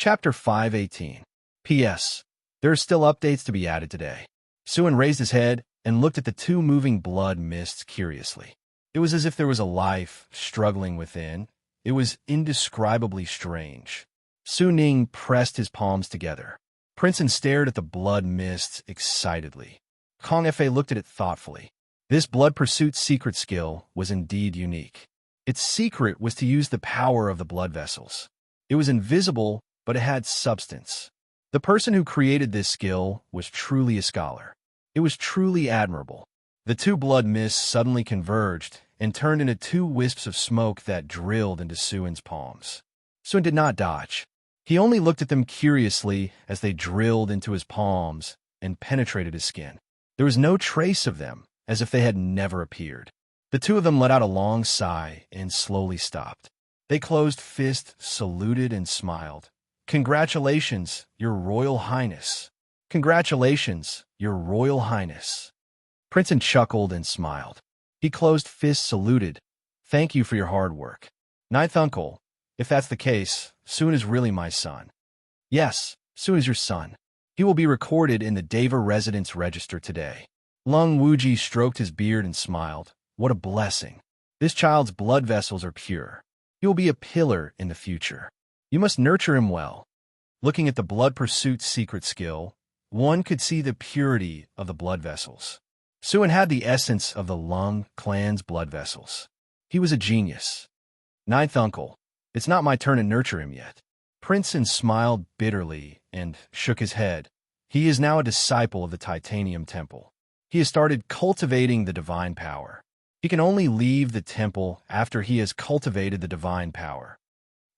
Chapter 518. P.S. There are still updates to be added today. Suin raised his head and looked at the two moving blood mists curiously. It was as if there was a life struggling within. It was indescribably strange. Su Ning pressed his palms together. Princeton stared at the blood mists excitedly. Kong Fa looked at it thoughtfully. This blood pursuit secret skill was indeed unique. Its secret was to use the power of the blood vessels. It was invisible, but it had substance. The person who created this skill was truly a scholar. It was truly admirable. The two blood mists suddenly converged and turned into two wisps of smoke that drilled into Suin's palms. Suin did not dodge. He only looked at them curiously as they drilled into his palms and penetrated his skin. There was no trace of them, as if they had never appeared. The two of them let out a long sigh and slowly stopped. They closed fists, saluted, and smiled. "Congratulations, Your Royal Highness. Congratulations, Your Royal Highness." Princeton chuckled and smiled. He closed fists, saluted. "Thank you for your hard work. Ninth uncle, if that's the case, Suin is really my son." "Yes, Suin is your son. He will be recorded in the Deva residence register today." Lung Wuji stroked his beard and smiled. "What a blessing. This child's blood vessels are pure. He will be a pillar in the future. You must nurture him well." Looking at the blood pursuit secret skill, one could see the purity of the blood vessels. Suin had the essence of the Lung clan's blood vessels. He was a genius. "Ninth uncle, it's not my turn to nurture him yet." Princeton smiled bitterly and shook his head. "He is now a disciple of the Titanium Temple. He has started cultivating the divine power. He can only leave the temple after he has cultivated the divine power."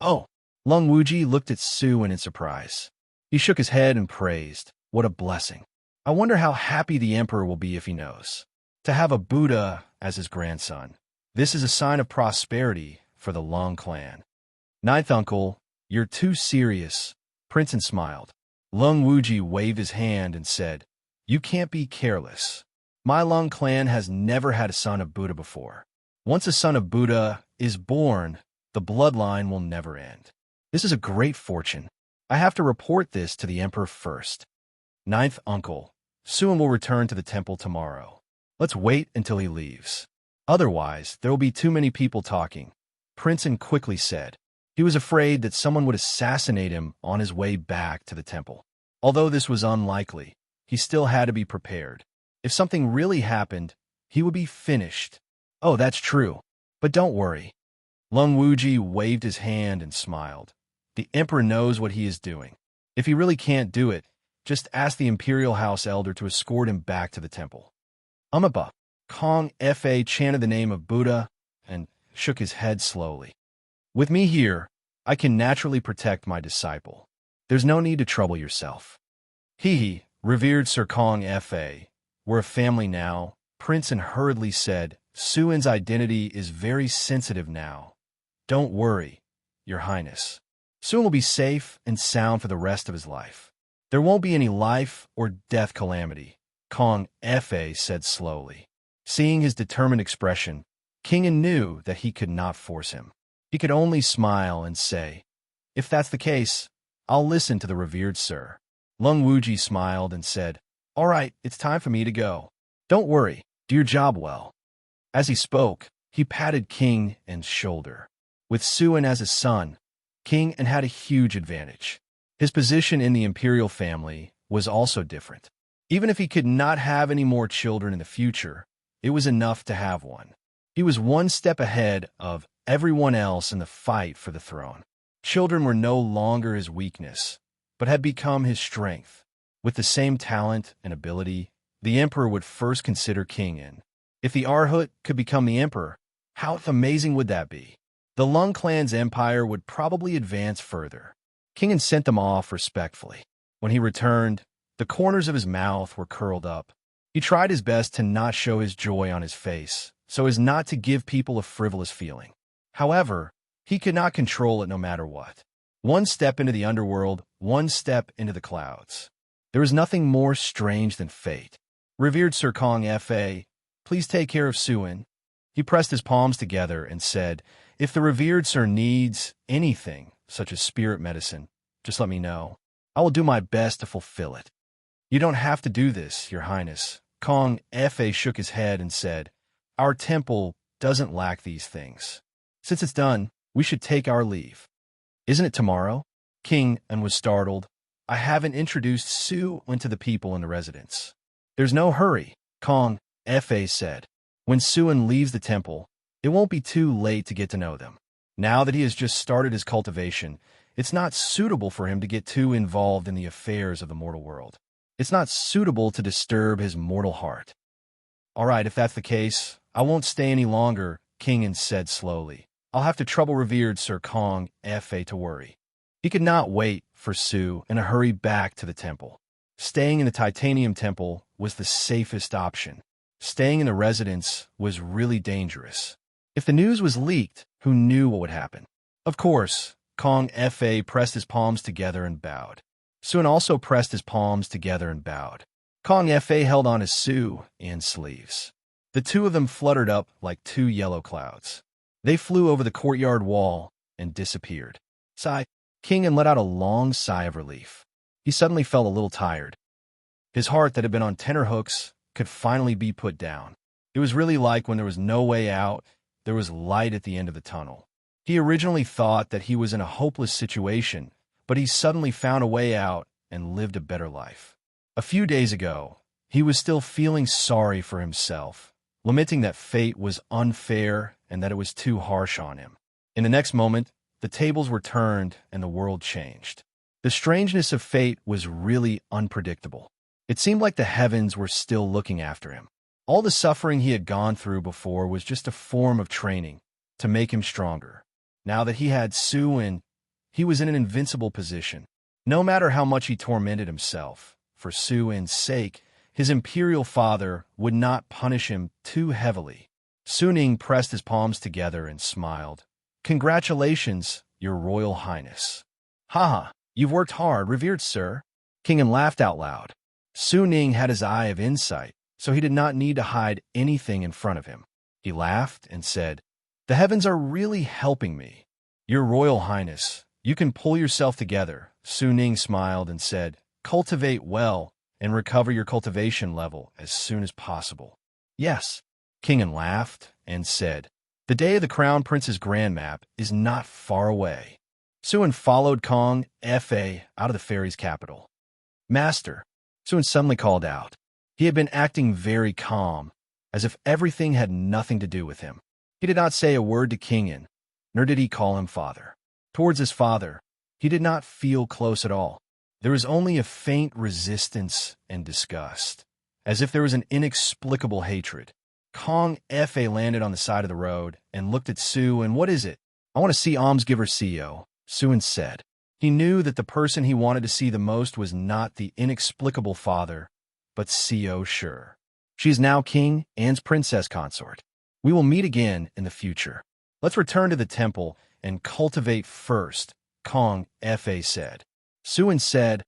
"Oh!" Lung Wuji looked at Suin in surprise. He shook his head and praised. "What a blessing. I wonder how happy the emperor will be if he knows. To have a Buddha as his grandson. This is a sign of prosperity for the Lung clan." "Ninth uncle, you're too serious." Princeton smiled. Lung Wuji waved his hand and said, "You can't be careless. My Lung clan has never had a son of Buddha before. Once a son of Buddha is born, the bloodline will never end. This is a great fortune. I have to report this to the emperor first." "Ninth uncle, Suin will return to the temple tomorrow. Let's wait until he leaves. Otherwise, there will be too many people talking," Princeton quickly said. He was afraid that someone would assassinate him on his way back to the temple. Although this was unlikely, he still had to be prepared. If something really happened, he would be finished. "Oh, that's true. But don't worry." Lung Wuji waved his hand and smiled. "The emperor knows what he is doing. If he really can't do it, just ask the Imperial House Elder to escort him back to the temple." Umaba. Kong Fa chanted the name of Buddha and shook his head slowly. "With me here, I can naturally protect my disciple. There's no need to trouble yourself." "Hee, revered Sir Kong Fa. We're a family now," Princeton hurriedly said. "Suin's identity is very sensitive now. Don't worry, Your Highness. Suin will be safe and sound for the rest of his life. There won't be any life or death calamity," Kong Fa said slowly. Seeing his determined expression, Kingen knew that he could not force him. He could only smile and say, "If that's the case, I'll listen to the revered sir." Lung Wuji smiled and said, "All right, it's time for me to go. Don't worry, do your job well." As he spoke, he patted King N's shoulder. With Suin as his son, King N had a huge advantage. His position in the imperial family was also different. Even if he could not have any more children in the future, it was enough to have one. He was one step ahead of everyone else in the fight for the throne. Children were no longer his weakness, but had become his strength. With the same talent and ability, the emperor would first consider King N. If the Arhut could become the emperor, how amazing would that be? The Lung clan's empire would probably advance further. King N sent them off respectfully. When he returned, the corners of his mouth were curled up. He tried his best to not show his joy on his face, so as not to give people a frivolous feeling. However, he could not control it no matter what. One step into the underworld, one step into the clouds. There is nothing more strange than fate. "Revered Sir Kong Fa, please take care of Suin." He pressed his palms together and said, "If the revered sir needs anything, such as spirit medicine, just let me know. I will do my best to fulfill it. You don't have to do this, Your Highness. Kong Fa shook his head and said, Our temple doesn't lack these things. Since it's done, we should take our leave. Isn't it tomorrow? King An was startled. I haven't introduced Su to the people in the residence. There's no hurry, Kong Fa said. When Suan leaves the temple, it won't be too late to get to know them. Now that he has just started his cultivation, it's not suitable for him to get too involved in the affairs of the mortal world. It's not suitable to disturb his mortal heart. All right, if that's the case, I won't stay any longer, King An said slowly. I'll have to trouble revered Sir Kong Fa to worry. He could not wait for Su and hurry back to the temple. Staying in the titanium temple was the safest option. Staying in the residence was really dangerous. If the news was leaked, who knew what would happen? Of course, Kong Fa pressed his palms together and bowed. Suan also pressed his palms together and bowed. Kong Fa held on his Su and sleeves. The two of them fluttered up like two yellow clouds. They flew over the courtyard wall and disappeared. Sigh. King An let out a long sigh of relief. He suddenly felt a little tired. His heart that had been on tenterhooks could finally be put down. It was really like when there was no way out, there was light at the end of the tunnel. He originally thought that he was in a hopeless situation, but he suddenly found a way out and lived a better life. A few days ago, he was still feeling sorry for himself, lamenting that fate was unfair and that it was too harsh on him. In the next moment, the tables were turned and the world changed. The strangeness of fate was really unpredictable. It seemed like the heavens were still looking after him. All the suffering he had gone through before was just a form of training to make him stronger. Now that he had Suan, he was in an invincible position. No matter how much he tormented himself, for Suan's sake, his imperial father would not punish him too heavily. Suning pressed his palms together and smiled. Congratulations, Your Royal Highness. Haha, you've worked hard, revered sir. King An laughed out loud. Suning had his eye of insight, so he did not need to hide anything in front of him. He laughed and said, The heavens are really helping me. Your Royal Highness, you can pull yourself together. Suning smiled and said, Cultivate well and recover your cultivation level as soon as possible. Yes. King An laughed and said, The day of the Crown Prince's grand map is not far away. Suan followed Kong Fa out of the fairy's capital. Master, Suan suddenly called out. He had been acting very calm, as if everything had nothing to do with him. He did not say a word to King An, nor did he call him father. Towards his father, he did not feel close at all. There was only a faint resistance and disgust, as if there was an inexplicable hatred. Kong Fa landed on the side of the road and looked at Su and, What is it? I want to see almsgiver CEO, Suan said. He knew that the person he wanted to see the most was not the inexplicable father, but CEO Sure. She is now King An's princess consort. We will meet again in the future. Let's return to the temple and cultivate first, Kong Fa said. Suan said,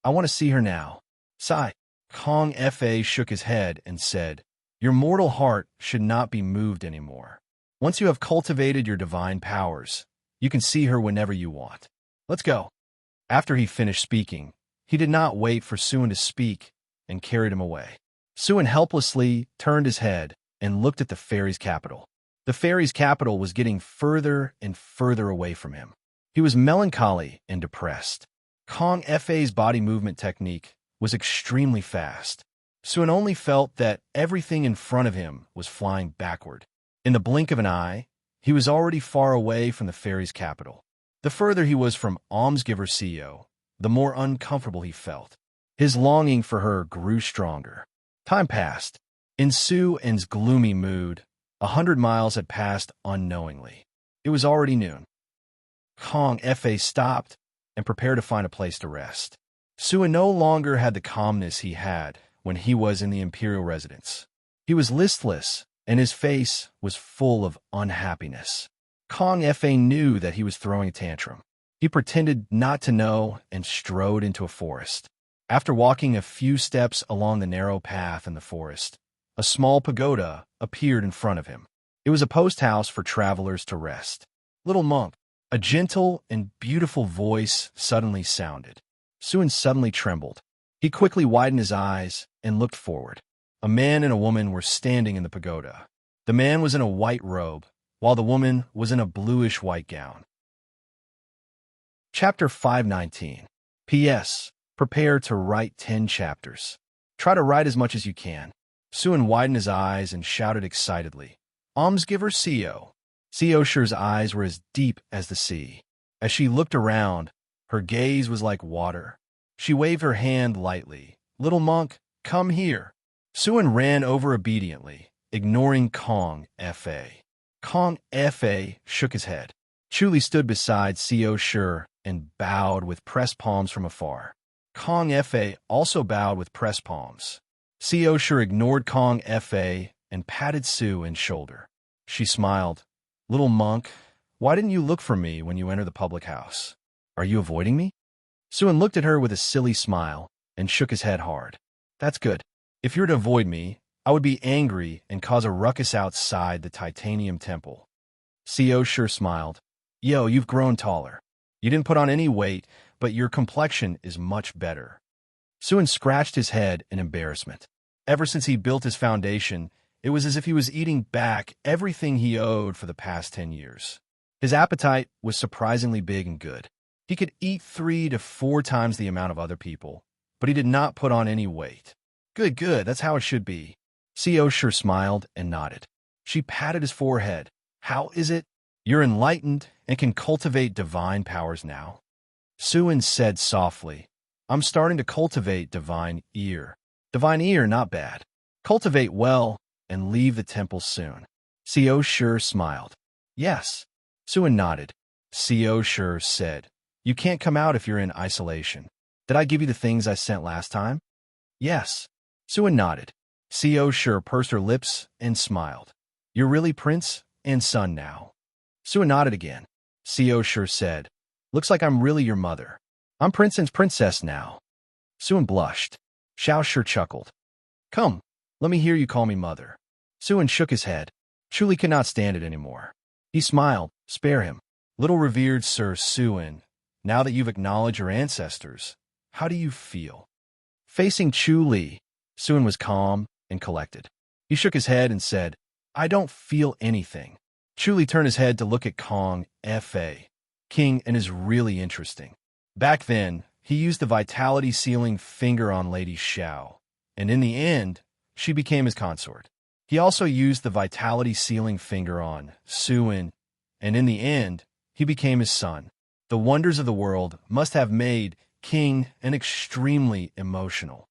I want to see her now. Sigh. Kong Fa shook his head and said, Your mortal heart should not be moved anymore. Once you have cultivated your divine powers, you can see her whenever you want. Let's go. After he finished speaking, he did not wait for Suan to speak and carried him away. Suan helplessly turned his head and looked at the fairy's capital. The fairy's capital was getting further and further away from him. He was melancholy and depressed. Kong Fa's body movement technique was extremely fast. Suan only felt that everything in front of him was flying backward. In the blink of an eye, he was already far away from the fairy's capital. The further he was from almsgiver CEO, the more uncomfortable he felt. His longing for her grew stronger. Time passed. In Suan's gloomy mood, 100 miles had passed unknowingly. It was already noon. Kong Fa stopped and prepared to find a place to rest. Suan no longer had the calmness he had when he was in the imperial residence. He was listless, and his face was full of unhappiness. Kong Fa knew that he was throwing a tantrum. He pretended not to know and strode into a forest. After walking a few steps along the narrow path in the forest, a small pagoda appeared in front of him. It was a post house for travelers to rest. Little monk, A gentle and beautiful voice suddenly sounded. Suin suddenly trembled. He quickly widened his eyes and looked forward. A man and a woman were standing in the pagoda. The man was in a white robe, while the woman was in a bluish-white gown. Chapter 519. P.S. Prepare to write 10 chapters. Try to write as much as you can. Suin widened his eyes and shouted excitedly, Almsgiver Seo. Seosher's eyes were as deep as the sea. As she looked around, her gaze was like water. She waved her hand lightly. Little monk, come here. Suin ran over obediently, ignoring Kong F.A. Kong F.A. shook his head. Chuli stood beside Seosher and bowed with pressed palms from afar. Kong F.A. also bowed with pressed palms. Seosher ignored Kong F.A. and patted Suin's shoulder. She smiled. Little monk, why didn't you look for me when you entered the public house? Are you avoiding me? Suin looked at her with a silly smile and shook his head hard. That's good. If you were to avoid me, I would be angry and cause a ruckus outside the titanium temple. Seosher smiled. Yo, you've grown taller. You didn't put on any weight, but your complexion is much better. Suin scratched his head in embarrassment. Ever since he built his foundation, it was as if he was eating back everything he owed for the past 10 years. His appetite was surprisingly big and good. He could eat 3 to 4 times the amount of other people, but he did not put on any weight. Good, that's how it should be. Seosher smiled and nodded. She patted his forehead. How is it? You're enlightened and can cultivate divine powers now. Suin said softly, I'm starting to cultivate divine ear. Divine ear, not bad. Cultivate well and leave the temple soon. Seosher smiled. Yes. Suin nodded. Seosher said, You can't come out if you're in isolation. Did I give you the things I sent last time? Yes. Suin nodded. Seosher pursed her lips and smiled. You're really prince and son now. Suin nodded again. Seosher said, Looks like I'm really your mother. I'm prince and princess now. Suin blushed. Seosher chuckled. Come, let me hear you call me mother. Suin shook his head. Chuli could not stand it anymore. He smiled. Spare him. Little revered Sir Suin, now that you've acknowledged your ancestors, how do you feel? Facing Chuli, Suin was calm and collected. He shook his head and said, I don't feel anything. Chuli turned his head to look at Kong F.A. King and is really interesting. Back then, he used the vitality sealing finger on Lady Xiao, and in the end, she became his consort. He also used the vitality sealing finger on Suin, and in the end, he became his son. The wonders of the world must have made King an extremely emotional.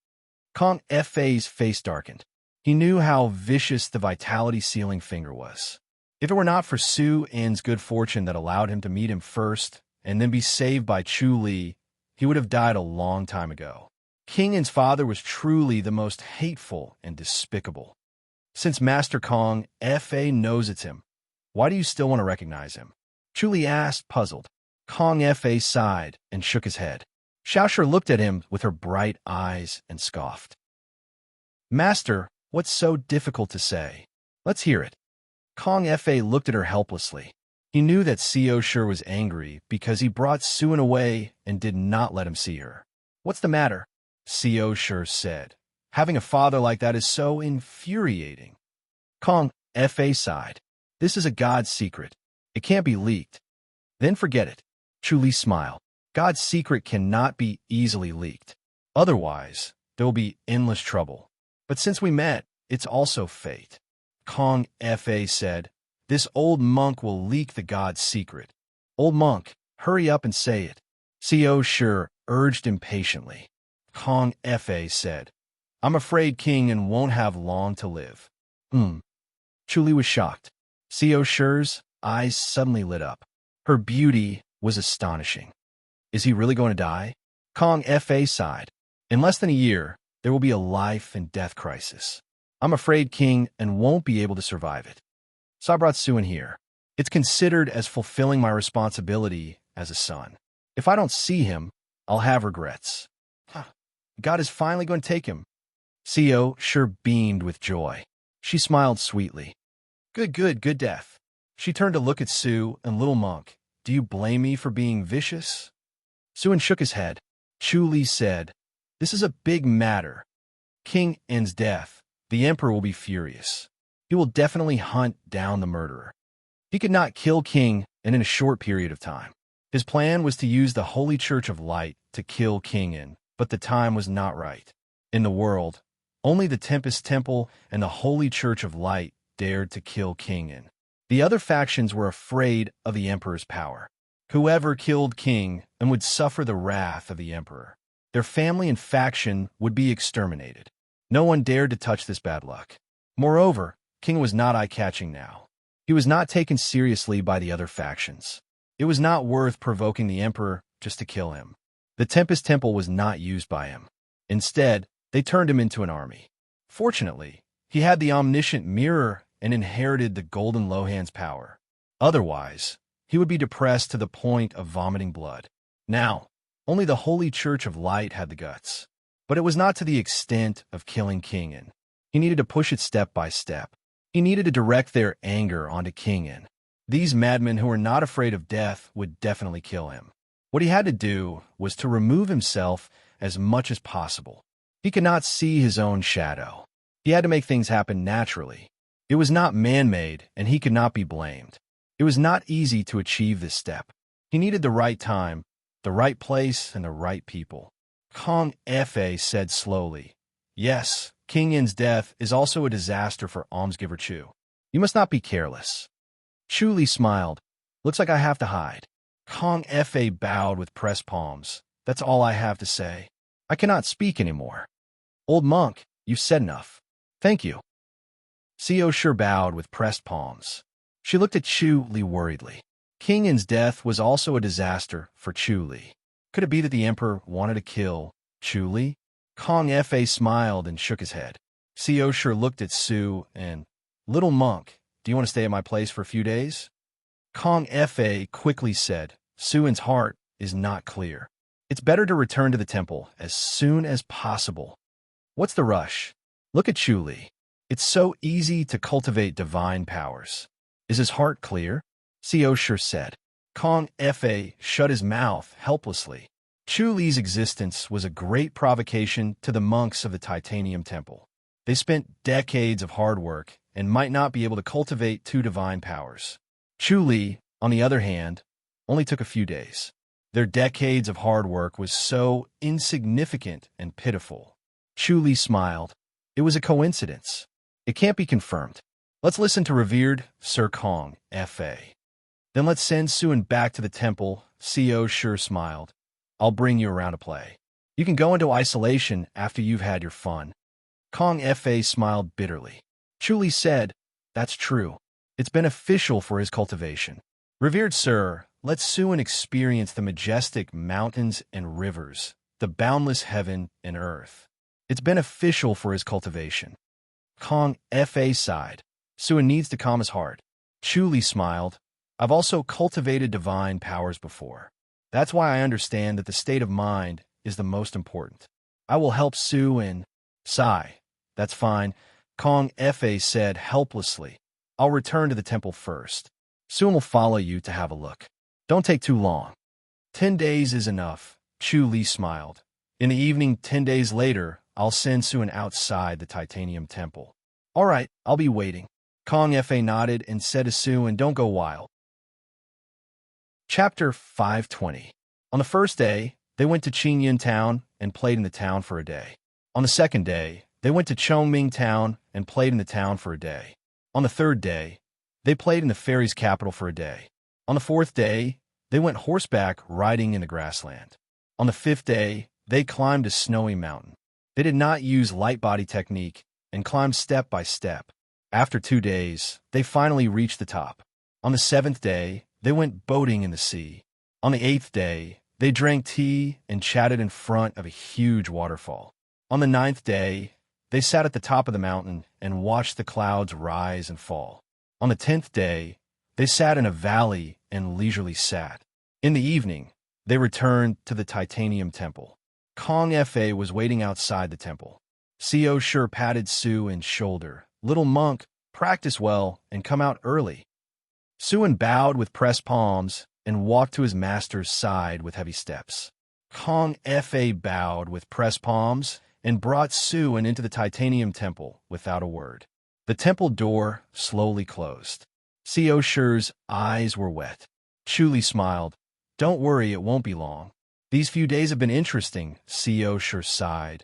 Kong F.A.'s face darkened. He knew how vicious the vitality sealing finger was. If it were not for Suin's good fortune that allowed him to meet him first and then be saved by Chuli, he would have died a long time ago. King's father was truly the most hateful and despicable. Since Master Kong F.A. knows it's him, why do you still want to recognize him? Chuli asked, puzzled. Kong F.A. sighed and shook his head. Seosher looked at him with her bright eyes and scoffed. Master, what's so difficult to say? Let's hear it. Kong F.A. looked at her helplessly. He knew that Seosher was angry because he brought Suin away and did not let him see her. What's the matter? Seosher said. Having a father like that is so infuriating. Kong F.A. sighed. This is a God's secret. It can't be leaked. Then forget it. Chuli smiled. God's secret cannot be easily leaked. Otherwise, there will be endless trouble. But since we met, it's also fate. Kong F.A. said, This old monk will leak the God's secret. Old monk, hurry up and say it. Seosher urged impatiently. Kong F.A. said, I'm afraid King and won't have long to live. Chuli was shocked. Seosher's eyes suddenly lit up. Her beauty was astonishing. Is he really going to die? Kong F.A. sighed. In less than a year, there will be a life and death crisis. I'm afraid King and won't be able to survive it. So I brought Suin here. It's considered as fulfilling my responsibility as a son. If I don't see him, I'll have regrets. God is finally going to take him. Seosher beamed with joy. She smiled sweetly. Good death. She turned to look at Sue and little monk. do you blame me for being vicious? Suin shook his head. Chu Li said, this is a big matter. King En's death. The emperor will be furious. He will definitely hunt down the murderer. He could not kill King En in a short period of time. His plan was to use the Holy Church of Light to kill King En, but the time was not right. In the world, only the Tempest Temple and the Holy Church of Light dared to kill King En. The other factions were afraid of the emperor's power. Whoever killed King En would suffer the wrath of the emperor. Their family and faction would be exterminated. No one dared to touch this bad luck. Moreover, King was not eye-catching now. He was not taken seriously by the other factions. It was not worth provoking the emperor just to kill him. The Tempest Temple was not used by him. Instead, they turned him into an army. Fortunately, he had the omniscient mirror and inherited the golden Lohan's power. Otherwise, he would be depressed to the point of vomiting blood. Now, only the Holy Church of Light had the guts. But it was not to the extent of killing King En. He needed to push it step by step. He needed to direct their anger onto King En. These madmen who were not afraid of death would definitely kill him. What he had to do was to remove himself as much as possible. He could not see his own shadow. He had to make things happen naturally. It was not man-made, and he could not be blamed. It was not easy to achieve this step. He needed the right time, the right place, and the right people. Kong Fa said slowly, yes, King En's death is also a disaster for almsgiver Chu. You must not be careless. Chu Li smiled. Looks like I have to hide. Kong Fa bowed with pressed palms. That's all I have to say. I cannot speak anymore. Old monk, you've said enough. Thank you. Xiao Shi bowed with pressed palms. She looked at Chu Li worriedly. King En's death was also a disaster for Chu Li. Could it be that the emperor wanted to kill Chu Li? Kong Fa smiled and shook his head. Xiao Shi looked at Su and, little monk, do you want to stay at my place for a few days? Kong Fa quickly said, Suin's heart is not clear. It's better to return to the temple as soon as possible. What's the rush? Look at Chu Li. It's so easy to cultivate divine powers. Is his heart clear? Xiao Shi said. Kong Fa shut his mouth helplessly. Chu Li's existence was a great provocation to the monks of the Titanium Temple. They spent decades of hard work and might not be able to cultivate two divine powers. Chu Li, on the other hand, only took a few days. Their decades of hard work was so insignificant and pitiful. Chu Li smiled. It was a coincidence. It can't be confirmed. Let's listen to revered Sir Kong Fa. Then let's send Suin back to the temple. Xiao Shi smiled. I'll bring you around to play. You can go into isolation after you've had your fun. Kong Fa smiled bitterly. Chu Li said, that's true. It's beneficial for his cultivation. Revered sir, let Suin experience the majestic mountains and rivers, the boundless heaven and earth. It's beneficial for his cultivation. Kong Fa sighed. Suin needs to calm his heart. Chu Li smiled. I've also cultivated divine powers before. That's why I understand that the state of mind is the most important. I will help Suin. Sigh. That's fine. Kong Fa said helplessly. I'll return to the temple first. Suin will follow you to have a look. Don't take too long. 10 days is enough. Chu Li smiled. In the evening 10 days later, I'll send Suin outside the Titanium Temple. All right, I'll be waiting. Kong Fa nodded and said to Suin, don't go wild. Chapter 520. On the first day, they went to Qingyan town and played in the town for a day. On the second day, they went to Chongming town and played in the town for a day. On the third day, they played in the fairy's capital for a day. On the fourth day, they went horseback riding in the grassland. On the fifth day, they climbed a snowy mountain. They did not use light body technique and climbed step by step. After 2 days, they finally reached the top. On the seventh day, they went boating in the sea. On the eighth day, they drank tea and chatted in front of a huge waterfall. On the ninth day, they sat at the top of the mountain and watched the clouds rise and fall. On the 10th day, they sat in a valley and leisurely sat. In the evening, they returned to the Titanium Temple. Kong Fa was waiting outside the temple. Xiao Shi patted Suin's shoulder. Little monk, practice well and come out early. Suin bowed with pressed palms and walked to his master's side with heavy steps. Kong Fa bowed with pressed palms and brought Suen into the titanium temple without a word. The temple door slowly closed. Co Shi's eyes were wet. Chu smiled. Don't worry, it won't be long. These few days have been interesting, Co Shi sighed.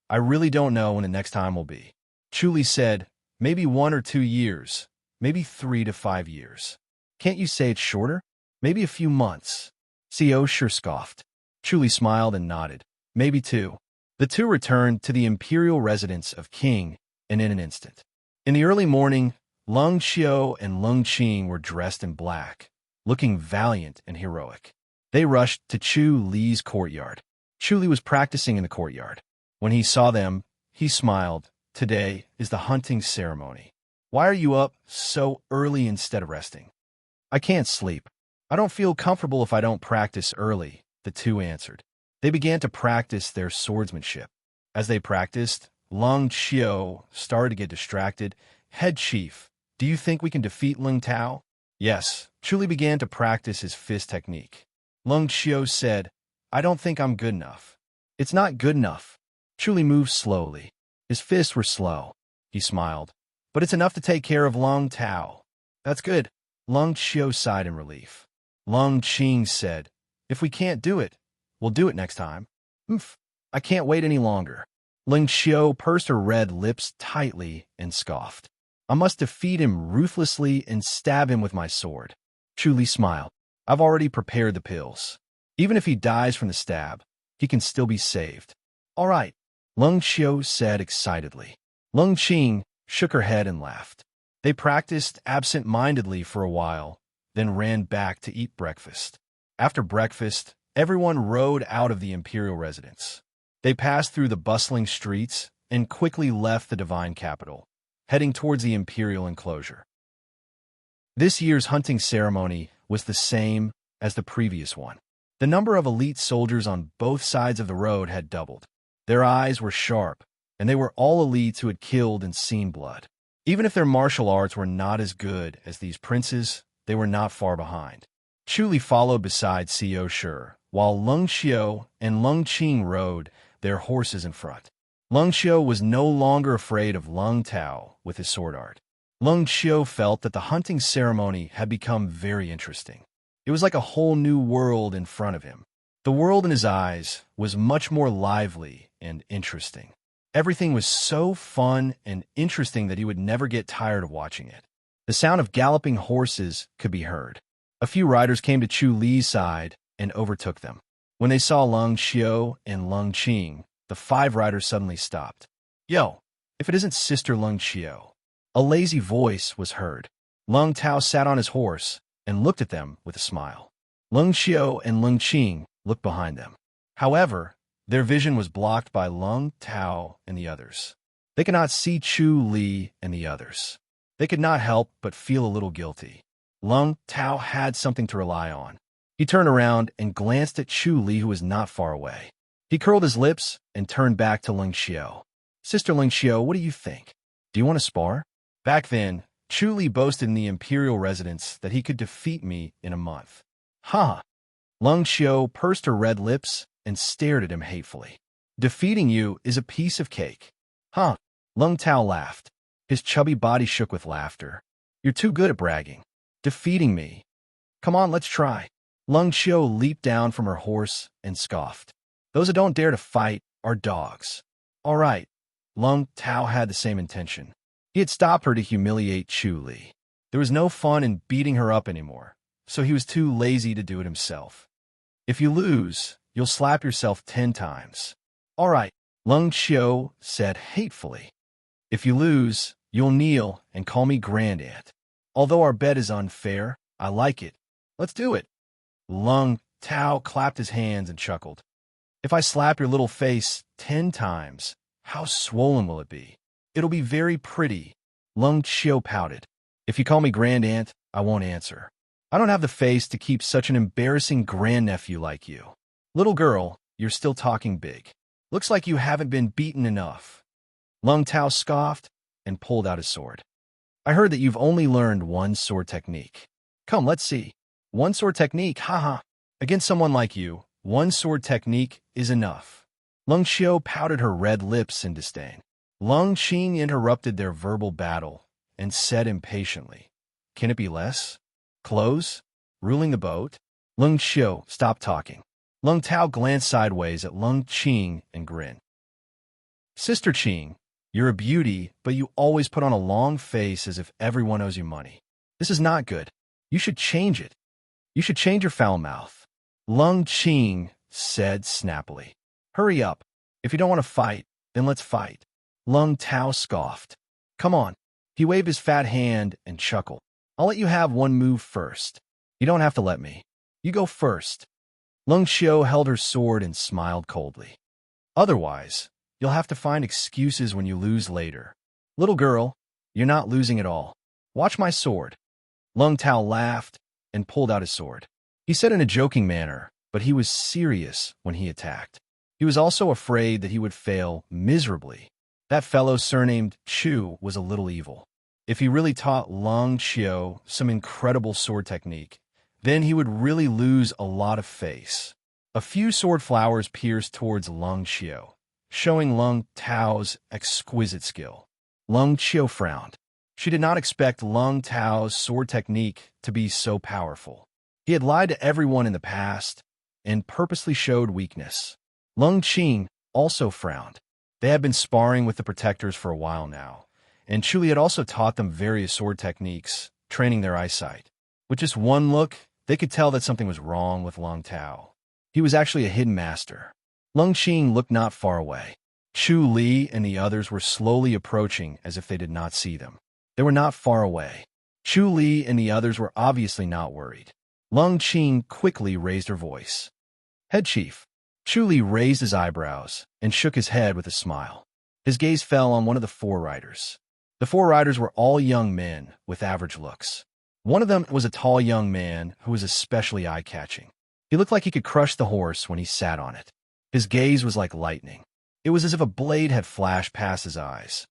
I really don't know when the next time will be. Chu said, maybe 1 or 2 years, maybe 3 to 5 years. Can't you say it's shorter? Maybe a few months. Co Shi scoffed. Chu smiled and nodded. Maybe 2. The two returned to the imperial residence of King, and in an instant. In the early morning, Lung Xiao and Lung Qing were dressed in black, looking valiant and heroic. They rushed to Chu Li's courtyard. Chu Li was practicing in the courtyard. When he saw them, he smiled. Today is the hunting ceremony. Why are you up so early instead of resting? I can't sleep. I don't feel comfortable if I don't practice early, the two answered. They began to practice their swordsmanship. As they practiced, Lung Xiao started to get distracted. Head chief, do you think we can defeat Lung Tao? Yes. Chu Li began to practice his fist technique. Lung Xiao said, I don't think I'm good enough. It's not good enough. Chu Li moved slowly. His fists were slow. He smiled. But it's enough to take care of Lung Tao. That's good. Lung Xiao sighed in relief. Lung Qing said, if we can't do it, we'll do it next time. I can't wait any longer. Lung Xiao pursed her red lips tightly and scoffed. I must defeat him ruthlessly and stab him with my sword. Chu Li smiled. I've already prepared the pills. Even if he dies from the stab, he can still be saved. All right, Lung Xiao said excitedly. Lung Qing shook her head and laughed. They practiced absent-mindedly for a while, then ran back to eat breakfast. After breakfast, everyone rode out of the imperial residence. They passed through the bustling streets and quickly left the divine capital, heading towards the imperial enclosure. This year's hunting ceremony was the same as the previous one. The number of elite soldiers on both sides of the road had doubled. Their eyes were sharp, and they were all elites who had killed and seen blood. Even if their martial arts were not as good as these princes, they were not far behind. Chu Li followed beside Co Shi, while Lung Xiao and Lung Qing rode their horses in front. Lung Xiao was no longer afraid of Lung Tao with his sword art. Lung Xiao felt that the hunting ceremony had become very interesting. It was like a whole new world in front of him. The world in his eyes was much more lively and interesting. Everything was so fun and interesting that he would never get tired of watching it. The sound of galloping horses could be heard. A few riders came to Chu Li's side and overtook them. When they saw Lung Xiao and Lung Qing, the 5 riders suddenly stopped. Yo, if it isn't Sister Lung Xiao. A lazy voice was heard. Lung Tao sat on his horse and looked at them with a smile. Lung Xiao and Lung Qing looked behind them. However, their vision was blocked by Lung Tao and the others. They could not see Chu Li and the others. They could not help but feel a little guilty. Lung Tao had something to rely on. He turned around and glanced at Chu Li, who was not far away. He curled his lips and turned back to Lung Xiao. Sister Lung Xiao, what do you think? Do you want to spar? Back then, Chu Li boasted in the imperial residence that he could defeat me in a month. Ha! Lung Xiao pursed her red lips and stared at him hatefully. Defeating you is a piece of cake. Huh? Lung Tao laughed. His chubby body shook with laughter. You're too good at bragging. Defeating me. Come on, let's try. Lung Xiao leaped down from her horse and scoffed. Those who don't dare to fight are dogs. All right. Lung Tao had the same intention. He had stopped her to humiliate Chu Li. There was no fun in beating her up anymore, so he was too lazy to do it himself. If you lose, you'll slap yourself 10 times. All right, Lung Xiao said hatefully. If you lose, you'll kneel and call me Grand Aunt. Although our bet is unfair, I like it. Let's do it. Lung Tao clapped his hands and chuckled. If I slap your little face 10 times, how swollen will it be? It'll be very pretty. Lung Xiao pouted. If you call me Grand Aunt, I won't answer. I don't have the face to keep such an embarrassing grandnephew like you. Little girl, you're still talking big. Looks like you haven't been beaten enough. Lung Tao scoffed and pulled out his sword. I heard that you've only learned one sword technique. Come, let's see. One sword technique, haha. Against someone like you, one sword technique is enough. Lung Xiao pouted her red lips in disdain. Lung Qing interrupted their verbal battle and said impatiently, "Can it be less? Clothes? Ruling the boat?" Lung Xiao stopped talking. Lung Tao glanced sideways at Lung Qing and grinned. "Sister Qing, you're a beauty, but you always put on a long face as if everyone owes you money. This is not good. You should change it. You should change your foul mouth." Lung Qing said snappily. "Hurry up. If you don't want to fight, then let's fight." Lung Tao scoffed. "Come on." He waved his fat hand and chuckled. "I'll let you have one move first. You don't have to let me. You go first." Lung Xiao held her sword and smiled coldly. "Otherwise, you'll have to find excuses when you lose later. Little girl, you're not losing at all. Watch my sword." Lung Tao laughed and pulled out his sword. He said in a joking manner, but he was serious when he attacked. He was also afraid that he would fail miserably. That fellow surnamed Chu was a little evil. If he really taught Lung Xiao some incredible sword technique, then he would really lose a lot of face. A few sword flowers pierced towards Lung Xiao, showing Lung Tao's exquisite skill. Lung Xiao frowned. She did not expect Lung Tao's sword technique to be so powerful. He had lied to everyone in the past and purposely showed weakness. Lung Qing also frowned. They had been sparring with the protectors for a while now, and Chuli had also taught them various sword techniques, training their eyesight. With just one look, they could tell that something was wrong with Lung Tao. He was actually a hidden master. Lung Qing looked not far away. Chu Li and the others were slowly approaching as if they did not see them. They were not far away. Chu Li and the others were obviously not worried. Lung Qing quickly raised her voice. "Head Chief." Chu Li raised his eyebrows and shook his head with a smile. His gaze fell on one of the four riders. The four riders were all young men with average looks. One of them was a tall young man who was especially eye-catching. He looked like he could crush the horse when he sat on it. His gaze was like lightning. It was as if a blade had flashed past his eyes.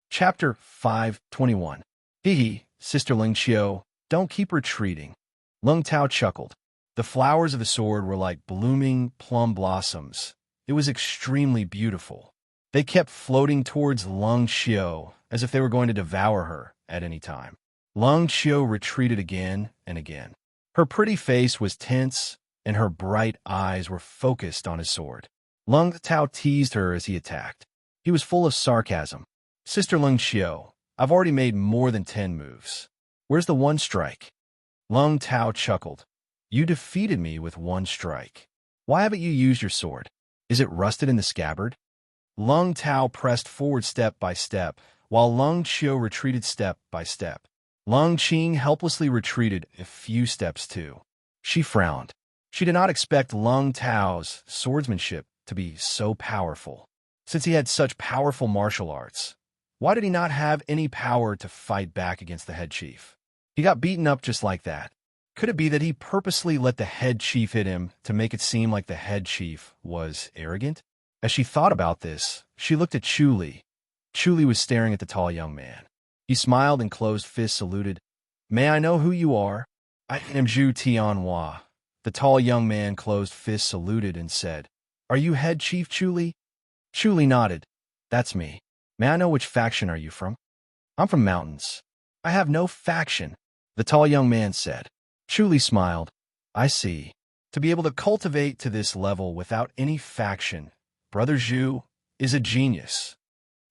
Chapter 5:21. Hee, Sister Ling Xiao, don't keep retreating. Lung Tao chuckled. The flowers of the sword were like blooming plum blossoms. It was extremely beautiful. They kept floating towards Lung Xiao as if they were going to devour her at any time. Lung Xiao retreated again and again. Her pretty face was tense, and her bright eyes were focused on his sword. Lung Tao teased her as he attacked. He was full of sarcasm. "Sister Lung Xiao, I've already made more than 10 moves. Where's the one strike?" Lung Tao chuckled. "You defeated me with one strike. Why haven't you used your sword? Is it rusted in the scabbard?" Lung Tao pressed forward step by step, while Lung Xiao retreated step by step. Lung Qing helplessly retreated a few steps too. She frowned. She did not expect Lung Tao's swordsmanship to be so powerful. Since he had such powerful martial arts, why did he not have any power to fight back against the head chief? He got beaten up just like that. Could it be that he purposely let the head chief hit him to make it seem like the head chief was arrogant? As she thought about this, she looked at Chu Li. Chu Li was staring at the tall young man. He smiled and closed fist saluted. "May I know who you are?" "I am Zhu Tianhua." The tall young man closed fist saluted and said, "Are you head chief Chu Li?" Chu Li nodded. "That's me. May I know which faction are you from?" "I'm from mountains." "I have no faction," the tall young man said. Chu Li smiled. "I see. To be able to cultivate to this level without any faction, Brother Zhu is a genius."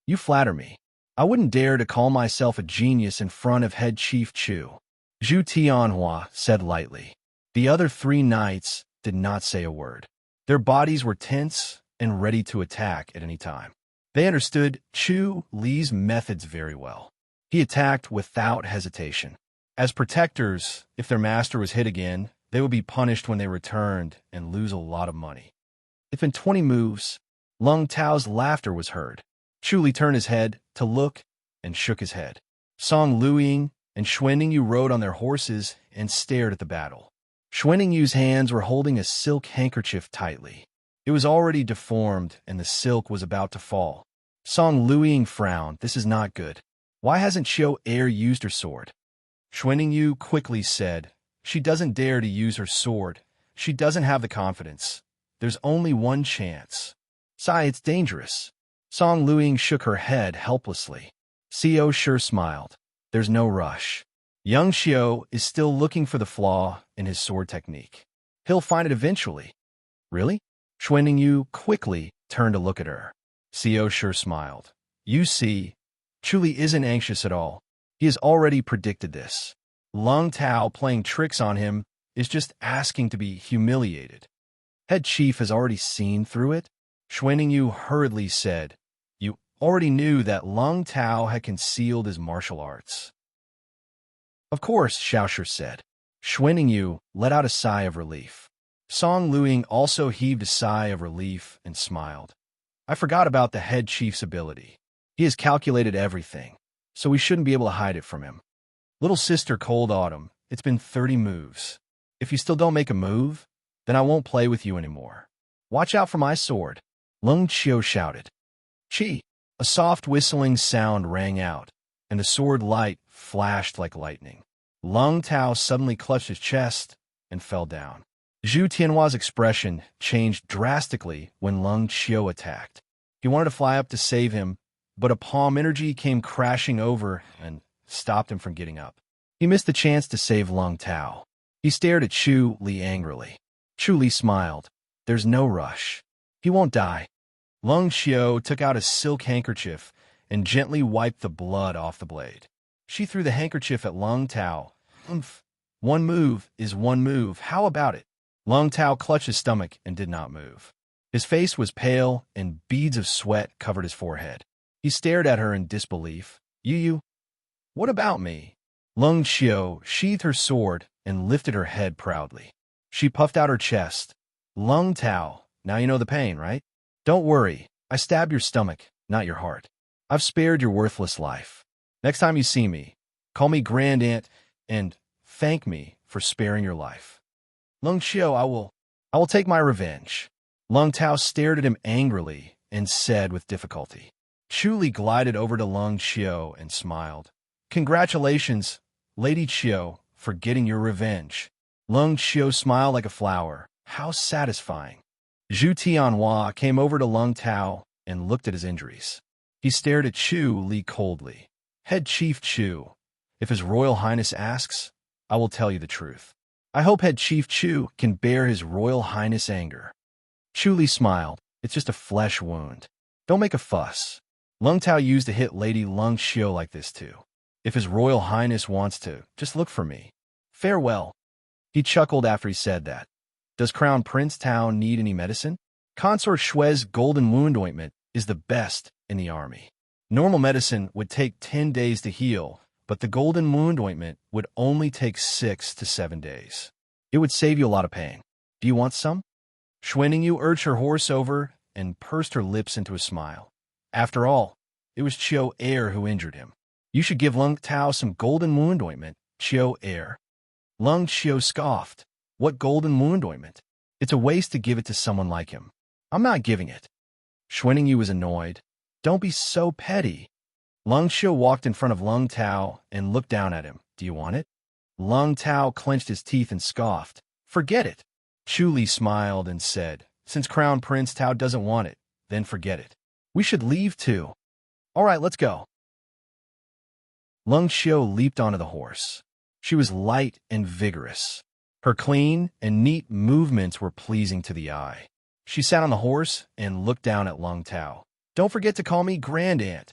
"You flatter me. I wouldn't dare to call myself a genius in front of head chief Chu," Zhu Tianhua said lightly. The other 3 knights did not say a word. Their bodies were tense and ready to attack at any time. They understood Chu Li's methods very well. He attacked without hesitation. As protectors, if their master was hit again, they would be punished when they returned and lose a lot of money. If in 20 moves, Lung Tao's laughter was heard. Chu Li turned his head to look and shook his head. Song Luiying and Xuanning rode on their horses and stared at the battle. Xuanning hands were holding a silk handkerchief tightly. It was already deformed and the silk was about to fall. Song Luiying frowned. "This is not good. Why hasn't Xiao Air used her sword?" Xuanning quickly said, "She doesn't dare to use her sword. She doesn't have the confidence. There's only one chance. Sai, it's dangerous." Song Luing shook her head helplessly. Co sure smiled. "There's no rush. Young Xiao is still looking for the flaw in his sword technique. He'll find it eventually." "Really?" Xuanning quickly turned to look at her. Co sure smiled. "You see, Chuli isn't anxious at all. He has already predicted this. Lung Tao playing tricks on him is just asking to be humiliated. Head Chief has already seen through it." Xuanning hurriedly said, "You already knew that Lung Tao had concealed his martial arts." "Of course," Xiaoshu said. Xuanning let out a sigh of relief. Song Luing also heaved a sigh of relief and smiled. "I forgot about the head chief's ability. He has calculated everything, so we shouldn't be able to hide it from him. Little sister Cold Autumn, it's been 30 moves. If you still don't make a move, then I won't play with you anymore. Watch out for my sword." Lung Qiu shouted. "Chi!" A soft whistling sound rang out, and the sword light flashed like lightning. Lung Tao suddenly clutched his chest and fell down. Zhu Tianhua's expression changed drastically when Lung Qiu attacked. He wanted to fly up to save him, but a palm energy came crashing over and stopped him from getting up. He missed the chance to save Lung Tao. He stared at Chu Li angrily. Chu Li smiled. "There's no rush. He won't die." Lung Qiu took out a silk handkerchief and gently wiped the blood off the blade. She threw the handkerchief at Lung Tao. "Oomph. One move is one move. How about it?" Lung Tao clutched his stomach and did not move. His face was pale and beads of sweat covered his forehead. He stared at her in disbelief. You? What about me?" Lung Qiu sheathed her sword and lifted her head proudly. She puffed out her chest. "Lung Tao, now you know the pain, right? Don't worry, I stabbed your stomach, not your heart. I've spared your worthless life. Next time you see me, call me Grand Aunt and thank me for sparing your life." "Lung Qiu, I will take my revenge." Lung Tao stared at him angrily and said with difficulty. Chu Li glided over to Lung Qiu and smiled. "Congratulations, Lady Qiu, for getting your revenge." Lung Qiu smiled like a flower. How satisfying. Zhu Tianhua came over to Lung Tao and looked at his injuries. He stared at Chu Li coldly. "Head Chief Chu, if His Royal Highness asks, I will tell you the truth. I hope Head Chief Chu can bear His Royal Highness' anger." Chu Li smiled. "It's just a flesh wound. Don't make a fuss. Lung Tao used to hit Lady Lung Qiu like this too. If His Royal Highness wants to, just look for me. Farewell." He chuckled after he said that. "Does Crown Prince Tao need any medicine?" Consort Shui's golden wound ointment is the best in the army. Normal medicine would take 10 days to heal, but the golden wound ointment would only take 6 to 7 days. It would save you a lot of pain. Do you want some? Xuanning urged her horse over and pursed her lips into a smile. After all, it was Qiu Air who injured him. "You should give Lung Tao some golden wound ointment, Qiu Air." Lung Qiu scoffed. "What golden wound ointment? It's a waste to give it to someone like him. I'm not giving it." Xuanning was annoyed. "Don't be so petty." Lung Qiu walked in front of Lung Tao and looked down at him. "Do you want it?" Lung Tao clenched his teeth and scoffed. "Forget it." Chu Li smiled and said, "Since Crown Prince Tao doesn't want it, then forget it. We should leave too." "All right, let's go." Lung Qiu leaped onto the horse. She was light and vigorous. Her clean and neat movements were pleasing to the eye. She sat on the horse and looked down at Lung Tao. "Don't forget to call me Grand Aunt."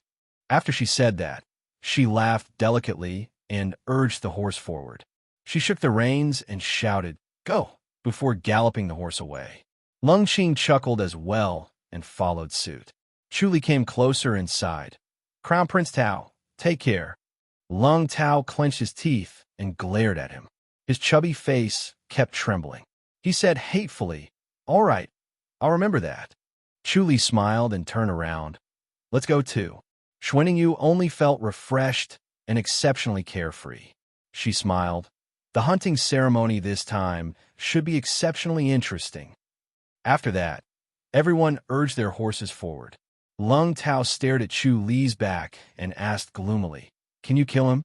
After she said that, she laughed delicately and urged the horse forward. She shook the reins and shouted, "Go!" before galloping the horse away. Lung Qing chuckled as well and followed suit. Chu Li came closer and sighed. "Crown Prince Tao, take care." Lung Tao clenched his teeth and glared at him. His chubby face kept trembling. He said hatefully, "All right, I'll remember that." Chu Li smiled and turned around. "Let's go too." Xuanning only felt refreshed and exceptionally carefree. She smiled. The hunting ceremony this time should be exceptionally interesting. After that, everyone urged their horses forward. Lung Tao stared at Chu Li's back and asked gloomily, "Can you kill him?"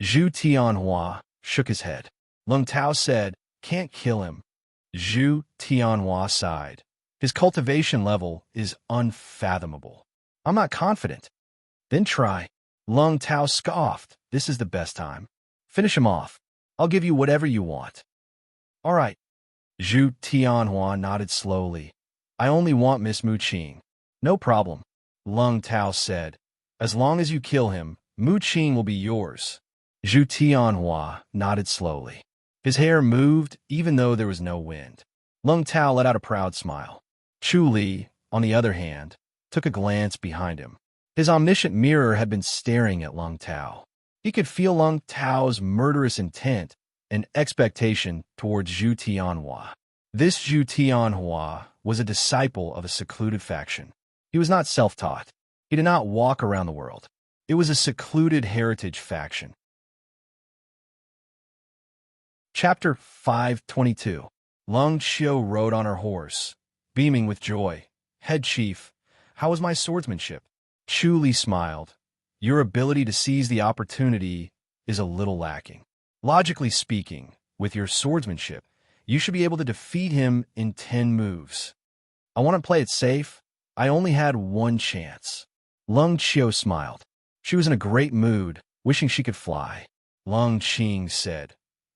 Zhu Tianhua shook his head. Lung Tao said, "Can't kill him." Zhu Tianhua sighed. "His cultivation level is unfathomable. I'm not confident." "Then try." Lung Tao scoffed. "This is the best time. Finish him off. I'll give you whatever you want." "All right." Zhu Tianhua nodded slowly. "I only want Miss Mu Qing." "No problem," Lung Tao said. "As long as you kill him, Mu Qing will be yours." Zhu Tianhua nodded slowly. His hair moved even though there was no wind. Lung Tao let out a proud smile. Chu Li, on the other hand, took a glance behind him. His omniscient mirror had been staring at Lung Tao. He could feel Lung Tao's murderous intent and expectation towards Zhu Tianhua. This Zhu Tianhua was a disciple of a secluded faction. He was not self-taught. He did not walk around the world. It was a secluded heritage faction. Chapter 522. Lung Xiu rode on her horse, beaming with joy. "Head chief, how was my swordsmanship?" Chu Li smiled. "Your ability to seize the opportunity is a little lacking. Logically speaking, with your swordsmanship, you should be able to defeat him in 10 moves. I want to play it safe. I only had one chance." Lung Xiu smiled. She was in a great mood, wishing she could fly. Lung Qing said,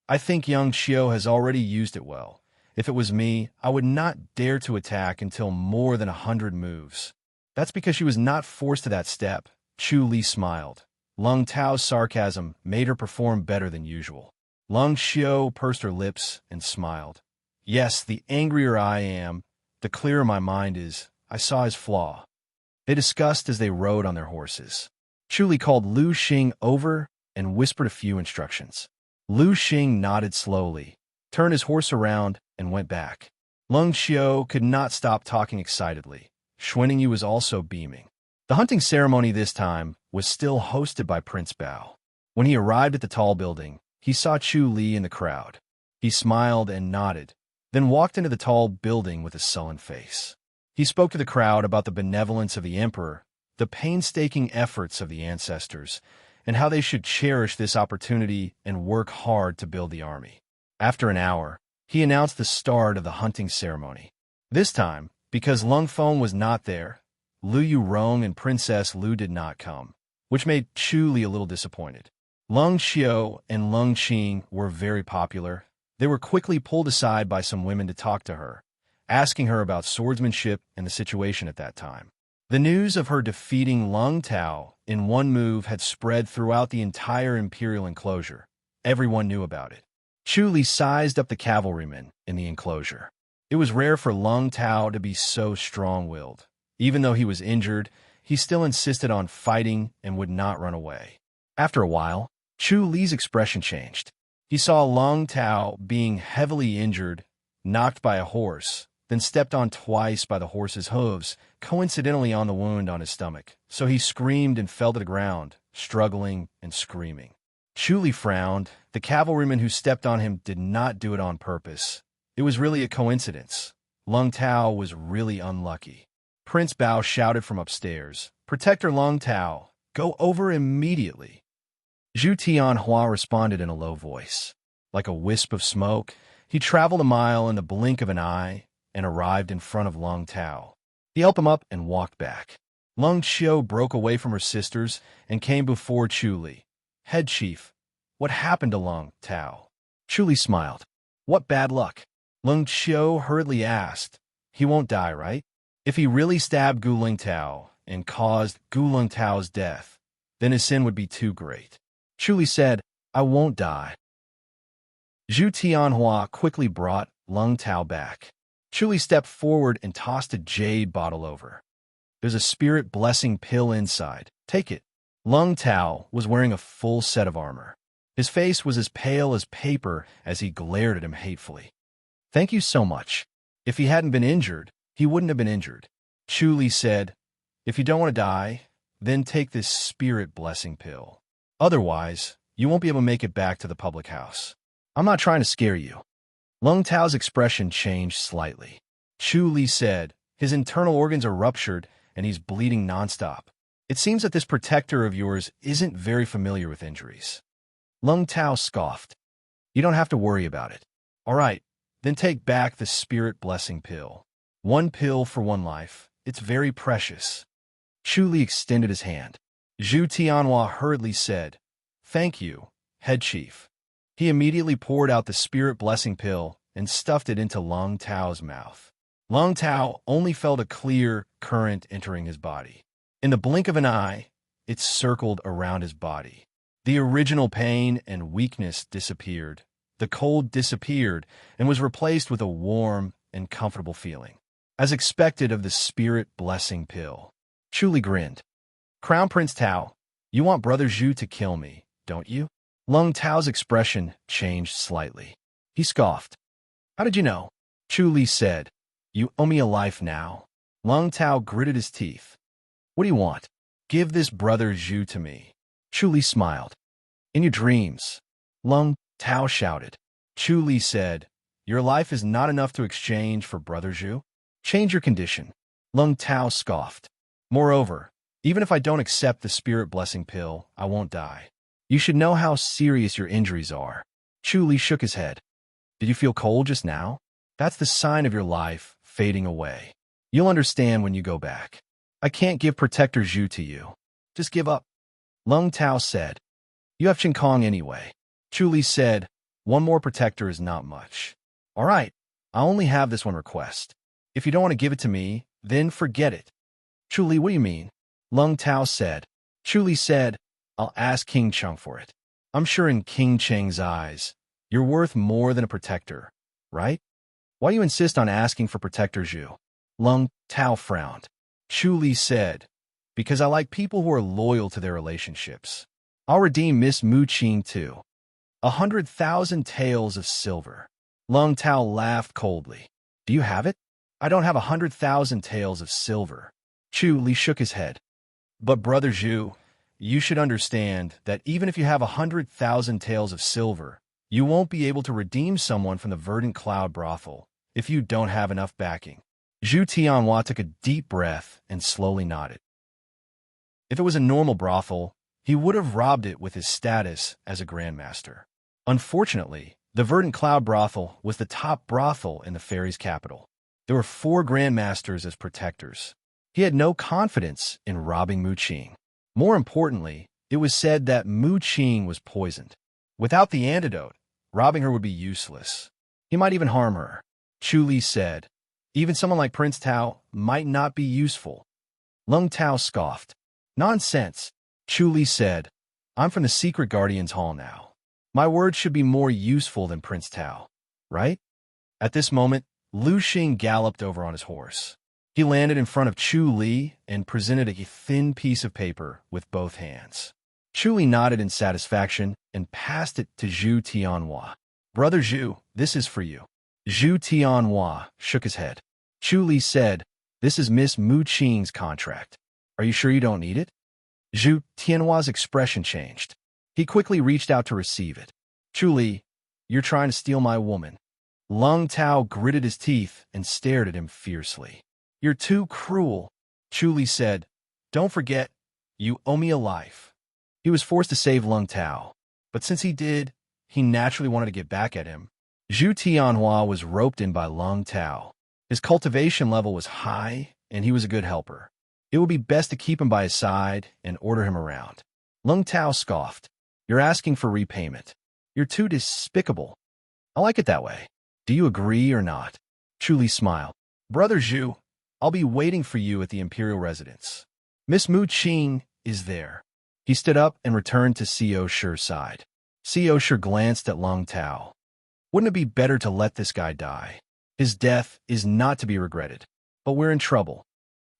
"I think young Xiu has already used it well. If it was me, I would not dare to attack until more than 100 moves." "That's because she was not forced to that step." Chu Li smiled. Lung Tao's sarcasm made her perform better than usual. Lung Xiu pursed her lips and smiled. "Yes, the angrier I am, the clearer my mind is. I saw his flaw." They discussed as they rode on their horses. Chu Li called Lu Xing over and whispered a few instructions. Lu Xing nodded slowly, turned his horse around, and went back. Lung Xiu could not stop talking excitedly. Xuaningyu was also beaming. The hunting ceremony this time was still hosted by Prince Bao. When he arrived at the tall building, he saw Chu Li in the crowd. He smiled and nodded, then walked into the tall building with a sullen face. He spoke to the crowd about the benevolence of the emperor, the painstaking efforts of the ancestors, and how they should cherish this opportunity and work hard to build the army. After an hour, he announced the start of the hunting ceremony. This time, because Lung Feng was not there, Lu Yurong and Princess Lu did not come, which made Chu Li a little disappointed. Lung Xiu and Lung Qing were very popular. They were quickly pulled aside by some women to talk to her, asking her about swordsmanship and the situation at that time. The news of her defeating Lung Tao in one move had spread throughout the entire imperial enclosure. Everyone knew about it. Chu Li sized up the cavalrymen in the enclosure. It was rare for Lung Tao to be so strong-willed. Even though he was injured, he still insisted on fighting and would not run away. After a while, Chu Li's expression changed. He saw Lung Tao being heavily injured, knocked by a horse, then stepped on twice by the horse's hooves, coincidentally on the wound on his stomach. So he screamed and fell to the ground, struggling and screaming. Chu Li frowned. The cavalryman who stepped on him did not do it on purpose. It was really a coincidence. Lung Tao was really unlucky. Prince Bao shouted from upstairs, "Protector Lung Tao, go over immediately." Zhu Tianhua responded in a low voice. Like a wisp of smoke, he traveled a mile in the blink of an eye and arrived in front of Lung Tao. He helped him up and walked back. Lung Xiu broke away from her sisters and came before Chu Li. "Head chief, what happened to Lung Tao?" Chu Li smiled. "What bad luck?" Lung Xiu hurriedly asked. "He won't die, right? If he really stabbed Guling Tao and caused Guling Tao's death, then his sin would be too great." Chu Li said, "I won't die." Zhu Tianhua quickly brought Lung Tao back. Chu Li stepped forward and tossed a jade bottle over. "There's a spirit blessing pill inside. Take it." Lung Tao was wearing a full set of armor. His face was as pale as paper as he glared at him hatefully. "Thank you so much. If he hadn't been injured, he wouldn't have been injured." Chu Li said, "If you don't want to die, then take this spirit blessing pill. Otherwise, you won't be able to make it back to the public house. I'm not trying to scare you." Lung Tao's expression changed slightly. Chu Li said, "His internal organs are ruptured and he's bleeding nonstop. It seems that this protector of yours isn't very familiar with injuries." Lung Tao scoffed. You don't have to worry about it. All right, then take back the spirit blessing pill. One pill for one life. It's very precious. Chu Li extended his hand. Zhu Tianhua hurriedly said, "Thank you, head chief." He immediately poured out the spirit blessing pill and stuffed it into Lung Tao's mouth. Lung Tao only felt a clear current entering his body. In the blink of an eye, it circled around his body. The original pain and weakness disappeared. The cold disappeared and was replaced with a warm and comfortable feeling, as expected of the spirit blessing pill. Chu Li grinned. Crown Prince Tao, you want Brother Zhu to kill me, don't you? Lung Tao's expression changed slightly. He scoffed. How did you know? Chu Li said, You owe me a life now. Lung Tao gritted his teeth. What do you want? Give this Brother Zhu to me. Chu Li smiled. In your dreams. Lung Tao shouted. Chu Li said, Your life is not enough to exchange for Brother Zhu? Change your condition. Lung Tao scoffed. Moreover, even if I don't accept the spirit blessing pill, I won't die. You should know how serious your injuries are. Chu Li shook his head. Did you feel cold just now? That's the sign of your life fading away. You'll understand when you go back. I can't give Protector Zhu to you. Just give up. Lung Tao said. You have Chen Kong anyway. Chu Li said, One more protector is not much. All right, I only have this one request. If you don't want to give it to me, then forget it. Chu Li, what do you mean? Lung Tao said. Chu Li said, I'll ask King Cheng for it. I'm sure in King Cheng's eyes, you're worth more than a protector, right? Why do you insist on asking for Protector Zhu? Lung Tao frowned. Chu Li said, Because I like people who are loyal to their relationships. I'll redeem Miss Mu Qing too. 100,000 taels of silver. Lung Tao laughed coldly. Do you have it? I don't have 100,000 taels of silver. Chu Li shook his head. But Brother Zhu, you should understand that even if you have 100,000 taels of silver, you won't be able to redeem someone from the verdant cloud brothel if you don't have enough backing. Zhu Tianhua took a deep breath and slowly nodded. If it was a normal brothel, he would have robbed it with his status as a grandmaster. Unfortunately, the verdant cloud brothel was the top brothel in the fairy's capital. There were 4 grandmasters as protectors. He had no confidence in robbing Mu Qing. More importantly, it was said that Mu Qing was poisoned. Without the antidote, robbing her would be useless. He might even harm her. Chu Li said, Even someone like Prince Tao might not be useful. Lung Tao scoffed. Nonsense. Chu Li said, I'm from the Secret Guardians Hall now. My words should be more useful than Prince Tao, right? At this moment, Lu Xing galloped over on his horse. He landed in front of Chu Li and presented a thin piece of paper with both hands. Chu Li nodded in satisfaction and passed it to Zhu Tianhua. Brother Zhu, this is for you. Zhu Tianhua shook his head. Chu Li said, This is Miss Mu Qing's contract. Are you sure you don't need it? Zhu Tianhua's expression changed. He quickly reached out to receive it. Chu Li, you're trying to steal my woman. Lung Tao gritted his teeth and stared at him fiercely. You're too cruel. Chu Li said, Don't forget, you owe me a life. He was forced to save Lung Tao, but since he did, he naturally wanted to get back at him. Zhu Tianhua was roped in by Lung Tao. His cultivation level was high, and he was a good helper. It would be best to keep him by his side and order him around. Lung Tao scoffed. You're asking for repayment. You're too despicable. I like it that way. Do you agree or not? Chu Li smiled. Brother Zhu, I'll be waiting for you at the imperial residence. Miss Mu Qing is there. He stood up and returned to Xiao Shi's side. Xiao Shi glanced at Lung Tao. Wouldn't it be better to let this guy die? His death is not to be regretted. But we're in trouble.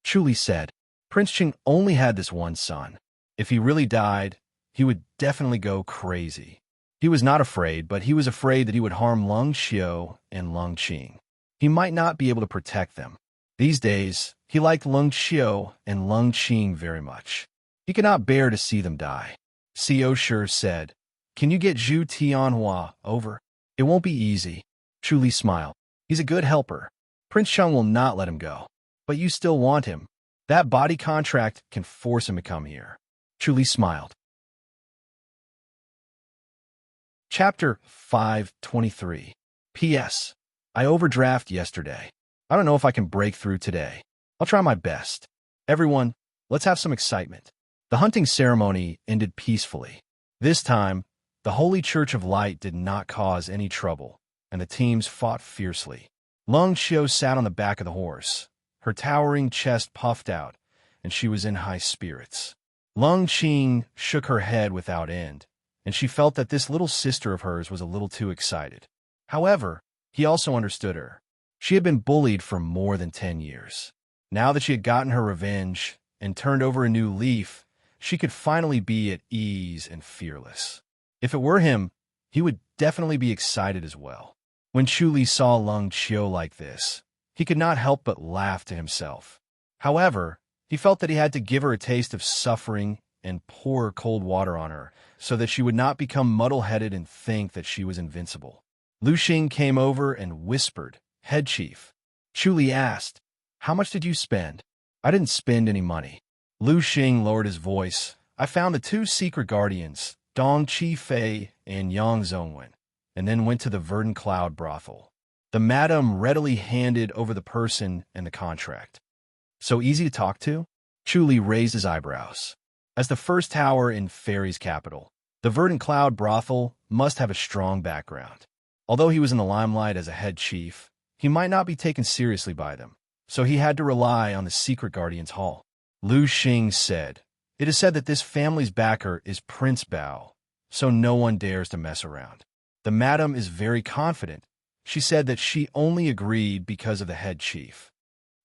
Chu Li said, Prince Qing only had this one son. If he really died, he would definitely go crazy. He was not afraid, but he was afraid that he would harm Lung Xiao and Lung Qing. He might not be able to protect them. These days, he liked Lung Xiao and Lung Qing very much. He could not bear to see them die. Xiao Shi said, Can you get Zhu Tianhua over? It won't be easy. Chu Li smiled. He's a good helper. Prince Cheng will not let him go. But you still want him. That body contract can force him to come here. Chu Li smiled. Chapter 523. P.S. I overdraft yesterday. I don't know if I can break through today. I'll try my best. Everyone, let's have some excitement. The hunting ceremony ended peacefully. This time, the Holy Church of Light did not cause any trouble, and the teams fought fiercely. Lung Xiao sat on the back of the horse. Her towering chest puffed out, and she was in high spirits. Lung Qing shook her head without end, and she felt that this little sister of hers was a little too excited. However, he also understood her. She had been bullied for more than 10 years. Now that she had gotten her revenge and turned over a new leaf, she could finally be at ease and fearless. If it were him, he would definitely be excited as well. When Chuli saw Lung Qiu like this, he could not help but laugh to himself. However, he felt that he had to give her a taste of suffering and pour cold water on her so that she would not become muddle-headed and think that she was invincible. Lu Xing came over and whispered, "Head chief." Chuli asked, "How much did you spend?" "I didn't spend any money." Lu Xing lowered his voice. "I found the 2 secret guardians, Dong Qi Fei and Yang Zhongwen, and then went to the Verdant Cloud brothel." The madam readily handed over the person and the contract. "So easy to talk to?" Chuli raised his eyebrows. As the first tower in Fairy's capital, the Verdant Cloud brothel must have a strong background. Although he was in the limelight as a head chief, he might not be taken seriously by them, so he had to rely on the secret guardian's hall. Lu Xing said, "It is said that this family's backer is Prince Bao, so no one dares to mess around." The madam is very confident. She said that she only agreed because of the head chief.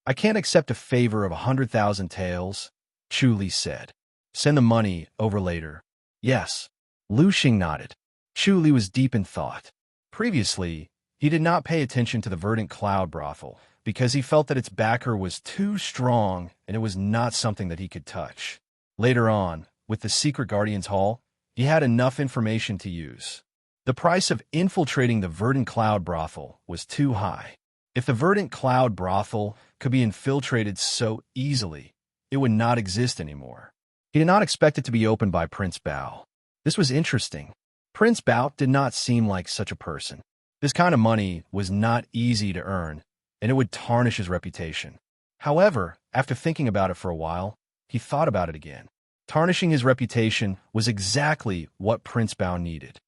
"I can't accept a favor of 100,000 taels," Chuli said. "Send the money over later." "Yes." Lu Xing nodded. Chuli was deep in thought. Previously, he did not pay attention to the Verdant Cloud brothel because he felt that its backer was too strong and it was not something that he could touch. Later on, with the Secret Guardian's Hall, he had enough information to use. The price of infiltrating the Verdant Cloud brothel was too high. If the Verdant Cloud brothel could be infiltrated so easily, it would not exist anymore. He did not expect it to be opened by Prince Bao. This was interesting. Prince Bao did not seem like such a person. This kind of money was not easy to earn, and it would tarnish his reputation. However, after thinking about it for a while, he thought about it again. Tarnishing his reputation was exactly what Prince Bao needed.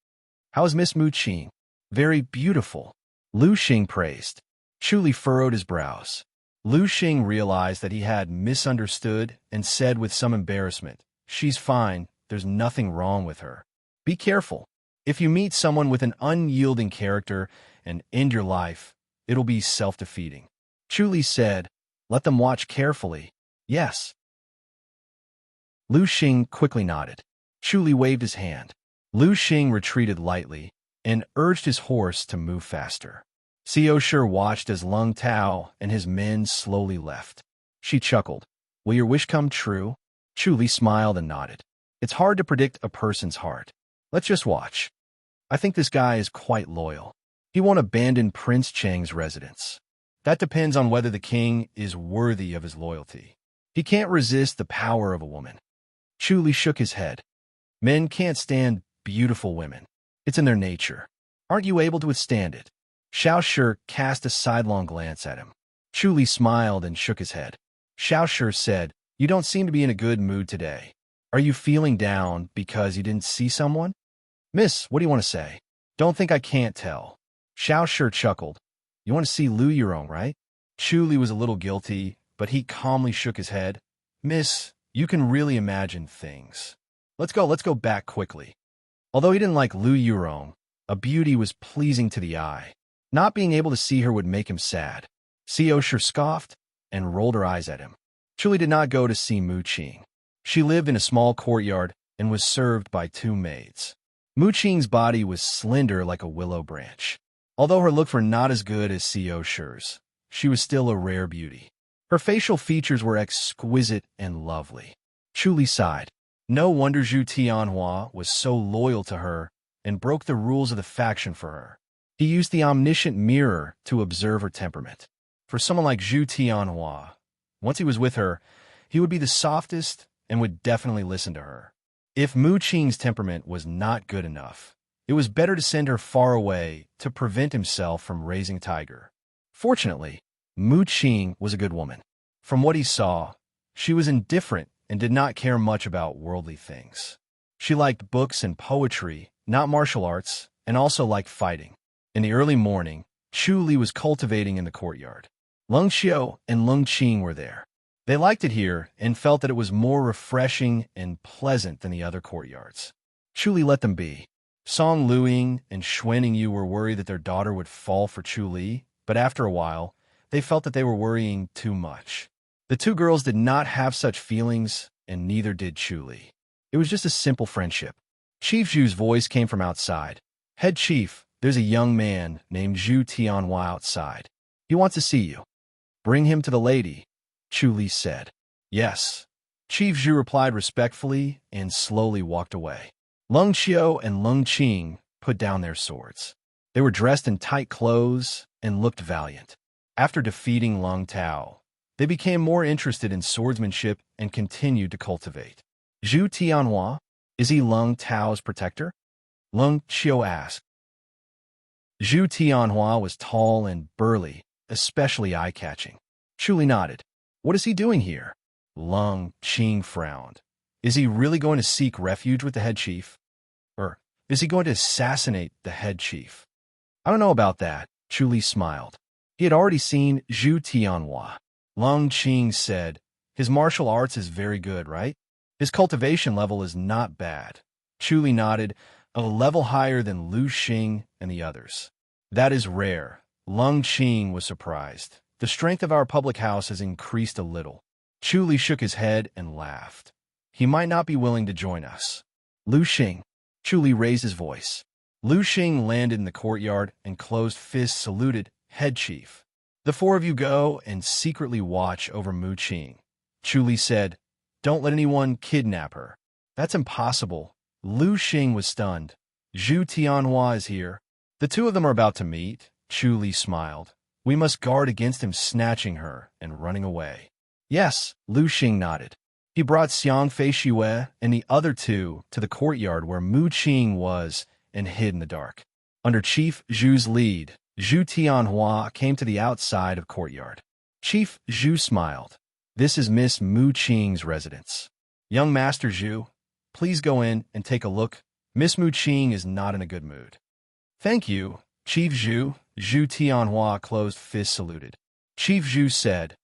"How is Miss Mu Qing?" "Very beautiful," Lu Xing praised. Chuli furrowed his brows. Lu Xing realized that he had misunderstood and said with some embarrassment, "She's fine, there's nothing wrong with her." Be careful. If you meet someone with an unyielding character and end your life, it'll be self-defeating. Chuli said, "Let them watch carefully." "Yes." Lu Xing quickly nodded. Chuli waved his hand. Lu Xing retreated lightly and urged his horse to move faster. Xiao Shi watched as Lung Tao and his men slowly left. She chuckled. "Will your wish come true?" Chuli smiled and nodded. "It's hard to predict a person's heart. Let's just watch. I think this guy is quite loyal. He won't abandon Prince Cheng's residence. That depends on whether the king is worthy of his loyalty. He can't resist the power of a woman." Chuli shook his head. "Men can't stand beautiful women. It's in their nature. Aren't you able to withstand it?" Xiao Shi cast a sidelong glance at him. Chuli smiled and shook his head. Xiao Shi said, "You don't seem to be in a good mood today. Are you feeling down because you didn't see someone?" "Miss, what do you want to say?" "Don't think I can't tell." Xiao Shi chuckled. "You want to see Lu Yurong, right?" Chuli was a little guilty, but he calmly shook his head. "Miss, you can really imagine things. Let's go back quickly." Although he didn't like Lu Yurong, a beauty was pleasing to the eye. Not being able to see her would make him sad. Xiao Shi scoffed and rolled her eyes at him. Chuli did not go to see Mu Qing. She lived in a small courtyard and was served by 2 maids. Mu Qing's body was slender like a willow branch. Although her looks were not as good as Xiao Shi's, she was still a rare beauty. Her facial features were exquisite and lovely. Chuli sighed. No wonder Zhu Tianhua was so loyal to her and broke the rules of the faction for her. He used the omniscient mirror to observe her temperament. For someone like Zhu Tianhua, once he was with her, he would be the softest and would definitely listen to her. If Mu Qing's temperament was not good enough, It was better to send her far away to prevent himself from raising a tiger. Fortunately, Mu Qing was a good woman. From what he saw, she was indifferent and did not care much about worldly things. She liked books and poetry, not martial arts, and also liked fighting. In the early morning, Chu Li was cultivating in the courtyard. Lung Xiao and Lung Qing were there. They liked it here and felt that it was more refreshing and pleasant than the other courtyards. Chu Li let them be. Song Luing and Xuaning Yu were worried that their daughter would fall for Chu Li, but after a while, they felt that they were worrying too much. The two girls did not have such feelings, and neither did Chu Li. It was just a simple friendship. Chief Zhu's voice came from outside. Head Chief, there's a young man named Zhu Tianhua outside. He wants to see you. Bring him to the lady, Chu Li said. Yes. Chief Zhu replied respectfully and slowly walked away. Lung Xiao and Lung Qing put down their swords. They were dressed in tight clothes and looked valiant. After defeating Lung Tao, they became more interested in swordsmanship and continued to cultivate. Zhu Tianhua, is he Lung Tao's protector? Lung Xiao asked. Zhu Tianhua was tall and burly, especially eye-catching. Chu Li nodded. What is he doing here? Lung Qing frowned. Is he really going to seek refuge with the head chief? Or is he going to assassinate the head chief? I don't know about that, Chu Li smiled. He had already seen Zhu Tianhua. Lung Qing said, his martial arts is very good, right? His cultivation level is not bad. Chu Li nodded, a level higher than Lu Xing and the others. That is rare. Lung Qing was surprised. The strength of our public house has increased a little. Chu Li shook his head and laughed. He might not be willing to join us. Lu Xing. Chu Li raised his voice. Lu Xing landed in the courtyard and closed fists saluted, Head Chief. The four of you go and secretly watch over Mu Qing. Chu Li said, don't let anyone kidnap her. That's impossible. Lu Xing was stunned. Zhu Tianhua is here. The two of them are about to meet. Chu Li smiled. We must guard against him snatching her and running away. Yes, Lu Xing nodded. He brought Xiang Fei Xue and the other two to the courtyard where Mu Qing was and hid in the dark. Under Chief Zhu's lead, Zhu Tianhua came to the outside of courtyard. Chief Zhu smiled. This is Miss Mu Qing's residence. Young Master Zhu, please go in and take a look. Miss Mu Qing is not in a good mood. Thank you, Chief Zhu. Zhu Tianhua closed fist saluted. Chief Zhu said,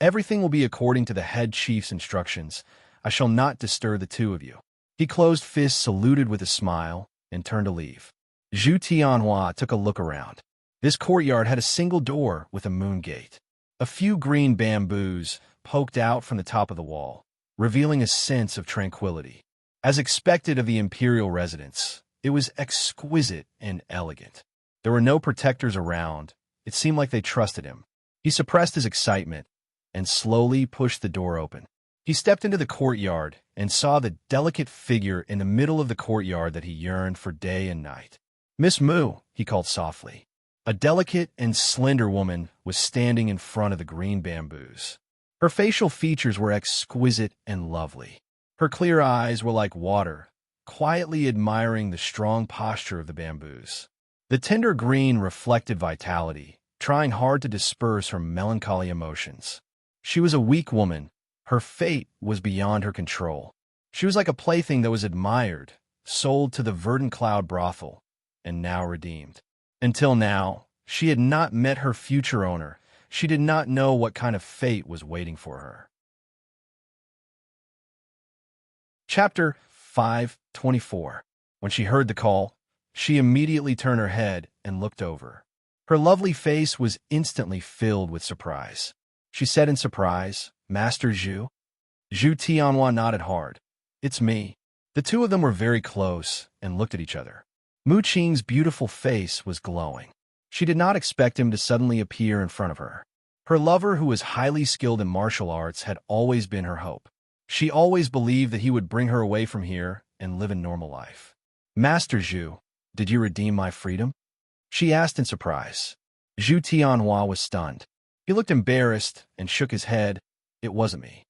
everything will be according to the head chief's instructions. I shall not disturb the two of you. He closed fist saluted with a smile and turned to leave. Zhu Tianhua took a look around. This courtyard had a single door with a moon gate. A few green bamboos poked out from the top of the wall, revealing a sense of tranquility. As expected of the imperial residence, it was exquisite and elegant. There were no protectors around. It seemed like they trusted him. He suppressed his excitement and slowly pushed the door open. He stepped into the courtyard and saw the delicate figure in the middle of the courtyard that he yearned for day and night. Miss Mu, he called softly. A delicate and slender woman was standing in front of the green bamboos. Her facial features were exquisite and lovely. Her clear eyes were like water, quietly admiring the strong posture of the bamboos. The tender green reflected vitality, trying hard to disperse her melancholy emotions. She was a weak woman. Her fate was beyond her control. She was like a plaything that was admired, sold to the verdant cloud brothel, and now redeemed. Until now, she had not met her future owner. She did not know what kind of fate was waiting for her. Chapter 5:24. When she heard the call, she immediately turned her head and looked over. Her lovely face was instantly filled with surprise. She said in surprise, Master Zhu? Zhu Tianhua nodded hard. It's me. The two of them were very close and looked at each other. Mu Qing's beautiful face was glowing. She did not expect him to suddenly appear in front of her. Her lover, who was highly skilled in martial arts, had always been her hope. She always believed that he would bring her away from here and live a normal life. Master Zhu, did you redeem my freedom? She asked in surprise. Zhu Tianhua was stunned. He looked embarrassed and shook his head. It wasn't me.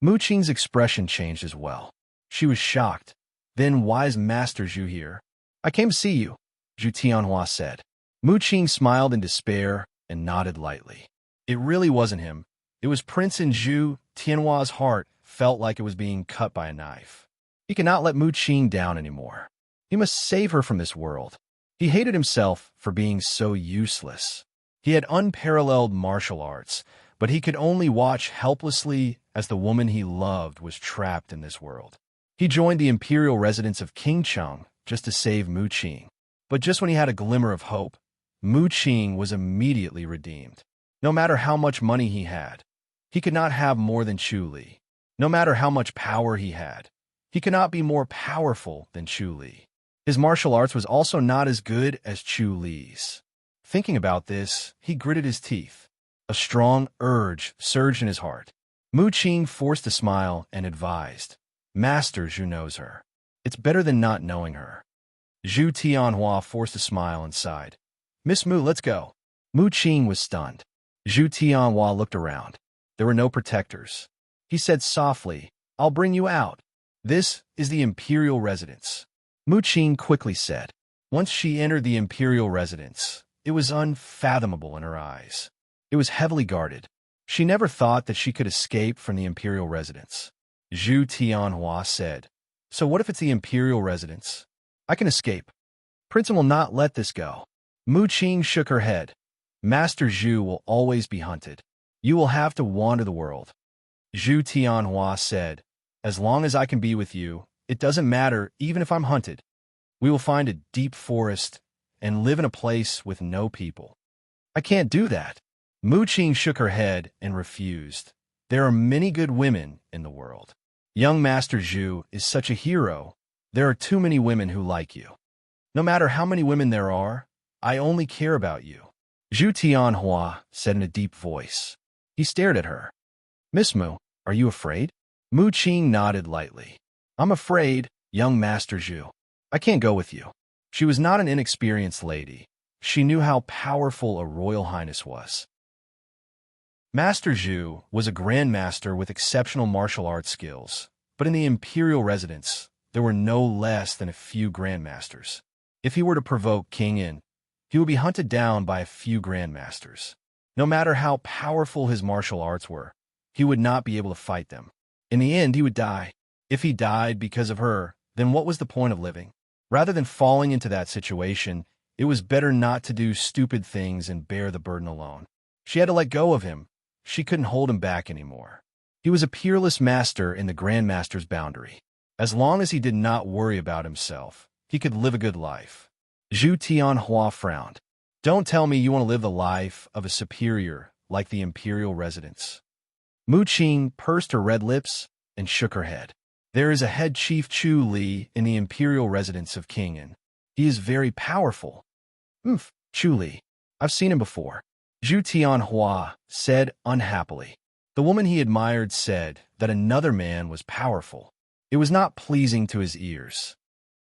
Mu Qing's expression changed as well. She was shocked. Then why is Master Zhu here? I came to see you, Zhu Tianhua said. Mu Qing smiled in despair and nodded lightly. It really wasn't him. It was Prince, and Zhu Tianhua's heart felt like it was being cut by a knife. He could not let Mu Qing down anymore. He must save her from this world. He hated himself for being so useless. He had unparalleled martial arts, but he could only watch helplessly as the woman he loved was trapped in this world. He joined the imperial residence of King Cheng just to save Mu Qing. But just when he had a glimmer of hope, Mu Qing was immediately redeemed. No matter how much money he had, he could not have more than Chu Li. No matter how much power he had, he could not be more powerful than Chu Li. His martial arts was also not as good as Chu Li's. Thinking about this, he gritted his teeth. A strong urge surged in his heart. Mu Qing forced a smile and advised, Master Zhu knows her. It's better than not knowing her. Zhu Tianhua forced a smile and sighed. Miss Mu, let's go. Mu Qing was stunned. Zhu Tianhua looked around. There were no protectors. He said softly, I'll bring you out. This is the imperial residence. Mu Qing quickly said. Once she entered the imperial residence, it was unfathomable in her eyes. It was heavily guarded. She never thought that she could escape from the imperial residence. Zhu Tianhua said, So what if it's the imperial residence? I can escape. Prince will not let this go. Mu Qing shook her head. Master Zhu will always be hunted. You will have to wander the world. Zhu Tianhua said, As long as I can be with you, it doesn't matter even if I'm hunted. We will find a deep forest and live in a place with no people. I can't do that. Mu Qing shook her head and refused. There are many good women in the world. Young Master Zhu is such a hero. There are too many women who like you. No matter how many women there are, I only care about you. Zhu Tianhua said in a deep voice. He stared at her. Miss Mu, are you afraid? Mu Qing nodded lightly. I'm afraid, young Master Zhu. I can't go with you. She was not an inexperienced lady. She knew how powerful a royal highness was. Master Zhu was a grandmaster with exceptional martial arts skills, but in the imperial residence, there were no less than a few grandmasters. If he were to provoke King In, he would be hunted down by a few grandmasters. No matter how powerful his martial arts were, he would not be able to fight them. In the end, he would die. If he died because of her, then what was the point of living? Rather than falling into that situation, it was better not to do stupid things and bear the burden alone. She had to let go of him. She couldn't hold him back anymore. He was a peerless master in the Grandmaster's boundary. As long as he did not worry about himself, he could live a good life. Zhu Tianhua frowned. Don't tell me you want to live the life of a superior like the imperial residence. Mu Qing pursed her red lips and shook her head. There is a head chief Chu Li in the imperial residence of King In. He is very powerful. Chu Li. I've seen him before. Zhu Tianhua said unhappily. The woman he admired said that another man was powerful. It was not pleasing to his ears.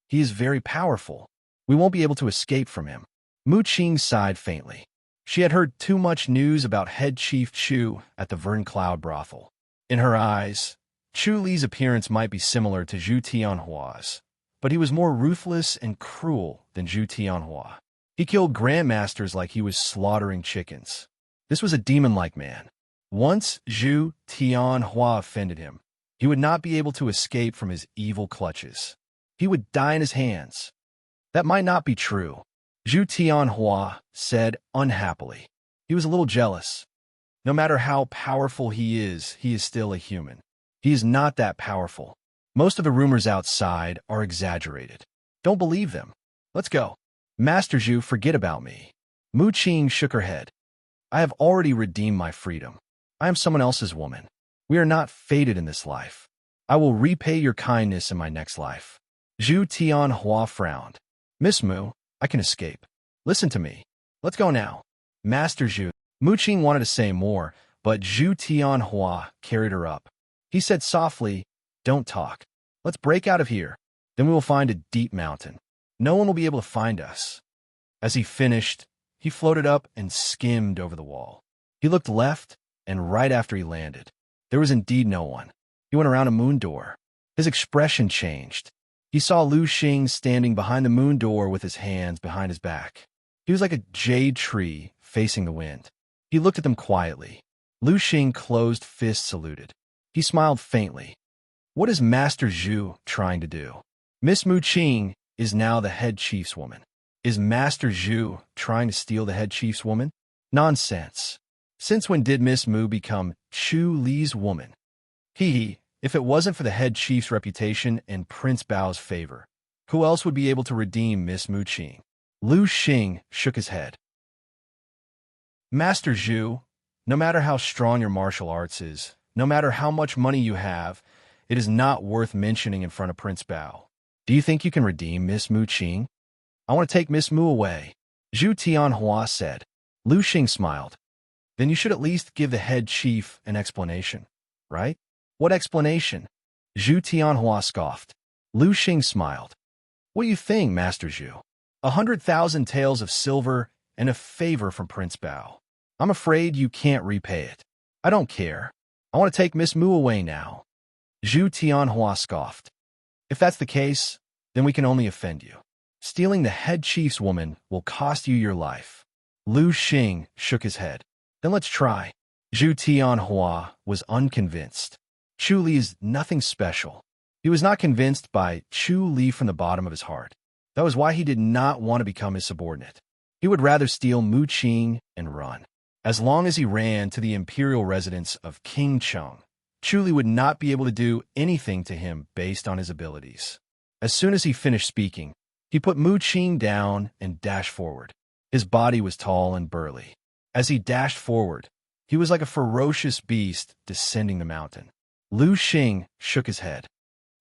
He is very powerful. We won't be able to escape from him. Mu Qing sighed faintly. She had heard too much news about head chief Chu at the Vern Cloud brothel. In her eyes, Chu Li's appearance might be similar to Zhu Tianhua's, but he was more ruthless and cruel than Zhu Tianhua. He killed grandmasters like he was slaughtering chickens. This was a demon-like man. Once Zhu Tianhua offended him, he would not be able to escape from his evil clutches. He would die in his hands. That might not be true, Zhu Tianhua said unhappily. He was a little jealous. No matter how powerful he is still a human. He is not that powerful. Most of the rumors outside are exaggerated. Don't believe them. Let's go. Master Zhu, forget about me. Mu Qing shook her head. I have already redeemed my freedom. I am someone else's woman. We are not fated in this life. I will repay your kindness in my next life. Zhu Tianhua frowned. Miss Mu, I can escape. Listen to me. Let's go now. Master Zhu. Mu Qing wanted to say more, but Zhu Tianhua carried her up. He said softly, Don't talk. Let's break out of here. Then we will find a deep mountain. No one will be able to find us. As he finished, he floated up and skimmed over the wall. He looked left, and right after he landed, there was indeed no one. He went around a moon door. His expression changed. He saw Lu Xing standing behind the moon door with his hands behind his back. He was like a jade tree facing the wind. He looked at them quietly. Lu Xing closed fist saluted. He smiled faintly. What is Master Zhu trying to do? Miss Mu Qing is now the head chief's woman. Is Master Zhu trying to steal the head chief's woman? Nonsense. Since when did Miss Mu become Chu Li's woman? If it wasn't for the head chief's reputation and Prince Bao's favor, who else would be able to redeem Miss Mu Qing? Lu Xing shook his head. Master Zhu, no matter how strong your martial arts is, no matter how much money you have, it is not worth mentioning in front of Prince Bao. Do you think you can redeem Miss Mu Qing? I want to take Miss Mu away, Zhu Tianhua said. Lu Xing smiled. Then you should at least give the head chief an explanation, right? What explanation? Zhu Tianhua scoffed. Lu Xing smiled. What do you think, Master Zhu? 100,000 taels of silver and a favor from Prince Bao. I'm afraid you can't repay it. I don't care. I want to take Miss Mu away now. Zhu Tianhua scoffed. If that's the case, then we can only offend you. Stealing the head chief's woman will cost you your life. Lu Xing shook his head. Then let's try. Zhu Tianhua was unconvinced. Chu Li is nothing special. He was not convinced by Chu Li from the bottom of his heart. That was why he did not want to become his subordinate. He would rather steal Mu Qing and run. As long as he ran to the imperial residence of King Cheng, Chu Li would not be able to do anything to him based on his abilities. As soon as he finished speaking, he put Mu Qing down and dashed forward. His body was tall and burly. As he dashed forward, he was like a ferocious beast descending the mountain. Lu Xing shook his head.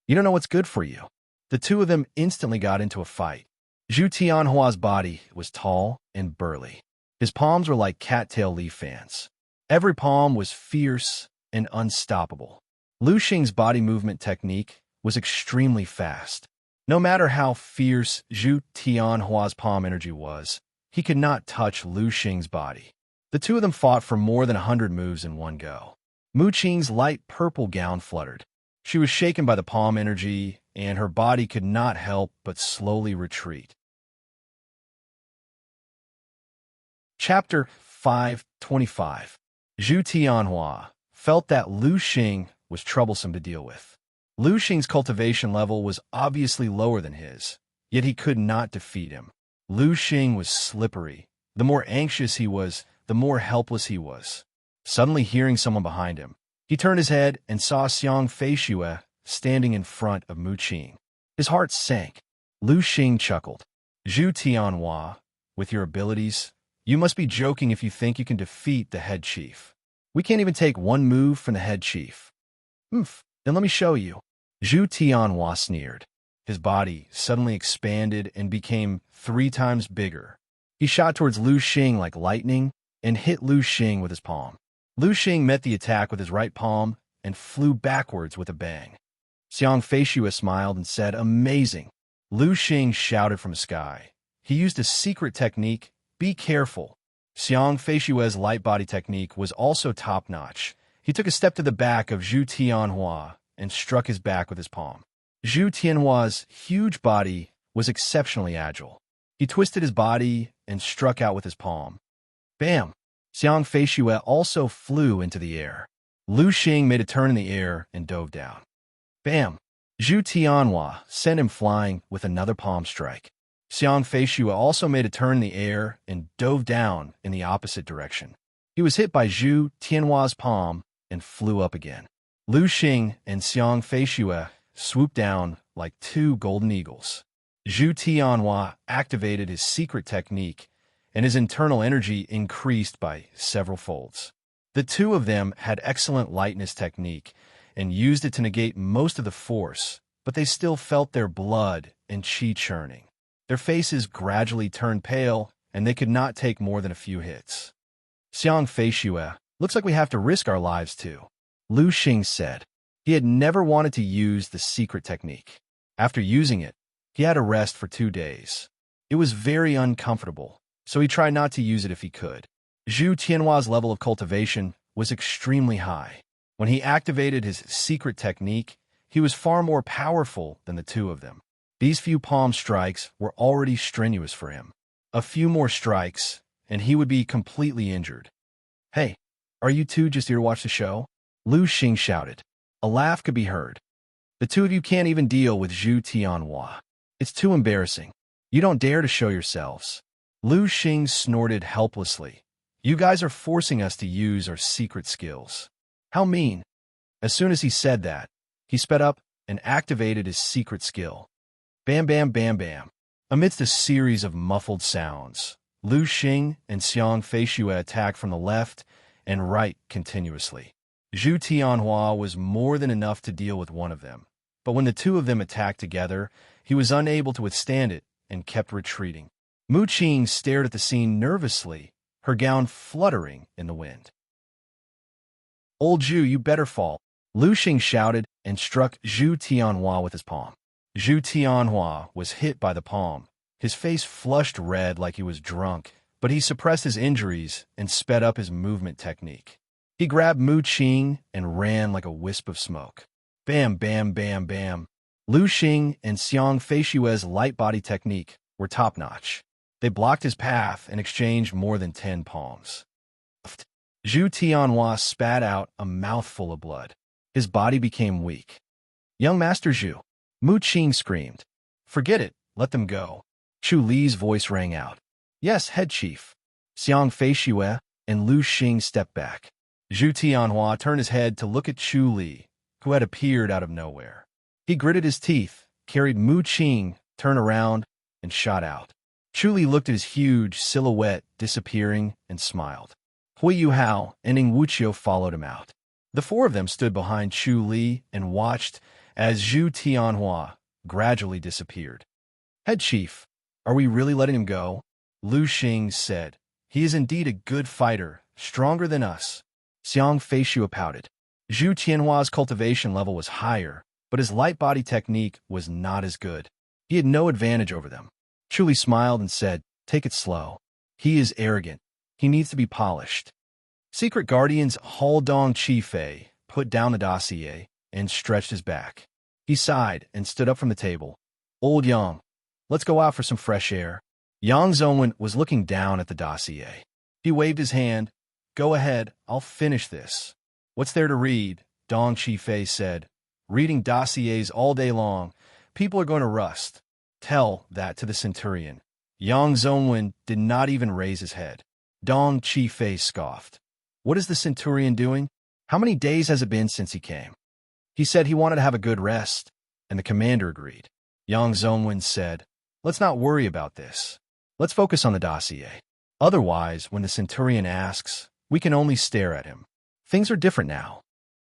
You don't know what's good for you. The two of them instantly got into a fight. Zhu Tianhua's body was tall and burly. His palms were like cattail leaf fans. Every palm was fierce and unstoppable. Lu Xing's body movement technique was extremely fast. No matter how fierce Zhu Tianhua's palm energy was, he could not touch Lu Xing's body. The two of them fought for more than 100 moves in one go. Mu Qing's light purple gown fluttered. She was shaken by the palm energy, and her body could not help but slowly retreat. Chapter 525. Zhu Tianhua felt that Lu Xing was troublesome to deal with. Lu Xing's cultivation level was obviously lower than his, yet he could not defeat him. Lu Xing was slippery. The more anxious he was, the more helpless he was. Suddenly hearing someone behind him, he turned his head and saw Xiang Feishue standing in front of Mu Qing. His heart sank. Lu Xing chuckled. Zhu Tianhua, with your abilities, you must be joking if you think you can defeat the head chief. We can't even take one move from the head chief. Then let me show you. Zhu Tianhua sneered. His body suddenly expanded and became 3 times bigger. He shot towards Lu Xing like lightning and hit Lu Xing with his palm. Lu Xing met the attack with his right palm and flew backwards with a bang. Xiang Feishue smiled and said, "Amazing." Lu Xing shouted from the sky. He used a secret technique. Be careful. Xiang Feishue's light body technique was also top-notch. He took a step to the back of Zhu Tianhua and struck his back with his palm. Zhu Tianhua's huge body was exceptionally agile. He twisted his body and struck out with his palm. Bam! Xiang Feishue also flew into the air. Lu Xing made a turn in the air and dove down. Bam! Zhu Tianhua sent him flying with another palm strike. Xiang Feishue also made a turn in the air and dove down in the opposite direction. He was hit by Zhu Tianhua's palm and flew up again. Lu Xing and Xiang Feishue swooped down like 2 golden eagles. Zhu Tianhua activated his secret technique, and his internal energy increased by several folds. The two of them had excellent lightness technique and used it to negate most of the force, but they still felt their blood and qi churning. Their faces gradually turned pale, and they could not take more than a few hits. Xiang Feishue, looks like we have to risk our lives too, Lu Xing said. He had never wanted to use the secret technique. After using it, he had to rest for 2 days. It was very uncomfortable, so he tried not to use it if he could. Zhu Tianhua's level of cultivation was extremely high. When he activated his secret technique, he was far more powerful than the two of them. These few palm strikes were already strenuous for him. A few more strikes, and he would be completely injured. "Hey, are you two just here to watch the show?" Lu Xing shouted. A laugh could be heard. "The two of you can't even deal with Zhu Tianhua. It's too embarrassing. You don't dare to show yourselves." Lu Xing snorted helplessly. "You guys are forcing us to use our secret skills. How mean." As soon as he said that, he sped up and activated his secret skill. Bam, bam, bam, bam. Amidst a series of muffled sounds, Lu Xing and Xiang Feishue attacked from the left and right continuously. Zhu Tianhua was more than enough to deal with one of them, but when the two of them attacked together, he was unable to withstand it and kept retreating. Mu Qing stared at the scene nervously, her gown fluttering in the wind. "Old Zhu, you better fall," Lu Xing shouted and struck Zhu Tianhua with his palm. Zhu Tianhua was hit by the palm. His face flushed red like he was drunk, but he suppressed his injuries and sped up his movement technique. He grabbed Mu Qing and ran like a wisp of smoke. Bam, bam, bam, bam. Lu Xing and Xiang Feishue's light body technique were top-notch. They blocked his path and exchanged more than 10 palms. Zhu Tianhua spat out a mouthful of blood. His body became weak. "Young Master Zhu," Mu Qing screamed. "Forget it, let them go." Chu Li's voice rang out. "Yes, head chief." Xiang Feishue and Lu Xing stepped back. Zhu Tianhua turned his head to look at Chu Li, who had appeared out of nowhere. He gritted his teeth, carried Mu Qing, turned around, and shot out. Chu Li looked at his huge silhouette disappearing and smiled. Hui Yuhao and Ning Wuqiu followed him out. The four of them stood behind Chu Li and watched as Zhu Tianhua gradually disappeared. "Head chief, are we really letting him go?" Lu Xing said. "He is indeed a good fighter, stronger than us." Xiang Feishue pouted. Zhu Tianhua's cultivation level was higher, but his light body technique was not as good. He had no advantage over them. Chu Li smiled and said, "Take it slow. He is arrogant. He needs to be polished." Secret Guardian's Hall Dong Chi Fei put down the dossier and stretched his back. He sighed and stood up from the table. "Old Yang, let's go out for some fresh air." Yang Zongwen was looking down at the dossier. He waved his hand. "Go ahead, I'll finish this." "What's there to read?" Dong Chi Fei said. "Reading dossiers all day long. People are going to rust." "Tell that to the Centurion." Yang Zongwen did not even raise his head. Dong Chi Fei scoffed. "What is the Centurion doing? How many days has it been since he came?" "He said he wanted to have a good rest," and the commander agreed. Yang Zongwen said, "Let's not worry about this. Let's focus on the dossier. Otherwise, when the Centurion asks, we can only stare at him. Things are different now."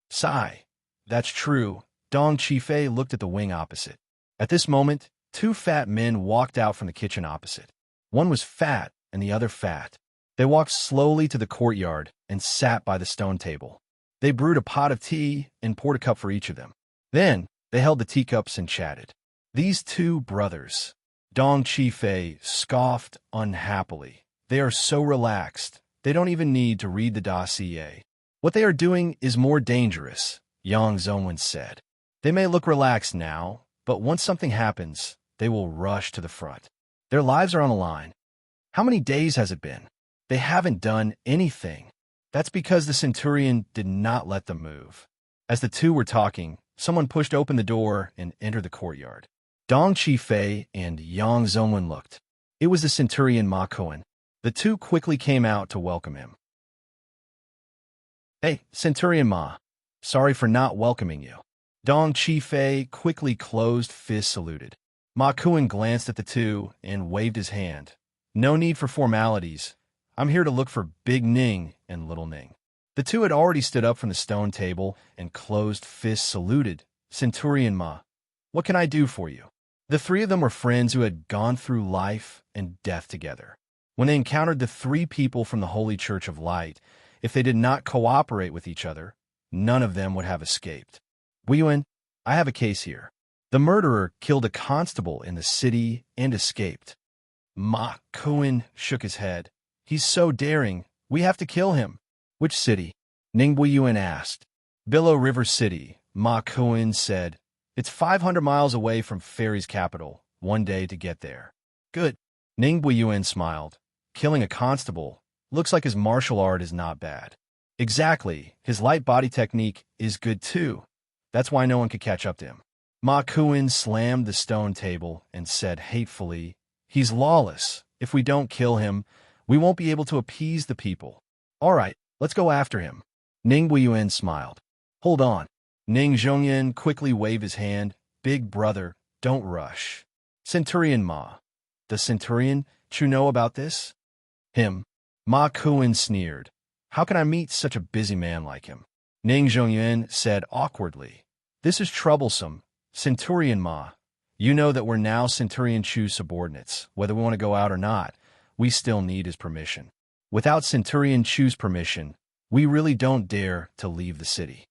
Sigh. "That's true." Dong Chi Fei looked at the wing opposite. At this moment, two fat men walked out from the kitchen opposite. One was fat and the other fat. They walked slowly to the courtyard and sat by the stone table. They brewed a pot of tea and poured a cup for each of them. Then, they held the teacups and chatted. These two brothers. Dong Chi Fei scoffed unhappily. They are so relaxed, they don't even need to read the dossier. What they are doing is more dangerous, Yang Zongwen said. They may look relaxed now, but once something happens, they will rush to the front. Their lives are on the line. How many days has it been? They haven't done anything. That's because the Centurion did not let them move. As the two were talking, someone pushed open the door and entered the courtyard. Dong Chi Fei and Yang Zongwen looked. It was the Centurion Ma Kuan. The two quickly came out to welcome him. "Hey, Centurion Ma. Sorry for not welcoming you." Dong Chi Fei quickly closed fist saluted. Ma Kuan glanced at the two and waved his hand. "No need for formalities. I'm here to look for Big Ning and Little Ning." The two had already stood up from the stone table and closed fist saluted. "Centurion Ma, what can I do for you?" The three of them were friends who had gone through life and death together. When they encountered the three people from the Holy Church of Light, if they did not cooperate with each other, none of them would have escaped. "Weiyuan, I have a case here. The murderer killed a constable in the city and escaped." Ma Kuan shook his head. "He's so daring. We have to kill him." "Which city?" Ning Weiyuan asked. "Billow River City," Ma Kuan said. "It's 500 miles away from Fairy's capital, one day to get there. Good. Ning Buiyuan smiled. Killing a constable. Looks like his martial art is not bad. Exactly. His light body technique is good too. That's why no one could catch up to him. Ma Kuin slammed the stone table and said hatefully, "He's lawless. If we don't kill him, we won't be able to appease the people. All right, let's go after him." Ning Buiyuan smiled. "Hold on." Ning Zhongyan quickly waved his hand. "Big brother, don't rush." Centurion Ma. The Centurion, you know about this? Him. Ma Kuin sneered. "How can I meet such a busy man like him?" Ning Zhongyuan said awkwardly. "This is troublesome. Centurion Ma, you know that we're now Centurion Chu's subordinates. Whether we want to go out or not, we still need his permission. Without Centurion Chu's permission, we really don't dare to leave the city."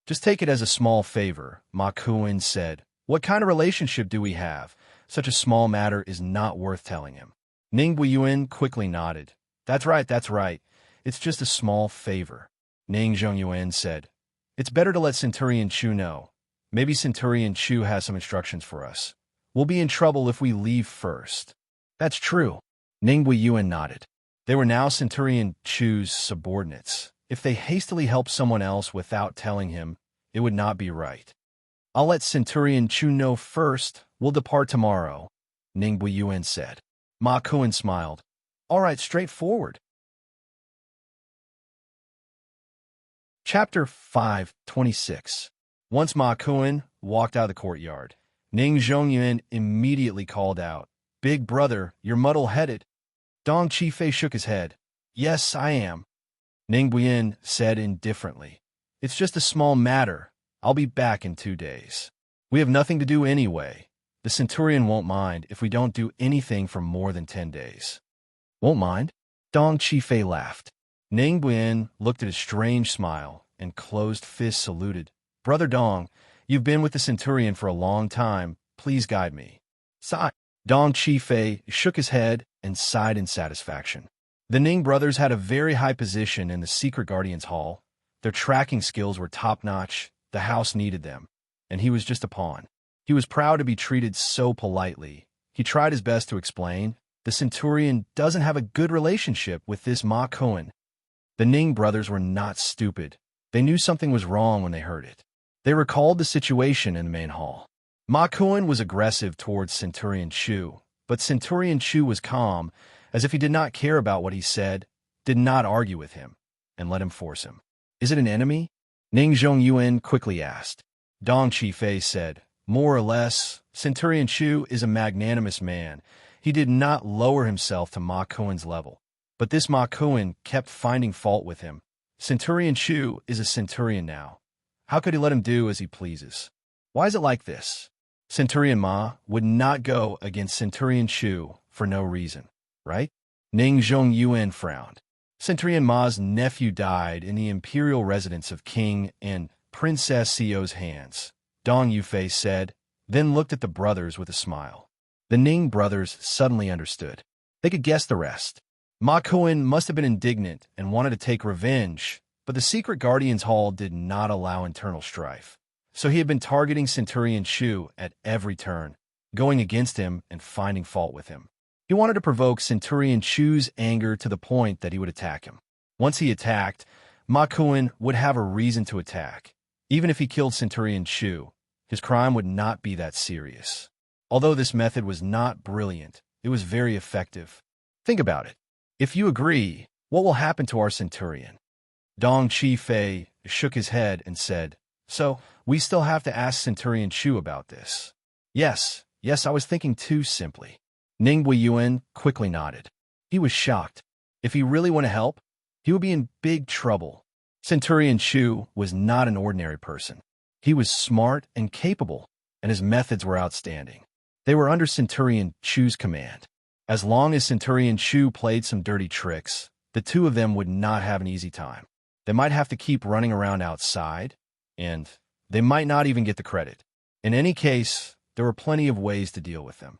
"Just take it as a small favor," Ma Kuin said. "What kind of relationship do we have? Such a small matter is not worth telling him." Ning Buiyuan quickly nodded. That's right. It's just a small favor." Ning Zhongyuan said, "It's better to let Centurion Chu know. Maybe Centurion Chu has some instructions for us. We'll be in trouble if we leave first." "That's true." Ning Buiyuan nodded. They were now Centurion Chu's subordinates. If they hastily helped someone else without telling him, it would not be right. "I'll let Centurion Chu know first. We'll depart tomorrow," Ning Buiyuan said. Ma Kuin smiled. "All right, straightforward." Chapter 5:26. Once Ma Kuin walked out of the courtyard, Ning Zhongyuan immediately called out, "Big brother, you're muddle-headed." Dong Qifei shook his head. "Yes, I am." Ning Buiyuan said indifferently, "It's just a small matter. I'll be back in 2 days. We have nothing to do anyway. The Centurion won't mind if we don't do anything for more than 10 days. "Won't mind?" Dong Qifei laughed. Ning Buiyuan looked at his strange smile and closed fist saluted. "Brother Dong, you've been with the Centurion for a long time. Please guide me." Sigh. Dong Qifei shook his head and sighed in satisfaction. The Ning brothers had a very high position in the Secret Guardians Hall. Their tracking skills were top-notch. The house needed them, and he was just a pawn. He was proud to be treated so politely. He tried his best to explain, "The Centurion doesn't have a good relationship with this Ma Kuin." The Ning brothers were not stupid. They knew something was wrong when they heard it. They recalled the situation in the main hall. Ma Kuin was aggressive towards Centurion Chu, but Centurion Chu was calm, as if he did not care about what he said, did not argue with him, and let him force him. "Is it an enemy?" Ning Zhongyuan quickly asked. Dong Qifei said, "More or less, Centurion Chu is a magnanimous man. He did not lower himself to Ma Kuin's level. But this Ma Kuin kept finding fault with him. Centurion Chu is a Centurion now. How could he let him do as he pleases? Why is it like this? Centurion Ma would not go against Centurion Chu for no reason, right?" Ning Zhongyuan frowned. Centurion Ma's nephew died in the imperial residence of King and Princess Sio's hands, Dong Yufei said, then looked at the brothers with a smile. The Ning brothers suddenly understood. They could guess the rest. Ma Kuin must have been indignant and wanted to take revenge, but the Secret Guardians Hall did not allow internal strife. So he had been targeting Centurion Chu at every turn, going against him and finding fault with him. He wanted to provoke Centurion Chu's anger to the point that he would attack him. Once he attacked, Ma Kuin would have a reason to attack. Even if he killed Centurion Chu, his crime would not be that serious. Although this method was not brilliant, it was very effective. Think about it. If you agree, what will happen to our Centurion? Dong Qifei shook his head and said, "So, we still have to ask Centurion Chu about this." Yes, I was thinking too simply. Ning Buiyuan quickly nodded. He was shocked. If he really wanted to help, he would be in big trouble. Centurion Chu was not an ordinary person. He was smart and capable, and his methods were outstanding. They were under Centurion Chu's command. As long as Centurion Chu played some dirty tricks, the two of them would not have an easy time. They might have to keep running around outside, and they might not even get the credit. In any case, there were plenty of ways to deal with them.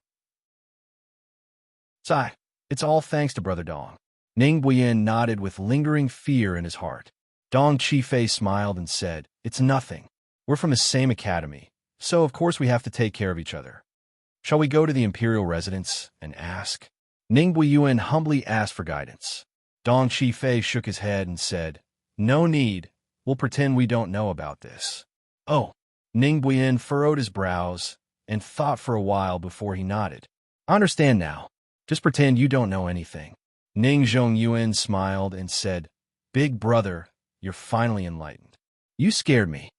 Sigh, it's all thanks to Brother Dong. Ning Buiyuan nodded with lingering fear in his heart. Dong Qifei smiled and said, "It's nothing. We're from the same academy, so of course we have to take care of each other." Shall we go to the imperial residence and ask? Ning Buiyuan humbly asked for guidance. Dong Qifei shook his head and said, "No need. We'll pretend we don't know about this." Oh. Ning Buiyuan furrowed his brows and thought for a while before he nodded. "I understand now. Just pretend you don't know anything." Ning Zhongyuan smiled and said, "Big brother, you're finally enlightened. You scared me."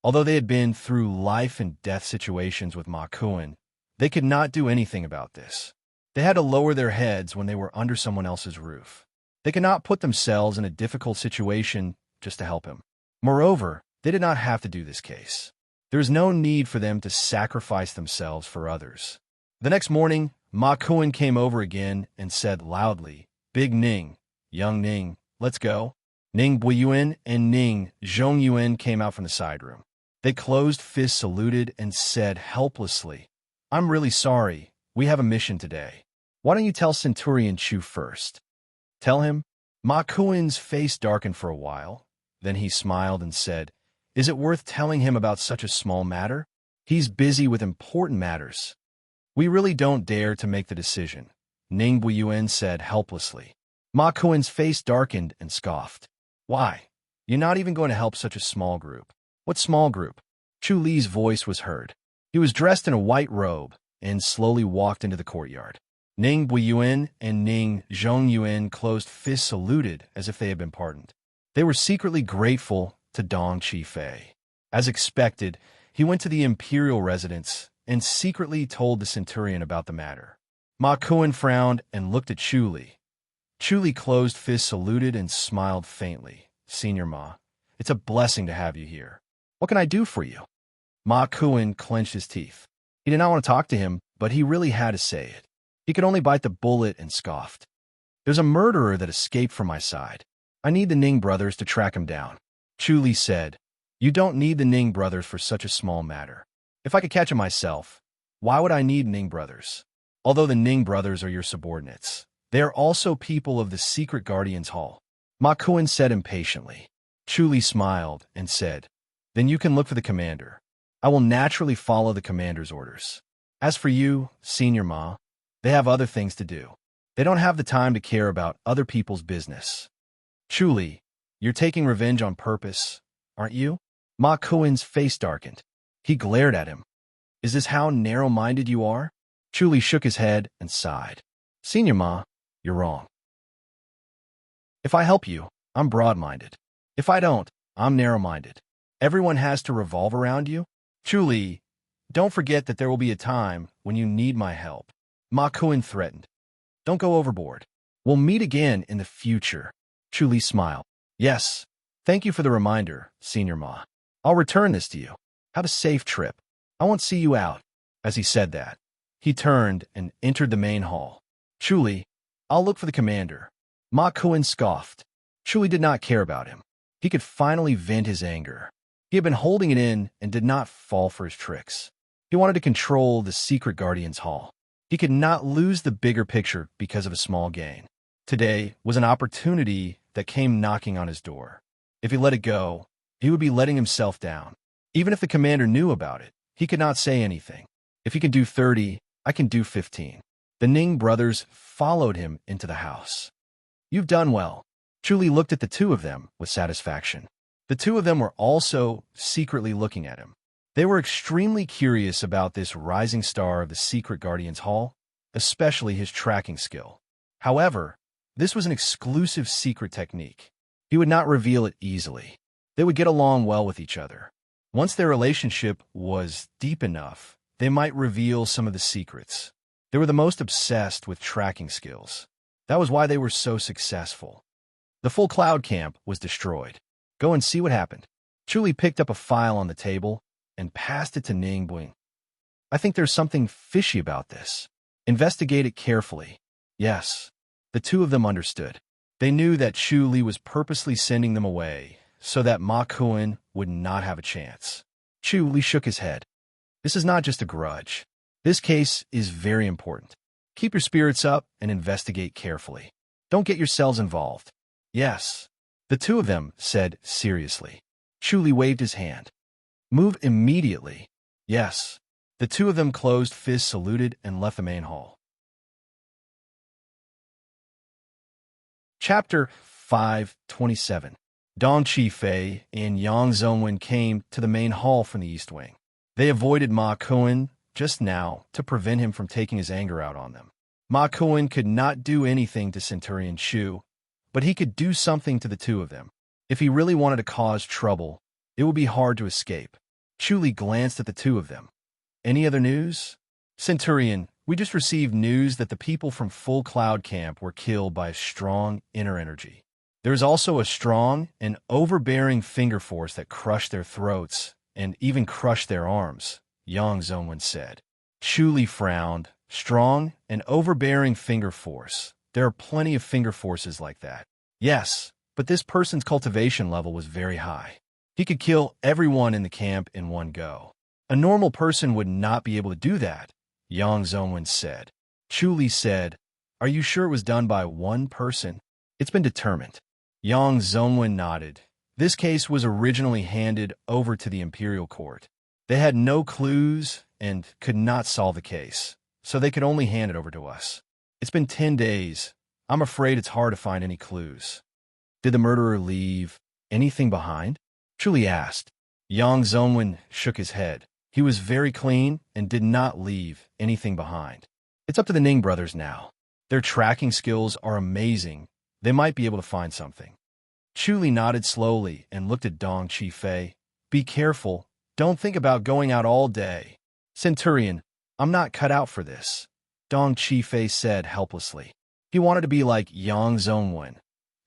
Although they had been through life and death situations with Ma Kuan, they could not do anything about this. They had to lower their heads when they were under someone else's roof. They could not put themselves in a difficult situation just to help him. Moreover, they did not have to do this case. There is no need for them to sacrifice themselves for others. The next morning, Ma Kuan came over again and said loudly, "Big Ning, young Ning, let's go." Ning Buiyuan and Ning Zhongyuan came out from the side room. They closed fists, saluted, and said helplessly, "I'm really sorry. We have a mission today. Why don't you tell Centurion Chu first?" "Tell him?" Ma Kuan's face darkened for a while. Then he smiled and said, "Is it worth telling him about such a small matter? He's busy with important matters." "We really don't dare to make the decision," Ning Buiyuan said helplessly. Ma Kuan's face darkened and scoffed. "Why? You're not even going to help such a small group." "What small group?" Chu Li's voice was heard. He was dressed in a white robe and slowly walked into the courtyard. Ning Buiyuan and Ning Zhongyuan closed fists, saluted as if they had been pardoned. They were secretly grateful to Dong Qifei. As expected, he went to the imperial residence and secretly told the centurion about the matter. Ma Kuan frowned and looked at Chu Li. Chu Li closed fists, saluted, and smiled faintly. "Senior Ma, it's a blessing to have you here. What can I do for you?" Ma Kuan clenched his teeth. He did not want to talk to him, but he really had to say it. He could only bite the bullet and scoffed. "There's a murderer that escaped from my side. I need the Ning brothers to track him down." Chu Li said, "You don't need the Ning brothers for such a small matter. If I could catch him myself, why would I need Ning brothers? Although the Ning brothers are your subordinates, they are also people of the secret Guardian's Hall." Ma Kuan said impatiently. Chu Li smiled and said, "Then you can look for the commander. I will naturally follow the commander's orders. As for you, Senior Ma, they have other things to do. They don't have the time to care about other people's business." "Chu Li, you're taking revenge on purpose, aren't you?" Ma Kuan's face darkened. He glared at him. "Is this how narrow-minded you are?" Chu Li shook his head and sighed. "Senior Ma, you're wrong. If I help you, I'm broad-minded. If I don't, I'm narrow-minded. Everyone has to revolve around you. Chu Li, don't forget that there will be a time when you need my help." Ma Kuan threatened. "Don't go overboard. We'll meet again in the future." Chu Li smiled. "Yes, thank you for the reminder, Senior Ma. I'll return this to you. Have a safe trip. I won't see you out." As he said that, he turned and entered the main hall. "Chu Li, I'll look for the commander." Ma Kuan scoffed. Chu Li did not care about him. He could finally vent his anger. He had been holding it in and did not fall for his tricks. He wanted to control the secret Guardian's Hall. He could not lose the bigger picture because of a small gain. Today was an opportunity that came knocking on his door. If he let it go, he would be letting himself down. Even if the commander knew about it, he could not say anything. If he can do 30, I can do 15. The Ning brothers followed him into the house. "You've done well." Chu Li looked at the two of them with satisfaction. The two of them were also secretly looking at him. They were extremely curious about this rising star of the secret Guardian's Hall, especially his tracking skill. However, this was an exclusive secret technique. He would not reveal it easily. They would get along well with each other. Once their relationship was deep enough, they might reveal some of the secrets. They were the most obsessed with tracking skills. That was why they were so successful. The full Cloud camp was destroyed. Go and see what happened. Chu Li picked up a file on the table and passed it to Ning Buiyuan. "I think there's something fishy about this. Investigate it carefully." Yes, the two of them understood. They knew that Chu Li was purposely sending them away so that Ma Kuan would not have a chance. Chu Li shook his head. "This is not just a grudge. This case is very important. Keep your spirits up and investigate carefully. Don't get yourselves involved." "Yes," the two of them said seriously. Chu Li waved his hand. "Move immediately." "Yes." The two of them closed fists, saluted, and left the main hall. Chapter 5:27. Dong Qifei and Yang Zongwen came to the main hall from the east wing. They avoided Ma Kuan just now to prevent him from taking his anger out on them. Ma Kuan could not do anything to Centurion Shu, but he could do something to the two of them. If he really wanted to cause trouble, it would be hard to escape. Chu Li glanced at the two of them. Any other news? Centurion, we just received news that the people from Full Cloud Camp were killed by a strong inner energy. There is also a strong and overbearing finger force that crushed their throats and even crushed their arms, Yang Zongwen said. Chu Li frowned. Strong and overbearing finger force. There are plenty of finger forces like that. Yes, but this person's cultivation level was very high. He could kill everyone in the camp in one go. A normal person would not be able to do that, Yang Zongwen said. Chu Li said, Are you sure it was done by one person? It's been determined. Yang Zongwen nodded. This case was originally handed over to the Imperial Court. They had no clues and could not solve the case, so they could only hand it over to us. It's been 10 days. I'm afraid it's hard to find any clues. Did the murderer leave anything behind? Chu Li asked. Yang Zongwen shook his head. He was very clean and did not leave anything behind. It's up to the Ning brothers now. Their tracking skills are amazing. They might be able to find something. Chu Li nodded slowly and looked at Dong Qifei. Be careful. Don't think about going out all day. Centurion, I'm not cut out for this, Dong Qifei said helplessly. He wanted to be like Yang Zongwen,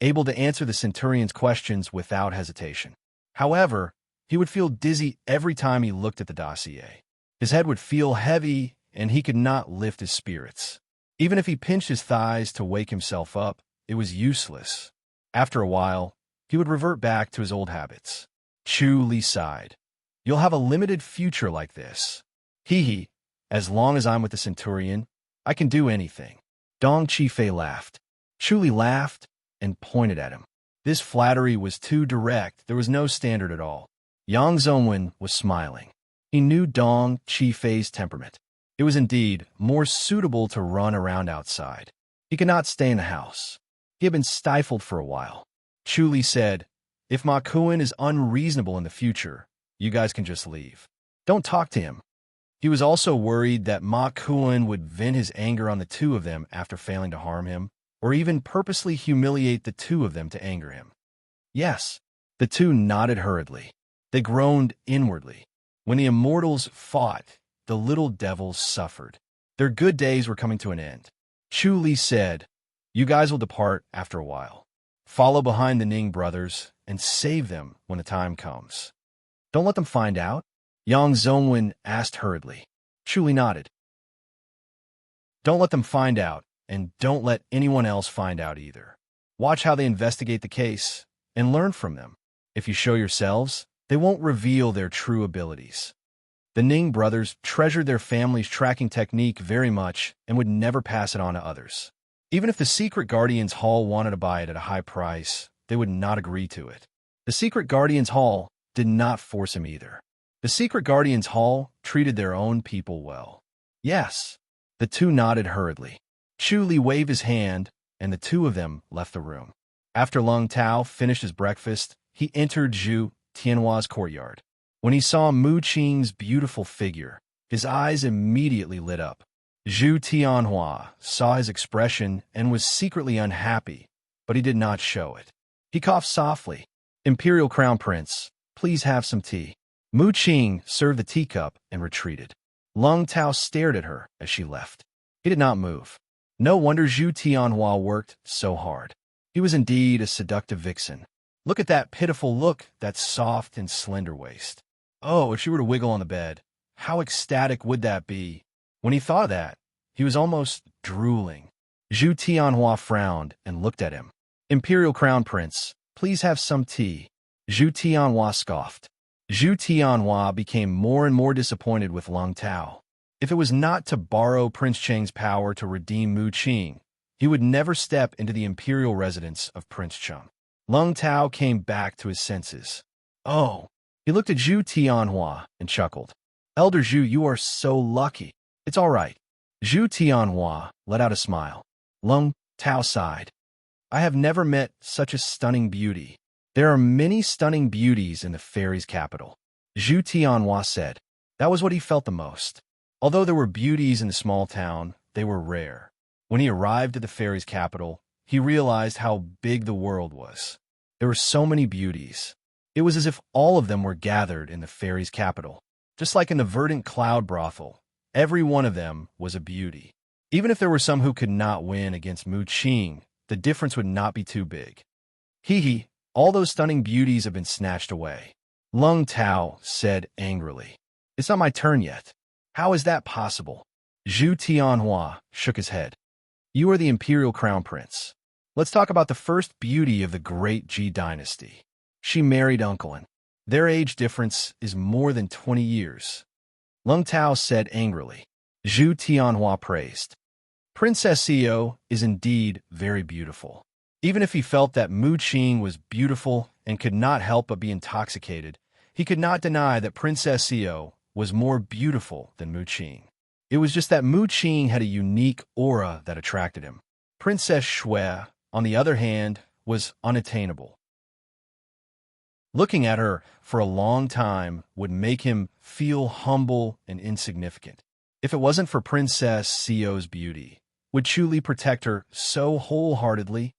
able to answer the Centurion's questions without hesitation. However, he would feel dizzy every time he looked at the dossier. His head would feel heavy, and he could not lift his spirits. Even if he pinched his thighs to wake himself up, it was useless. After a while, he would revert back to his old habits. Chu Li sighed. You'll have a limited future like this. Hee, as long as I'm with the Centurion, I can do anything. Dong Qifei laughed. Chu Li laughed and pointed at him. This flattery was too direct. There was no standard at all. Yang Zongwen was smiling. He knew Dong Qifei's temperament. It was indeed more suitable to run around outside. He could not stay in the house. He had been stifled for a while. Chu Li said, If Ma Kuan is unreasonable in the future, you guys can just leave. Don't talk to him. He was also worried that Ma Kuan would vent his anger on the two of them after failing to harm him, or even purposely humiliate the two of them to anger him. Yes, the two nodded hurriedly. They groaned inwardly. When the immortals fought, the little devils suffered. Their good days were coming to an end. Chu Li said, You guys will depart after a while. Follow behind the Ning brothers and save them when the time comes. Don't let them find out? Yang Zongwen asked hurriedly. Chu Li nodded. Don't let them find out, and don't let anyone else find out either. Watch how they investigate the case, and learn from them. If you show yourselves, they won't reveal their true abilities. The Ning brothers treasured their family's tracking technique very much and would never pass it on to others. Even if the Secret Guardians Hall wanted to buy it at a high price, they would not agree to it. The Secret Guardians Hall did not force him either. The Secret Guardians Hall treated their own people well. Yes, the two nodded hurriedly. Chu Li waved his hand, and the two of them left the room. After Lung Tao finished his breakfast, he entered Zhu Tianhua's courtyard. When he saw Mu Qing's beautiful figure, his eyes immediately lit up. Zhu Tianhua saw his expression and was secretly unhappy, but he did not show it. He coughed softly. Imperial Crown Prince, please have some tea. Mu Qing served the teacup and retreated. Lung Tao stared at her as she left. He did not move. No wonder Zhu Tianhua worked so hard. He was indeed a seductive vixen. Look at that pitiful look, that soft and slender waist. Oh, if she were to wiggle on the bed, how ecstatic would that be? When he thought of that, he was almost drooling. Zhu Tianhua frowned and looked at him. Imperial Crown Prince, please have some tea. Zhu Tianhua scoffed. Zhu Tianhua became more and more disappointed with Lung Tao. If it was not to borrow Prince Cheng's power to redeem Mu Qing, he would never step into the imperial residence of Prince Cheng. Lung Tao came back to his senses. Oh, he looked at Zhu Tianhua and chuckled. Elder Zhu, you are so lucky. It's all right. Zhu Tianhua let out a smile. Lung Tao sighed. I have never met such a stunning beauty. There are many stunning beauties in the fairies' capital. Zhu Tianhua said. That was what he felt the most. Although there were beauties in the small town, they were rare. When he arrived at the fairies' capital, he realized how big the world was. There were so many beauties. It was as if all of them were gathered in the fairies' capital. Just like in the verdant cloud brothel, every one of them was a beauty. Even if there were some who could not win against Mu Qing, the difference would not be too big. Hee, all those stunning beauties have been snatched away. Lung Tao said angrily. It's not my turn yet. How is that possible? Zhu Tianhua shook his head. You are the imperial crown prince. Let's talk about the first beauty of the great Ji dynasty. She married Uncle. Their age difference is more than 20 years. Lung Tao said angrily. Zhu Tianhua praised. Princess Xiao is indeed very beautiful. Even if he felt that Mu Qing was beautiful and could not help but be intoxicated, he could not deny that Princess Xiao was more beautiful than Mu Qing. It was just that Mu Qing had a unique aura that attracted him. Princess Shui, on the other hand, was unattainable. Looking at her for a long time would make him feel humble and insignificant. If it wasn't for Princess Xiao's beauty, would Chu Li protect her so wholeheartedly?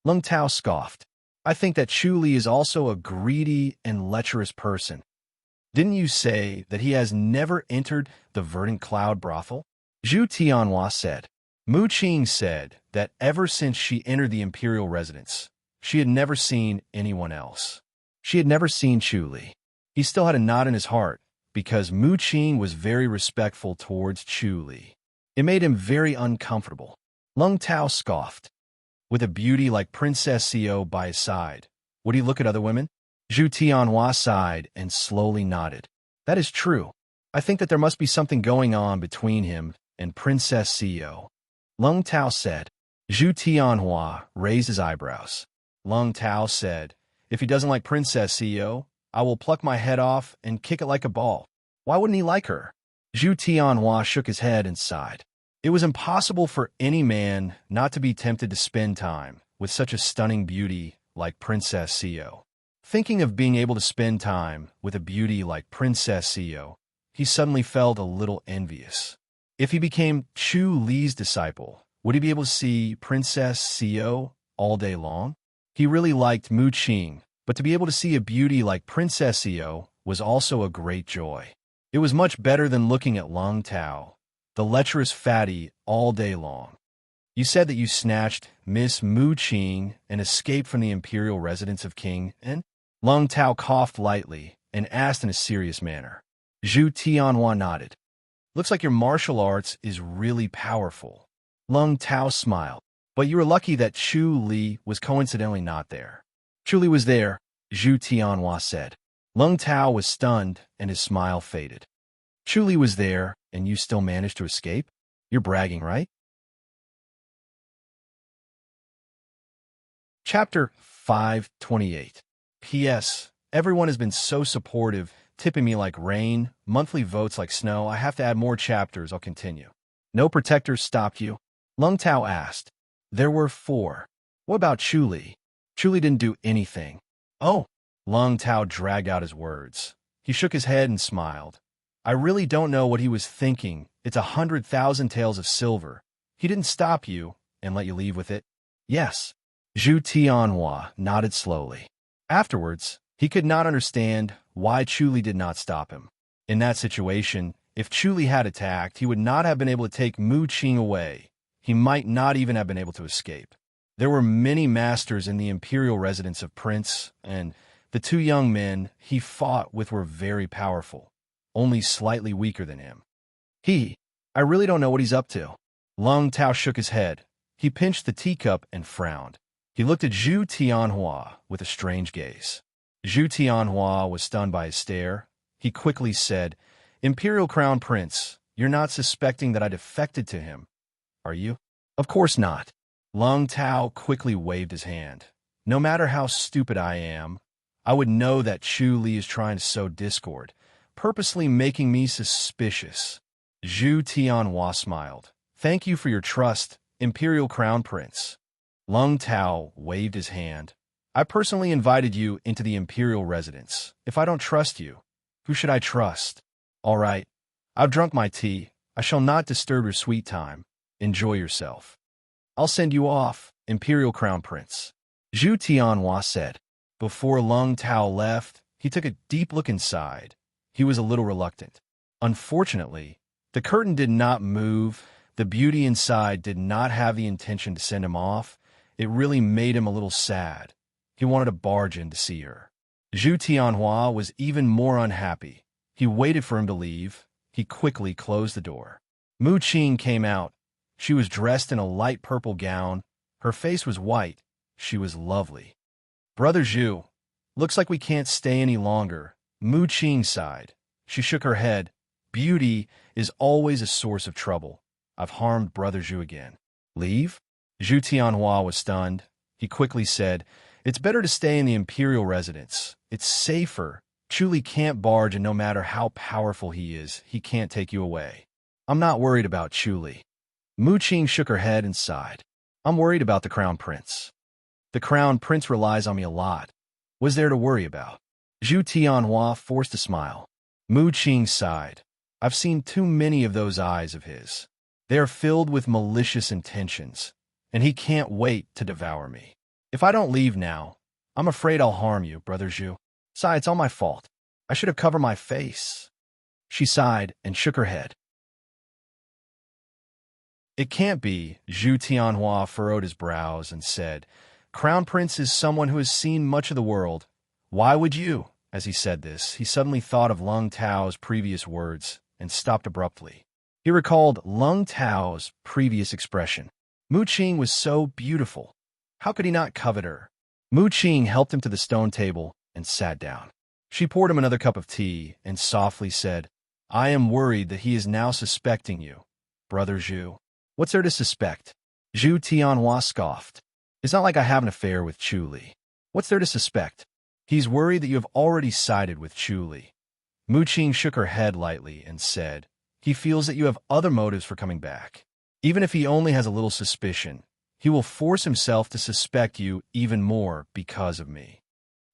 Lung Tao scoffed. I think that Chu Li is also a greedy and lecherous person. Didn't you say that he has never entered the verdant cloud brothel? Zhu Tianhua said. Mu Qing said that ever since she entered the imperial residence, she had never seen anyone else. She had never seen Chu Li. He still had a knot in his heart because Mu Qing was very respectful towards Chu Li. It made him very uncomfortable. Lung Tao scoffed. With a beauty like Princess Xiao by his side, would he look at other women? Zhu Tianhua sighed and slowly nodded. That is true. I think that there must be something going on between him and Princess Xiao. Lung Tao said. Zhu Tianhua raised his eyebrows. Lung Tao said, if he doesn't like Princess Xiao, I will pluck my head off and kick it like a ball. Why wouldn't he like her? Zhu Tianhua shook his head and sighed. It was impossible for any man not to be tempted to spend time with such a stunning beauty like Princess Xiao. Thinking of being able to spend time with a beauty like Princess Xiao, he suddenly felt a little envious. If he became Chu Li's disciple, would he be able to see Princess Xiao all day long? He really liked Mu Qing, but to be able to see a beauty like Princess Xiao was also a great joy. It was much better than looking at Lung Tao, the lecherous fatty, all day long. You said that you snatched Miss Mu Qing and escaped from the imperial residence of King En? Lung Tao coughed lightly and asked in a serious manner. Zhu Tianhua nodded. Looks like your martial arts is really powerful. Lung Tao smiled. But you were lucky that Chu Li was coincidentally not there. Chu Li was there, Zhu Tianhua said. Lung Tao was stunned and his smile faded. Chu Li was there and you still managed to escape? You're bragging, right? Chapter 528. P.S. Everyone has been so supportive, tipping me like rain, monthly votes like snow. I have to add more chapters. I'll continue. No protectors stopped you? Lung Tao asked. There were 4. What about Chu Li? Chu Li didn't do anything. Oh, Lung Tao dragged out his words. He shook his head and smiled. I really don't know what he was thinking. It's 100,000 taels of silver. He didn't stop you and let you leave with it? Yes. Zhu Tianhua nodded slowly. Afterwards, he could not understand why Chu Li did not stop him. In that situation, if Chu Li had attacked, he would not have been able to take Mu Qing away. He might not even have been able to escape. There were many masters in the imperial residence of Prince, and the 2 young men he fought with were very powerful, only slightly weaker than him. I really don't know what he's up to. Lung Tao shook his head. He pinched the teacup and frowned. He looked at Zhu Tianhua with a strange gaze. Zhu Tianhua was stunned by his stare. He quickly said, Imperial Crown Prince, you're not suspecting that I defected to him, are you? Of course not. Lung Tao quickly waved his hand. No matter how stupid I am, I would know that Chu Li is trying to sow discord, purposely making me suspicious. Zhu Tianhua smiled. Thank you for your trust, Imperial Crown Prince. Lung Tao waved his hand. I personally invited you into the Imperial residence. If I don't trust you, who should I trust? All right, I've drunk my tea. I shall not disturb your sweet time. Enjoy yourself. I'll send you off, Imperial Crown Prince. Zhu Tianhua said. Before Lung Tao left, he took a deep look inside. He was a little reluctant. Unfortunately, the curtain did not move. The beauty inside did not have the intention to send him off. It really made him a little sad. He wanted to barge in to see her. Zhu Tianhua was even more unhappy. He waited for him to leave. He quickly closed the door. Mu Qing came out. She was dressed in a light purple gown. Her face was white. She was lovely. Brother Zhu, looks like we can't stay any longer. Mu Qing sighed. She shook her head. Beauty is always a source of trouble. I've harmed Brother Zhu again. Leave? Zhu Tianhua was stunned. He quickly said, it's better to stay in the Imperial residence. It's safer. Chuli can't barge, and no matter how powerful he is, he can't take you away. I'm not worried about Chuli. Mu Qing shook her head and sighed. I'm worried about the Crown Prince. The Crown Prince relies on me a lot. What's there to worry about? Zhu Tianhua forced a smile. Mu Qing sighed. I've seen too many of those eyes of his. They are filled with malicious intentions, and he can't wait to devour me. If I don't leave now, I'm afraid I'll harm you, Brother Zhu. Sigh, it's all my fault. I should have covered my face. She sighed and shook her head. It can't be. Zhu Tianhua furrowed his brows and said, Crown Prince is someone who has seen much of the world. Why would you? As he said this, he suddenly thought of Lung Tao's previous words and stopped abruptly. He recalled Lung Tao's previous expression. Mu Qing was so beautiful. How could he not covet her? Mu Qing helped him to the stone table and sat down. She poured him another cup of tea and softly said, I am worried that he is now suspecting you, Brother Zhu. What's there to suspect? Zhu Tianhua scoffed. It's not like I have an affair with Chuli. What's there to suspect? He's worried that you have already sided with Chuli. Mu Qing shook her head lightly and said, he feels that you have other motives for coming back. Even if he only has a little suspicion, he will force himself to suspect you even more because of me.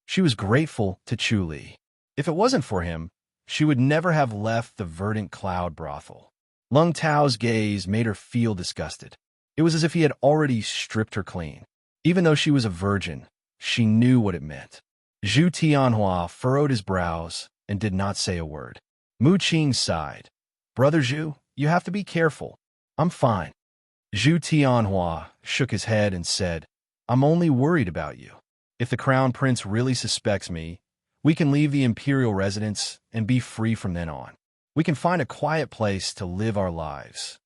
She was grateful to Chuli. If it wasn't for him, she would never have left the verdant cloud brothel. Lung Tao's gaze made her feel disgusted. It was as if he had already stripped her clean. Even though she was a virgin, she knew what it meant. Zhu Tianhua furrowed his brows and did not say a word. Mu Qing sighed. Brother Zhu, you have to be careful. I'm fine. Zhu Tianhua shook his head and said, I'm only worried about you. If the Crown Prince really suspects me, we can leave the Imperial residence and be free from then on. We can find a quiet place to live our lives.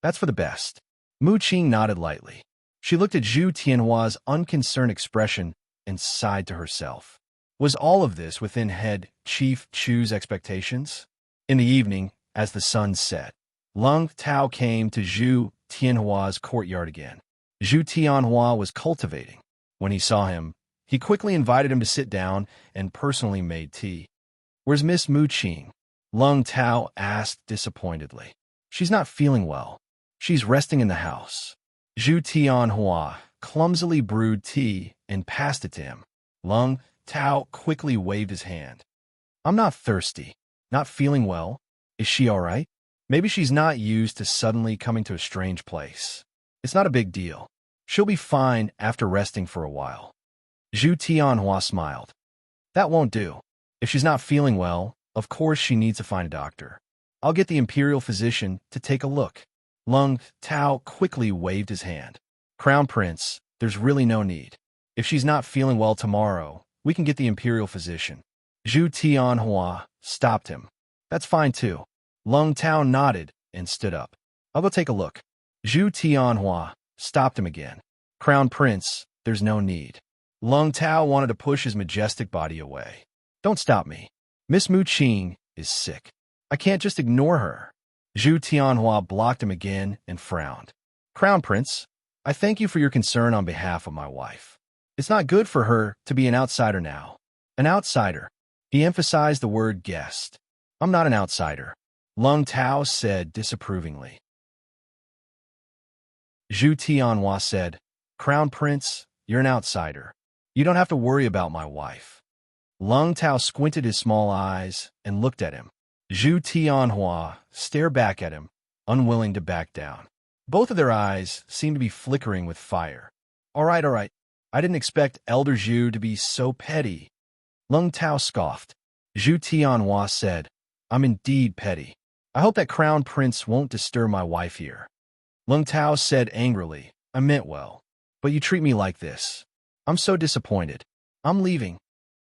That's for the best. Mu Qing nodded lightly. She looked at Zhu Tianhua's unconcerned expression and sighed to herself. Was all of this within head Chief Chu's expectations? In the evening, as the sun set, Lung Tao came to Zhu Tianhua's courtyard again. Zhu Tianhua was cultivating. When he saw him, he quickly invited him to sit down and personally made tea. Where's Miss Mu Qing? Lung Tao asked disappointedly. She's not feeling well. She's resting in the house. Zhu Tianhua clumsily brewed tea and passed it to him. Lung Tao quickly waved his hand. I'm not thirsty. Not feeling well. Is she all right? Maybe she's not used to suddenly coming to a strange place. It's not a big deal. She'll be fine after resting for a while. Zhu Tianhua smiled. That won't do. If she's not feeling well, of course she needs to find a doctor. I'll get the imperial physician to take a look. Lung Tao quickly waved his hand. Crown Prince, there's really no need. If she's not feeling well tomorrow, we can get the imperial physician. Zhu Tianhua stopped him. That's fine too. Lung Tao nodded and stood up. I'll go take a look. Zhu Tianhua stopped him again. Crown Prince, there's no need. Lung Tao wanted to push his majestic body away. Don't stop me. Miss Mu Qing is sick. I can't just ignore her. Zhu Tianhua blocked him again and frowned. Crown Prince, I thank you for your concern on behalf of my wife. It's not good for her to be an outsider now. An outsider. He emphasized the word guest. I'm not an outsider, Lung Tao said disapprovingly. Zhu Tianhua said, Crown Prince, you're an outsider. You don't have to worry about my wife. Lung Tao squinted his small eyes and looked at him. Zhu Tianhua stared back at him, unwilling to back down. Both of their eyes seemed to be flickering with fire. All right. I didn't expect Elder Zhu to be so petty. Lung Tao scoffed. Zhu Tianhua said, I'm indeed petty. I hope that Crown Prince won't disturb my wife here. Lung Tao said angrily, I meant well, but you treat me like this. I'm so disappointed. I'm leaving.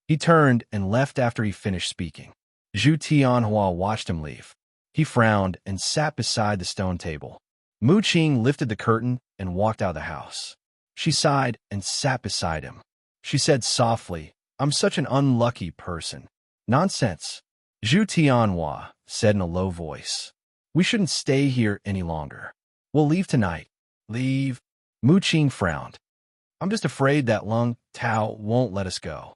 He turned and left after he finished speaking. Zhu Tianhua watched him leave. He frowned and sat beside the stone table. Mu Qing lifted the curtain and walked out of the house. She sighed and sat beside him. She said softly, I'm such an unlucky person. Nonsense. Zhu Tianhua said in a low voice. We shouldn't stay here any longer. We'll leave tonight. Leave? Mu Qing frowned. I'm just afraid that Lung Tao won't let us go.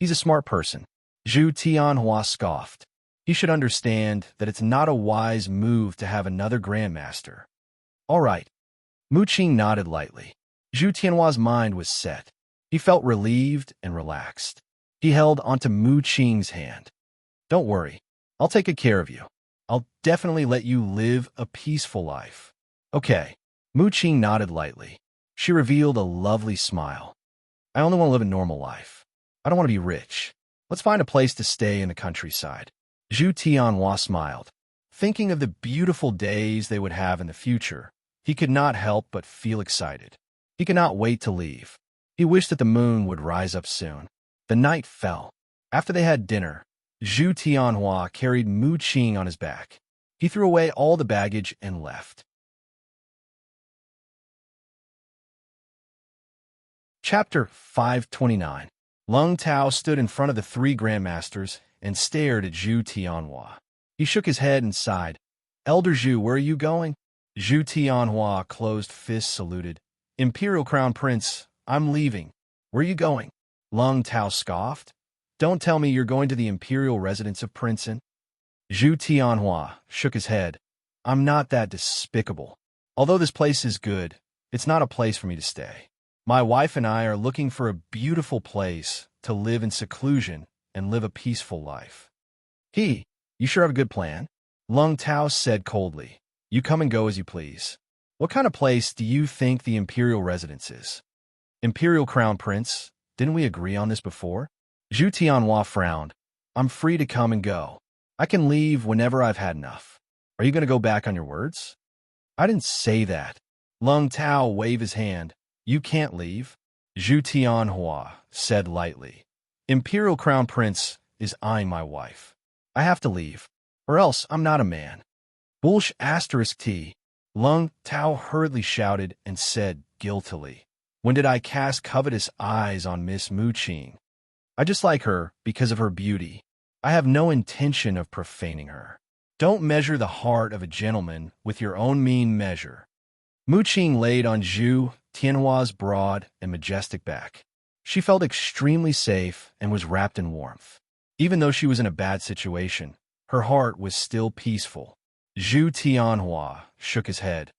He's a smart person. Zhu Tianhua scoffed. He should understand that it's not a wise move to have another grandmaster. All right. Mu Qing nodded lightly. Zhu Tianhua's mind was set. He felt relieved and relaxed. He held onto Mu Qing's hand. Don't worry. I'll take good care of you. I'll definitely let you live a peaceful life. Okay. Mu Qing nodded lightly. She revealed a lovely smile. I only want to live a normal life. I don't want to be rich. Let's find a place to stay in the countryside. Zhu Tianhua smiled. Thinking of the beautiful days they would have in the future, he could not help but feel excited. He could not wait to leave. He wished that the moon would rise up soon. The night fell. After they had dinner, Zhu Tianhua carried Mu Qing on his back. He threw away all the baggage and left. Chapter 529. Lung Tao stood in front of the three grandmasters and stared at Zhu Tianhua. He shook his head and sighed. Elder Zhu, where are you going? Zhu Tianhua closed fists saluted. Imperial Crown Prince, I'm leaving. Where are you going? Lung Tao scoffed. Don't tell me you're going to the imperial residence of Princeton. Zhu Tianhua shook his head. I'm not that despicable. Although this place is good, it's not a place for me to stay. My wife and I are looking for a beautiful place to live in seclusion and live a peaceful life. You sure have a good plan? Lung Tao said coldly. You come and go as you please. What kind of place do you think the imperial residence is? Imperial Crown Prince, didn't we agree on this before? Zhu Tianhua frowned. I'm free to come and go. I can leave whenever I've had enough. Are you going to go back on your words? I didn't say that. Lung Tao waved his hand. You can't leave. Zhu Tianhua said lightly. Imperial Crown Prince is eyeing my wife. I have to leave, or else I'm not a man. Bullsh ****. Lung Tao hurriedly shouted and said guiltily. When did I cast covetous eyes on Miss Mu Qing? I just like her because of her beauty. I have no intention of profaning her. Don't measure the heart of a gentleman with your own mean measure. Mu Qing laid on Zhu Tianhua's broad and majestic back. She felt extremely safe and was wrapped in warmth. Even though she was in a bad situation, her heart was still peaceful. Zhu Tianhua shook his head.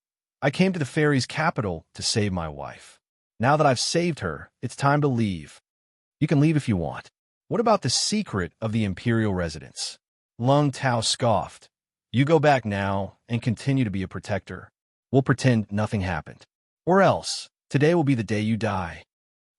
I came to the fairy's capital to save my wife. Now that I've saved her, it's time to leave. You can leave if you want. What about the secret of the imperial residence? Lung Tao scoffed. You go back now and continue to be a protector. We'll pretend nothing happened. Or else, today will be the day you die.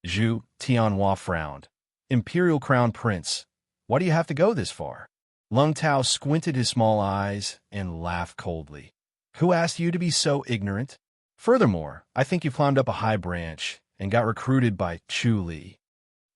Zhu Tianhua frowned. Imperial Crown Prince, why do you have to go this far? Lung Tao squinted his small eyes and laughed coldly. Who asked you to be so ignorant? Furthermore, I think you climbed up a high branch and got recruited by Chu Li.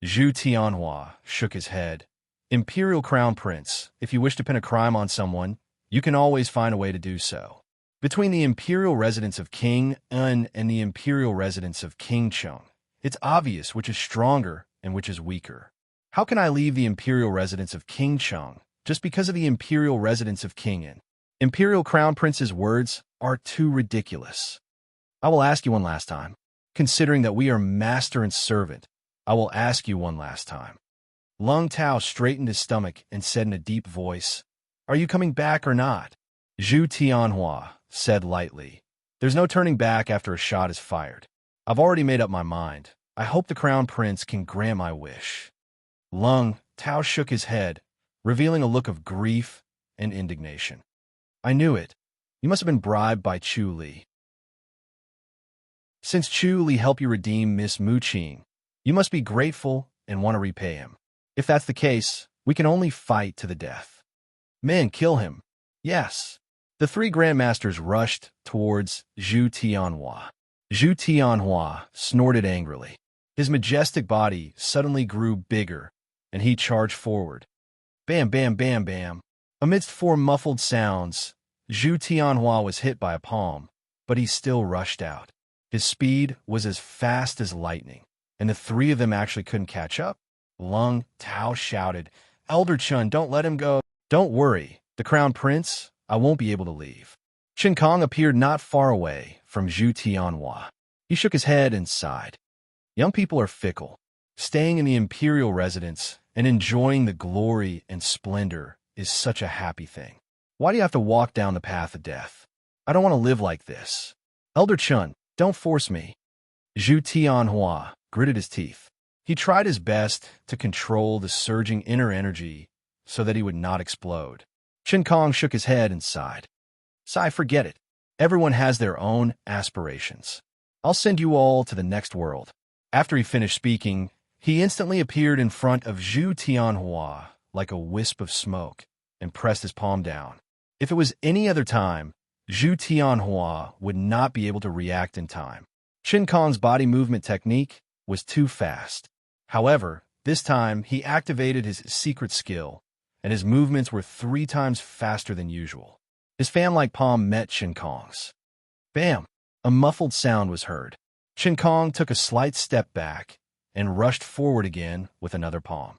Zhu Tianhua shook his head. Imperial Crown Prince, if you wish to pin a crime on someone, you can always find a way to do so. Between the imperial residence of King Un and the imperial residence of King Cheng, it's obvious which is stronger and which is weaker. How can I leave the imperial residence of King Cheng just because of the imperial residence of King Un? Imperial Crown Prince's words are too ridiculous. I will ask you one last time. Considering that we are master and servant, I will ask you one last time. Lung Tao straightened his stomach and said in a deep voice, Are you coming back or not? Zhu Tianhua said lightly. There's no turning back after a shot is fired. I've already made up my mind. I hope the Crown Prince can grant my wish. Lung Tao shook his head, revealing a look of grief and indignation. I knew it. You must have been bribed by Chu Li. Since Chu Li helped you redeem Miss Mu Qing, you must be grateful and want to repay him. If that's the case, we can only fight to the death. Men, kill him. Yes. The three grandmasters rushed towards Zhu Tianhua. Zhu Tianhua snorted angrily. His majestic body suddenly grew bigger, and he charged forward. Bam, bam, bam, bam. Amidst four muffled sounds, Zhu Tianhua was hit by a palm, but he still rushed out. His speed was as fast as lightning, and the three of them actually couldn't catch up. Lung Tao shouted, Elder Chun, don't let him go. Don't worry, the Crown Prince, I won't be able to leave. Qin Kong appeared not far away from Zhu Tianhua. He shook his head and sighed. Young people are fickle. Staying in the imperial residence and enjoying the glory and splendor is such a happy thing. Why do you have to walk down the path of death? I don't want to live like this. Elder Chun, don't force me. Zhu Tianhua gritted his teeth. He tried his best to control the surging inner energy so that he would not explode. Qin Kong shook his head and sighed. Sigh, forget it. Everyone has their own aspirations. I'll send you all to the next world. After he finished speaking, he instantly appeared in front of Zhu Tianhua like a wisp of smoke and pressed his palm down. If it was any other time, Zhu Tianhua would not be able to react in time. Qin Kong's body movement technique was too fast. However, this time he activated his secret skill, and his movements were 3 times faster than usual. His fan-like palm met Qin Kong's. Bam! A muffled sound was heard. Qin Kong took a slight step back and rushed forward again with another palm.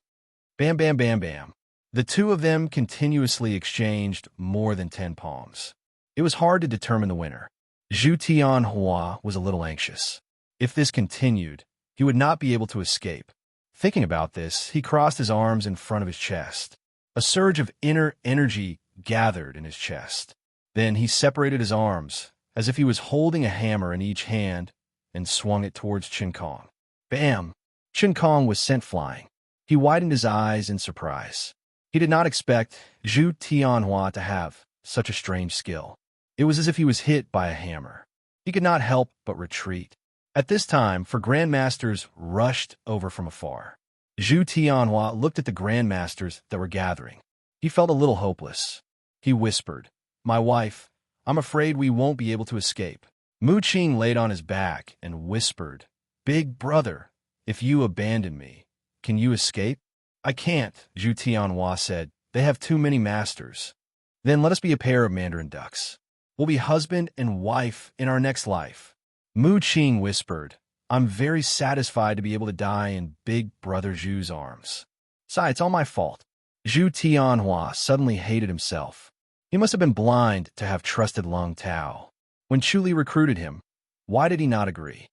Bam, bam, bam, bam. The two of them continuously exchanged more than 10 palms. It was hard to determine the winner. Zhu Tianhua was a little anxious. If this continued, he would not be able to escape. Thinking about this, he crossed his arms in front of his chest. A surge of inner energy gathered in his chest. Then he separated his arms, as if he was holding a hammer in each hand, and swung it towards Qin Kong. Bam! Qin Kong was sent flying. He widened his eyes in surprise. He did not expect Zhu Tianhua to have such a strange skill. It was as if he was hit by a hammer. He could not help but retreat. At this time, four grandmasters rushed over from afar. Zhu Tianhua looked at the grandmasters that were gathering. He felt a little hopeless. He whispered, My wife, I'm afraid we won't be able to escape. Mu Qing laid on his back and whispered, Big brother, if you abandon me, can you escape? I can't, Zhu Tianhua said. They have too many masters. Then let us be a pair of mandarin ducks. We'll be husband and wife in our next life. Mu Qing whispered, I'm very satisfied to be able to die in Big Brother Zhu's arms. Sigh, it's all my fault. Zhu Tianhua suddenly hated himself. He must have been blind to have trusted Lung Tao. When Chu Li recruited him, why did he not agree?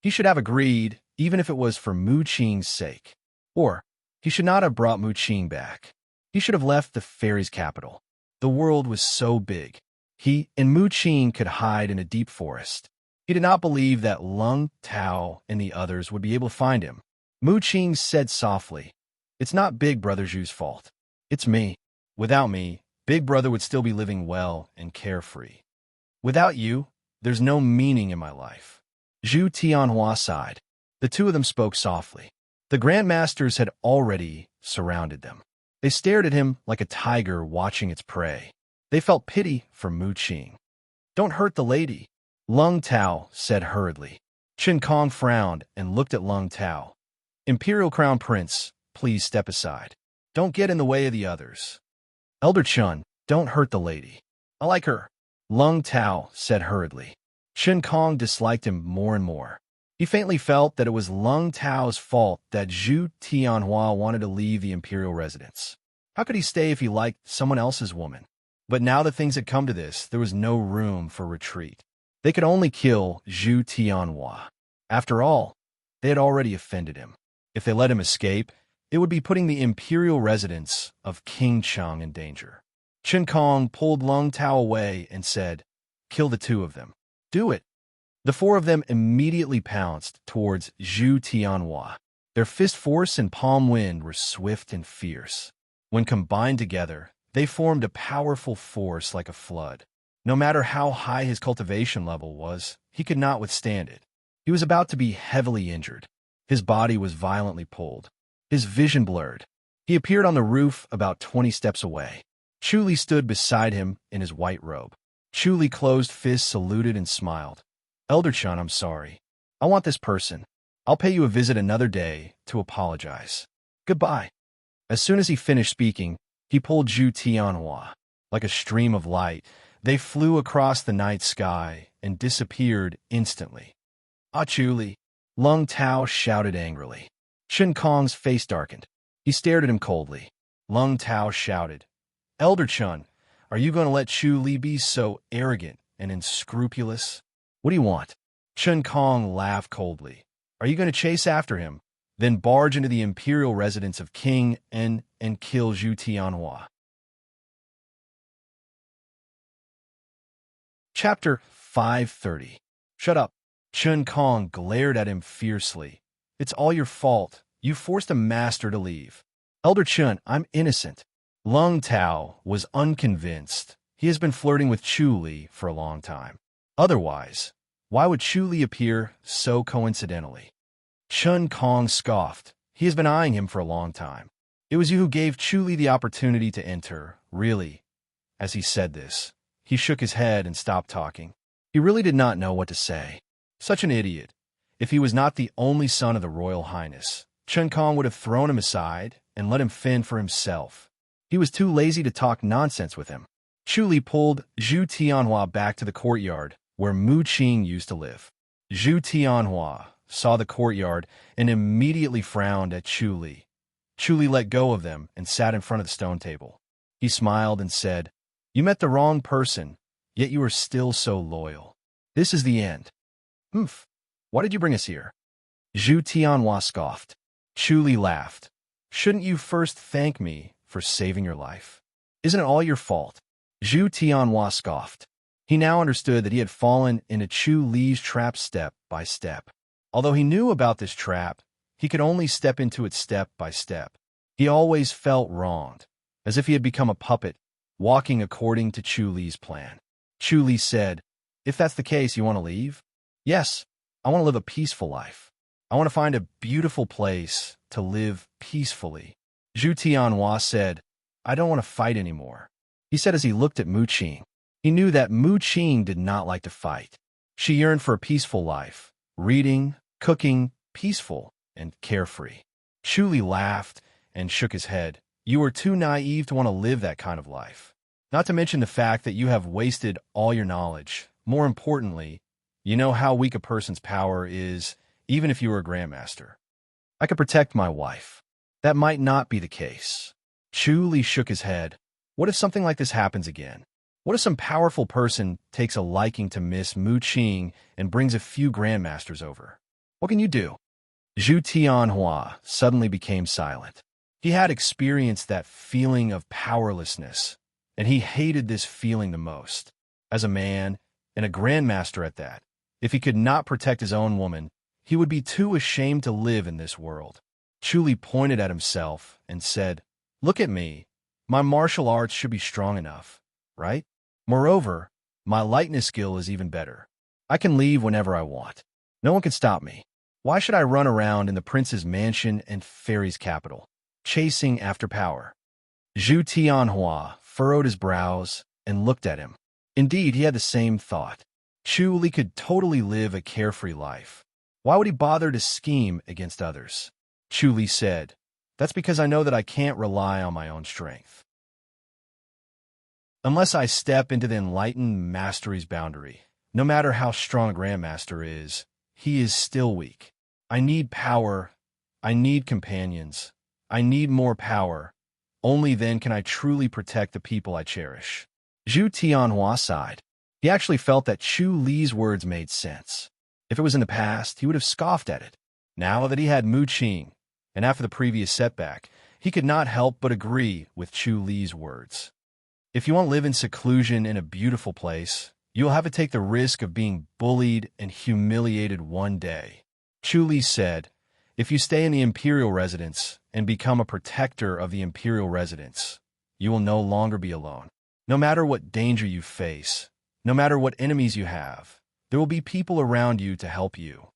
He should have agreed, even if it was for Mu Qing's sake. Or, he should not have brought Mu Qing back. He should have left the fairy's capital. The world was so big. He and Mu Qing could hide in a deep forest. He did not believe that Lung Tao and the others would be able to find him. Mu Qing said softly, It's not Big Brother Zhu's fault. It's me. Without me, Big Brother would still be living well and carefree. Without you, there's no meaning in my life. Zhu Tianhua sighed. The two of them spoke softly. The grandmasters had already surrounded them. They stared at him like a tiger watching its prey. They felt pity for Mu Qing. Don't hurt the lady, Lung Tao said hurriedly. Qin Kong frowned and looked at Lung Tao. Imperial Crown Prince, please step aside. Don't get in the way of the others. Elder Chun, don't hurt the lady. I like her, Lung Tao said hurriedly. Qin Kong disliked him more and more. He faintly felt that it was Lung Tao's fault that Zhu Tianhua wanted to leave the imperial residence. How could he stay if he liked someone else's woman? But now that things had come to this, there was no room for retreat. They could only kill Zhu Tianhua. After all, they had already offended him. If they let him escape, It would be putting the imperial residence of King Cheng in danger. Chen Kong pulled Lung Tao away and said, "Kill the two of them." "Do it." The four of them immediately pounced towards Zhu Tianhua. Their fist force and palm wind were swift and fierce. When combined together, they formed a powerful force like a flood. No matter how high his cultivation level was, he could not withstand it. He was about to be heavily injured. His body was violently pulled. His vision blurred. He appeared on the roof about 20 steps away. Chu Li stood beside him in his white robe. Chu Li closed fists, saluted, and smiled. "Elder Chun, I'm sorry. I want this person. I'll pay you a visit another day to apologize. Goodbye." As soon as he finished speaking, he pulled Zhu Tianhua. Like a stream of light, they flew across the night sky and disappeared instantly. "Ah, Chu Li!" Lung Tao shouted angrily. Chen Kong's face darkened. He stared at him coldly. Lung Tao shouted, "Elder Chun, are you going to let Chu Li be so arrogant and unscrupulous? What do you want?" Chen Kong laughed coldly. "Are you going to chase after him, then barge into the imperial residence of King En and kill Zhu Tianhua?" Chapter 530. "Shut up." Chen Kong glared at him fiercely. "It's all your fault. You forced a master to leave." "Elder Chun, I'm innocent." Lung Tao was unconvinced. He has been flirting with Chu Li for a long time. Otherwise, why would Chu Li appear so coincidentally? Chen Kong scoffed. He has been eyeing him for a long time. "It was you who gave Chu Li the opportunity to enter, really." As he said this, he shook his head and stopped talking. He really did not know what to say. Such an idiot. If he was not the only son of the Royal Highness, Chen Kong would have thrown him aside and let him fend for himself. He was too lazy to talk nonsense with him. Chu Li pulled Zhu Tianhua back to the courtyard where Mu Qing used to live. Zhu Tianhua saw the courtyard and immediately frowned at Chu Li. Chu Li let go of them and sat in front of the stone table. He smiled and said, "You met the wrong person, yet you are still so loyal. This is the end." "Humph. Why did you bring us here?" Zhu Tianhua scoffed. Chu Li laughed. "Shouldn't you first thank me for saving your life? Isn't it all your fault?" Zhu Tianhua scoffed. He now understood that he had fallen into Chu Li's trap step by step. Although he knew about this trap, he could only step into it step by step. He always felt wronged, as if he had become a puppet, walking according to Chu Li's plan. Chu Li said, "If that's the case, you want to leave?" "Yes, I want to live a peaceful life. I want to find a beautiful place to live peacefully." Zhu Tianhua said, "I don't want to fight anymore," he said as he looked at Mu Qing. He knew that Mu Qing did not like to fight. She yearned for a peaceful life, reading, cooking, peaceful, and carefree. Chu Li laughed and shook his head. "You are too naive to want to live that kind of life. Not to mention the fact that you have wasted all your knowledge. More importantly, you know how weak a person's power is, even if you were a grandmaster. I could protect my wife. That might not be the case." Chu Li shook his head. "What if something like this happens again? What if some powerful person takes a liking to Miss Mu Qing and brings a few grandmasters over? What can you do?" Zhu Tianhua suddenly became silent. He had experienced that feeling of powerlessness, and he hated this feeling the most. As a man, and a grandmaster at that, if he could not protect his own woman, he would be too ashamed to live in this world. Chu Li pointed at himself and said, "Look at me. My martial arts should be strong enough, right? Moreover, my lightness skill is even better. I can leave whenever I want. No one can stop me. Why should I run around in the prince's mansion and fairy's capital, chasing after power?" Zhu Tianhua furrowed his brows and looked at him. Indeed, he had the same thought. Chu Li could totally live a carefree life. Why would he bother to scheme against others? Chu Li said, "That's because I know that I can't rely on my own strength. Unless I step into the enlightened mastery's boundary, no matter how strong a grandmaster is, he is still weak. I need power. I need companions. I need more power. Only then can I truly protect the people I cherish." Zhu Tianhua sighed. He actually felt that Chu Li's words made sense. If it was in the past, he would have scoffed at it. Now that he had Mu Qing, and after the previous setback, he could not help but agree with Chu Li's words. If you want to live in seclusion in a beautiful place, you'll have to take the risk of being bullied and humiliated one day. Chu Li said, if you stay in the imperial residence and become a protector of the imperial residence, you will no longer be alone. No matter what danger you face, no matter what enemies you have, there will be people around you to help you.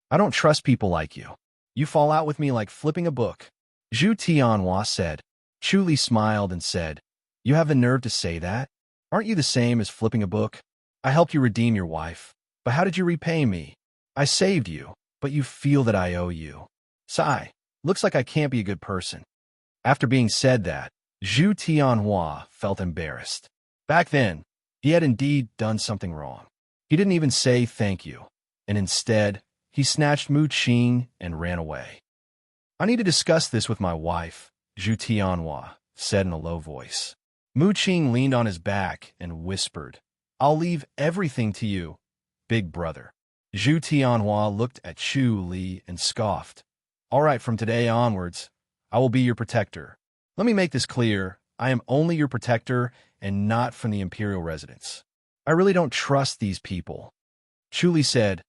I don't trust people like you. You fall out with me like flipping a book. Zhu Tianhua said. Chu Li smiled and said, you have the nerve to say that? Aren't you the same as flipping a book? I helped you redeem your wife, but how did you repay me? I saved you, but you feel that I owe you. Sigh, looks like I can't be a good person. After being said that, Zhu Tianhua felt embarrassed. Back then, he had indeed done something wrong. He didn't even say thank you, and instead, he snatched Mu Qing and ran away. I need to discuss this with my wife, Zhu Tianhua said in a low voice. Mu Qing leaned on his back and whispered, I'll leave everything to you, big brother. Zhu Tianhua looked at Chu Li and scoffed. All right, from today onwards, I will be your protector. Let me make this clear. I am only your protector and not from the imperial residence. I really don't trust these people. Chu Li said,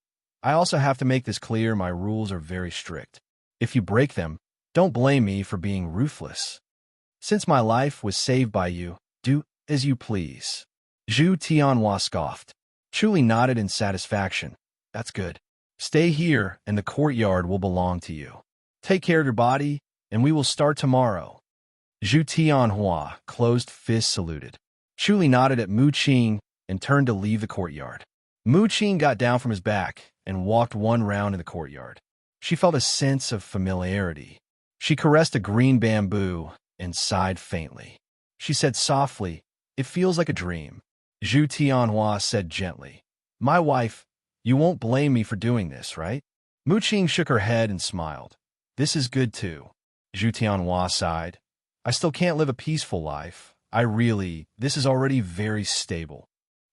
I also have to make this clear. My rules are very strict. If you break them, don't blame me for being ruthless. Since my life was saved by you, do as you please. Zhu Tianhua scoffed. Chu Li nodded in satisfaction. That's good. Stay here, and the courtyard will belong to you. Take care of your body, and we will start tomorrow. Zhu Tianhua, closed fist, saluted. Chu Li nodded at Mu Qing and turned to leave the courtyard. Mu Qing got down from his back and walked one round in the courtyard. She felt a sense of familiarity. She caressed a green bamboo and sighed faintly. She said softly, it feels like a dream. Zhu Tianhua said gently, my wife, you won't blame me for doing this, right? Mu Qing shook her head and smiled. This is good too. Zhu Tianhua sighed. I still can't live a peaceful life. This is already very stable.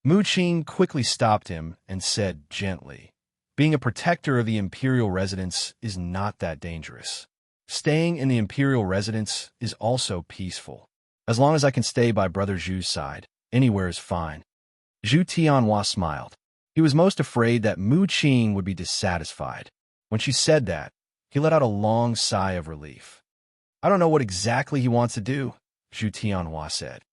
Mu Qing quickly stopped him and said gently, being a protector of the imperial residence is not that dangerous. Staying in the imperial residence is also peaceful. As long as I can stay by Brother Zhu's side, anywhere is fine. Zhu Tianhua smiled. He was most afraid that Mu Qing would be dissatisfied. When she said that, he let out a long sigh of relief. I don't know what exactly he wants to do, Zhu Tianhua said.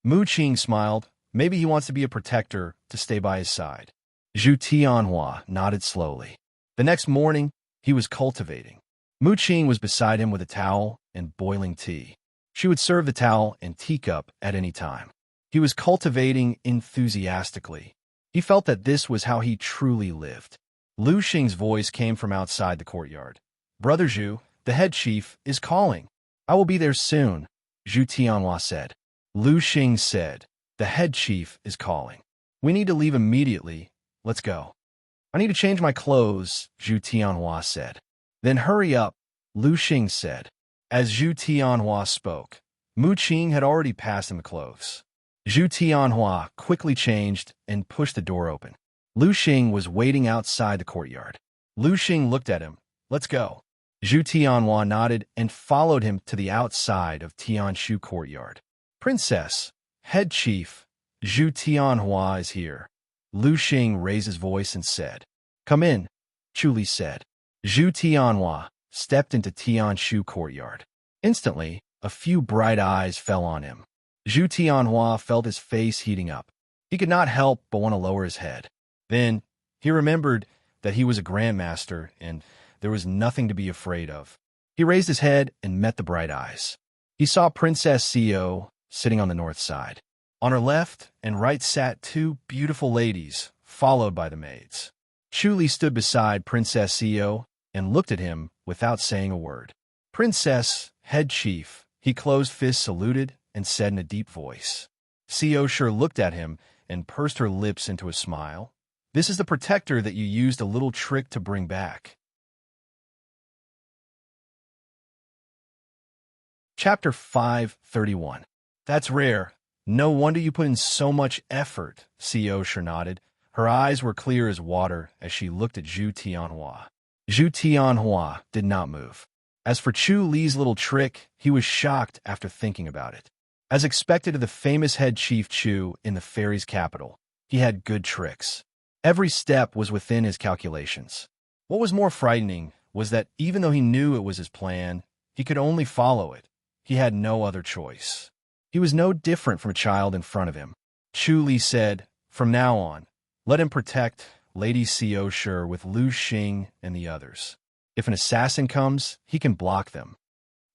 Mu Qing smiled. Maybe he wants to be a protector to stay by his side. Zhu Tianhua nodded slowly. The next morning, he was cultivating. Mu Qing was beside him with a towel and boiling tea. She would serve the towel and teacup at any time. He was cultivating enthusiastically. He felt that this was how he truly lived. Lu Xing's voice came from outside the courtyard. Brother Zhu, the head chief, is calling. I will be there soon, Zhu Tianhua said. Lu Xing said, the head chief is calling. We need to leave immediately. Let's go. I need to change my clothes, Zhu Tianhua said. Then hurry up, Lu Xing said. As Zhu Tianhua spoke, Mu Qing had already passed him the clothes. Zhu Tianhua quickly changed and pushed the door open. Lu Xing was waiting outside the courtyard. Lu Xing looked at him. Let's go. Zhu Tianhua nodded and followed him to the outside of Tianshu courtyard. Princess, head chief, Zhu Tianhua is here. Lu Xing raised his voice and said, come in, Chu Li said. Zhu Tianhua stepped into Tianshu courtyard. Instantly, a few bright eyes fell on him. Zhu Tianhua felt his face heating up. He could not help but want to lower his head. Then, he remembered that he was a grandmaster and there was nothing to be afraid of. He raised his head and met the bright eyes. He saw Princess Sio sitting on the north side. On her left and right sat two beautiful ladies, followed by the maids. Chu Li stood beside Princess Sio and looked at him without saying a word. Princess, head chief, he closed fists saluted and said in a deep voice. Sio sure looked at him and pursed her lips into a smile. This is the protector that you used a little trick to bring back. Chapter 531. That's rare. No wonder you put in so much effort, Sio sure nodded. Her eyes were clear as water as she looked at Zhu Tianhua. Zhu Tianhua did not move. As for Chu Li's little trick, he was shocked after thinking about it. As expected of the famous head chief Chu in the fairy's capital, he had good tricks. Every step was within his calculations. What was more frightening was that even though he knew it was his plan, he could only follow it. He had no other choice. He was no different from a child in front of him. Chu Li said, "From now on, let him protect Lady Xiao Shi with Lu Xing and the others. If an assassin comes, he can block them."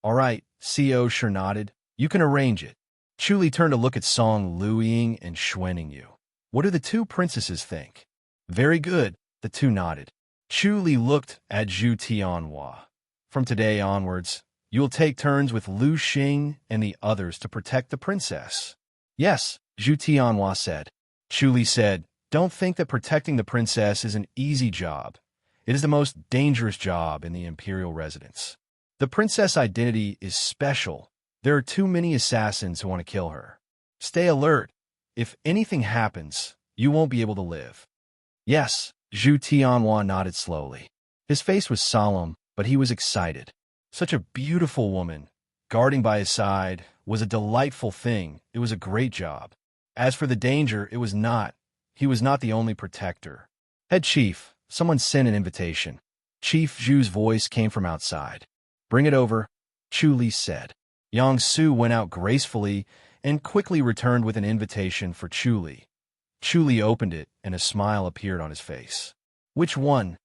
"All right," Xiao Shi nodded. "You can arrange it." Chu Li turned to look at Song Luiying and Xuaning Yu. "What do the two princesses think?" "Very good," the two nodded. Chu Li looked at Zhu Tianhua. "From today onwards, you will take turns with Lu Xing and the others to protect the princess." "Yes," Zhu Tianhua said. Chu Li said, "Don't think that protecting the princess is an easy job. It is the most dangerous job in the imperial residence. The princess' identity is special. There are too many assassins who want to kill her. Stay alert. If anything happens, you won't be able to live." "Yes," Zhu Tianhua nodded slowly. His face was solemn, but he was excited. Such a beautiful woman, guarding by his side, was a delightful thing. It was a great job. As for the danger, it was not. He was not the only protector. "Head Chief, someone sent an invitation." Chief Zhu's voice came from outside. "Bring it over," Chu Li said. Yang Su went out gracefully and quickly returned with an invitation for Chu Li. Chu Li opened it, and a smile appeared on his face. "Which one?"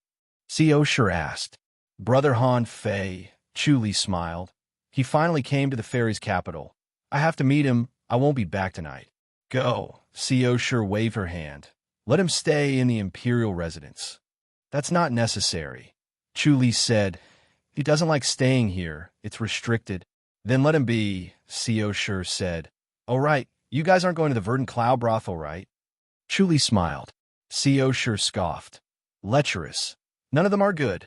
Xiao Shi asked. "Brother Han Fei," Chu Li smiled. "He finally came to the fairy's capital. I have to meet him. I won't be back tonight." "Go," Xiao Shi waved her hand. "Let him stay in the imperial residence." "That's not necessary," Chu Li said. "He doesn't like staying here. It's restricted." "Then let him be," Xiao Shi said. "Oh, right. You guys aren't going to the Verdant Cloud brothel, right?" Chu Li smiled. Xiao Shi scoffed. "Lecherous. None of them are good."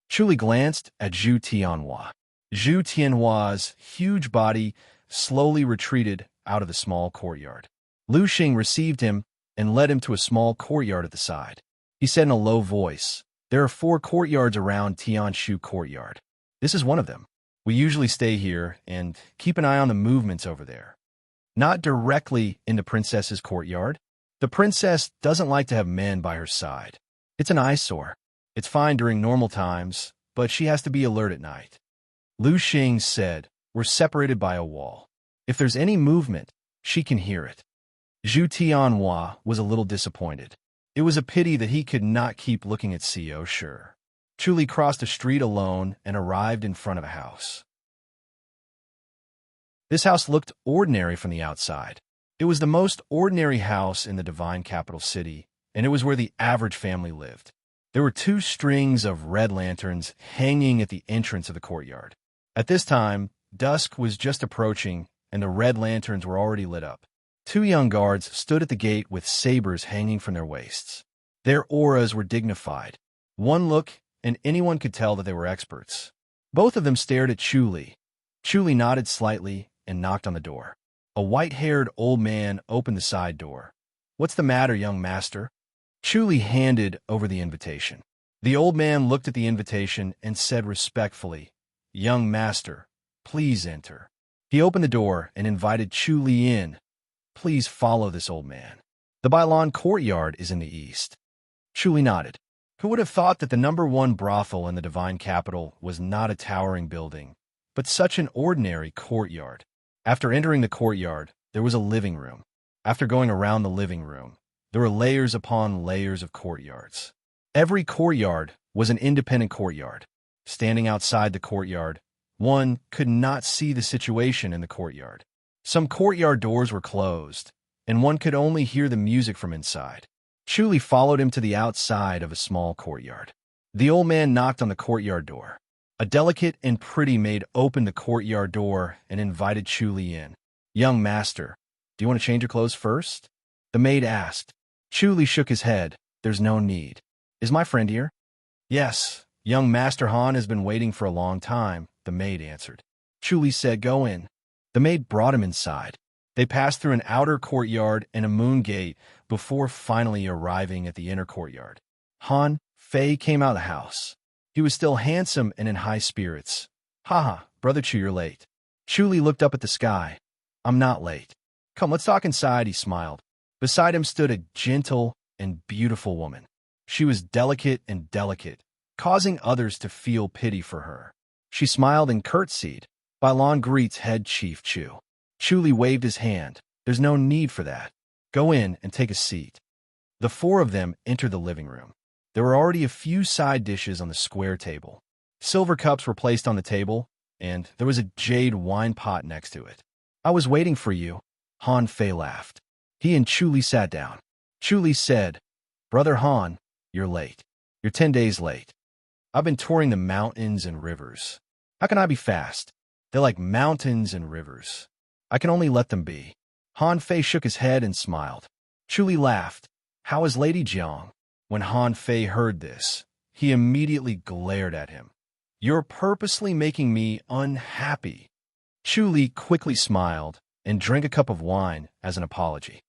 Chu Li glanced at Zhu Tianhua. Zhu Tianhua's huge body slowly retreated out of the small courtyard. Lu Xing received him and led him to a small courtyard at the side. He said in a low voice, "There are 4 courtyards around Tianshu Courtyard. This is one of them. We usually stay here and keep an eye on the movements over there. Not directly in the princess's courtyard. The princess doesn't like to have men by her side. It's an eyesore. It's fine during normal times, but she has to be alert at night." Lu Xing said, "We're separated by a wall. If there's any movement, she can hear it." Zhu Tianhua was a little disappointed. It was a pity that he could not keep looking at Xiao Shi. Chu Li crossed a street alone and arrived in front of a house. This house looked ordinary from the outside. It was the most ordinary house in the divine capital city, and it was where the average family lived. There were 2 strings of red lanterns hanging at the entrance of the courtyard. At this time, dusk was just approaching, and the red lanterns were already lit up. 2 young guards stood at the gate with sabers hanging from their waists. Their auras were dignified. One look, and anyone could tell that they were experts. Both of them stared at Chu Li. Chu Li nodded slightly and knocked on the door. A white-haired old man opened the side door. "What's the matter, young master?" Chu Li handed over the invitation. The old man looked at the invitation and said respectfully, "Young master, please enter." He opened the door and invited Chu Li in. "Please follow this old man. The Bailon courtyard is in the east." Chu Li nodded. Who would have thought that the #1 brothel in the divine capital was not a towering building, but such an ordinary courtyard? After entering the courtyard, there was a living room. After going around the living room, there were layers upon layers of courtyards. Every courtyard was an independent courtyard. Standing outside the courtyard, one could not see the situation in the courtyard. Some courtyard doors were closed, and one could only hear the music from inside. Chu Li followed him to the outside of a small courtyard. The old man knocked on the courtyard door. A delicate and pretty maid opened the courtyard door and invited Chu Li in. "Young master, do you want to change your clothes first?" the maid asked. Chu Li shook his head. "There's no need. Is my friend here?" "Yes, young Master Han has been waiting for a long time," the maid answered. Chu Li said, "Go in." The maid brought him inside. They passed through an outer courtyard and a moon gate before finally arriving at the inner courtyard. Han Fei came out of the house. He He was still handsome and in high spirits. Haha, Brother Chu, you're late. Chu Li looked up at the sky. I'm not late. Come, let's talk inside, he smiled. Beside him stood a gentle and beautiful woman. She was delicate and delicate, causing others to feel pity for her. She smiled and curtsied. Bailon greets head Chief Chu. Chu Li waved his hand. There's no need for that. Go in and take a seat. The four of them entered the living room. There were already a few side dishes on the square table. Silver cups were placed on the table, and there was a jade wine pot next to it. I was waiting for you. Han Fei laughed. He and Chu Li sat down. Chu Li said, Brother Han, you're late. You're 10 days late. I've been touring the mountains and rivers. How can I be fast? They're like mountains and rivers. I can only let them be. Han Fei shook his head and smiled. Chu Li laughed. How is Lady Jiang? When Han Fei heard this, he immediately glared at him. You're purposely making me unhappy. Chu Li quickly smiled and drank a cup of wine as an apology.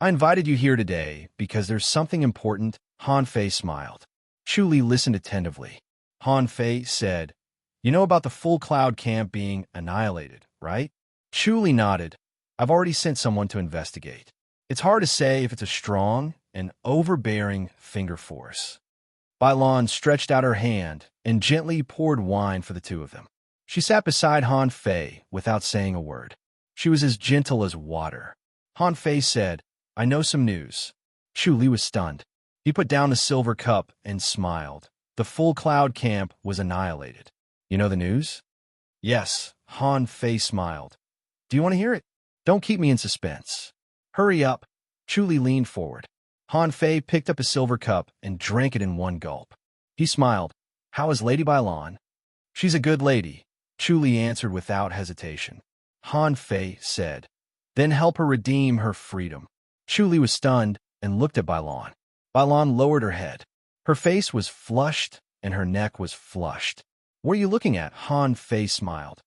I invited you here today because there's something important. Han Fei smiled. Chu Li listened attentively. Han Fei said, You know about the full cloud camp being annihilated, right? Chu Li nodded. I've already sent someone to investigate. It's hard to say if it's a strong and overbearing finger force. Bailon stretched out her hand and gently poured wine for the two of them. She sat beside Han Fei without saying a word. She was as gentle as water. Han Fei said, I know some news. Chu Li was stunned. He put down the silver cup and smiled. The full cloud camp was annihilated. You know the news? Yes, Han Fei smiled. Do you want to hear it? Don't keep me in suspense. Hurry up. Chu Li leaned forward. Han Fei picked up a silver cup and drank it in one gulp. He smiled. How is Lady Bailon? She's a good lady, Chu Li answered without hesitation. Han Fei said, Then help her redeem her freedom. Chu Li was stunned and looked at Bailon. Bailon lowered her head. Her face was flushed and her neck was flushed. What are you looking at? Han Fei smiled.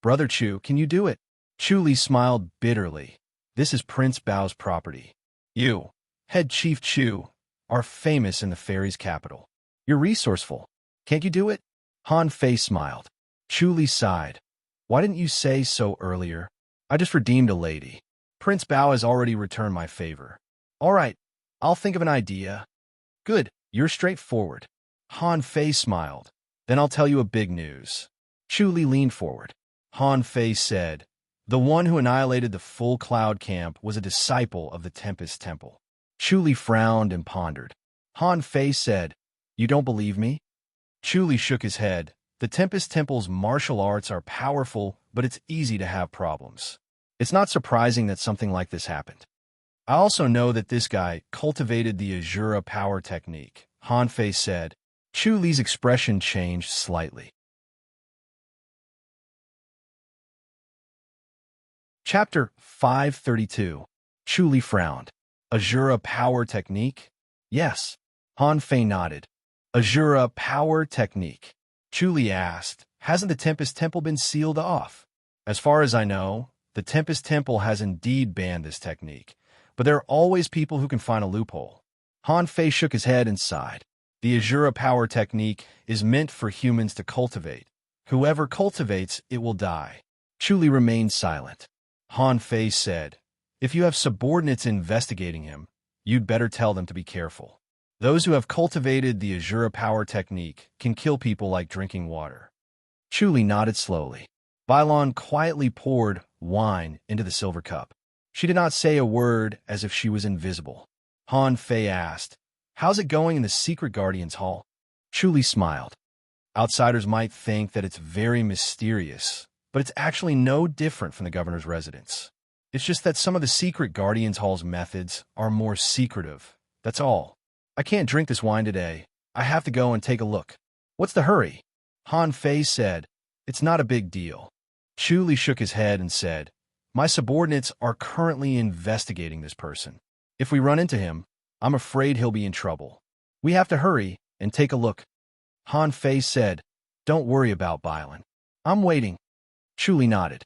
Brother Chu, can you do it? Chu Li smiled bitterly. This is Prince Bao's property. You, Head Chief Chu, are famous in the fairies' capital. You're resourceful. Can't you do it? Han Fei smiled. Chu Li sighed. Why didn't you say so earlier? I just redeemed a lady. Prince Bao has already returned my favor. All right, I'll think of an idea. Good, you're straightforward. Han Fei smiled. Then I'll tell you a big news. Chu Li leaned forward. Han Fei said, The one who annihilated the full cloud camp was a disciple of the Tempest Temple. Chu Li frowned and pondered. Han Fei said, You don't believe me? Chu Li shook his head. The Tempest Temple's martial arts are powerful, but it's easy to have problems. It's not surprising that something like this happened. I also know that this guy cultivated the Azura power technique, Han Fei said. Chu Li's expression changed slightly. Chapter 532. Chu Li frowned. Azura power technique? Yes. Han Fei nodded. Azura power technique. Chu Li asked, Hasn't the Tempest Temple been sealed off? As far as I know, the Tempest Temple has indeed banned this technique, but there are always people who can find a loophole. Han Fei shook his head and sighed. The Azura power technique is meant for humans to cultivate. Whoever cultivates it will die. Chu Li remained silent. Han Fei said, If you have subordinates investigating him, you'd better tell them to be careful. Those who have cultivated the Azura power technique can kill people like drinking water. Chu Li nodded slowly. Bailon quietly poured wine into the silver cup. She did not say a word, as if she was invisible. Han Fei asked, How's it going in the Secret Guardians Hall? Chu Li smiled. Outsiders might think that it's very mysterious, but it's actually no different from the governor's residence. It's just that some of the Secret Guardians Hall's methods are more secretive. That's all. I can't drink this wine today. I have to go and take a look. What's the hurry? Han Fei said, It's not a big deal. Chu Li shook his head and said, My subordinates are currently investigating this person. If we run into him, I'm afraid he'll be in trouble. We have to hurry and take a look. Han Fei said, Don't worry about Bailon. I'm waiting. Chu Li nodded.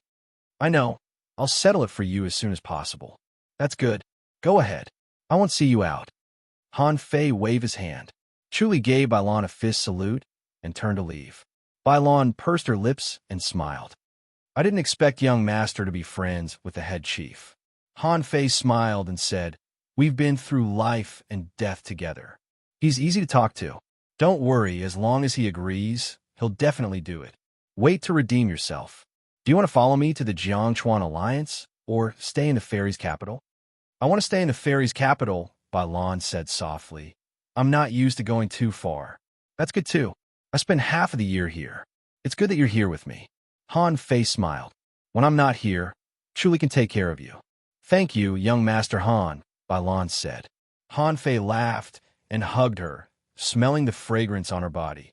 I know. I'll settle it for you as soon as possible. That's good. Go ahead. I won't see you out. Han Fei waved his hand. Chuli gave Bailon a fist salute and turned to leave. Bailon pursed her lips and smiled. I didn't expect young master to be friends with the head chief. Han Fei smiled and said, We've been through life and death together. He's easy to talk to. Don't worry, as long as he agrees, he'll definitely do it. Wait to redeem yourself. Do you want to follow me to the Jiangchuan Alliance, or stay in the fairy's capital? I want to stay in the fairy's capital, Bailon said softly. I'm not used to going too far. That's good too. I spend half of the year here. It's good that you're here with me. Han Fei smiled. When I'm not here, Chuli can take care of you. Thank you, young Master Han, Bailon said. Han Fei laughed and hugged her, smelling the fragrance on her body.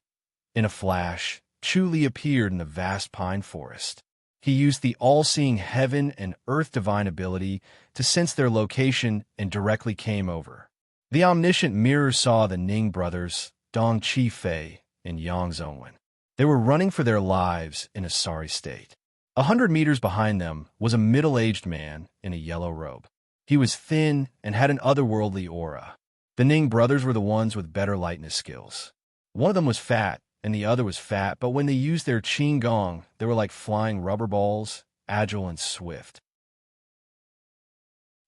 In a flash, Chuli appeared in the vast pine forest. He used the all-seeing heaven and earth divine ability to sense their location and directly came over. The omniscient mirror saw the Ning brothers, Dong Qifei and Yang Zongwen. They were running for their lives in a sorry state. 100 meters behind them was a middle-aged man in a yellow robe. He was thin and had an otherworldly aura. The Ning brothers were the ones with better lightness skills. One of them was fat, and the other was fat, but when they used their qing gong, they were like flying rubber balls, agile and swift.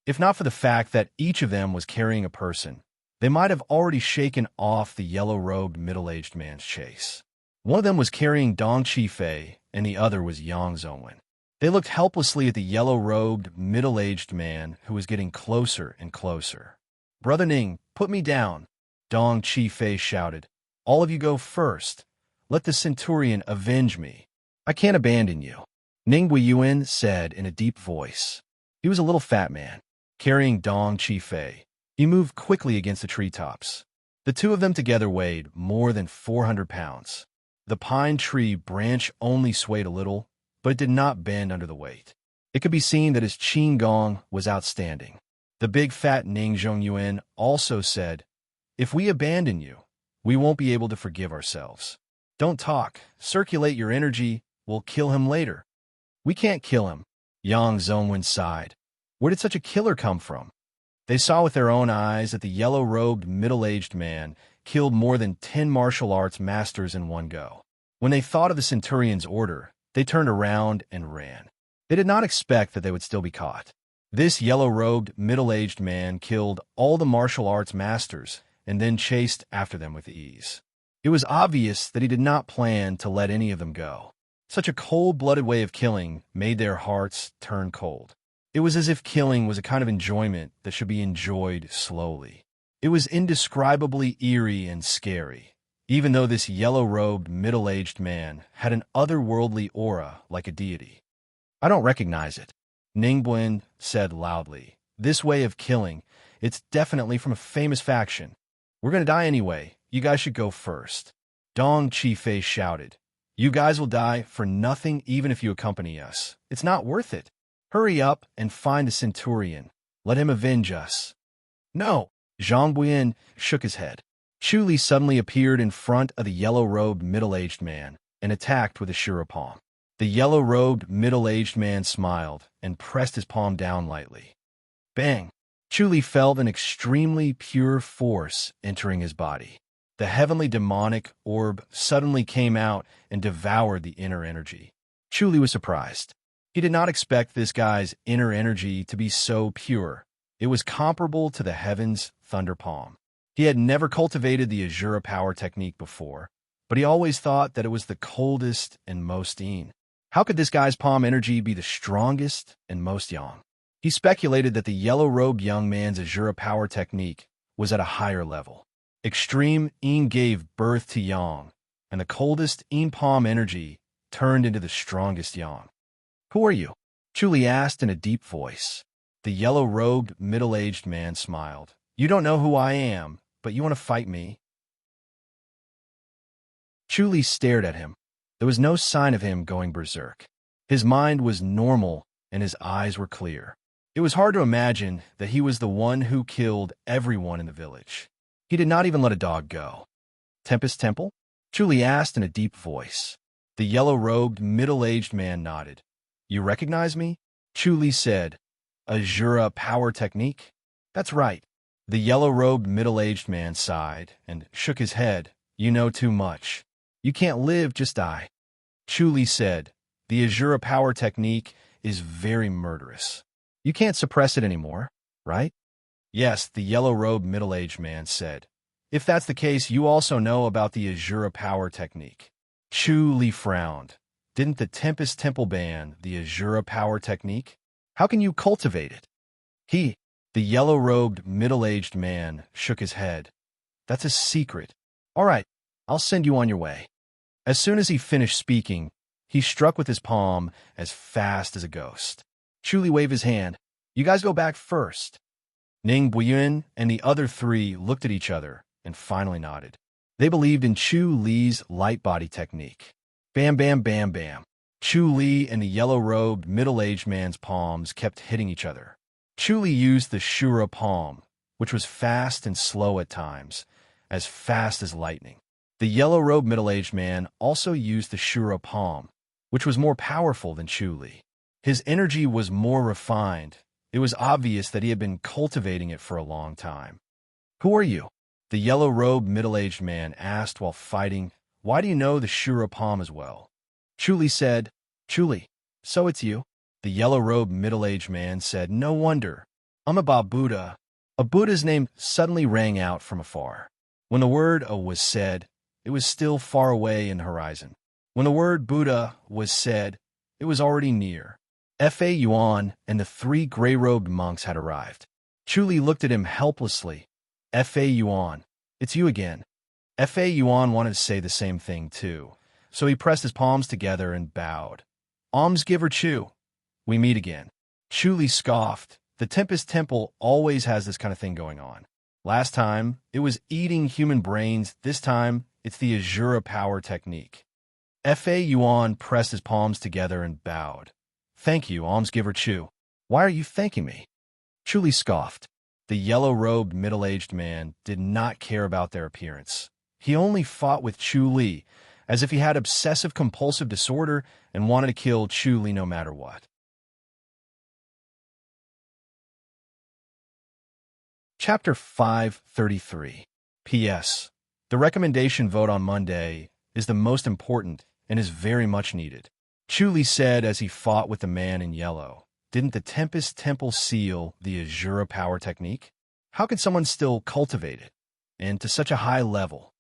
If not for the fact that each of them was carrying a person, they might have already shaken off the yellow-robed middle-aged man's chase. One of them was carrying Dong Qifei, and the other was Yang Zongwen. They looked helplessly at the yellow-robed, middle-aged man who was getting closer and closer. Brother Ning, put me down, Dong Qifei shouted. All of you go first. Let the centurion avenge me. I can't abandon you, Ning Guiyuan said in a deep voice. He was a little fat man, carrying Dong Qifei. He moved quickly against the treetops. The two of them together weighed more than 400 pounds. The pine tree branch only swayed a little, but it did not bend under the weight. It could be seen that his qing gong was outstanding. The big fat Ning Zhongyuan also said, If we abandon you, we won't be able to forgive ourselves. Don't talk. Circulate your energy. We'll kill him later. We can't kill him, Yang Zongwen sighed. Where did such a killer come from? They saw with their own eyes that the yellow-robed, middle-aged man killed more than 10 martial arts masters in one go. When they thought of the centurion's order, they turned around and ran. They did not expect that they would still be caught. This yellow-robed, middle-aged man killed all the martial arts masters and then chased after them with ease. It was obvious that he did not plan to let any of them go. Such a cold-blooded way of killing made their hearts turn cold. It was as if killing was a kind of enjoyment that should be enjoyed slowly. It was indescribably eerie and scary, even though this yellow-robed, middle-aged man had an otherworldly aura like a deity. I don't recognize it, Ningguan said loudly. This way of killing, it's definitely from a famous faction. We're going to die anyway. You guys should go first. Dong Qifei shouted. You guys will die for nothing even if you accompany us. It's not worth it. Hurry up and find the centurion. Let him avenge us. No, Zhang Buyan shook his head. Chuli suddenly appeared in front of the yellow-robed middle-aged man and attacked with a sure palm. The yellow-robed middle-aged man smiled and pressed his palm down lightly. Bang! Chuli felt an extremely pure force entering his body. The heavenly demonic orb suddenly came out and devoured the inner energy. Chuli was surprised. He did not expect this guy's inner energy to be so pure. It was comparable to the heaven's thunder palm. He had never cultivated the Azura power technique before, but he always thought that it was the coldest and most yin. How could this guy's palm energy be the strongest and most yang? He speculated that the yellow-robed young man's Azura power technique was at a higher level. Extreme yin gave birth to yang, and the coldest yin palm energy turned into the strongest yang. Who are you? Chuli asked in a deep voice. The yellow-robed, middle-aged man smiled. You don't know who I am, but you want to fight me? Chuli stared at him. There was no sign of him going berserk. His mind was normal, and his eyes were clear. It was hard to imagine that he was the one who killed everyone in the village. He did not even let a dog go. Tempest Temple? Chuli asked in a deep voice. The yellow-robed, middle-aged man nodded. You recognize me? Chuli said. Azura power technique? That's right. The yellow-robed middle-aged man sighed and shook his head. You know too much. You can't live, just die. Chu said, the Azura power technique is very murderous. You can't suppress it anymore, right? Yes, the yellow-robed middle-aged man said. If that's the case, you also know about the Azura power technique. Chu frowned. Didn't the Tempest Temple ban the Azura power technique? How can you cultivate it? The yellow-robed middle-aged man, shook his head. That's a secret. All right, I'll send you on your way. As soon as he finished speaking, he struck with his palm as fast as a ghost. Chu waved his hand. You guys go back first. Ning Buyuan and the other three looked at each other and finally nodded. They believed in Chu Li's light body technique. Bam, bam, bam, bam. Chu Li and the yellow-robed middle-aged man's palms kept hitting each other. Chu Li used the Shura palm, which was fast and slow at times, as fast as lightning. The yellow-robed middle-aged man also used the Shura palm, which was more powerful than Chu Li. His energy was more refined. It was obvious that he had been cultivating it for a long time. Who are you? The yellow-robed middle-aged man asked while fighting. Why do you know the Shura palm as well? Chu Li said, Chu Li, so it's you? The yellow-robed middle-aged man said, no wonder. I'm about Buddha. A Buddha's name suddenly rang out from afar. When the word was said, it was still far away in the horizon. When the word Buddha was said, it was already near. Fa Yuan and the three gray-robed monks had arrived. Chu Li looked at him helplessly. Fa Yuan, it's you again. Fa Yuan wanted to say the same thing too, so he pressed his palms together and bowed. Almsgiver Chu, we meet again. Chu Li scoffed. The Tempest Temple always has this kind of thing going on. Last time, it was eating human brains. This time, it's the Azura power technique. Fa Yuan pressed his palms together and bowed. Thank you, Almsgiver Chu. Why are you thanking me? Chu Li scoffed. The yellow-robed middle-aged man did not care about their appearance. He only fought with Chu Li, as if he had obsessive-compulsive disorder and wanted to kill Chu Li no matter what. Chapter 533. P.S. The recommendation vote on Monday is the most important and is very much needed. Chu Li said as he fought with the man in yellow. Didn't the Tempest Temple seal the Azura power technique? How could someone still cultivate it? And to such a high level?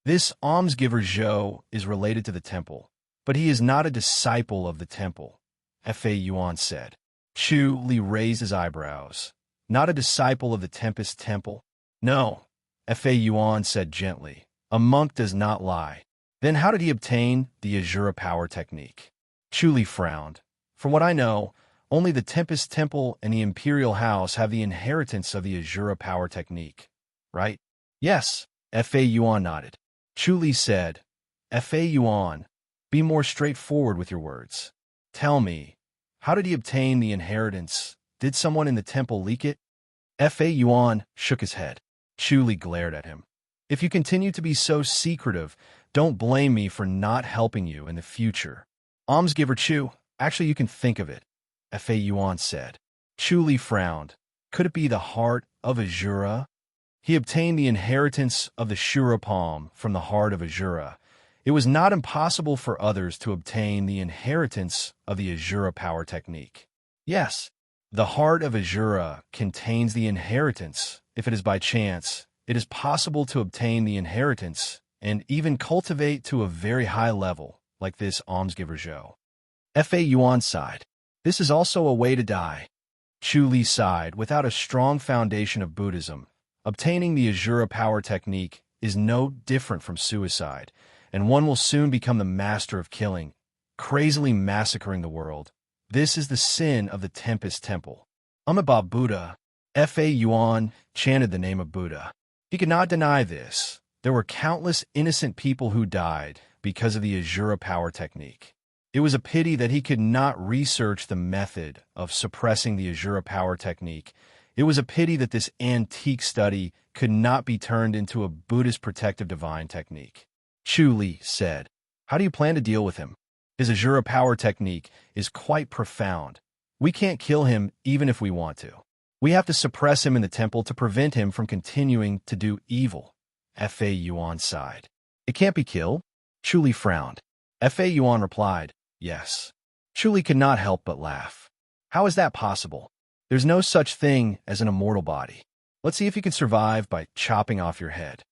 This almsgiver Zhou is related to the temple, but he is not a disciple of the temple, Fa Yuan said. Chu Li raised his eyebrows. Not a disciple of the Tempest Temple? No, Fa Yuan said gently. A monk does not lie. Then how did he obtain the Azura power technique? Chu Li frowned. From what I know, only the Tempest Temple and the Imperial House have the inheritance of the Azura power technique, right? Yes, Fa Yuan nodded. Chu Li said, Fa Yuan, be more straightforward with your words. Tell me, how did he obtain the inheritance? Did someone in the temple leak it? Fa Yuan shook his head. Chu Li glared at him. If you continue to be so secretive, don't blame me for not helping you in the future. Almsgiver Chu, actually you can think of it, Fa Yuan said. Chu Li frowned. Could it be the heart of Azura? He obtained the inheritance of the Shura palm from the heart of Azura. It was not impossible for others to obtain the inheritance of the Azura power technique. Yes, the heart of Azura contains the inheritance. If it is by chance, it is possible to obtain the inheritance and even cultivate to a very high level, like this almsgiver Zhou. Fa Yuan sighed. This is also a way to die. Chu Li sighed. Without a strong foundation of Buddhism, obtaining the Azura power technique is no different from suicide, and one will soon become the master of killing, crazily massacring the world. This is the sin of the Tempest Temple. About Buddha. Fa Yuan chanted the name of Buddha. He could not deny this. There were countless innocent people who died because of the Azura power technique. It was a pity that he could not research the method of suppressing the Azura power technique. It was a pity that this antique study could not be turned into a Buddhist protective divine technique. Chu Li said, how do you plan to deal with him? His Azura power technique is quite profound. We can't kill him even if we want to. We have to suppress him in the temple to prevent him from continuing to do evil. Fa Yuan sighed. It can't be killed? Chu Li frowned. Fa Yuan replied, yes. Chu Li could not help but laugh. How is that possible? There's no such thing as an immortal body. Let's see if you can survive by chopping off your head.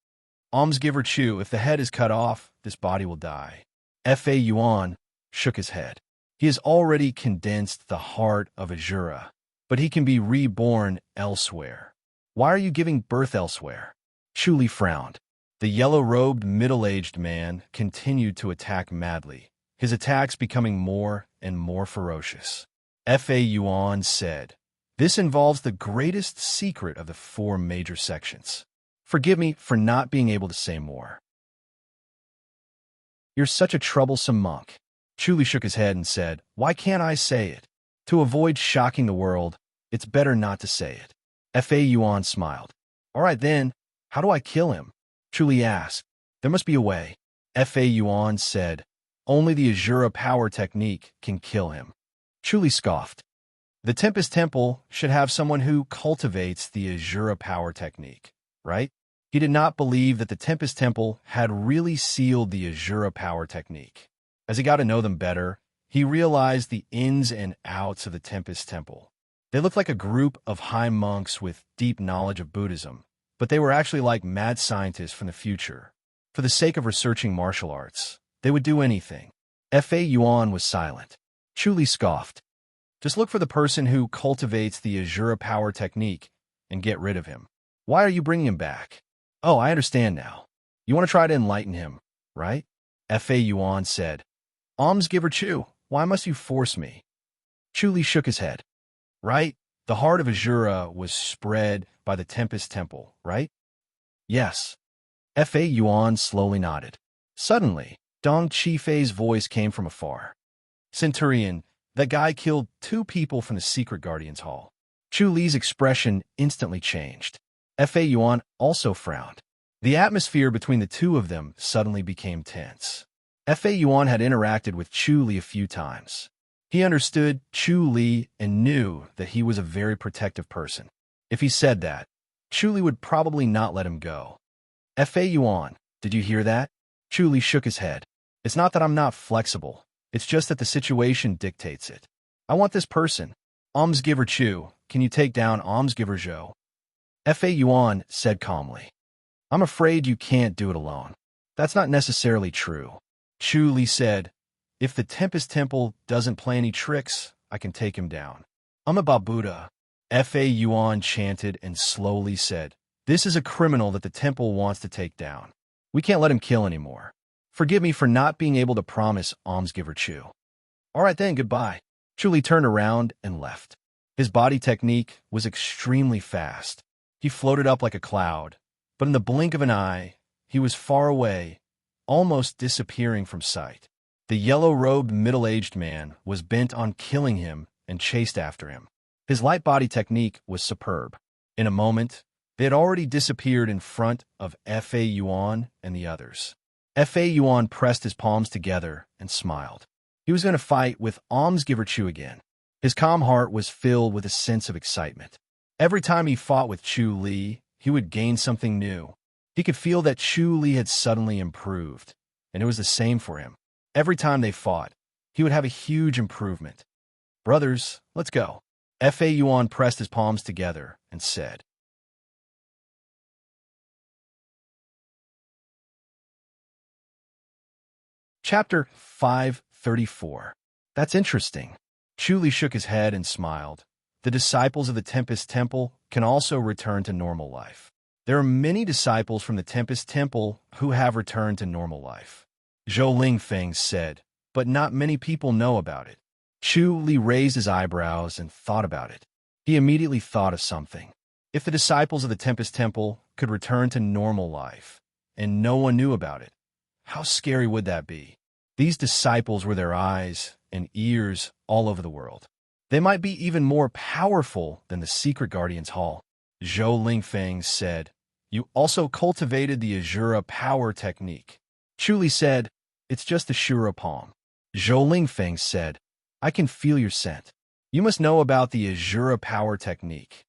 Almsgiver Chu, if the head is cut off, this body will die. Fa Yuan shook his head. He has already condensed the heart of Azura, but he can be reborn elsewhere. Why are you giving birth elsewhere? Chu Li frowned. The yellow-robed, middle-aged man continued to attack madly, his attacks becoming more and more ferocious. Fa Yuan said, this involves the greatest secret of the 4 major sections. Forgive me for not being able to say more. You're such a troublesome monk. Chu Li shook his head and said, why can't I say it? To avoid shocking the world, it's better not to say it. Fa Yuan smiled. All right then, how do I kill him? Chu Li asked. There must be a way. Fa Yuan said, only the Azura power technique can kill him. Chu Li scoffed. The Tempest Temple should have someone who cultivates the Azura power technique, right? He did not believe that the Tempest Temple had really sealed the Azura power technique. As he got to know them better, he realized the ins and outs of the Tempest Temple. They looked like a group of high monks with deep knowledge of Buddhism, but they were actually like mad scientists from the future. For the sake of researching martial arts, they would do anything. Fa Yuan was silent. Chu Li scoffed. Just look for the person who cultivates the Azura power technique and get rid of him. Why are you bringing him back? Oh, I understand now. You want to try to enlighten him, right? Fa Yuan said. Almsgiver Chu, why must you force me? Chu Li shook his head. Right? The heart of Azura was spread by the Tempest Temple, right? Yes. Fa Yuan slowly nodded. Suddenly, Dong Qifei's voice came from afar. Centurion, that guy killed 2 people from the Secret Guardians Hall. Chu Li's expression instantly changed. Fa Yuan also frowned. The atmosphere between the two of them suddenly became tense. Fa Yuan had interacted with Chu Li a few times. He understood Chu Li and knew that he was a very protective person. If he said that, Chu Li would probably not let him go. Fa Yuan, did you hear that? Chu Li shook his head. It's not that I'm not flexible. It's just that the situation dictates it. I want this person. Almsgiver Chu, can you take down Almsgiver Zhou? Fa Yuan said calmly. I'm afraid you can't do it alone. That's not necessarily true. Chu Li said, if the Tempest Temple doesn't play any tricks, I can take him down. I'm about Buddha. Fa Yuan chanted and slowly said, this is a criminal that the temple wants to take down. We can't let him kill anymore. Forgive me for not being able to promise Almsgiver Chu. All right then, goodbye. Chu Li turned around and left. His body technique was extremely fast. He floated up like a cloud, but in the blink of an eye, he was far away, almost disappearing from sight. The yellow-robed middle-aged man was bent on killing him and chased after him. His light body technique was superb. In a moment, they had already disappeared in front of Fa Yuan and the others. Fa Yuan pressed his palms together and smiled. He was going to fight with Almsgiver Chu again. His calm heart was filled with a sense of excitement. Every time he fought with Chu Li, he would gain something new. He could feel that Chu Li had suddenly improved, and it was the same for him. Every time they fought, he would have a huge improvement. Brothers, let's go. Fa Yuan pressed his palms together and said. Chapter 534. That's interesting. Chu Li shook his head and smiled. The disciples of the Tempest Temple can also return to normal life. There are many disciples from the Tempest Temple who have returned to normal life. Zhou Lingfeng said, but not many people know about it. Chu Li raised his eyebrows and thought about it. He immediately thought of something. If the disciples of the Tempest Temple could return to normal life, and no one knew about it, how scary would that be? These disciples were their eyes and ears all over the world. They might be even more powerful than the Secret Guardians Hall. Zhou Lingfeng said, you also cultivated the Azura power technique. Chu Li said, it's just the Shura palm. Zhou Lingfeng said, I can feel your scent. You must know about the Azura power technique.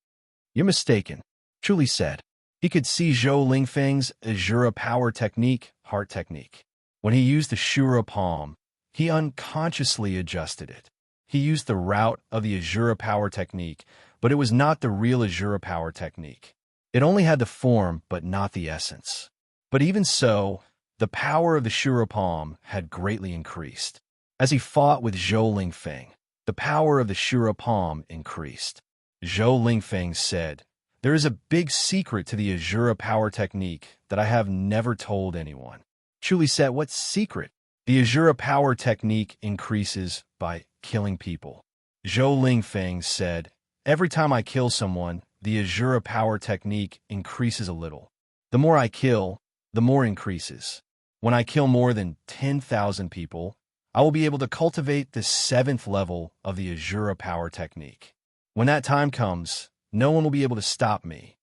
You're mistaken, Chuli said. He could see Zhou Lingfeng's Azura power technique, heart technique. When he used the Shura palm, he unconsciously adjusted it. He used the route of the Azura power technique, but it was not the real Azura power technique. It only had the form, but not the essence. But even so, the power of the Shura palm had greatly increased. As he fought with Zhou Lingfeng, the power of the Shura palm increased. Zhou Lingfeng said, "There is a big secret to the Azura power technique that I have never told anyone." Chuli said, "What secret?" "The Azura power technique increases by killing people." Zhou Lingfeng said, "Every time I kill someone, the Azura power technique increases a little. The more I kill, the more increases. When I kill more than 10,000 people, I will be able to cultivate the 7th level of the Azura power technique. When that time comes, no one will be able to stop me."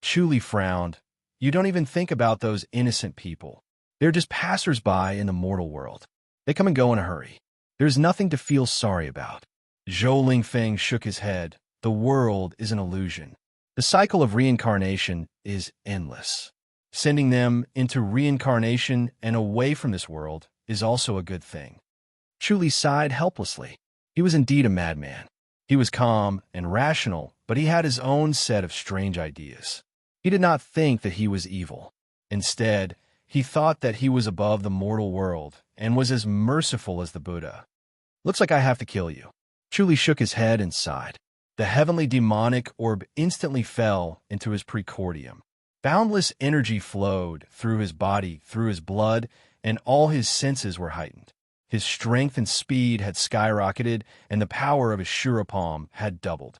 Chuli frowned. "You don't even think about those innocent people. They're just passers-by in the mortal world. They come and go in a hurry. There's nothing to feel sorry about." Zhou Lingfeng shook his head. "The world is an illusion. The cycle of reincarnation is endless. Sending them into reincarnation and away from this world is also a good thing." Chuli sighed helplessly. He was indeed a madman. He was calm and rational, but he had his own set of strange ideas. He did not think that he was evil. Instead, he thought that he was above the mortal world and was as merciful as the Buddha. "Looks like I have to kill you." Chuli shook his head and sighed. The heavenly demonic orb instantly fell into his precordium. Boundless energy flowed through his body, through his blood, and all his senses were heightened. His strength and speed had skyrocketed, and the power of his Shura palm had doubled.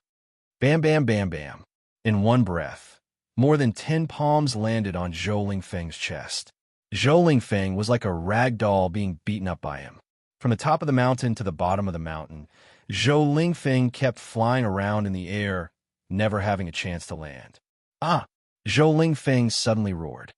Bam, bam, bam, bam. In one breath, more than 10 palms landed on Zhou Lingfeng's chest. Zhou Lingfeng was like a rag doll being beaten up by him. From the top of the mountain to the bottom of the mountain, Zhou Lingfeng kept flying around in the air, never having a chance to land. "Ah!" Zhou Lingfeng suddenly roared.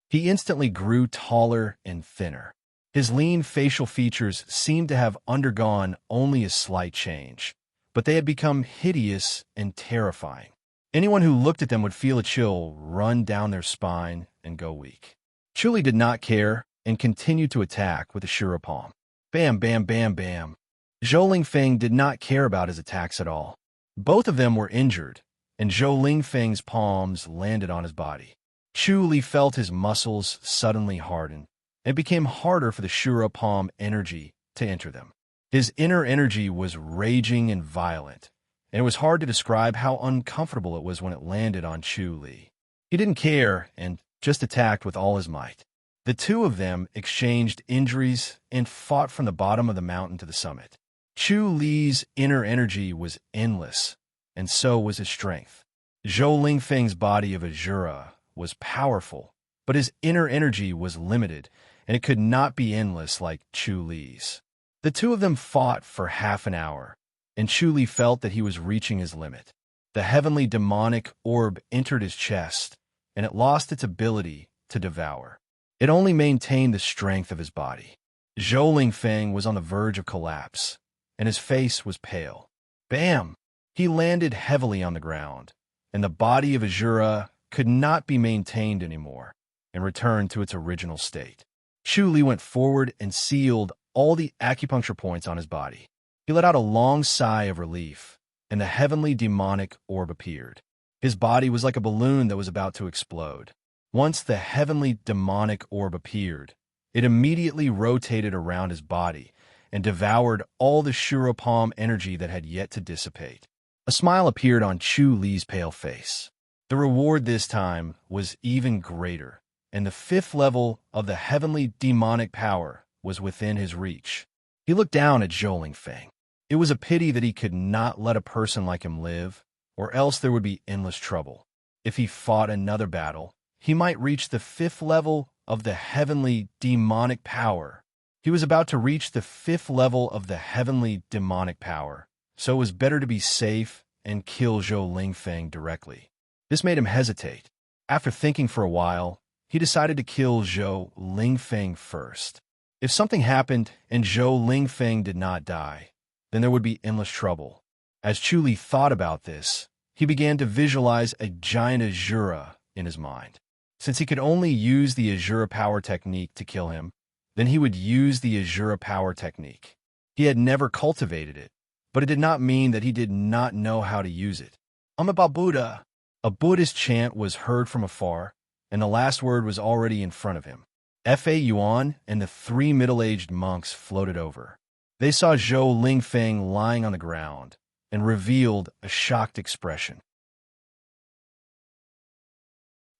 He instantly grew taller and thinner. His lean facial features seemed to have undergone only a slight change, but they had become hideous and terrifying. Anyone who looked at them would feel a chill run down their spine and go weak. Chuli did not care and continued to attack with the Shura palm. Bam, bam, bam, bam. Zhou Lingfeng did not care about his attacks at all. Both of them were injured, and Zhou Lingfeng's palms landed on his body. Chuli felt his muscles suddenly harden. It became harder for the Shura palm energy to enter them. His inner energy was raging and violent, and it was hard to describe how uncomfortable it was when it landed on Chuli. He didn't care and just attacked with all his might. The two of them exchanged injuries and fought from the bottom of the mountain to the summit. Chuli's inner energy was endless, and so was his strength. Zhou Lingfeng's body of Azura was powerful, but his inner energy was limited, and it could not be endless like Chuli's. The two of them fought for half an hour, and Chuli felt that he was reaching his limit. The heavenly demonic orb entered his chest, and it lost its ability to devour. It only maintained the strength of his body. Zhou Lingfeng was on the verge of collapse, and his face was pale. Bam! He landed heavily on the ground, and the body of Azura could not be maintained anymore and returned to its original state. Chuli went forward and sealed all the acupuncture points on his body. He let out a long sigh of relief, and the heavenly demonic orb appeared. His body was like a balloon that was about to explode. Once the heavenly demonic orb appeared, it immediately rotated around his body and devoured all the Shura palm energy that had yet to dissipate. A smile appeared on Chuli's pale face. The reward this time was even greater, and the 5th level of the heavenly demonic power was within his reach. He looked down at Zhou Lingfeng. It was a pity that he could not let a person like him live, or else there would be endless trouble. If he fought another battle, he might reach the 5th level of the heavenly demonic power. He was about to reach the 5th level of the heavenly demonic power, so it was better to be safe and kill Zhou Lingfeng directly. This made him hesitate. After thinking for a while, he decided to kill Zhou Lingfeng first. If something happened and Zhou Lingfeng did not die, then there would be endless trouble. As Chu Li thought about this, he began to visualize a giant Azura in his mind. Since he could only use the Azura power technique to kill him, then he would use the Azura power technique. He had never cultivated it, but it did not mean that he did not know how to use it. Amitabha Buddha! A Buddhist chant was heard from afar, and the last word was already in front of him. Fa Yuan and the three middle-aged monks floated over. They saw Zhou Lingfeng lying on the ground and revealed a shocked expression.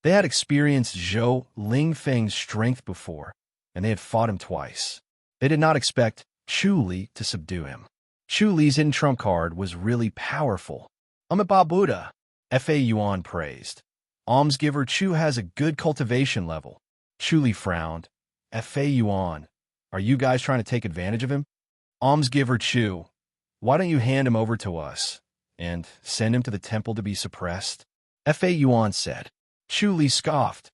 They had experienced Zhou Lingfeng's strength before, and they had fought him twice. They did not expect Chu Li to subdue him. Chu Li's hidden trump card was really powerful. Amitabha Buddha! Fa Yuan praised. Almsgiver Chu has a good cultivation level. Chu Li frowned. Fa Yuan, are you guys trying to take advantage of him? Almsgiver Chu, why don't you hand him over to us and send him to the temple to be suppressed? Fa Yuan said. Chu Li scoffed.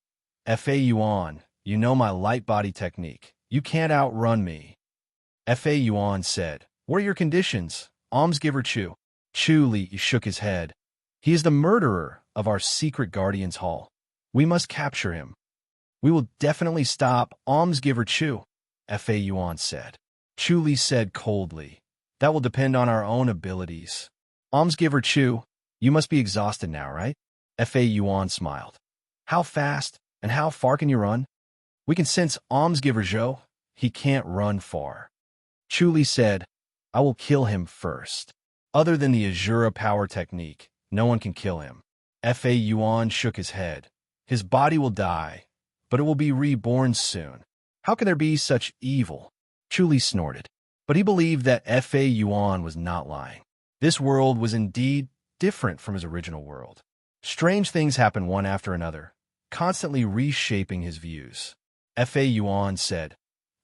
Fa Yuan, you know my light body technique. You can't outrun me. Fa Yuan said. What are your conditions, Almsgiver Chu? Chu Li shook his head. He is the murderer of our secret guardian's hall. We must capture him. We will definitely stop Almsgiver Chu, Fa Yuan said. Chu Li said coldly. That will depend on our own abilities. Almsgiver Chu, you must be exhausted now, right? Fa Yuan smiled. How fast and how far can you run? We can sense Almsgiver Zhou. He can't run far. Chu Li said, I will kill him first. Other than the Azura power technique, no one can kill him. Fa Yuan shook his head. His body will die, but it will be reborn soon. How can there be such evil? Chu Li snorted. But he believed that Fa Yuan was not lying. This world was indeed different from his original world. Strange things happened one after another, constantly reshaping his views. Fa Yuan said,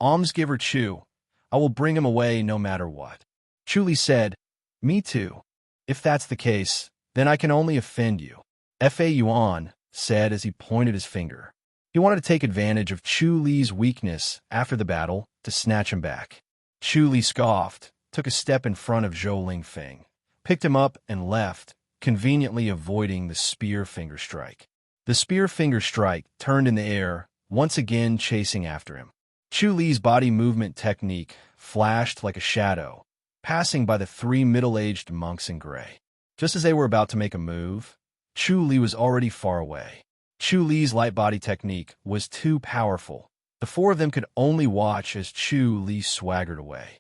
Almsgiver Chu, I will bring him away no matter what. Chu Li said, Me too. If that's the case, then I can only offend you. Fa Yuan said as he pointed his finger. He wanted to take advantage of Chu Li's weakness after the battle to snatch him back. Chu Li scoffed, took a step in front of Zhou Lingfeng, picked him up and left, conveniently avoiding the spear finger strike. The spear finger strike turned in the air, once again chasing after him. Chu Li's body movement technique flashed like a shadow, passing by the three middle-aged monks in gray. Just as they were about to make a move, Chu Li was already far away. Chu Li's light body technique was too powerful. The four of them could only watch as Chu Li swaggered away.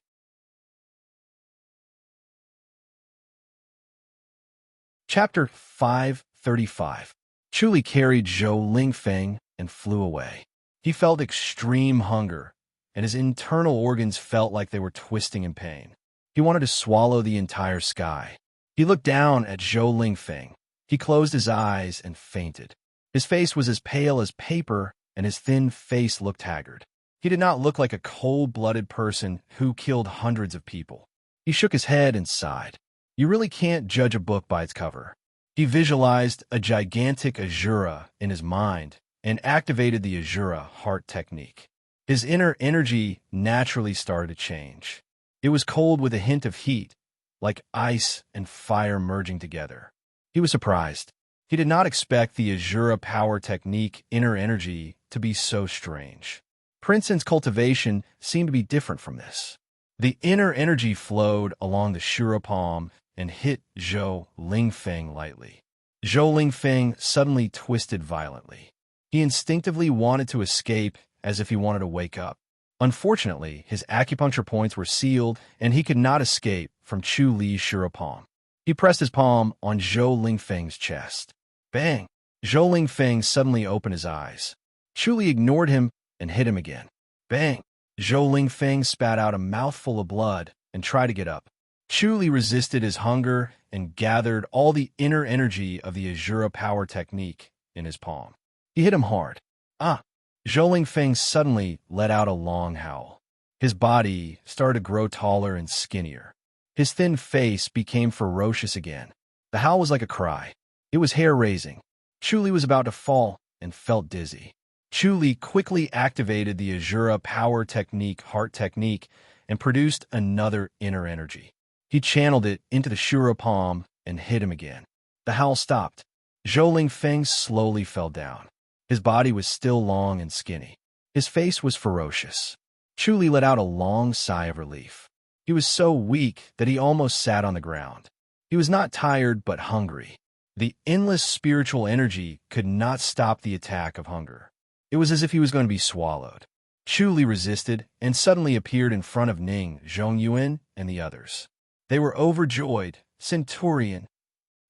Chapter 535. Chu Li carried Zhou Lingfeng and flew away. He felt extreme hunger, and his internal organs felt like they were twisting in pain. He wanted to swallow the entire sky. He looked down at Zhou Lingfeng. He closed his eyes and fainted. His face was as pale as paper, and his thin face looked haggard. He did not look like a cold-blooded person who killed hundreds of people. He shook his head and sighed. You really can't judge a book by its cover. He visualized a gigantic Azura in his mind and activated the Azura heart technique. His inner energy naturally started to change. It was cold with a hint of heat, like ice and fire merging together. He was surprised. He did not expect the Azura power technique inner energy to be so strange. Princeton's cultivation seemed to be different from this. The inner energy flowed along the Shura palm and hit Zhou Lingfeng lightly. Zhou Lingfeng suddenly twisted violently. He instinctively wanted to escape as if he wanted to wake up. Unfortunately, his acupuncture points were sealed and he could not escape from Chu Li's Shura palm. He pressed his palm on Zhou Lingfeng's chest. Bang! Zhou Lingfeng suddenly opened his eyes. Chu Li ignored him and hit him again. Bang! Zhou Lingfeng spat out a mouthful of blood and tried to get up. Chu Li resisted his hunger and gathered all the inner energy of the Azura power technique in his palm. He hit him hard. Ah! Zhou Lingfeng suddenly let out a long howl. His body started to grow taller and skinnier. His thin face became ferocious again. The howl was like a cry. It was hair-raising. Chu Li was about to fall and felt dizzy. Chu Li quickly activated the Azura power technique heart technique and produced another inner energy. He channeled it into the Shura palm and hit him again. The howl stopped. Zhou Lingfeng slowly fell down. His body was still long and skinny. His face was ferocious. Chu Li let out a long sigh of relief. He was so weak that he almost sat on the ground. He was not tired but hungry. The endless spiritual energy could not stop the attack of hunger. It was as if he was going to be swallowed. Chu Li resisted and suddenly appeared in front of Ning, Zhongyuan, and the others. They were overjoyed. Centurion.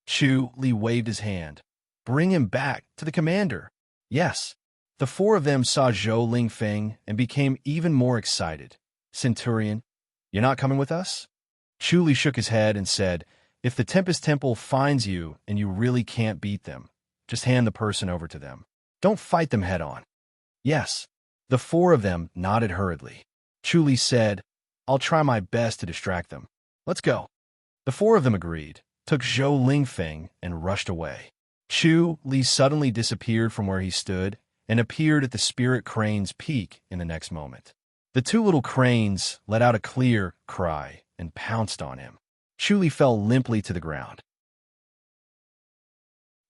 Chu Li waved his hand. Bring him back to the commander. Yes. The four of them saw Zhou Lingfeng and became even more excited. Centurion, you're not coming with us? Chu Li shook his head and said, if the Tempest Temple finds you and you really can't beat them, just hand the person over to them. Don't fight them head on. Yes. The four of them nodded hurriedly. Chu Li said, I'll try my best to distract them. Let's go. The four of them agreed, took Zhou Lingfeng, and rushed away. Chu Li suddenly disappeared from where he stood and appeared at the spirit crane's peak in the next moment. The two little cranes let out a clear cry and pounced on him. Chu Li fell limply to the ground.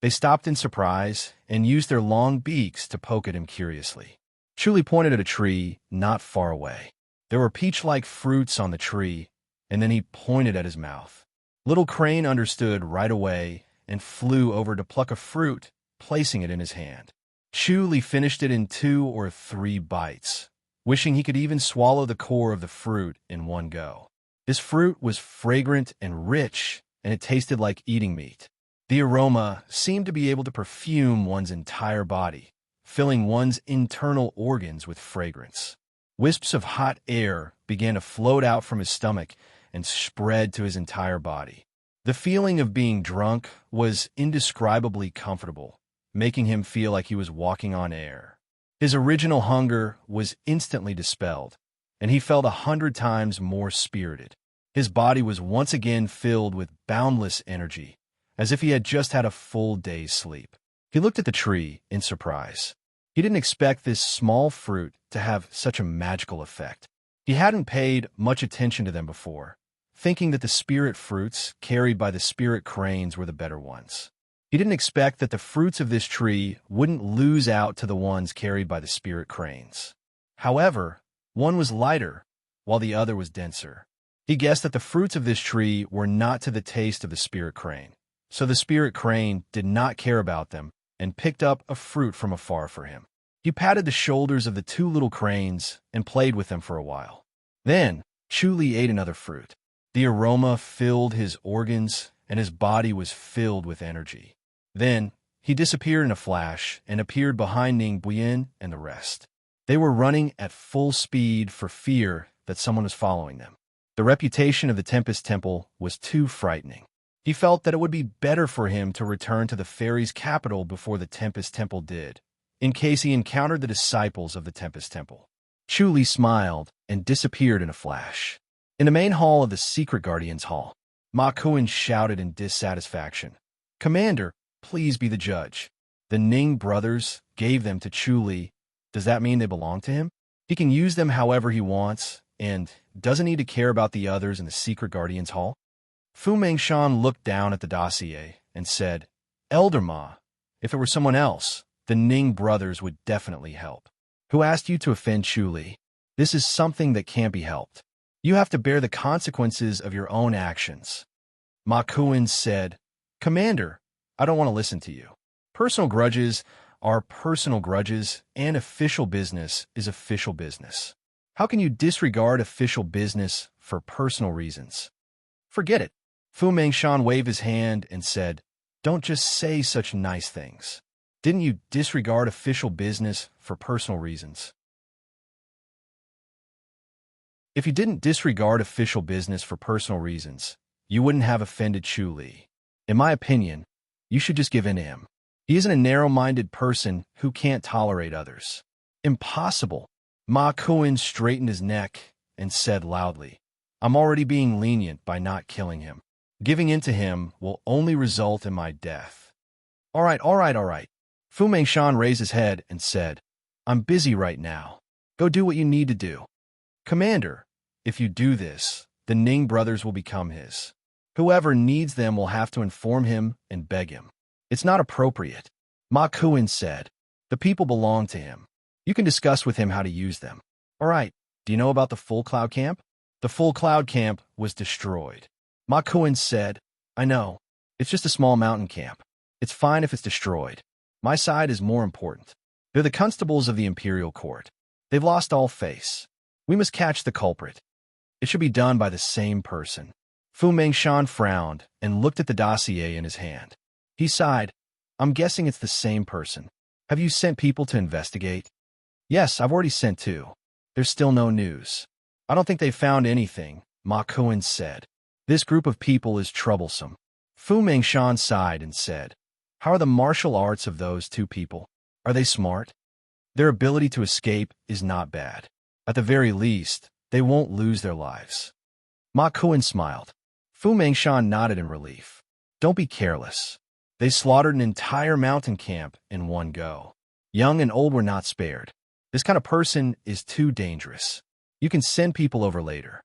They stopped in surprise and used their long beaks to poke at him curiously. Chu Li pointed at a tree not far away. There were peach-like fruits on the tree, and then he pointed at his mouth. Little Crane understood right away and flew over to pluck a fruit, placing it in his hand. Chu Li finished it in 2 or 3 bites, wishing he could even swallow the core of the fruit in one go. This fruit was fragrant and rich, and it tasted like eating meat. The aroma seemed to be able to perfume one's entire body, filling one's internal organs with fragrance. Wisps of hot air began to float out from his stomach and spread to his entire body. The feeling of being drunk was indescribably comfortable, making him feel like he was walking on air. His original hunger was instantly dispelled, and he felt 100 times more spirited. His body was once again filled with boundless energy, as if he had just had a full day's sleep. He looked at the tree in surprise. He didn't expect this small fruit to have such a magical effect. He hadn't paid much attention to them before, thinking that the spirit fruits carried by the spirit cranes were the better ones. He didn't expect that the fruits of this tree wouldn't lose out to the ones carried by the spirit cranes. However, one was lighter, while the other was denser. He guessed that the fruits of this tree were not to the taste of the spirit crane, so the spirit crane did not care about them and picked up a fruit from afar for him. He patted the shoulders of the 2 little cranes and played with them for a while. Then, Chu Li ate another fruit. The aroma filled his organs, and his body was filled with energy. Then, he disappeared in a flash and appeared behind Ning Buyin and the rest. They were running at full speed for fear that someone was following them. The reputation of the Tempest Temple was too frightening. He felt that it would be better for him to return to the fairies' capital before the Tempest Temple did, in case he encountered the disciples of the Tempest Temple. Chu Li smiled and disappeared in a flash. In the main hall of the Secret Guardians Hall, Ma Kuan shouted in dissatisfaction, "Commander, please be the judge. The Ning brothers gave them to Chu Li. Does that mean they belong to him? He can use them however he wants, and doesn't need to care about the others in the Secret Guardians Hall?" Fu Mengshan looked down at the dossier and said, "Elder Ma, if it were someone else, the Ning brothers would definitely help. Who asked you to offend Chu Li? This is something that can't be helped. You have to bear the consequences of your own actions." Ma Kuan said, "Commander, I don't want to listen to you. Personal grudges are personal grudges, and official business is official business. How can you disregard official business for personal reasons? Forget it." Fu Mengshan waved his hand and said, "Don't just say such nice things. Didn't you disregard official business for personal reasons? If you didn't disregard official business for personal reasons, you wouldn't have offended Chu Li. In my opinion, you should just give in to him. He isn't a narrow-minded person who can't tolerate others." "Impossible." Ma Kuan straightened his neck and said loudly, "I'm already being lenient by not killing him. Giving in to him will only result in my death." All right. Fu Mengshan raised his head and said, "I'm busy right now. Go do what you need to do. Commander, if you do this, The Ning brothers will become his. Whoever needs them will have to inform him and beg him. It's not appropriate. Ma Kuan said. The people belong to him. You can discuss with him how to use them. All right, do you know about the full cloud camp? The full cloud camp was destroyed. Ma Kuan said, I know. It's just a small mountain camp. It's fine if it's destroyed. My side is more important. They're the constables of the imperial court. They've lost all face. We must catch the culprit. It should be done by the same person. Fu Mengshan frowned and looked at the dossier in his hand. He sighed. I'm guessing it's the same person. Have you sent people to investigate? Yes, I've already sent 2. There's still no news. I don't think they found anything, Ma Kuan said. This group of people is troublesome. Fu Mengshan sighed and said, How are the martial arts of those 2 people? Are they smart? Their ability to escape is not bad. At the very least, they won't lose their lives. Ma Kuan smiled. Fu Mengshan nodded in relief. Don't be careless. They slaughtered an entire mountain camp in one go. Young and old were not spared. This kind of person is too dangerous. You can send people over later.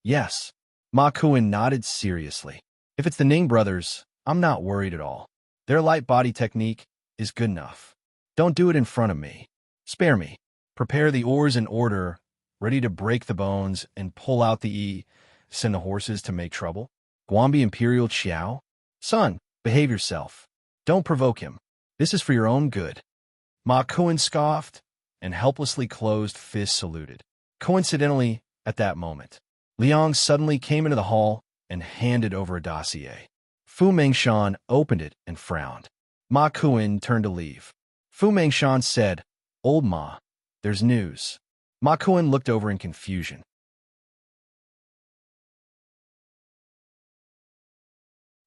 Yes. Ma Kuan nodded seriously. If it's the Ning brothers, I'm not worried at all. Their light body technique is good enough. Don't do it in front of me. Spare me. Prepare the oars in order, ready to break the bones and pull out the E. Send the horses to make trouble. Guambi Imperial Chiao? Son, behave yourself. Don't provoke him. This is for your own good. Ma Kuan scoffed and helplessly closed fist saluted. Coincidentally, at that moment, Liang suddenly came into the hall and handed over a dossier. Fu Mengshan opened it and frowned. Ma Kuan turned to leave. Fu Mengshan said, Old Ma, there's news. Ma Kuan looked over in confusion.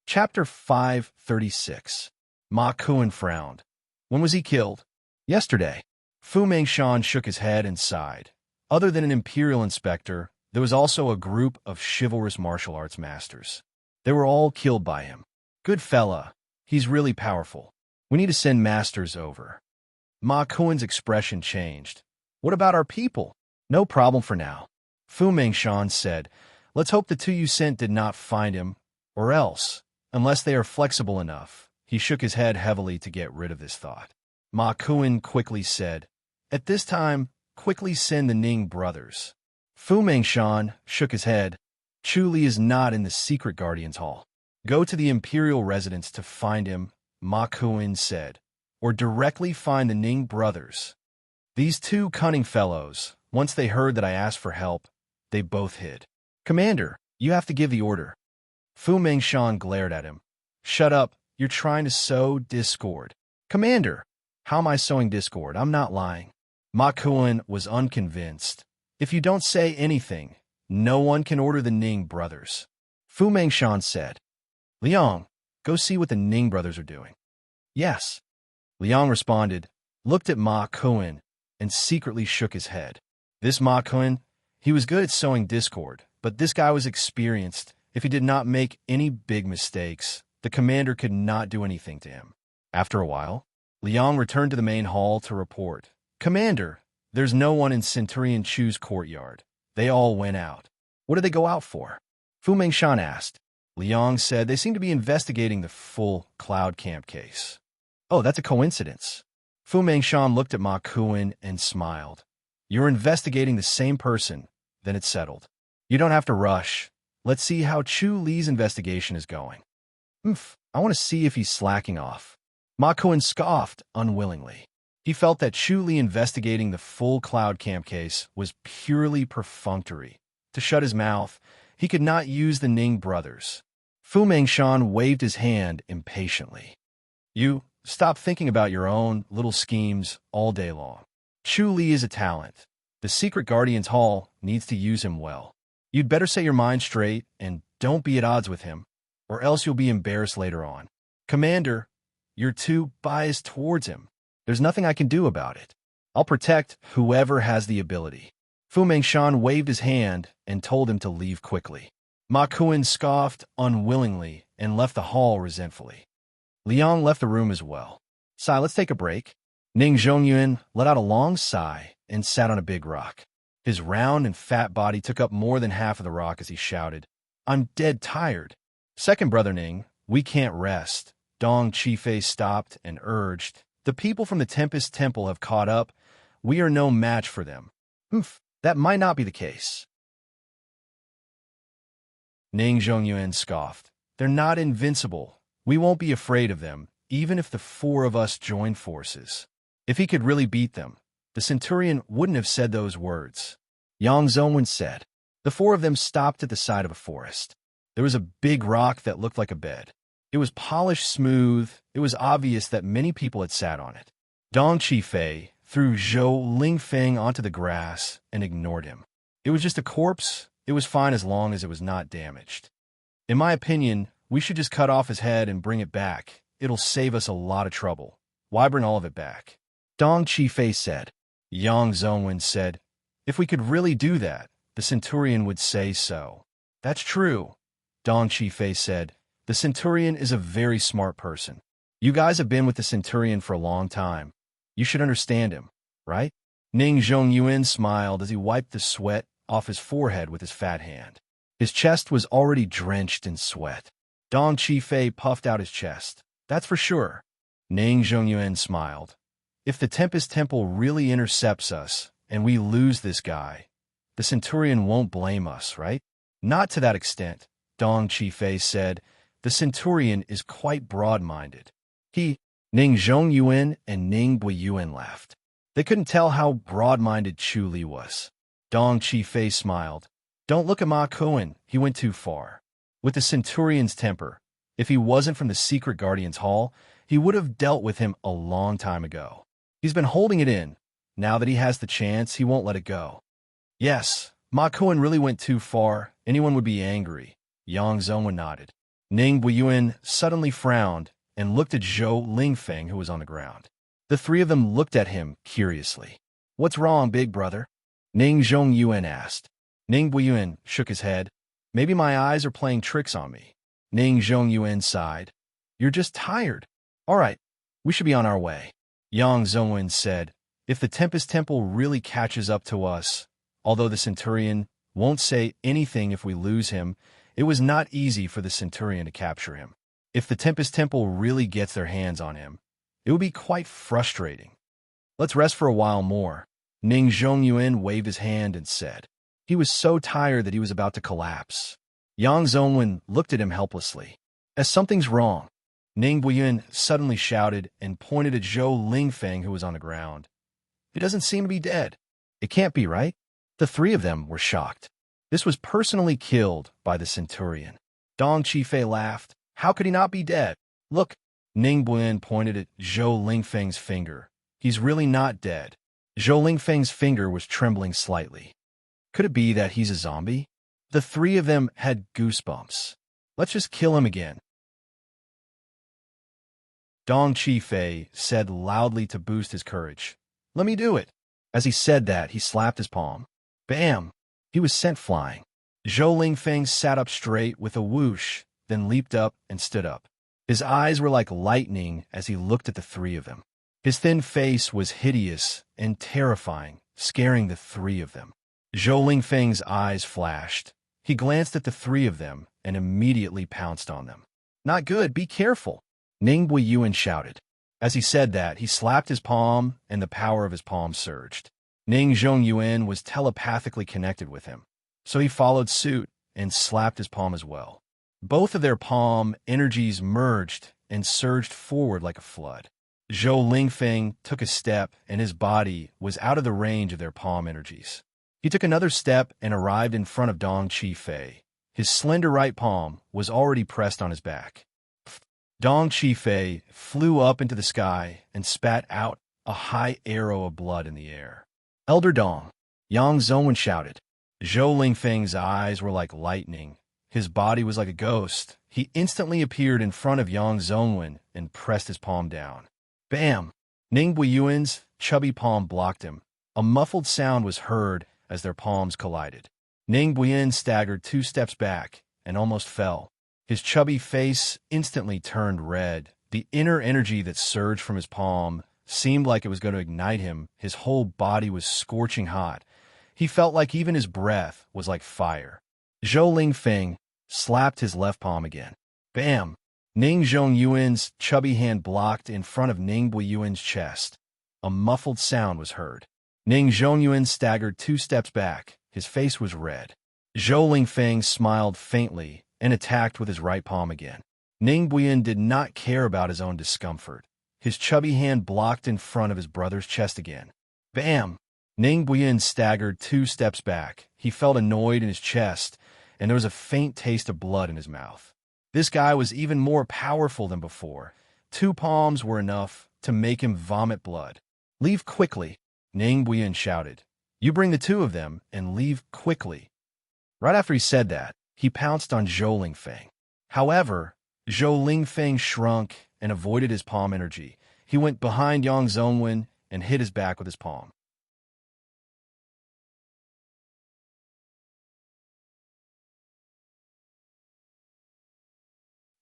Chapter 536. Ma Kuan frowned. When was he killed? Yesterday. Fu Mengshan shook his head and sighed. Other than an imperial inspector, there was also a group of chivalrous martial arts masters. They were all killed by him. Good fella. He's really powerful. We need to send masters over. Ma Kuan's expression changed. What about our people? No problem for now. Fu Mengshan said, Let's hope the 2 you sent did not find him, or else, unless they are flexible enough. He shook his head heavily to get rid of this thought. Ma Kuan quickly said, At this time, quickly send the Ning brothers. Fu Mengshan shook his head. Chu Li is not in the secret guardian's hall. Go to the imperial residence to find him, Ma Kuan said, or directly find the Ning brothers. These 2 cunning fellows, once they heard that I asked for help, they both hid. Commander, you have to give the order. Fu Mengshan glared at him. Shut up, you're trying to sow discord. Commander, how am I sowing discord? I'm not lying. Ma Kuan was unconvinced. If you don't say anything, no one can order the Ning brothers. Fu Mengshan said. Liang, go see what the Ning brothers are doing. Yes. Liang responded, looked at Ma Kuan, and secretly shook his head. This Ma Kuan, he was good at sowing discord, but this guy was experienced. If he did not make any big mistakes, the commander could not do anything to him. After a while, Liang returned to the main hall to report. Commander, there's no one in Centurion Chu's courtyard. They all went out. What did they go out for? Fu Mengshan asked. Liang said they seem to be investigating the full cloud camp case. Oh, that's a coincidence. Fu Mengshan looked at Ma Kuan and smiled. You're investigating the same person, then it's settled. You don't have to rush. Let's see how Chu Li's investigation is going. I want to see if he's slacking off. Ma Kuan scoffed unwillingly. He felt that Chu Li investigating the full cloud camp case was purely perfunctory. To shut his mouth, he could not use the Ning brothers. Fu Mengshan waved his hand impatiently. You stop thinking about your own little schemes all day long. Chu Li is a talent. The Secret Guardian's Hall needs to use him well. You'd better set your mind straight and don't be at odds with him, or else you'll be embarrassed later on. Commander, you're too biased towards him. There's nothing I can do about it. I'll protect whoever has the ability. Fu Mengshan waved his hand and told him to leave quickly. Ma Kuan scoffed unwillingly and left the hall resentfully. Liang left the room as well. Sai, let's take a break. Ning Zhongyuan let out a long sigh and sat on a big rock. His round and fat body took up more than half of the rock as he shouted, "I'm dead tired." Second brother Ning, we can't rest. Dong Qifei stopped and urged, "The people from the Tempest Temple have caught up. We are no match for them." That might not be the case. Ning Zhongyuan scoffed. "They're not invincible. We won't be afraid of them, even if the four of us join forces." If he could really beat them, the centurion wouldn't have said those words. Yang Zhongwen said. The four of them stopped at the side of a forest. There was a big rock that looked like a bed. It was polished smooth. It was obvious that many people had sat on it. Dong Qifei threw Zhou Lingfeng onto the grass and ignored him. It was just a corpse. It was fine as long as it was not damaged. In my opinion, we should just cut off his head and bring it back. It'll save us a lot of trouble. Why bring all of it back? Dong Qifei said. Yang Zhongwen said, if we could really do that, the centurion would say so. That's true. Dong Qifei said, the centurion is a very smart person. You guys have been with the centurion for a long time. You should understand him, right? Ning Zhongyuan smiled as he wiped the sweat off his forehead with his fat hand. His chest was already drenched in sweat. Dong Qifei puffed out his chest. That's for sure. Ning Zhongyuan smiled. If the Tempest Temple really intercepts us and we lose this guy, the centurion won't blame us, right? Not to that extent, Dong Qifei said. The centurion is quite broad-minded. Ning Zhongyuan and Ning Buiyuan laughed. They couldn't tell how broad-minded Chu Li was. Dong Qifei smiled. Don't look at Ma Kuan, he went too far. With the centurion's temper, if he wasn't from the secret guardian's hall, he would have dealt with him a long time ago. He's been holding it in. Now that he has the chance, he won't let it go. Yes, Ma Kuan really went too far. Anyone would be angry. Yang Zhongwen nodded. Ning Buiyuan suddenly frowned and looked at Zhou Lingfeng, who was on the ground. The three of them looked at him curiously. What's wrong, big brother? Ning Zhongyuan asked. Ning Buiyuan shook his head. Maybe my eyes are playing tricks on me. Ning Zhongyuan sighed. You're just tired. All right, we should be on our way. Yang Zhongwen said, if the Tempest Temple really catches up to us, although the centurion won't say anything if we lose him, it was not easy for the centurion to capture him. If the Tempest Temple really gets their hands on him, it would be quite frustrating. Let's rest for a while more. Ning Zhongyuan waved his hand and said. He was so tired that he was about to collapse. Yang Zhongwen looked at him helplessly. As something's wrong. Ning Buiyuan suddenly shouted and pointed at Zhou Lingfeng, who was on the ground. He doesn't seem to be dead. It can't be, right? The three of them were shocked. This was personally killed by the centurion. Dong Qifei laughed. How could he not be dead? Look, Ning Buiyuan pointed at Zhou Lingfeng's finger. He's really not dead. Zhou Lingfeng's finger was trembling slightly. Could it be that he's a zombie? The three of them had goosebumps. Let's just kill him again. Dong Qifei said loudly to boost his courage. Let me do it. As he said that, he slapped his palm. Bam! He was sent flying. Zhou Lingfeng sat up straight with a whoosh, then leaped up and stood up. His eyes were like lightning as he looked at the three of them. His thin face was hideous and terrifying, scaring the three of them. Zhou Lingfeng's eyes flashed. He glanced at the three of them and immediately pounced on them. Not good, be careful, Ning Buiyuan shouted. As he said that, he slapped his palm and the power of his palm surged. Ning Zhongyuan was telepathically connected with him, so he followed suit and slapped his palm as well. Both of their palm energies merged and surged forward like a flood. Zhou Lingfeng took a step and his body was out of the range of their palm energies. He took another step and arrived in front of Dong Qifei. His slender right palm was already pressed on his back. Dong Qifei flew up into the sky and spat out a high arrow of blood in the air. Elder Dong, Yang Zhongwen shouted. Zhou Lingfeng's eyes were like lightning. His body was like a ghost. He instantly appeared in front of Yang Zhongwen and pressed his palm down. Bam! Ning Buiyuan's chubby palm blocked him. A muffled sound was heard as their palms collided. Ning Buiyuan staggered 2 steps back and almost fell. His chubby face instantly turned red. The inner energy that surged from his palm seemed like it was going to ignite him. His whole body was scorching hot. He felt like even his breath was like fire. Zhou Lingfeng slapped his left palm again. Bam! Ning Zhongyuan's chubby hand blocked in front of Ning Buiyuan's chest. A muffled sound was heard. Ning Zhongyuan staggered 2 steps back. His face was red. Zhou Lingfeng smiled faintly and attacked with his right palm again. Ning Buiyuan did not care about his own discomfort. His chubby hand blocked in front of his brother's chest again. Bam! Ning Buiyuan staggered 2 steps back. He felt annoyed in his chest, and there was a faint taste of blood in his mouth. This guy was even more powerful than before. 2 palms were enough to make him vomit blood. Leave quickly, Ning Buiyuan shouted. You bring the 2 of them and leave quickly. Right after he said that, he pounced on Zhou Lingfeng. However, Zhou Lingfeng shrunk and avoided his palm energy. He went behind Yang Zongwen and hit his back with his palm.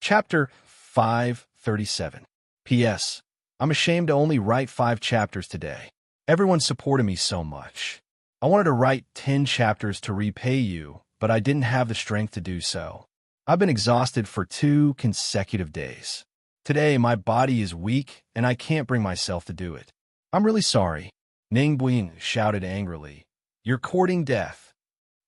Chapter 537. P.S. I'm ashamed to only write 5 chapters today. Everyone supported me so much. I wanted to write 10 chapters to repay you, but I didn't have the strength to do so. I've been exhausted for 2 consecutive days. Today, my body is weak, and I can't bring myself to do it. I'm really sorry, Ning Buiyuan shouted angrily. You're courting death.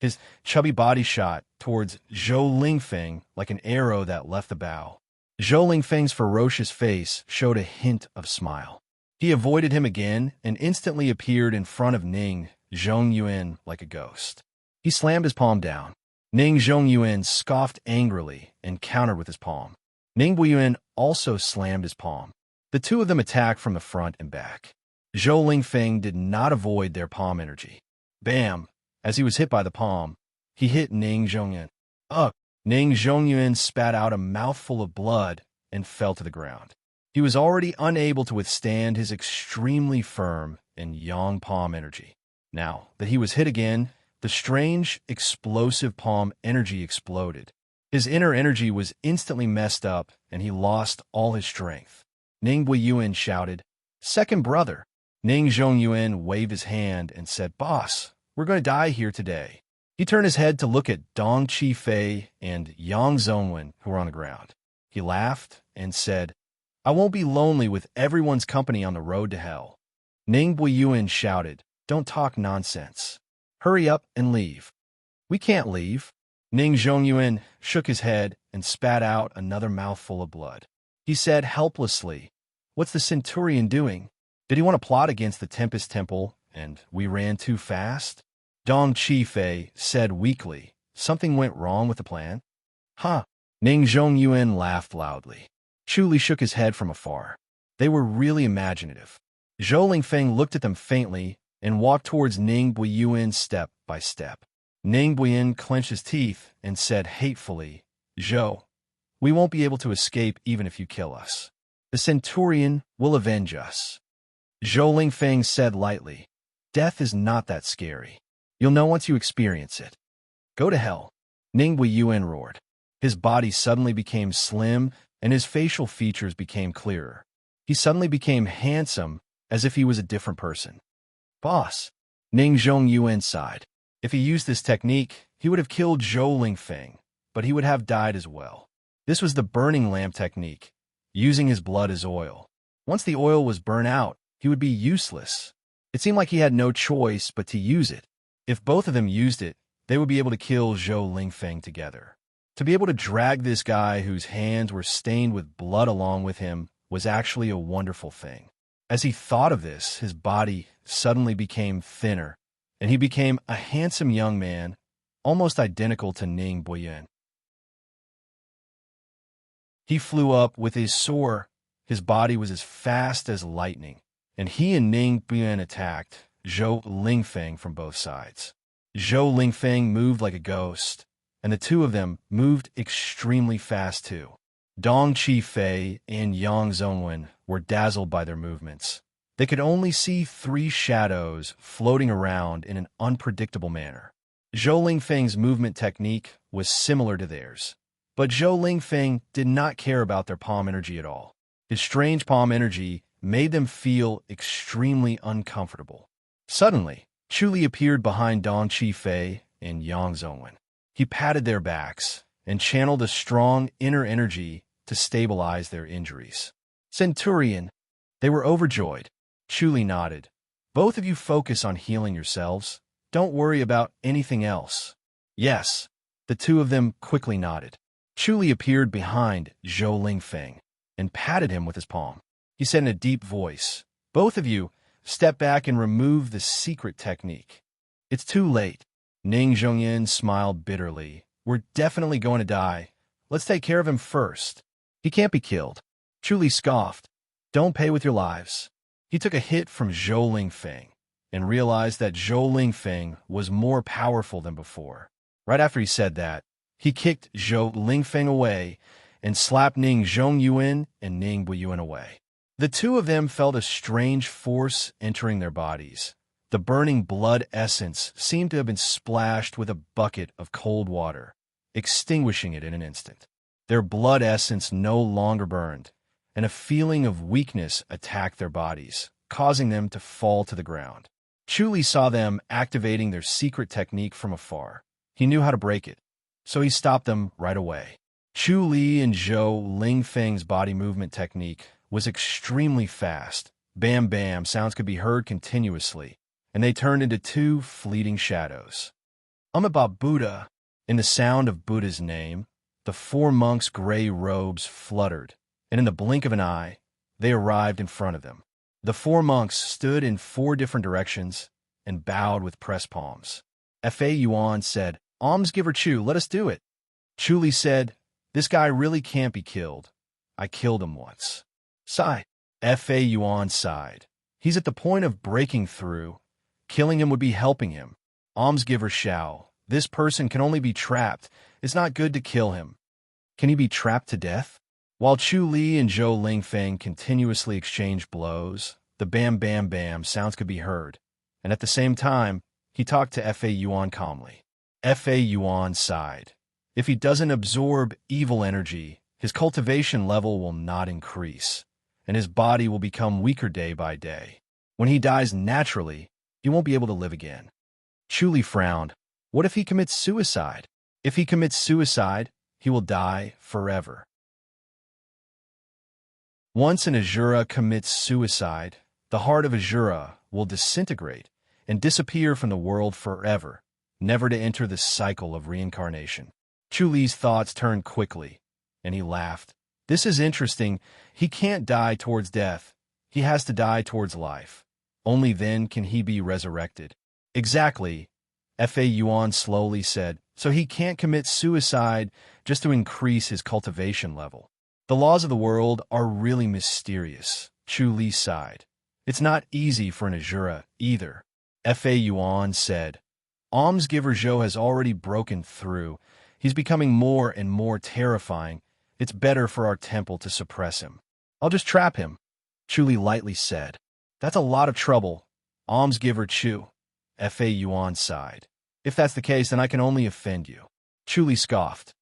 His chubby body shot towards Zhou Lingfeng like an arrow that left the bow. Zhou Lingfeng's ferocious face showed a hint of smile. He avoided him again and instantly appeared in front of Ning Zhongyuan like a ghost. He slammed his palm down. Ning Zhongyuan scoffed angrily and countered with his palm. Ning Buiyuan also slammed his palm. The 2 of them attacked from the front and back. Zhou Lingfeng did not avoid their palm energy. Bam! As he was hit by the palm, he hit Ning Zhongyuan. Ugh! Ning Zhongyuan spat out a mouthful of blood and fell to the ground. He was already unable to withstand his extremely firm and yang palm energy. Now that he was hit again, the strange, explosive palm energy exploded. His inner energy was instantly messed up, and he lost all his strength. Ning Buiyuan shouted, "Second brother!" Ning Zhongyuan waved his hand and said, "Boss, we're going to die here today." He turned his head to look at Dong Qifei and Yang Zongwen, who were on the ground. He laughed and said, "I won't be lonely with everyone's company on the road to hell." Ning Buiyuan shouted, "Don't talk nonsense. Hurry up and leave." "We can't leave." Ning Zhongyuan shook his head and spat out another mouthful of blood. He said helplessly, "What's the Centurion doing? Did he want to plot against the Tempest Temple, and we ran too fast?" Dong Qifei said weakly, "Something went wrong with the plan?" "Huh." Ning Zhongyuan laughed loudly. Chu Li shook his head from afar. They were really imaginative. Zhou Lingfeng looked at them faintly and walked towards Ning Buiyuan step by step. Ning Buiyuan clenched his teeth and said hatefully, "Zhou, we won't be able to escape even if you kill us. The Centurion will avenge us." Zhou Lingfeng said lightly, "Death is not that scary. You'll know once you experience it." "Go to hell," Ning Buiyuan roared. His body suddenly became slim, and his facial features became clearer. He suddenly became handsome, as if he was a different person. "Boss," Ning Zhongyuan sighed. If he used this technique, he would have killed Zhou Lingfeng, but he would have died as well. This was the burning lamp technique, using his blood as oil. Once the oil was burnt out, he would be useless. It seemed like he had no choice but to use it. If both of them used it, they would be able to kill Zhou Lingfeng together. To be able to drag this guy whose hands were stained with blood along with him was actually a wonderful thing. As he thought of this, his body suddenly became thinner, and he became a handsome young man, almost identical to Ning Buiyuan. He flew up with his soar. His body was as fast as lightning, and he and Ning Buiyuan attacked Zhou Lingfeng from both sides. Zhou Lingfeng moved like a ghost, and the 2 of them moved extremely fast too. Dong Qifei and Yang Zongwen were dazzled by their movements. They could only see 3 shadows floating around in an unpredictable manner. Zhou Lingfeng's movement technique was similar to theirs, but Zhou Lingfeng did not care about their palm energy at all. His strange palm energy made them feel extremely uncomfortable. Suddenly, Chu Li appeared behind Dong Qifei and Yang Zongwen. He patted their backs and channeled a strong inner energy to stabilize their injuries. Centurion, they were overjoyed. Chu Li nodded. Both of you focus on healing yourselves. Don't worry about anything else. Yes. The two of them quickly nodded. Chu Li appeared behind Zhou Lingfeng and patted him with his palm. He said in a deep voice, "Both of you, step back and remove the secret technique." "It's too late." Ning Zhongyan smiled bitterly. "We're definitely going to die. Let's take care of him first. He can't be killed." Chu Li scoffed. "Don't pay with your lives." He took a hit from Zhou Lingfeng and realized that Zhou Lingfeng was more powerful than before. Right after he said that, he kicked Zhou Lingfeng away and slapped Ning Zhongyuan and Ning Buyuan away. The two of them felt a strange force entering their bodies. The burning blood essence seemed to have been splashed with a bucket of cold water, extinguishing it in an instant. Their blood essence no longer burned, and a feeling of weakness attacked their bodies, causing them to fall to the ground. Chu Li saw them activating their secret technique from afar. He knew how to break it, so he stopped them right away. Chu Li and Zhou Lingfeng's body movement technique was extremely fast. Bam bam sounds could be heard continuously, and they turned into two fleeting shadows. About Buddha, in the sound of Buddha's name, the four monks' gray robes fluttered, and in the blink of an eye, they arrived in front of them. The four monks stood in four different directions and bowed with pressed palms. Fa Yuan said, "Almsgiver Chu, let us do it." Chu Li said, "This guy really can't be killed. I killed him once." Sigh. Fa Yuan sighed. "He's at the point of breaking through. Killing him would be helping him." Almsgiver Shao, "This person can only be trapped. It's not good to kill him." "Can he be trapped to death?" While Chu Li and Zhou Lingfeng continuously exchanged blows, the bam bam bam sounds could be heard, and at the same time, he talked to Fa Yuan calmly. Fa Yuan sighed. "If he doesn't absorb evil energy, his cultivation level will not increase, and his body will become weaker day by day. When he dies naturally, he won't be able to live again." Chu Li frowned. "What if he commits suicide?" "If he commits suicide, he will die forever." Once an Azura commits suicide, the heart of Azura will disintegrate and disappear from the world forever, never to enter the cycle of reincarnation. Chu Li's thoughts turned quickly, and he laughed. "This is interesting. He can't die towards death. He has to die towards life. Only then can he be resurrected." "Exactly," Fa Yuan slowly said. "So he can't commit suicide just to increase his cultivation level." "The laws of the world are really mysterious," Chu Li sighed. "It's not easy for an Azura either." Fa Yuan said, "Almsgiver Zhou has already broken through. He's becoming more and more terrifying. It's better for our temple to suppress him." "I'll just trap him," Chu Li lightly said. "That's a lot of trouble." "Almsgiver Chu," Fa Yuan sighed. "If that's the case, then I can only offend you." Chu Li scoffed.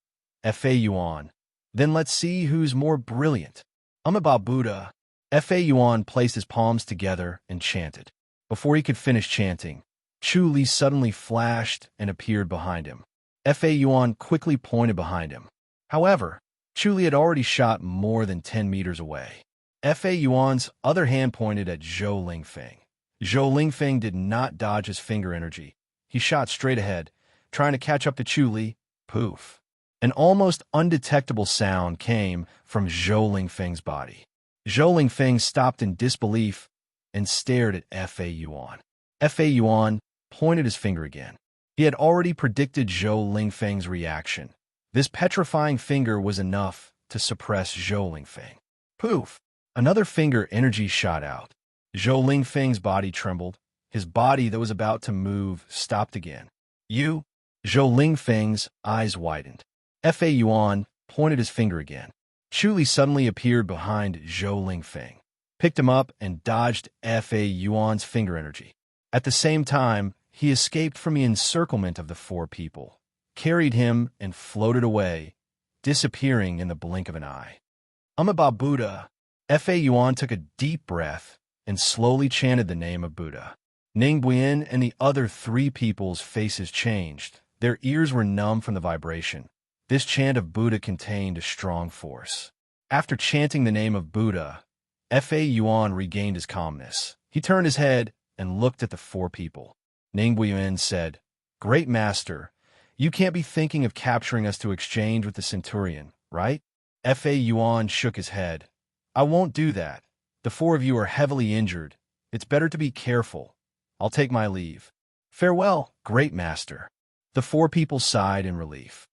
Fa Yuan, "Then let's see who's more brilliant." About Buddha. Fa Yuan placed his palms together and chanted. Before he could finish chanting, Chu Li suddenly flashed and appeared behind him. Fa Yuan quickly pointed behind him. However, Chu Li had already shot more than 10 meters away. Fa Yuan's other hand pointed at Zhou Lingfeng. Zhou Lingfeng did not dodge his finger energy. He shot straight ahead, trying to catch up to Chu Li. Poof. An almost undetectable sound came from Zhou Lingfeng's body. Zhou Lingfeng stopped in disbelief and stared at Fa Yuan. Fa Yuan pointed his finger again. He had already predicted Zhou Lingfeng's reaction. This petrifying finger was enough to suppress Zhou Lingfeng. Poof! Another finger energy shot out. Zhou Lingfeng's body trembled. His body that was about to move stopped again. "You?" Zhou Lingfeng's eyes widened. Fa Yuan pointed his finger again. Chu Li suddenly appeared behind Zhou Lingfeng, picked him up, and dodged Fa Yuan's finger energy. At the same time, he escaped from the encirclement of the four people, carried him, and floated away, disappearing in the blink of an eye. About Buddha. Fa Yuan took a deep breath and slowly chanted the name of Buddha. Ning Buyen and the other three people's faces changed. Their ears were numb from the vibration. This chant of Buddha contained a strong force. After chanting the name of Buddha, Fa Yuan regained his calmness. He turned his head and looked at the four people. Ning Buyen said, "Great Master, you can't be thinking of capturing us to exchange with the centurion, right?" Fa Yuan shook his head. "I won't do that. The four of you are heavily injured. It's better to be careful. I'll take my leave. Farewell, Great Master." The four people sighed in relief.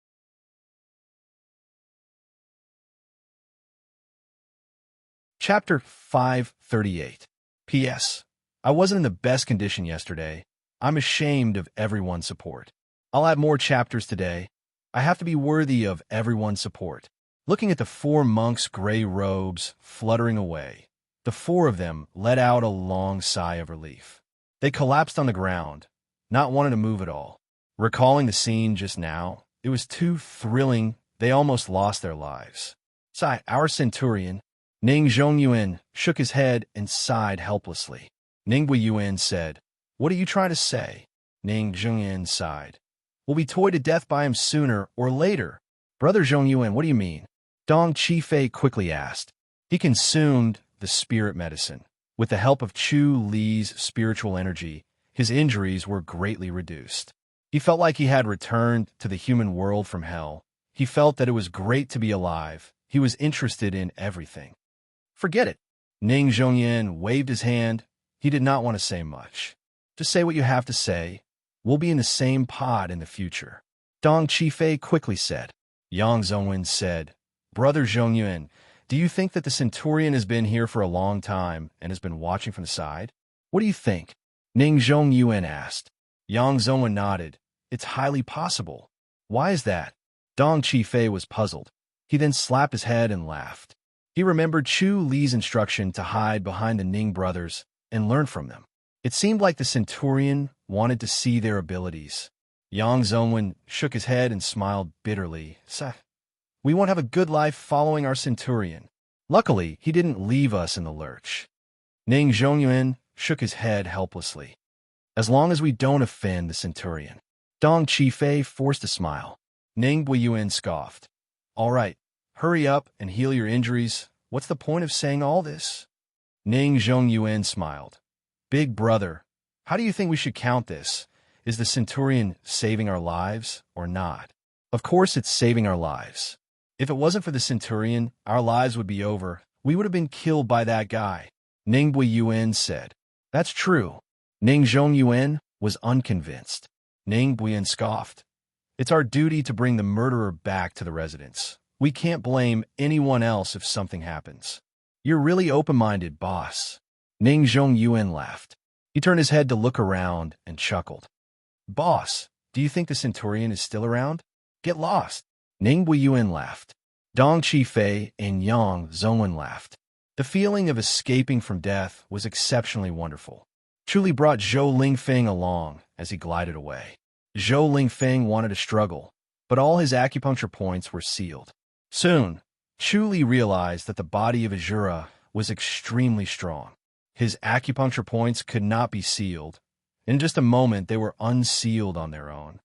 Chapter 538. P.S. I wasn't in the best condition yesterday. I'm ashamed of everyone's support. I'll add more chapters today. I have to be worthy of everyone's support. Looking at the four monks' gray robes fluttering away, the four of them let out a long sigh of relief. They collapsed on the ground, not wanting to move at all. Recalling the scene just now, it was too thrilling, they almost lost their lives. Sigh, our centurion. Ning Zhongyuan shook his head and sighed helplessly. Ning Buyen said, "What are you trying to say?" Ning Zhongyuan sighed. "We'll be toyed to death by him sooner or later." "Brother Zhongyuan, what do you mean?" Dong Qifei quickly asked. He consumed the spirit medicine. With the help of Chu Li's spiritual energy, his injuries were greatly reduced. He felt like he had returned to the human world from hell. He felt that it was great to be alive. He was interested in everything. "Forget it." Ning Zhongyuan waved his hand. He did not want to say much. "Just say what you have to say. We'll be in the same pod in the future." Dong Qifei quickly said. Yang Zhongwen said, "Brother Zhongyuan, do you think that the centurion has been here for a long time and has been watching from the side? What do you think?" Ning Zhongyuan asked. Yang Zhongwen nodded. "It's highly possible." "Why is that?" Dong Qifei was puzzled. He then slapped his head and laughed. He remembered Chu Li's instruction to hide behind the Ning brothers and learn from them. It seemed like the centurion wanted to see their abilities. Yang Zhongwen shook his head and smiled bitterly. "We won't have a good life following our centurion. Luckily, he didn't leave us in the lurch." Ning Zhongyuan shook his head helplessly. "As long as we don't offend the centurion." Dong Qifei forced a smile. Ning Buyen scoffed. "All right, hurry up and heal your injuries. What's the point of saying all this?" Ning Zhongyuan smiled. "Big brother, how do you think we should count this? Is the centurion saving our lives or not?" "Of course it's saving our lives. If it wasn't for the centurion, our lives would be over. We would have been killed by that guy," Ning Buyen said. "That's true." Ning Zhongyuan was unconvinced. Ning Buyen scoffed. "It's our duty to bring the murderer back to the residence. We can't blame anyone else if something happens." "You're really open-minded, boss." Ning Zhongyuan laughed. He turned his head to look around and chuckled. "Boss, do you think the centurion is still around? Get lost." Ning Buyen laughed. Dong Qifei and Yang Zhongwen laughed. The feeling of escaping from death was exceptionally wonderful. Chu brought Zhou Lingfeng along as he glided away. Zhou Lingfeng wanted to struggle, but all his acupuncture points were sealed. Soon, Chu Li realized that the body of Azura was extremely strong. His acupuncture points could not be sealed. In just a moment, they were unsealed on their own.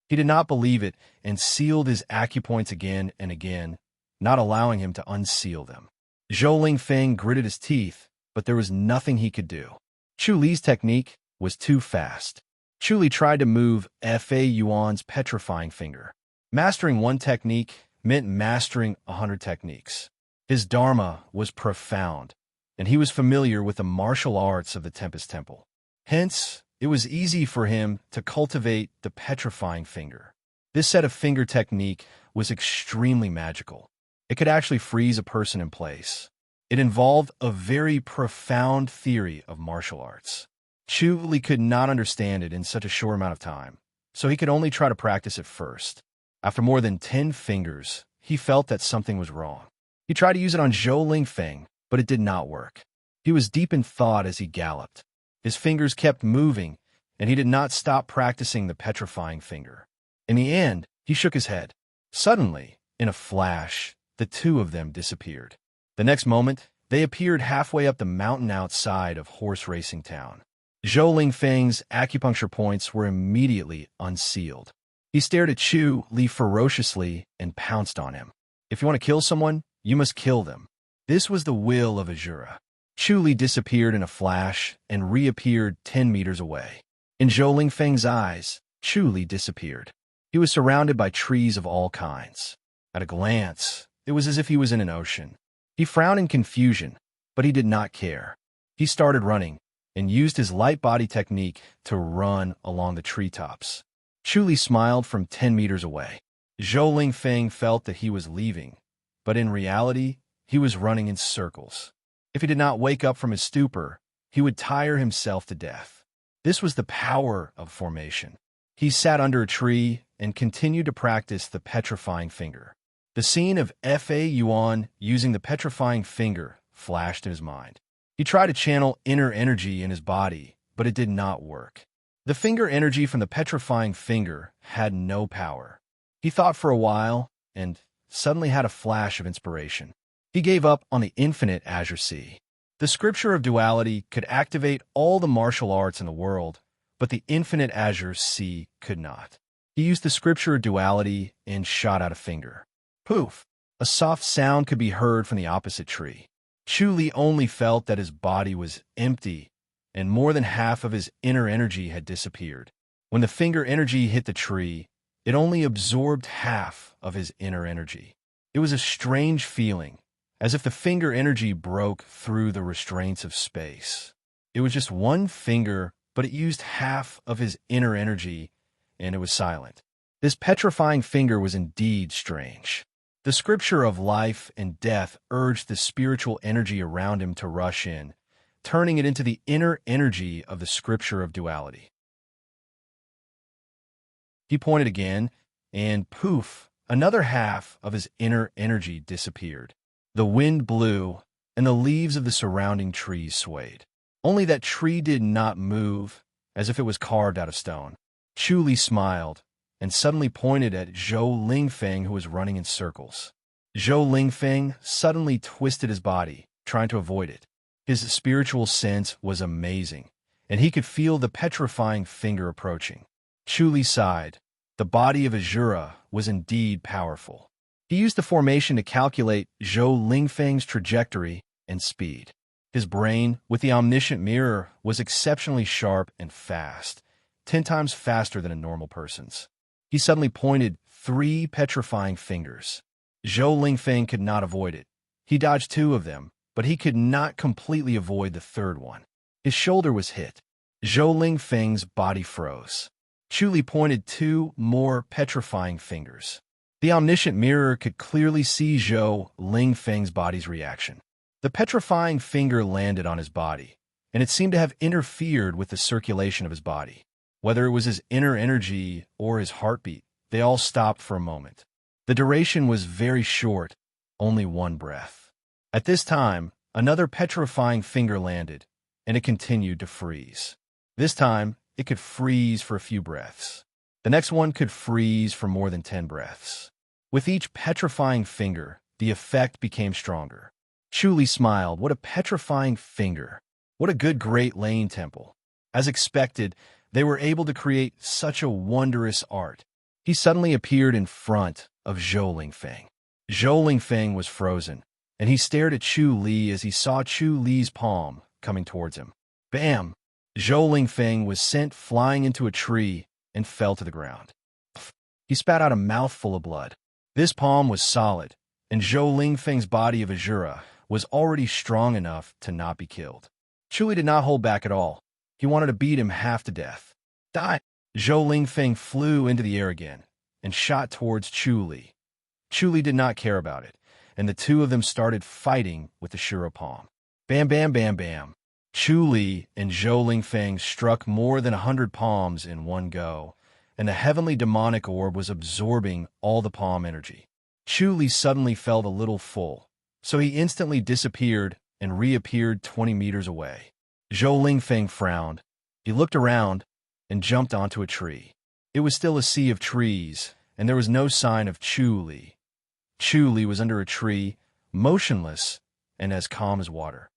He did not believe it and sealed his acupoints again and again, not allowing him to unseal them. Zhou Lingfeng gritted his teeth, but there was nothing he could do. Chu Li's technique was too fast. Chu Li tried to move Fa Yuan's petrifying finger. Mastering one technique meant mastering 100 techniques. His dharma was profound, and he was familiar with the martial arts of the Tempest Temple. Hence, it was easy for him to cultivate the petrifying finger. This set of finger technique was extremely magical. It could actually freeze a person in place. It involved a very profound theory of martial arts. Chu Li could not understand it in such a short amount of time, so he could only try to practice it first. After more than 10 fingers, he felt that something was wrong. He tried to use it on Zhou Lingfeng, but it did not work. He was deep in thought as he galloped. His fingers kept moving, and he did not stop practicing the petrifying finger. In the end, he shook his head. Suddenly, in a flash, the two of them disappeared. The next moment, They appeared halfway up the mountain outside of horse racing town. Zhou Lingfeng's acupuncture points were immediately unsealed. He stared at Chu Li ferociously and pounced on him. If you want to kill someone, you must kill them. This was the will of Azura. Chu Li disappeared in a flash and reappeared 10 meters away. In Zhou Lingfeng's eyes, Chu Li disappeared. He was surrounded by trees of all kinds. At a glance, it was as if he was in an ocean. He frowned in confusion, but he did not care. He started running and used his light body technique to run along the treetops. Chu Li smiled from 10 meters away. Zhou Lingfeng felt that he was leaving, but in reality, he was running in circles. If he did not wake up from his stupor, he would tire himself to death. This was the power of formation. He sat under a tree and continued to practice the petrifying finger. The scene of Fa Yuan using the petrifying finger flashed in his mind. He tried to channel inner energy in his body, but it did not work. The finger energy from the petrifying finger had no power. He thought for a while and suddenly had a flash of inspiration. He gave up on the infinite Azure Sea. The scripture of duality could activate all the martial arts in the world, but the infinite Azure Sea could not. He used the scripture of duality and shot out a finger. Poof! A soft sound could be heard from the opposite tree. Chu Li only felt that his body was empty, and more than half of his inner energy had disappeared. When the finger energy hit the tree, it only absorbed half of his inner energy. It was a strange feeling, as if the finger energy broke through the restraints of space. It was just one finger, but it used half of his inner energy, and it was silent. This petrifying finger was indeed strange. The scripture of life and death urged the spiritual energy around him to rush in, turning it into the inner energy of the scripture of duality. He pointed again, and poof, another half of his inner energy disappeared. The wind blew, and the leaves of the surrounding trees swayed. Only that tree did not move, as if it was carved out of stone. Chu Li smiled, and suddenly pointed at Zhou Lingfeng, who was running in circles. Zhou Lingfeng suddenly twisted his body, trying to avoid it. His spiritual sense was amazing, and he could feel the petrifying finger approaching. Chu Li sighed. The body of Azura was indeed powerful. He used the formation to calculate Zhou Lingfeng's trajectory and speed. His brain, with the omniscient mirror, was exceptionally sharp and fast, 10 times faster than a normal person's. He suddenly pointed 3 petrifying fingers. Zhou Lingfeng could not avoid it. He dodged 2 of them, but he could not completely avoid the third one. His shoulder was hit. Zhou Lingfeng's body froze. Chu Li pointed 2 more petrifying fingers. The omniscient mirror could clearly see Zhou Lingfeng's body's reaction. The petrifying finger landed on his body, and it seemed to have interfered with the circulation of his body. Whether it was his inner energy or his heartbeat, they all stopped for a moment. The duration was very short, only 1 breath. At this time, another petrifying finger landed, and it continued to freeze. This time, it could freeze for a few breaths. The next one could freeze for more than 10 breaths. With each petrifying finger, the effect became stronger. Chu Li smiled. What a petrifying finger. What a good Great Lane Temple. As expected, they were able to create such a wondrous art. He suddenly appeared in front of Zhou Lingfeng. Zhou Lingfeng was frozen, and he stared at Chu Li as he saw Chu Li's palm coming towards him. Bam! Zhou Lingfeng was sent flying into a tree and fell to the ground. He spat out a mouthful of blood. This palm was solid, and Zhou Lingfeng's body of Azura was already strong enough to not be killed. Chu Li did not hold back at all. He wanted to beat him half to death. Die! Zhou Lingfeng flew into the air again and shot towards Chu Li. Chu Li did not care about it, and the 2 of them started fighting with the Shuro palm. Bam, bam, bam, bam. Chu Li and Zhou Lingfeng struck more than 100 palms in one go, and the heavenly demonic orb was absorbing all the palm energy. Chu Li suddenly felt a little full, so he instantly disappeared and reappeared 20 meters away. Zhou Lingfeng frowned. He looked around and jumped onto a tree. It was still a sea of trees, and there was no sign of Chu Li. Chu Li was under a tree, motionless, and as calm as water.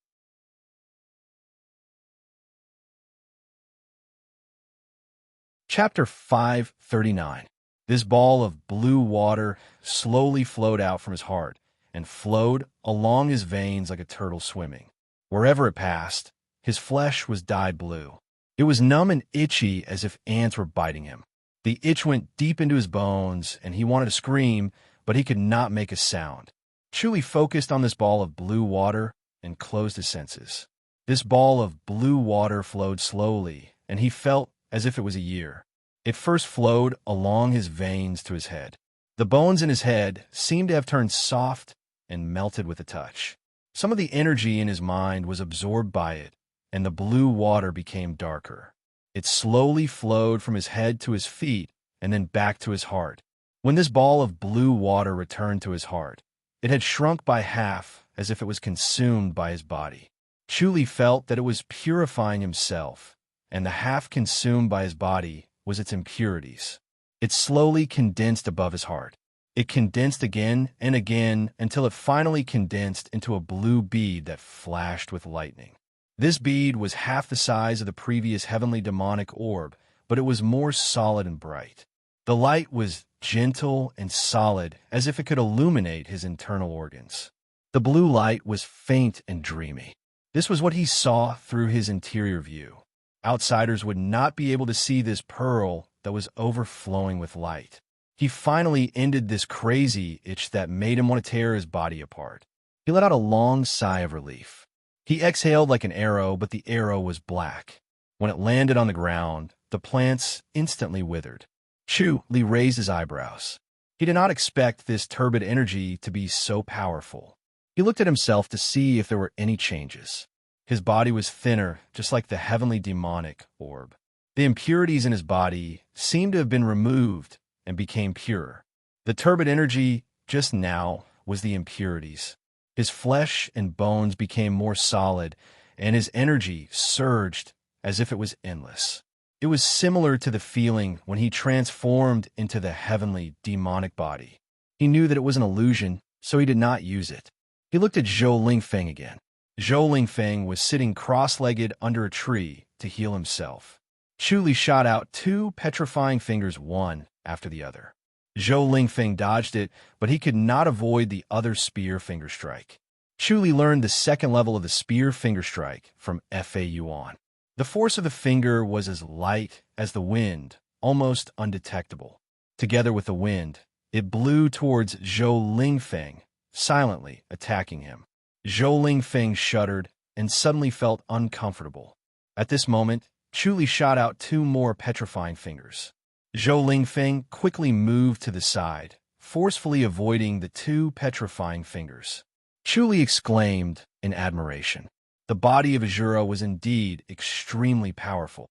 Chapter 539. This ball of blue water slowly flowed out from his heart and flowed along his veins like a turtle swimming. Wherever it passed, his flesh was dyed blue. It was numb and itchy as if ants were biting him. The itch went deep into his bones, and he wanted to scream, but he could not make a sound. Chewie focused on this ball of blue water and closed his senses. This ball of blue water flowed slowly, and he felt as if it was a year. It first flowed along his veins to his head. The bones in his head seemed to have turned soft and melted with a touch. Some of the energy in his mind was absorbed by it, and the blue water became darker. It slowly flowed from his head to his feet and then back to his heart. When this ball of blue water returned to his heart, it had shrunk by half as if it was consumed by his body. Chewie felt that it was purifying himself, and the half consumed by his body was its impurities. It slowly condensed above his heart. It condensed again and again until it finally condensed into a blue bead that flashed with lightning. This bead was half the size of the previous heavenly demonic orb, but it was more solid and bright. The light was gentle and solid, as if it could illuminate his internal organs. The blue light was faint and dreamy. This was what he saw through his interior view. Outsiders would not be able to see this pearl that was overflowing with light. He finally ended this crazy itch that made him want to tear his body apart. He let out a long sigh of relief. He exhaled like an arrow, but the arrow was black. When it landed on the ground, the plants instantly withered. Chewie raised his eyebrows. He did not expect this turbid energy to be so powerful. He looked at himself to see if there were any changes. His body was thinner, just like the heavenly demonic orb. The impurities in his body seemed to have been removed and became pure. The turbid energy just now was the impurities. His flesh and bones became more solid, and his energy surged as if it was endless. It was similar to the feeling when he transformed into the heavenly demonic body. He knew that it was an illusion, so he did not use it. He looked at Zhou Lingfeng again. Zhou Lingfeng was sitting cross-legged under a tree to heal himself. Chewie shot out 2 petrifying fingers one after the other. Zhou Lingfeng dodged it, but he could not avoid the other spear finger strike. Chewie learned the second level of the spear finger strike from Fa Yuan. The force of the finger was as light as the wind, almost undetectable. Together with the wind, it blew towards Zhou Lingfeng, silently attacking him. Zhou Lingfeng shuddered and suddenly felt uncomfortable. At this moment, Chewie shot out 2 more petrifying fingers. Zhou Lingfeng quickly moved to the side, forcefully avoiding the 2 petrifying fingers. Chewie exclaimed in admiration. The body of Azura was indeed extremely powerful.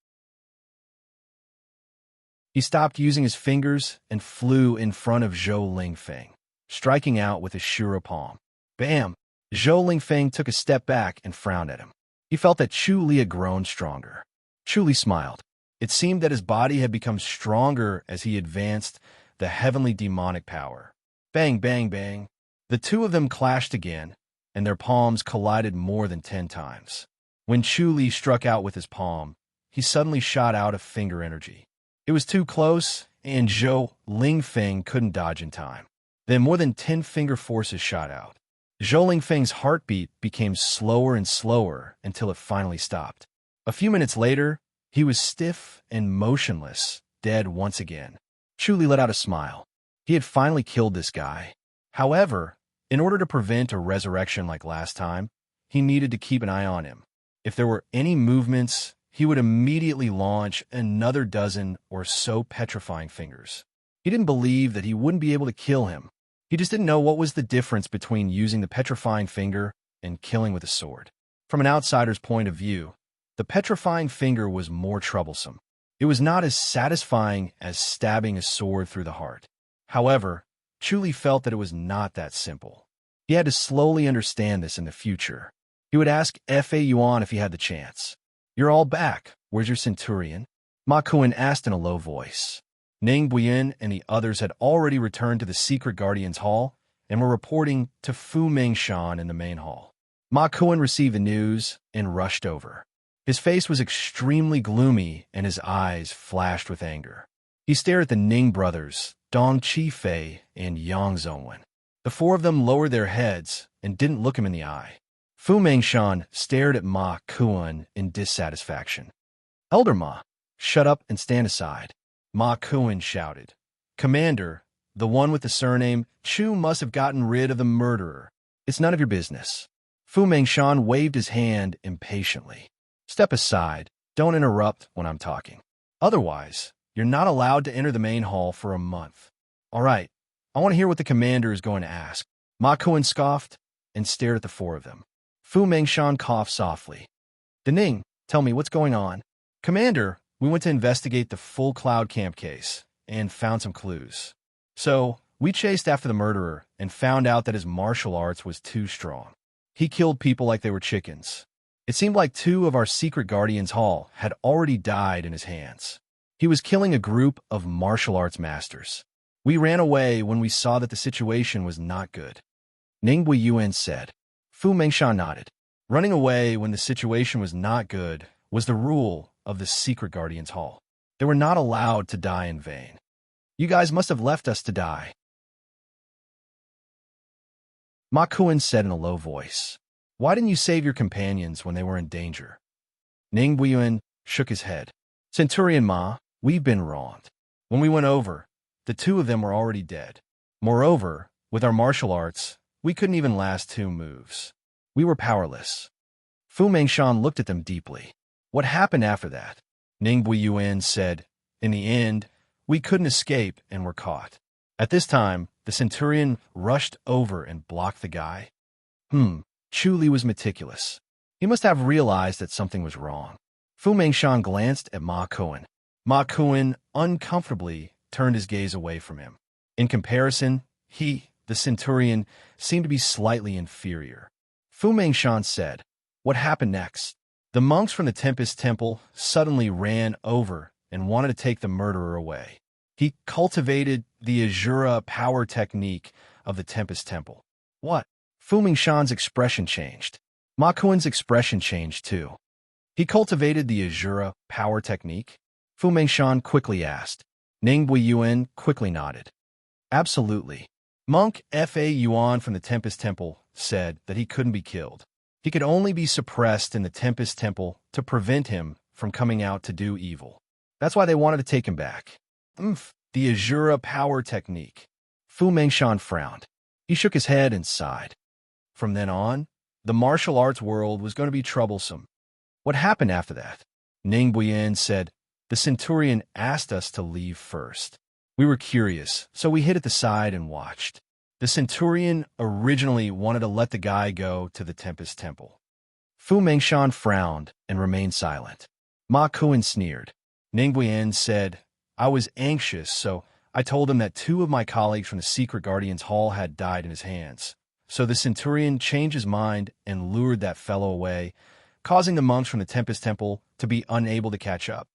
He stopped using his fingers and flew in front of Zhou Lingfeng, striking out with his Shura palm. Bam! Zhou Lingfeng took a step back and frowned at him. He felt that Chewie had grown stronger. Chewie smiled. It seemed that his body had become stronger as he advanced the heavenly demonic power. Bang, bang, bang. The 2 of them clashed again, and their palms collided more than 10 times. When Chewie struck out with his palm, he suddenly shot out a finger energy. It was too close, and Zhou Lingfeng couldn't dodge in time. Then more than 10 finger forces shot out. Zhou Lingfeng's heartbeat became slower and slower until it finally stopped. A few minutes later, he was stiff and motionless, dead once again. Chewie let out a smile. He had finally killed this guy. However, in order to prevent a resurrection like last time, he needed to keep an eye on him. If there were any movements, he would immediately launch another dozen or so petrifying fingers. He didn't believe that he wouldn't be able to kill him. He just didn't know what was the difference between using the petrifying finger and killing with a sword. From an outsider's point of view, the petrifying finger was more troublesome. It was not as satisfying as stabbing a sword through the heart. However, Chewie felt that it was not that simple. He had to slowly understand this in the future. He would ask Fa Yuan if he had the chance. "You're all back. Where's your centurion?" Ma Kuan asked in a low voice. Ning Buyin and the others had already returned to the secret guardian's hall and were reporting to Fu Mengshan in the main hall. Ma Kuan received the news and rushed over. His face was extremely gloomy and his eyes flashed with anger. He stared at the Ning brothers, Dong Qifei and Yang Zongwen. The four of them lowered their heads and didn't look him in the eye. Fu Mengshan stared at Ma Kuan in dissatisfaction. "Elder Ma, shut up and stand aside," Ma Kuan shouted. "Commander, the one with the surname Chu must have gotten rid of the murderer. It's none of your business." Fu Mengshan waved his hand impatiently. "Step aside. Don't interrupt when I'm talking. Otherwise, you're not allowed to enter the main hall for a month." "All right, I want to hear what the commander is going to ask." Ma Kuan scoffed and stared at the four of them. Fu Mengshan coughed softly. "Ning, tell me what's going on." "Commander, we went to investigate the full Cloud camp case and found some clues. So, we chased after the murderer and found out that his martial arts was too strong. He killed people like they were chickens. It seemed like 2 of our secret guardians' hall had already died in his hands. He was killing a group of martial arts masters. We ran away when we saw that the situation was not good." Ning Buiyuan said. Fu Mengshan nodded. Running away when the situation was not good was the rule of the secret guardians' hall. They were not allowed to die in vain. "You guys must have left us to die," Ma Kuan said in a low voice. "Why didn't you save your companions when they were in danger?" Ning Buiyuan shook his head. "Centurion Ma, we've been wronged. When we went over, the 2 of them were already dead. Moreover, with our martial arts, we couldn't even last 2 moves. We were powerless." Fu Mengshan looked at them deeply. "What happened after that?" Ning Buiyuan said. "In the end, we couldn't escape and were caught. At this time, the Centurion rushed over and blocked the guy. Chu Li was meticulous. He must have realized that something was wrong." Fu Mengshan glanced at Ma Kuan. Ma Kuan uncomfortably turned his gaze away from him. In comparison, he, the Centurion, seemed to be slightly inferior. Fu Mengshan said, "What happened next?" "The monks from the Tempest Temple suddenly ran over and wanted to take the murderer away. He cultivated the Azura power technique of the Tempest Temple." "What?" Fu Mengshan's expression changed. Ma Kuan's expression changed too. "He cultivated the Azura power technique?" Fu Mengshan quickly asked. Ning Buiyuan quickly nodded. "Absolutely. Monk Fa Yuan from the Tempest Temple said that he couldn't be killed. He could only be suppressed in the Tempest Temple to prevent him from coming out to do evil. That's why they wanted to take him back." The Azura power technique." Fu Mengshan frowned. He shook his head and sighed. From then on, the martial arts world was going to be troublesome. "What happened after that?" Ning Buiyuan said. "The Centurion asked us to leave first. We were curious, so we hid at the side and watched. The Centurion originally wanted to let the guy go to the Tempest Temple." Fu Mengshan frowned and remained silent. Ma Kuan sneered. Ning Buiyuan said, "I was anxious, so I told him that 2 of my colleagues from the Secret Guardians Hall had died in his hands. So the Centurion changed his mind and lured that fellow away, causing the monks from the Tempest Temple to be unable to catch up.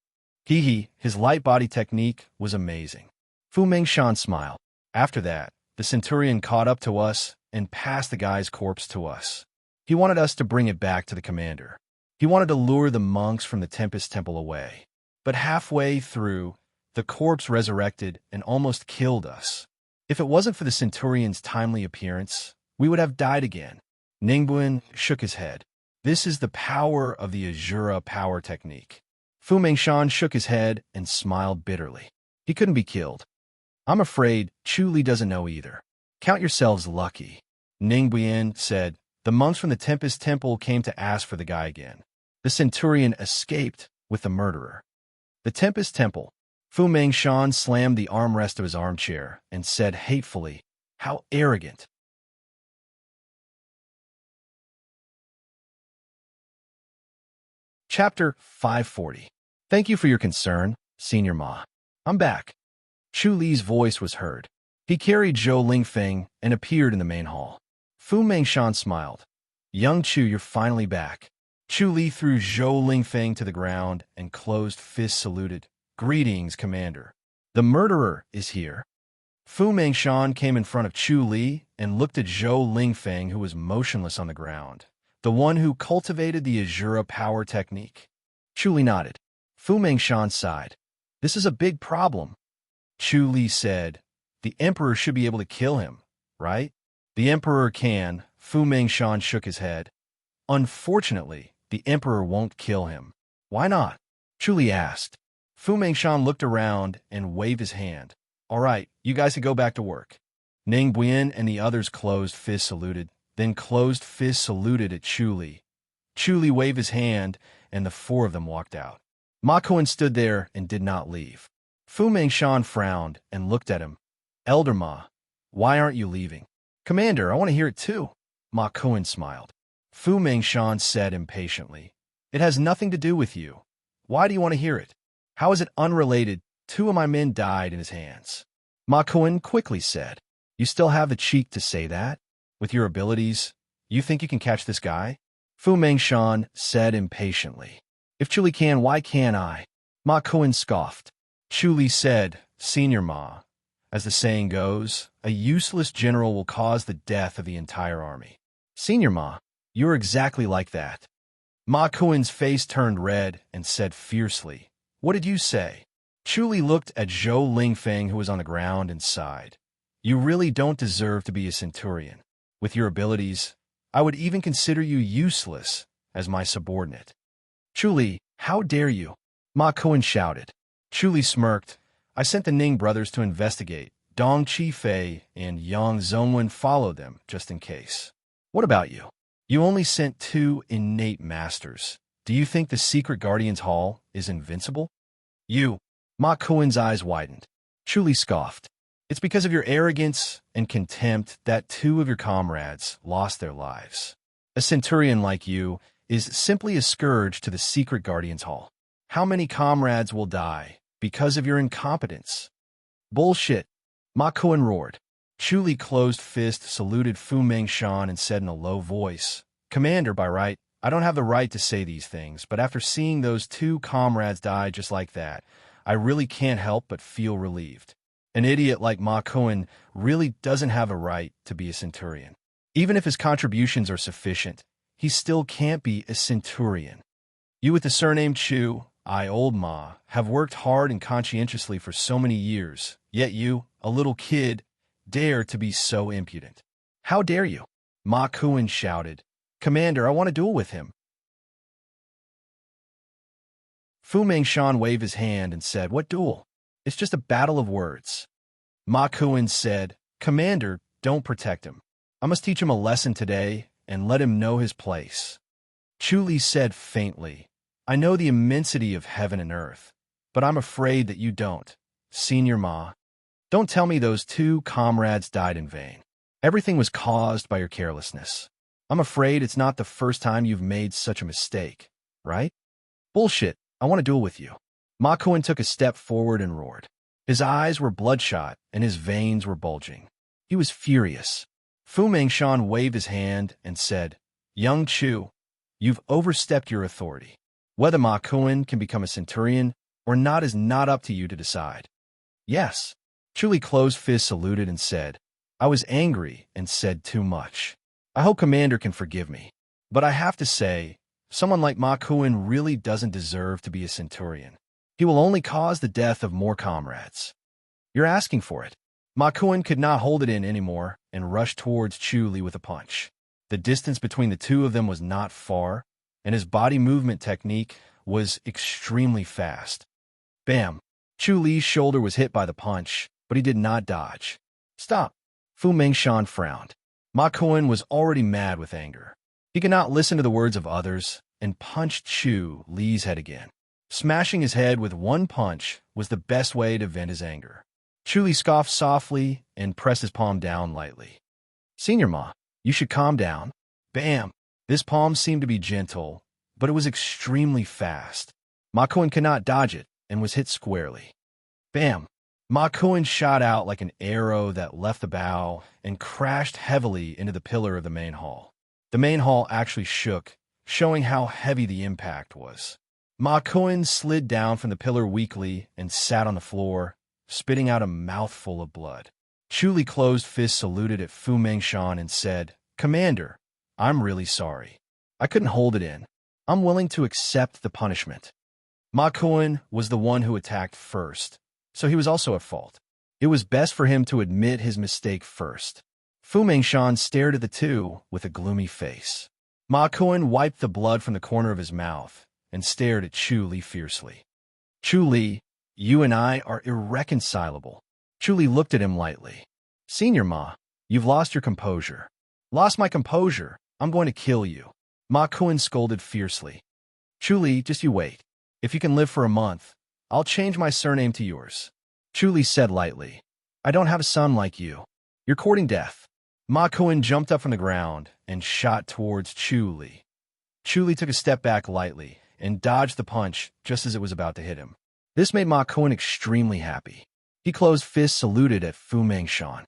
His light body technique was amazing." Fu Mengshan smiled. "After that, the Centurion caught up to us and passed the guy's corpse to us. He wanted us to bring it back to the commander. He wanted to lure the monks from the Tempest Temple away. But halfway through, the corpse resurrected and almost killed us. If it wasn't for the Centurion's timely appearance, we would have died again." Ningbuin shook his head. "This is the power of the Azura power technique." Fu Mengshan shook his head and smiled bitterly. "He couldn't be killed. I'm afraid Chu Li doesn't know either. Count yourselves lucky." Ningbuin said, "The monks from the Tempest Temple came to ask for the guy again. The Centurion escaped with the murderer." "The Tempest Temple." Fu Mengshan slammed the armrest of his armchair and said hatefully, "How arrogant." Chapter 540. "Thank you for your concern, Senior Ma. I'm back." Chu Li's voice was heard. He carried Zhou Lingfeng and appeared in the main hall. Fu Mengshan smiled. "Young Chu, you're finally back." Chu Li threw Zhou Lingfeng to the ground and closed fist saluted. "Greetings, Commander. The murderer is here." Fu Mengshan came in front of Chu Li and looked at Zhou Lingfeng, who was motionless on the ground, The one who cultivated the Azura power technique? Chu Li nodded. Fu Mengshan sighed. This is a big problem. Chu Li said, the Emperor should be able to kill him, right? The Emperor can. Fu Mengshan shook his head. Unfortunately, the Emperor won't kill him. Why not? Chu Li asked. Fu Mengshan looked around and waved his hand. All right, you guys can go back to work. Ning Buan and the others closed fist saluted, then closed fist saluted at Chu Li. Chu Li waved his hand, and the four of them walked out. Ma Kuan stood there and did not leave. Fu Mengshan frowned and looked at him. Elder Ma, why aren't you leaving? Commander, I want to hear it too. Ma Kuan smiled. Fu Mengshan said impatiently, it has nothing to do with you. Why do you want to hear it? How is it unrelated? 2 of my men died in his hands. Ma Kuan quickly said, you still have the cheek to say that? With your abilities, you think you can catch this guy? Fu Mengshan said impatiently. If Chu Li can, why can't I? Ma Kuan scoffed. Chu Li said, Senior Ma, as the saying goes, a useless general will cause the death of the entire army. Senior Ma, you're exactly like that. Ma Kuan's face turned red and said fiercely, what did you say? Chu Li looked at Zhou Lingfeng, who was on the ground, and sighed. You really don't deserve to be a centurion. With your abilities, I would even consider you useless as my subordinate. Chu Li, how dare you? Ma Kuan shouted. Chu Li smirked. I sent the Ning brothers to investigate. Dong Qifei and Yang Zhongwen followed them, just in case. What about you? You only sent 2 innate masters. Do you think the secret Guardian's Hall is invincible? You. Ma Kuan's eyes widened. Chu Li scoffed. It's because of your arrogance and contempt that 2 of your comrades lost their lives. A centurion like you is simply a scourge to the secret Guardian's Hall. How many comrades will die because of your incompetence? Bullshit. Ma Kuan roared. Chu Li closed fist saluted Fu Mengshan and said in a low voice, Commander, by right, I don't have the right to say these things, but after seeing those 2 comrades die just like that, I really can't help but feel relieved. An idiot like Ma Kuan really doesn't have a right to be a centurion. Even if his contributions are sufficient, he still can't be a centurion. You with the surname Chu, I, old Ma, have worked hard and conscientiously for so many years, yet you, a little kid, dare to be so impudent. How dare you? Ma Kuan shouted. Commander, I want to duel with him. Fu Mengshan waved his hand and said, what duel? It's just a battle of words. Ma Kuan said, Commander, don't protect him. I must teach him a lesson today and let him know his place. Chu Li said faintly, I know the immensity of heaven and earth, but I'm afraid that you don't. Senior Ma, don't tell me those 2 comrades died in vain. Everything was caused by your carelessness. I'm afraid it's not the first time you've made such a mistake, right? Bullshit, I want to duel with you. Ma Kuan took a step forward and roared. His eyes were bloodshot and his veins were bulging. He was furious. Fu Mengshan waved his hand and said, Young Chu, you've overstepped your authority. Whether Ma Kuan can become a centurion or not is not up to you to decide. Yes. Chu Li closed fist saluted and said, I was angry and said too much. I hope Commander can forgive me. But I have to say, someone like Ma Kuan really doesn't deserve to be a centurion. He will only cause the death of more comrades. You're asking for it. Ma Kuan could not hold it in anymore and rushed towards Chu Li with a punch. The distance between the 2 of them was not far, and his body movement technique was extremely fast. Bam! Chu Li's shoulder was hit by the punch, but he did not dodge. Stop! Fu Mengshan frowned. Ma Kuan was already mad with anger. He could not listen to the words of others and punched Chu Li's head again. Smashing his head with 1 punch was the best way to vent his anger. Chu Li scoffed softly and pressed his palm down lightly. Senior Ma, you should calm down. Bam! This palm seemed to be gentle, but it was extremely fast. Ma Kuan could not dodge it and was hit squarely. Bam! Ma Kuan shot out like an arrow that left the bow and crashed heavily into the pillar of the main hall. The main hall actually shook, showing how heavy the impact was. Ma Kuan slid down from the pillar weakly and sat on the floor, spitting out a mouthful of blood. Chu Li closed fist saluted at Fu Mengshan and said, Commander, I'm really sorry. I couldn't hold it in. I'm willing to accept the punishment. Ma Kuan was the one who attacked first, so he was also at fault. It was best for him to admit his mistake first. Fu Mengshan stared at the two with a gloomy face. Ma Kuan wiped the blood from the corner of his mouth and stared at Chu Li fiercely. Chu Li, you and I are irreconcilable. Chu Li looked at him lightly. Senior Ma, you've lost your composure. Lost my composure. I'm going to kill you. Ma Kuan scolded fiercely. Chu Li, just you wait. If you can live for a month, I'll change my surname to yours. Chu Li said lightly. I don't have a son like you. You're courting death. Ma Kuan jumped up from the ground and shot towards Chu Li. Chu Li took a step back lightly and dodged the punch just as it was about to hit him. This made Ma Kuan extremely happy. He closed fists, saluted at Fu Mengshan.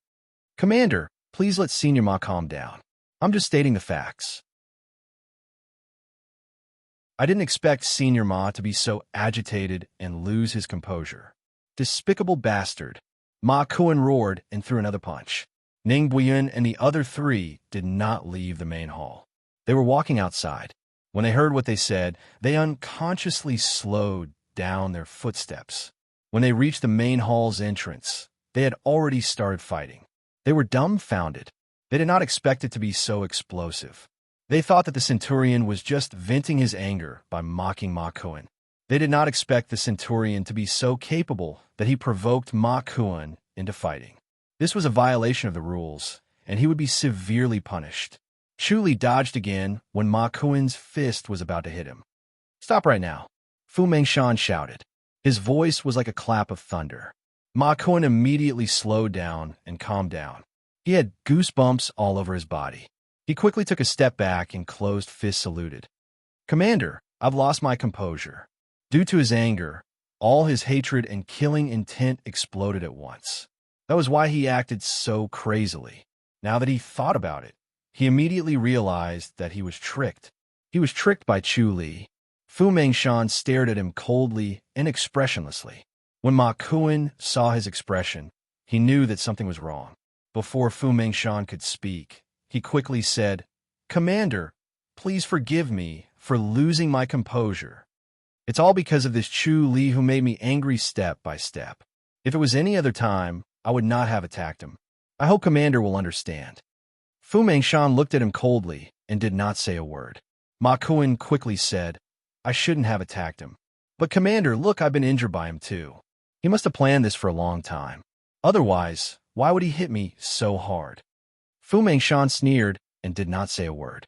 Commander, please let Senior Ma calm down. I'm just stating the facts. I didn't expect Senior Ma to be so agitated and lose his composure. Despicable bastard. Ma Kuan roared and threw another punch. Ning Buiyun and the other three did not leave the main hall. They were walking outside. When they heard what they said, they unconsciously slowed down their footsteps. When they reached the main hall's entrance, they had already started fighting. They were dumbfounded. They did not expect it to be so explosive. They thought that the Centurion was just venting his anger by mocking Ma Kuan. They did not expect the Centurion to be so capable that he provoked Ma Kuan into fighting. This was a violation of the rules, and he would be severely punished. Chu Li dodged again when Ma Kuan's fist was about to hit him. Stop right now, Fu Mengshan shouted. His voice was like a clap of thunder. Ma Kuan immediately slowed down and calmed down. He had goosebumps all over his body. He quickly took a step back and closed fist saluted. Commander, I've lost my composure. Due to his anger, all his hatred and killing intent exploded at once. That was why he acted so crazily. Now that he thought about it, he immediately realized that he was tricked. He was tricked by Chu Li. Fu Mengshan stared at him coldly and expressionlessly. When Ma Kuan saw his expression, he knew that something was wrong. Before Fu Mengshan could speak, he quickly said, Commander, please forgive me for losing my composure. It's all because of this Chu Li who made me angry step by step. If it was any other time, I would not have attacked him. I hope Commander will understand. Fu Mengshan looked at him coldly and did not say a word. Ma Kuan quickly said, I shouldn't have attacked him. But Commander, look, I've been injured by him too. He must have planned this for a long time. Otherwise, why would he hit me so hard? Fu Mengshan sneered and did not say a word.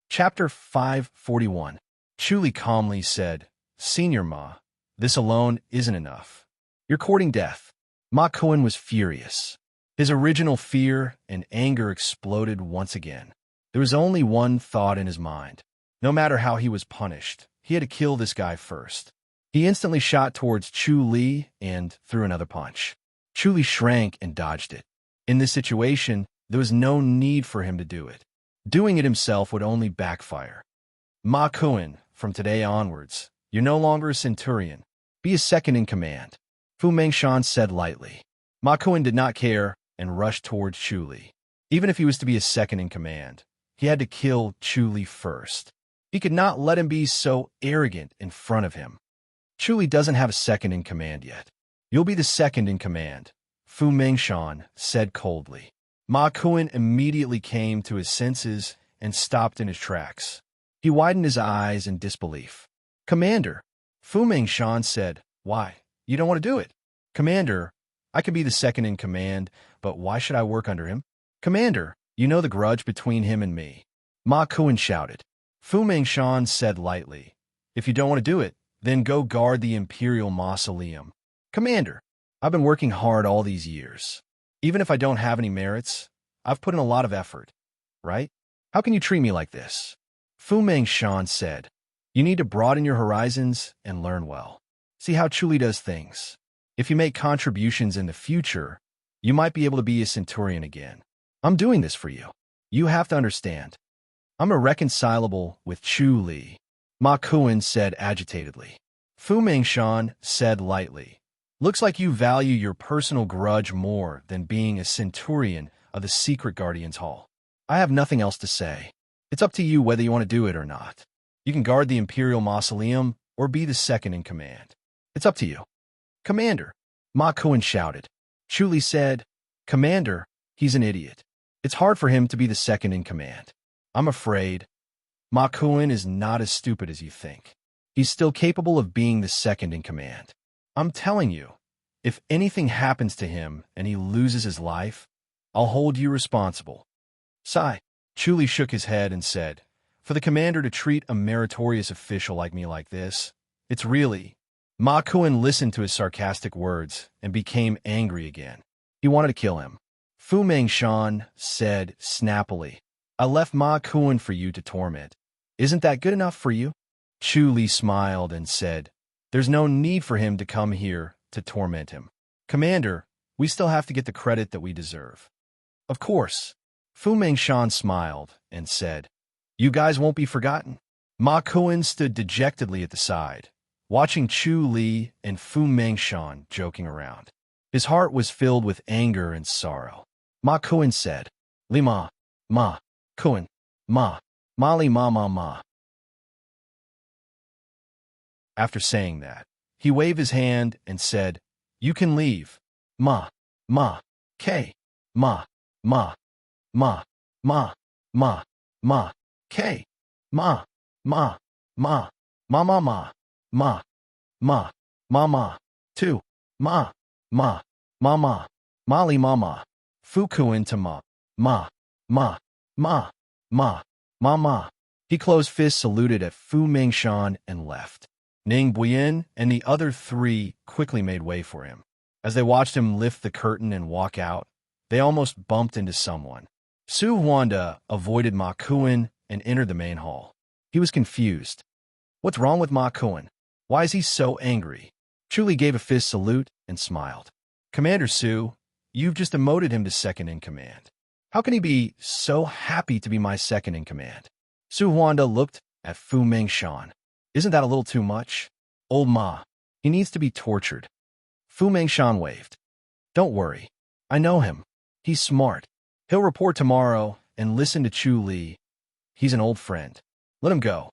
Chapter 541. Chu Li calmly said, Senior Ma, this alone isn't enough. You're courting death. Ma Kuan was furious. His original fear and anger exploded once again. There was only one thought in his mind. No matter how he was punished, he had to kill this guy first. He instantly shot towards Chu Li and threw another punch. Chu Li shrank and dodged it. In this situation, there was no need for him to do it. Doing it himself would only backfire. Ma Kuan, from today onwards, you're no longer a Centurion. Be a second in command. Fu Mengshan said lightly. Ma Kuan did not care and rushed towards Chu Li. Even if he was to be a second in command, he had to kill Chu Li first. He could not let him be so arrogant in front of him. Chu Li doesn't have a second in command yet. You'll be the second in command, Fu Mengshan said coldly. Ma Kuan immediately came to his senses and stopped in his tracks. He widened his eyes in disbelief. Commander, Fu Mengshan said, why? You don't want to do it. Commander, I could be the second in command, but why should I work under him? Commander, you know the grudge between him and me. Ma Kuan shouted. Fu Mengshan said lightly, if you don't want to do it, then go guard the Imperial Mausoleum. Commander, I've been working hard all these years. Even if I don't have any merits, I've put in a lot of effort, right? How can you treat me like this? Fu Mengshan said, you need to broaden your horizons and learn well. See how Chu Li does things. If you make contributions in the future, you might be able to be a Centurion again. I'm doing this for you. You have to understand. I'm irreconcilable with Chu Li, Ma Kuan said agitatedly. Fu Mengshan said lightly, Looks like you value your personal grudge more than being a centurion of the Secret Guardians Hall. I have nothing else to say. It's up to you whether you want to do it or not. You can guard the Imperial Mausoleum or be the second in command. It's up to you. Commander, Ma Kuan shouted. Chu Li said, Commander, he's an idiot. It's hard for him to be the second in command. I'm afraid Ma Kuan is not as stupid as you think. He's still capable of being the second in command. I'm telling you, if anything happens to him and he loses his life, I'll hold you responsible. Sigh. Chu Li shook his head and said, For the commander to treat a meritorious official like me like this, it's really... Ma Kuan listened to his sarcastic words and became angry again. He wanted to kill him. Fu Mengshan said snappily, I left Ma Kuan for you to torment. Isn't that good enough for you? Chu Li smiled and said, There's no need for him to come here to torment him. Commander, we still have to get the credit that we deserve. Of course. Fu Mengshan smiled and said, You guys won't be forgotten. Ma Kuan stood dejectedly at the side, watching Chu Li and Fu Mengshan joking around. His heart was filled with anger and sorrow. Ma Kuan said, Li Ma, Kuan, Ma, Li Ma. After saying that, he waved his hand and said, You can leave. Ma, K, Ma, K, two, Mali Mama, Fu Kuan to Ma. He closed fists saluted at Fu Mengshan and left. Ning Buyin and the other three quickly made way for him. As they watched him lift the curtain and walk out, they almost bumped into someone. Su Huanda avoided Ma Kuan and entered the main hall. He was confused. What's wrong with Ma Kuan? Why is he so angry? Chu Li gave a fist salute and smiled. Commander Su, you've just demoted him to second in command. How can he be so happy to be my second in command? Su Huanda looked at Fu Mengshan. Isn't that a little too much? Old Ma, he needs to be tortured. Fu Mengshan waved. Don't worry. I know him. He's smart. He'll report tomorrow and listen to Chu Li. He's an old friend. Let him go.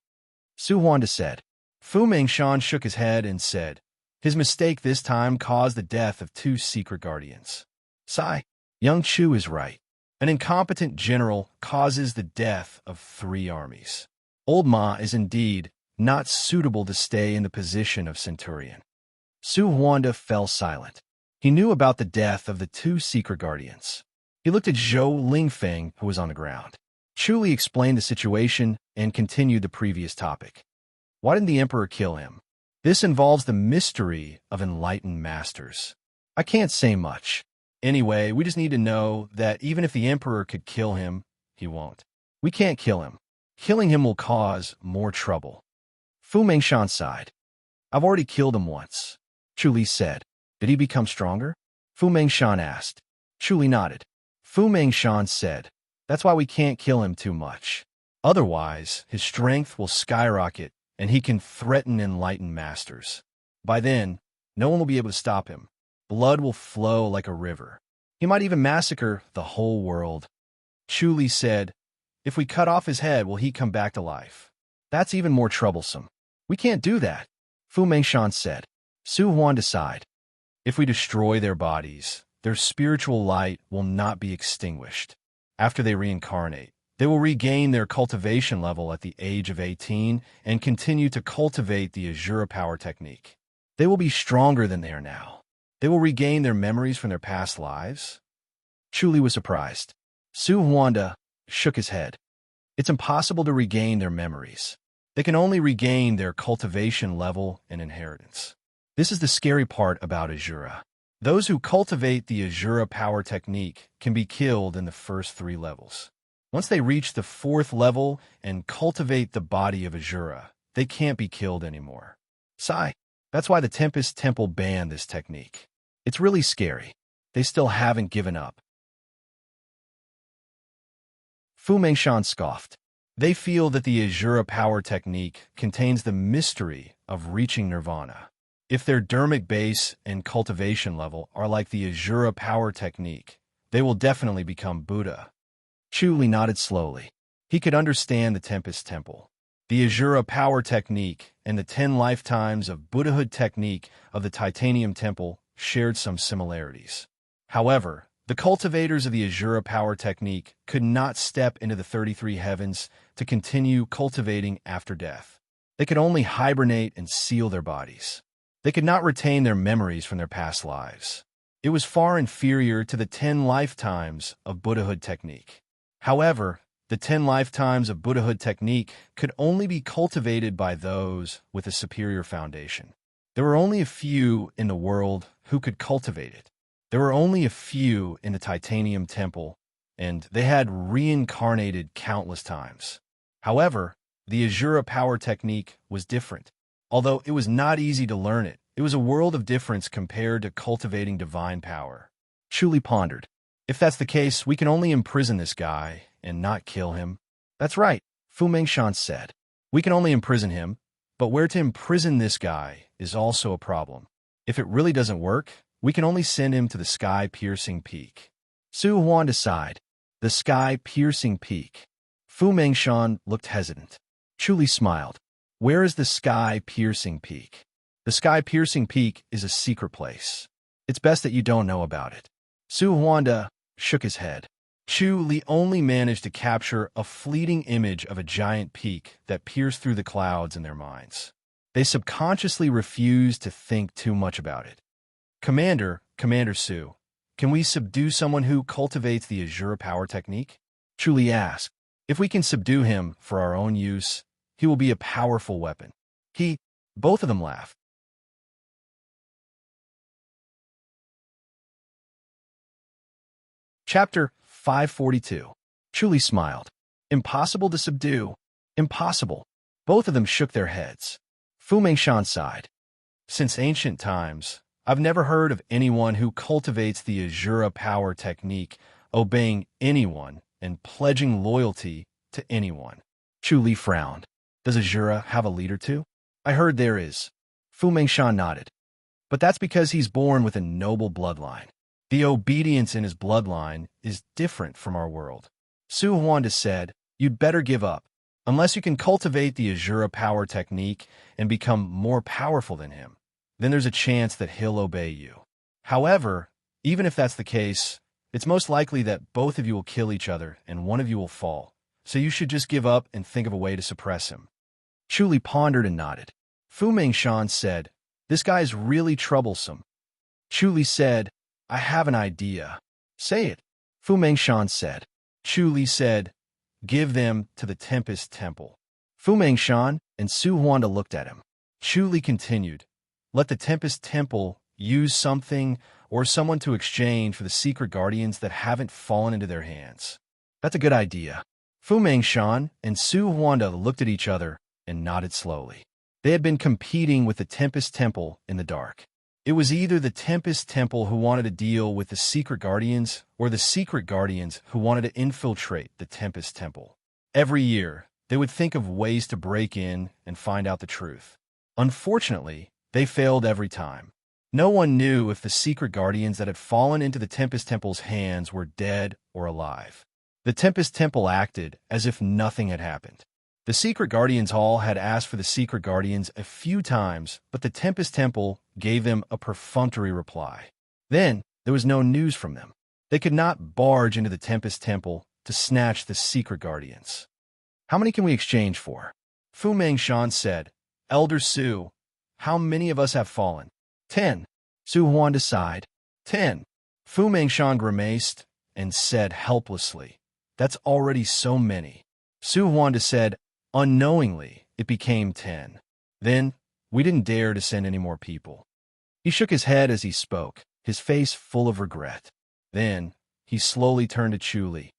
Su Huanda said. Fu Mengshan shook his head and said, His mistake this time caused the death of 2 secret guardians. Sigh. Young Chu is right. An incompetent general causes the death of 3 armies. Old Ma is indeed not suitable to stay in the position of centurion. Su Huanda fell silent. He knew about the death of the 2 secret guardians. He looked at Zhou Lingfeng, who was on the ground. Chu Li explained the situation and continued the previous topic. Why didn't the emperor kill him? This involves the mystery of enlightened masters. I can't say much. Anyway, we just need to know that even if the emperor could kill him, he won't. We can't kill him. Killing him will cause more trouble. Fu Mengshan sighed. I've already killed him once. Chu Li said. Did he become stronger? Fu Mengshan asked. Chu Li nodded. Fu Mengshan said, That's why we can't kill him too much. Otherwise, his strength will skyrocket and he can threaten enlightened masters. By then, no one will be able to stop him. Blood will flow like a river. He might even massacre the whole world. Chu Li said, If we cut off his head, will he come back to life? That's even more troublesome. We can't do that, Fu Mengshan said. Su Huanda sighed. If we destroy their bodies, their spiritual light will not be extinguished. After they reincarnate, they will regain their cultivation level at the age of 18 and continue to cultivate the Azura power technique. They will be stronger than they are now. They will regain their memories from their past lives. Chu Li was surprised. Su Huanda shook his head. It's impossible to regain their memories. They can only regain their cultivation level and inheritance. This is the scary part about Azura. Those who cultivate the Azura power technique can be killed in the first 3 levels. Once they reach the 4th level and cultivate the body of Azura, they can't be killed anymore. Sigh. That's why the Tempest Temple banned this technique. It's really scary. They still haven't given up. Fu Mengshan scoffed. They feel that the Azura power technique contains the mystery of reaching nirvana. If their dermic base and cultivation level are like the Azura power technique, they will definitely become Buddha. Chuli nodded slowly. He could understand the Tempest Temple. The Azura power technique and the 10 lifetimes of Buddhahood technique of the Titanium Temple shared some similarities. However, the cultivators of the Azura power technique could not step into the 33 heavens to continue cultivating after death. They could only hibernate and seal their bodies. They could not retain their memories from their past lives. It was far inferior to the 10 lifetimes of Buddhahood technique. However, the 10 lifetimes of Buddhahood technique could only be cultivated by those with a superior foundation. There were only a few in the world who could cultivate it. There were only a few in the Titanium Temple, and they had reincarnated countless times. However, the Azura power technique was different. Although it was not easy to learn it, it was a world of difference compared to cultivating divine power. Chuli pondered. If that's the case, we can only imprison this guy and not kill him. That's right, Fu Mengshan said. We can only imprison him, but where to imprison this guy is also a problem. If it really doesn't work, we can only send him to the sky-piercing peak. Su Huan sighed. The sky-piercing peak. Fu Mengshan looked hesitant. Chuli smiled. Where is the sky-piercing peak? The sky-piercing peak is a secret place. It's best that you don't know about it. Su Huanda shook his head. Chu Li only managed to capture a fleeting image of a giant peak that pierced through the clouds in their minds. They subconsciously refused to think too much about it. Commander Su, can we subdue someone who cultivates the Azura power technique? Chu Li asked. If we can subdue him for our own use, he will be a powerful weapon. Both of them laughed. Chapter 542. Chuli smiled. Impossible to subdue. Impossible. Both of them shook their heads. Fu Mengshan sighed. Since ancient times, I've never heard of anyone who cultivates the Azura power technique, obeying anyone and pledging loyalty to anyone. Chuli frowned. Does Azura have a leader too? I heard there is. Fu Mengshan nodded. But that's because he's born with a noble bloodline. The obedience in his bloodline is different from our world. Su Huanda said, you'd better give up. Unless you can cultivate the Azura power technique and become more powerful than him, then there's a chance that he'll obey you. However, even if that's the case, it's most likely that both of you will kill each other and one of you will fall. So you should just give up and think of a way to suppress him. Chuli pondered and nodded. Fu Mengshan said, this guy's really troublesome. Chuli said, I have an idea. Say it. Fu Mengshan said. Chuli said, give them to the Tempest Temple. Fu Mengshan and Su Huanda looked at him. Chuli continued, let the Tempest Temple use something or someone to exchange for the secret guardians that haven't fallen into their hands. That's a good idea. Fu Mengshan and Su Huanda looked at each other and nodded slowly. They had been competing with the Tempest Temple in the dark. It was either the Tempest Temple who wanted to deal with the Secret Guardians or the Secret Guardians who wanted to infiltrate the Tempest Temple. Every year, they would think of ways to break in and find out the truth. Unfortunately, they failed every time. No one knew if the Secret Guardians that had fallen into the Tempest Temple's hands were dead or alive. The Tempest Temple acted as if nothing had happened. The Secret Guardians Hall had asked for the Secret Guardians a few times, but the Tempest Temple gave them a perfunctory reply. Then, there was no news from them. They could not barge into the Tempest Temple to snatch the Secret Guardians. How many can we exchange for? Fu Mengshan said, Elder Su, how many of us have fallen? 10. Su Huan sighed. 10. Fu Mengshan grimaced and said helplessly, that's already so many. Su Huan said, unknowingly, it became 10. Then, we didn't dare to send any more people. He shook his head as he spoke, his face full of regret. Then, he slowly turned to Chuli.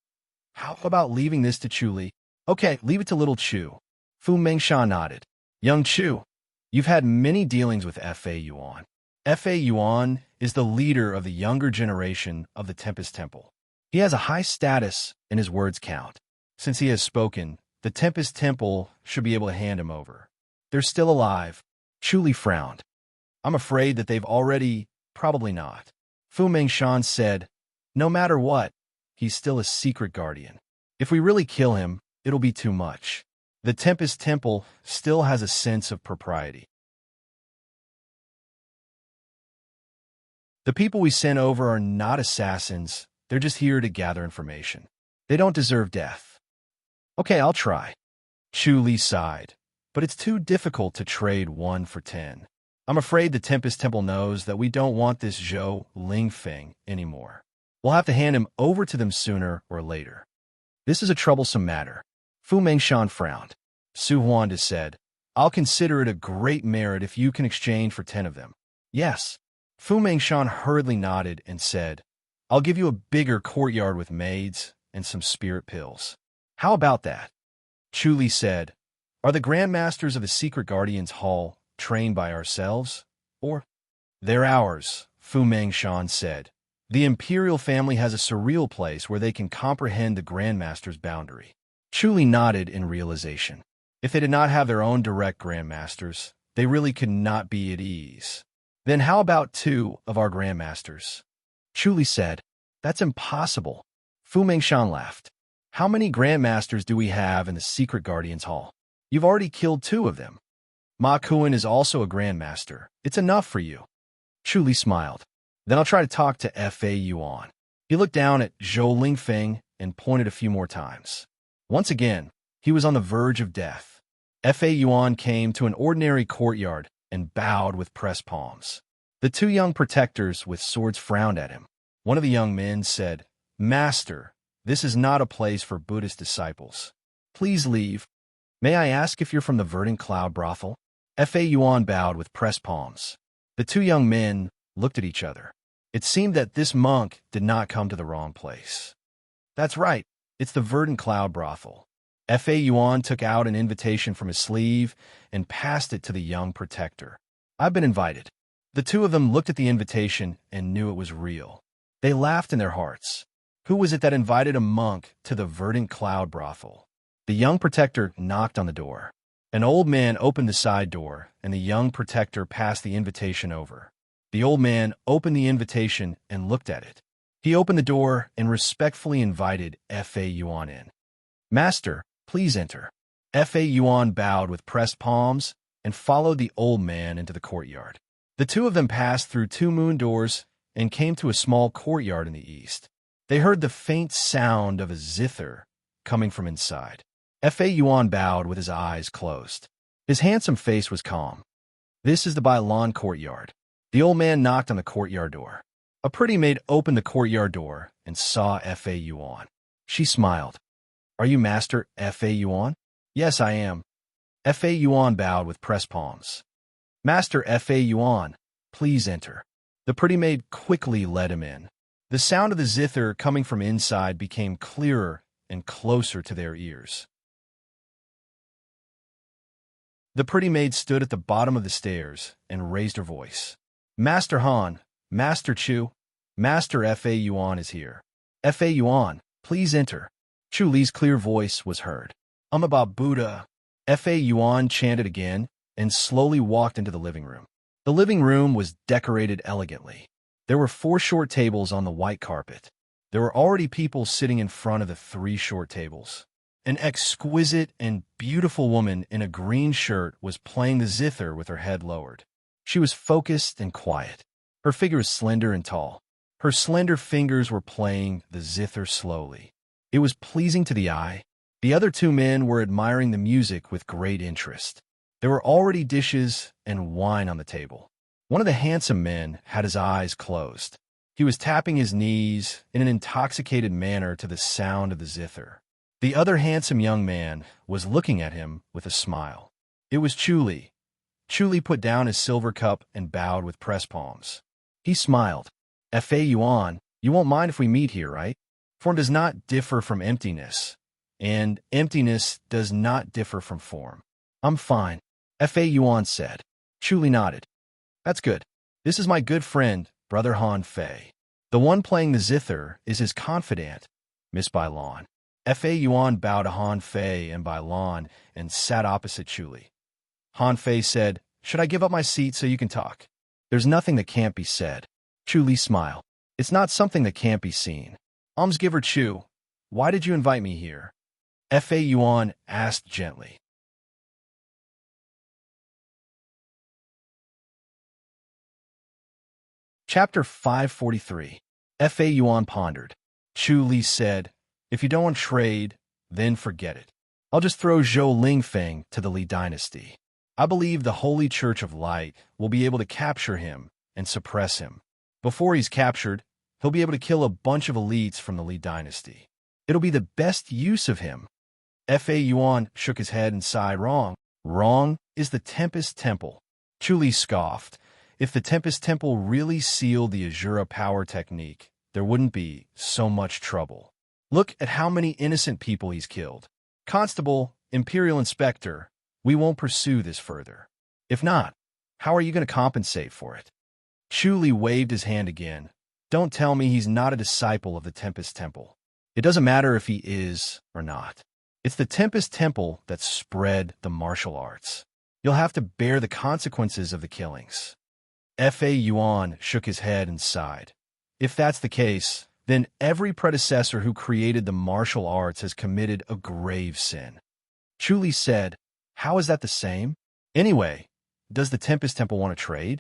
How about leaving this to Chuli? Okay, leave it to little Chu. Fu Mengshan nodded. Young Chu, you've had many dealings with F.A. Yuan. F.A. Yuan is the leader of the younger generation of the Tempest Temple. He has a high status and his words count. Since he has spoken, the Tempest Temple should be able to hand him over. They're still alive. Chuli frowned. I'm afraid that they've already... Probably not. Fu Mengshan said, no matter what, he's still a secret guardian. If we really kill him, it'll be too much. The Tempest Temple still has a sense of propriety. The people we sent over are not assassins. They're just here to gather information. They don't deserve death. Okay, I'll try. Chu Li sighed, but it's too difficult to trade 1 for 10. I'm afraid the Tempest Temple knows that we don't want this Zhou Lingfeng anymore. We'll have to hand him over to them sooner or later. This is a troublesome matter. Fu Mengshan frowned. Su Huanda said, I'll consider it a great merit if you can exchange for 10 of them. Yes. Fu Mengshan hurriedly nodded and said, I'll give you a bigger courtyard with maids and some spirit pills. How about that? Chu Li said, are the Grandmasters of the Secret Guardians Hall trained by ourselves? Or? They're ours, Fu Mengshan said. The Imperial family has a surreal place where they can comprehend the Grandmaster's boundary. Chu Li nodded in realization. If they did not have their own direct Grandmasters, they really could not be at ease. Then how about 2 of our Grandmasters? Chu Li said, that's impossible. Fu Mengshan laughed. How many Grandmasters do we have in the Secret Guardians Hall? You've already killed 2 of them. Ma Kuan is also a Grandmaster. It's enough for you. Chu Li smiled. Then I'll try to talk to Fa Yuan. He looked down at Zhou Lingfeng and pointed a few more times. Once again, he was on the verge of death. Fa Yuan came to an ordinary courtyard and bowed with pressed palms. The 2 young protectors with swords frowned at him. One of the young men said, Master, this is not a place for Buddhist disciples. Please leave. May I ask if you're from the Verdant Cloud brothel? Fa Yuan bowed with pressed palms. The 2 young men looked at each other. It seemed that this monk did not come to the wrong place. That's right, it's the Verdant Cloud brothel. Fa Yuan took out an invitation from his sleeve and passed it to the young protector. I've been invited. The 2 of them looked at the invitation and knew it was real. They laughed in their hearts. Who was it that invited a monk to the Verdant Cloud brothel? The young protector knocked on the door. An old man opened the side door, and the young protector passed the invitation over. The old man opened the invitation and looked at it. He opened the door and respectfully invited Fa Yuan in. Master, please enter. Fa Yuan bowed with pressed palms and followed the old man into the courtyard. The 2 of them passed through 2 moon doors and came to a small courtyard in the east. They heard the faint sound of a zither coming from inside. Fa Yuan bowed with his eyes closed. His handsome face was calm. This is the Bailan courtyard. The old man knocked on the courtyard door. A pretty maid opened the courtyard door and saw Fa Yuan. She smiled. Are you Master Fa Yuan? Yes, I am. Fa Yuan bowed with pressed palms. Master Fa Yuan, please enter. The pretty maid quickly led him in. The sound of the zither coming from inside became clearer and closer to their ears. The pretty maid stood at the bottom of the stairs and raised her voice. Master Han, Master Chu, Master Fa Yuan is here. Fa Yuan, please enter. Chu Li's clear voice was heard. About Buddha. Fa Yuan chanted again and slowly walked into the living room. The living room was decorated elegantly. There were 4 short tables on the white carpet. There were already people sitting in front of the 3 short tables. An exquisite and beautiful woman in a green shirt was playing the zither with her head lowered. She was focused and quiet. Her figure was slender and tall. Her slender fingers were playing the zither slowly. It was pleasing to the eye. The other 2 men were admiring the music with great interest. There were already dishes and wine on the table. One of the handsome men had his eyes closed. He was tapping his knees in an intoxicated manner to the sound of the zither. The other handsome young man was looking at him with a smile. It was Chu Li. Chu Li put down his silver cup and bowed with pressed palms. He smiled. Fa Yuan, you won't mind if we meet here, right? Form does not differ from emptiness, and emptiness does not differ from form. I'm fine, Fa Yuan said. Chu Li nodded. That's good. This is my good friend, Brother Han Fei. The one playing the zither is his confidant, Miss Bailan. Fa Yuan bowed to Han Fei and Bailan and sat opposite Chu Li. Han Fei said, should I give up my seat so you can talk? There's nothing that can't be said. Chu Li smiled. It's not something that can't be seen. Almsgiver Chu, why did you invite me here? Fa Yuan asked gently. Chapter 543. Fa Yuan pondered. Chu Li said, if you don't want trade, then forget it. I'll just throw Zhou Lingfeng to the Li dynasty. I believe the Holy Church of Light will be able to capture him and suppress him. Before he's captured, he'll be able to kill a bunch of elites from the Li dynasty. It'll be the best use of him. Fa Yuan shook his head and sighed. Wrong. Wrong is the Tempest Temple. Chu Li scoffed. If the Tempest Temple really sealed the Azura power technique, there wouldn't be so much trouble. Look at how many innocent people he's killed. Constable, Imperial Inspector, we won't pursue this further. If not, how are you going to compensate for it? Chu Li waved his hand again. Don't tell me he's not a disciple of the Tempest Temple. It doesn't matter if he is or not. It's the Tempest Temple that spread the martial arts. You'll have to bear the consequences of the killings. Fa Yuan shook his head and sighed. If that's the case, then every predecessor who created the martial arts has committed a grave sin. Chu Li said, how is that the same? Anyway, does the Tempest Temple want to trade?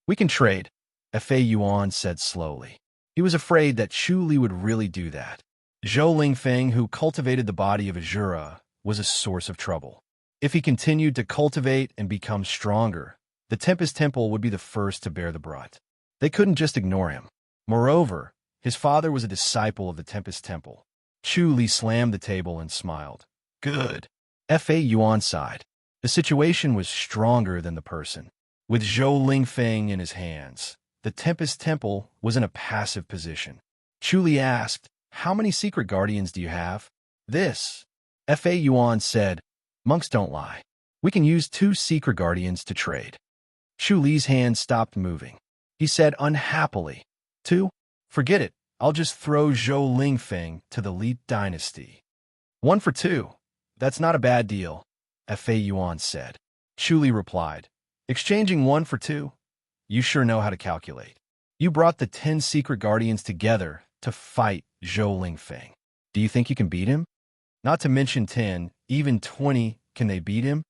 We can trade, Fa Yuan said slowly. He was afraid that Chu Li would really do that. Zhou Lingfeng, who cultivated the body of Azura, was a source of trouble. If he continued to cultivate and become stronger, the Tempest Temple would be the first to bear the brunt. They couldn't just ignore him. Moreover, his father was a disciple of the Tempest Temple. Chu Li slammed the table and smiled. Good. Fa Yuan sighed. The situation was stronger than the person. With Zhou Lingfeng in his hands, the Tempest Temple was in a passive position. Chu Li asked, how many secret guardians do you have? This. Fa Yuan said, monks don't lie. We can use 2 secret guardians to trade. Chu Li's hand stopped moving. He said unhappily, 2? Forget it. I'll just throw Zhou Lingfeng to the Li dynasty. 1 for 2. That's not a bad deal, Fa Yuan said. Chu Li replied, exchanging 1 for 2? You sure know how to calculate. You brought the 10 secret guardians together to fight Zhou Lingfeng. Do you think you can beat him? Not to mention 10, even 20, can they beat him?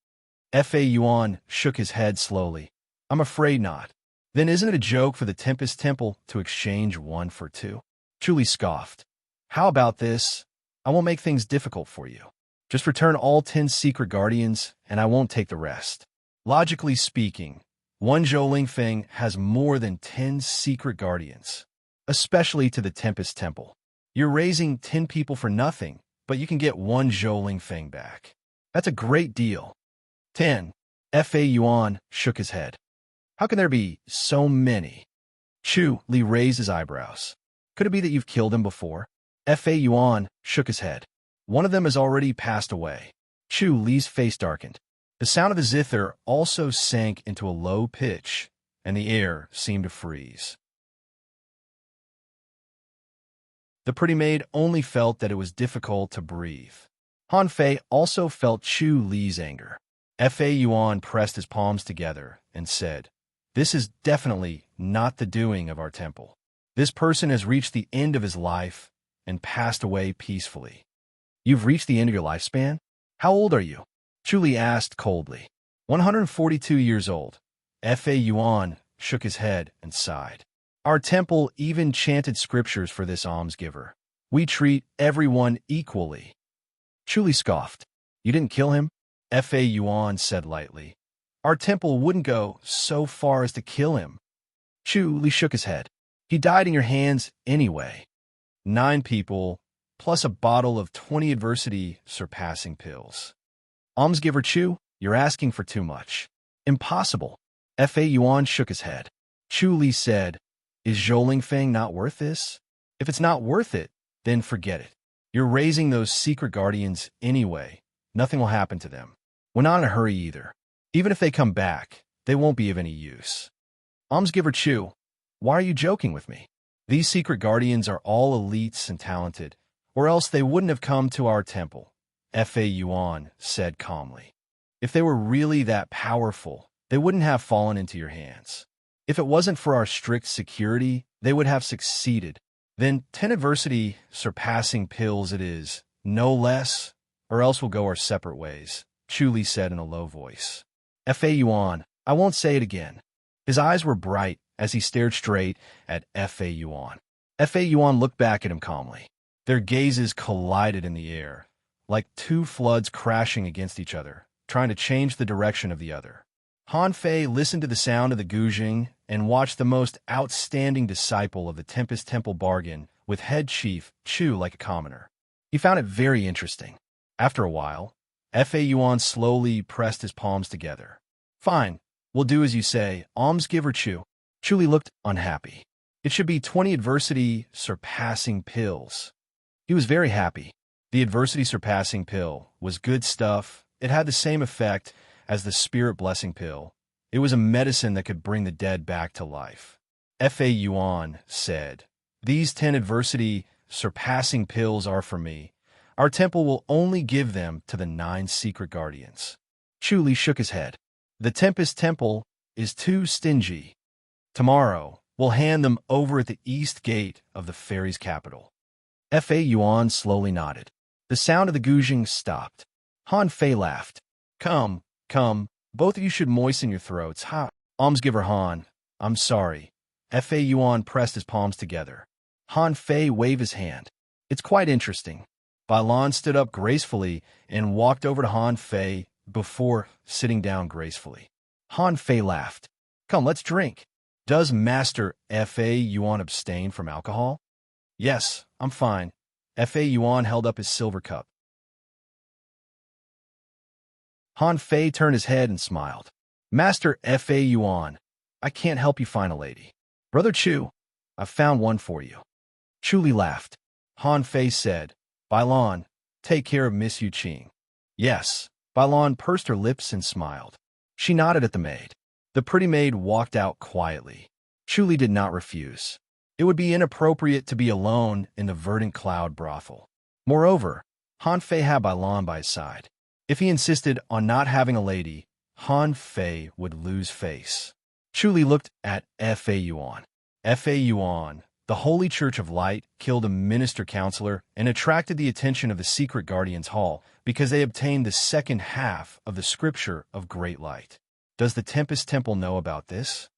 Fa Yuan shook his head slowly. I'm afraid not. Then isn't it a joke for the Tempest Temple to exchange 1 for 2? Chu Li scoffed. How about this? I won't make things difficult for you. Just return all 10 secret guardians, and I won't take the rest. Logically speaking, one Zhou Lingfeng has more than 10 secret guardians, especially to the Tempest Temple. You're raising 10 people for nothing, but you can get 1 Zhou Lingfeng back. That's a great deal. 10. Fa Yuan shook his head. How can there be so many? Chu Li raised his eyebrows. Could it be that you've killed him before? Fa Yuan shook his head. One of them has already passed away. Chu Li's face darkened. The sound of the zither also sank into a low pitch, and the air seemed to freeze. The pretty maid only felt that it was difficult to breathe. Han Fei also felt Chu Li's anger. Fa Yuan pressed his palms together and said, this is definitely not the doing of our temple. This person has reached the end of his life and passed away peacefully. You've reached the end of your lifespan? How old are you? Chu Li asked coldly. 142 years old. Fa Yuan shook his head and sighed. Our temple even chanted scriptures for this almsgiver. We treat everyone equally. Chu Li scoffed. You didn't kill him? Fa Yuan said lightly. Our temple wouldn't go so far as to kill him. Chu Li shook his head. He died in your hands anyway. 9 people, plus a bottle of 20 adversity surpassing pills. Almsgiver Chu, you're asking for too much. Impossible. Fa Yuan shook his head. Chu Li said, is Zhou Lingfeng not worth this? If it's not worth it, then forget it. You're raising those secret guardians anyway. Nothing will happen to them. We're not in a hurry either. Even if they come back, they won't be of any use. Almsgiver Chu, why are you joking with me? These secret guardians are all elites and talented, or else they wouldn't have come to our temple, Fa Yuan said calmly. If they were really that powerful, they wouldn't have fallen into your hands. If it wasn't for our strict security, they would have succeeded. Then 10 adversity surpassing pills it is, no less, or else we'll go our separate ways, Chuli said in a low voice. Fa Yuan, I won't say it again. His eyes were bright as he stared straight at Fa Yuan. Fa Yuan looked back at him calmly. Their gazes collided in the air, like two floods crashing against each other, trying to change the direction of the other. Han Fei listened to the sound of the gouging and watched the most outstanding disciple of the Tempest Temple bargain with head chief Chu like a commoner. He found it very interesting. After a while, Fa Yuan slowly pressed his palms together. Fine, we'll do as you say, almsgiver Chu. Chuli looked unhappy. It should be 20 adversity surpassing pills. He was very happy. The adversity surpassing pill was good stuff. It had the same effect as the spirit blessing pill. It was a medicine that could bring the dead back to life. Fa Yuan said, These 10 adversity surpassing pills are for me. Our temple will only give them to the 9 secret guardians. Chuli shook his head. The Tempest Temple is too stingy. Tomorrow, we'll hand them over at the east gate of the fairies' capital. Fa Yuan slowly nodded. The sound of the gouging stopped. Han Fei laughed. Come, both of you should moisten your throats. Ha! Almsgiver Han, I'm sorry. Fa Yuan pressed his palms together. Han Fei waved his hand. It's quite interesting. Bailan stood up gracefully and walked over to Han Fei before sitting down gracefully. Han Fei laughed. Come, let's drink. Does Master Fa Yuan abstain from alcohol? Yes, I'm fine. Fa Yuan held up his silver cup. Han Fei turned his head and smiled. Master Fa Yuan, I can't help you find a lady. Brother Chu, I've found one for you. Chuli laughed. Han Fei said, Bailan, take care of Miss Yu Qing. Yes. Bailan pursed her lips and smiled. She nodded at the maid. The pretty maid walked out quietly. Chuli did not refuse. It would be inappropriate to be alone in the verdant cloud brothel. Moreover, Han Fei had Bailan by his side. If he insisted on not having a lady, Han Fei would lose face. Chuli looked at Fa Yuan. Fa Yuan, the Holy Church of Light, killed a minister counselor and attracted the attention of the Secret Guardians Hall because they obtained the second half of the Scripture of Great Light. Does the Tempest Temple know about this?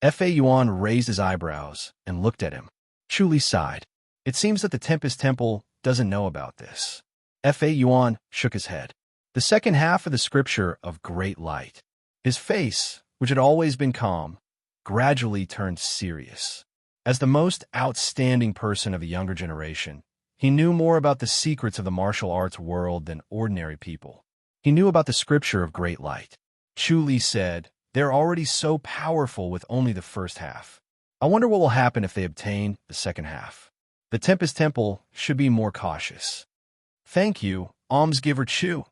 Fa Yuan raised his eyebrows and looked at him. Chuli sighed. It seems that the Tempest Temple doesn't know about this. Fa Yuan shook his head. The second half of the Scripture of Great Light. His face, which had always been calm, gradually turned serious. As the most outstanding person of a younger generation, he knew more about the secrets of the martial arts world than ordinary people. He knew about the Scripture of Great Light. Chuli said, They're already so powerful with only the first half. I wonder what will happen if they obtain the second half. The Tempest Temple should be more cautious. Thank you, almsgiver Chu.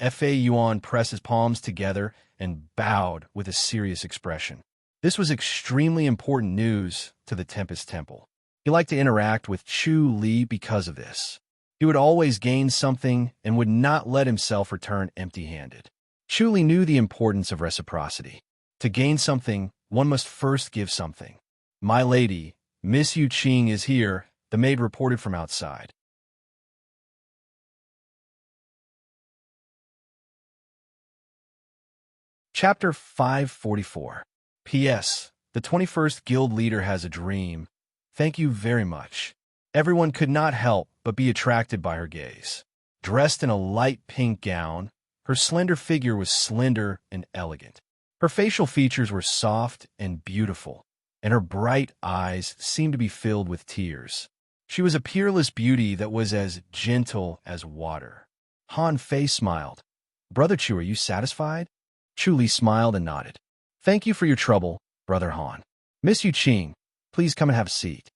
Fa Yuan pressed his palms together and bowed with a serious expression. This was extremely important news to the Tempest Temple. He liked to interact with Chu Li because of this. He would always gain something and would not let himself return empty-handed. Chu Li knew the importance of reciprocity. To gain something, one must first give something. My lady, Miss Yu Qing is here, the maid reported from outside. Chapter 544. P.S. The 21st Guild leader has a dream. Thank you very much. Everyone could not help but be attracted by her gaze. Dressed in a light pink gown, her slender figure was slender and elegant. Her facial features were soft and beautiful, and her bright eyes seemed to be filled with tears. She was a peerless beauty that was as gentle as water. Han Fei smiled. Brother Chu, are you satisfied? Chuli smiled and nodded. Thank you for your trouble, Brother Han. Miss Yu Qing, please come and have a seat.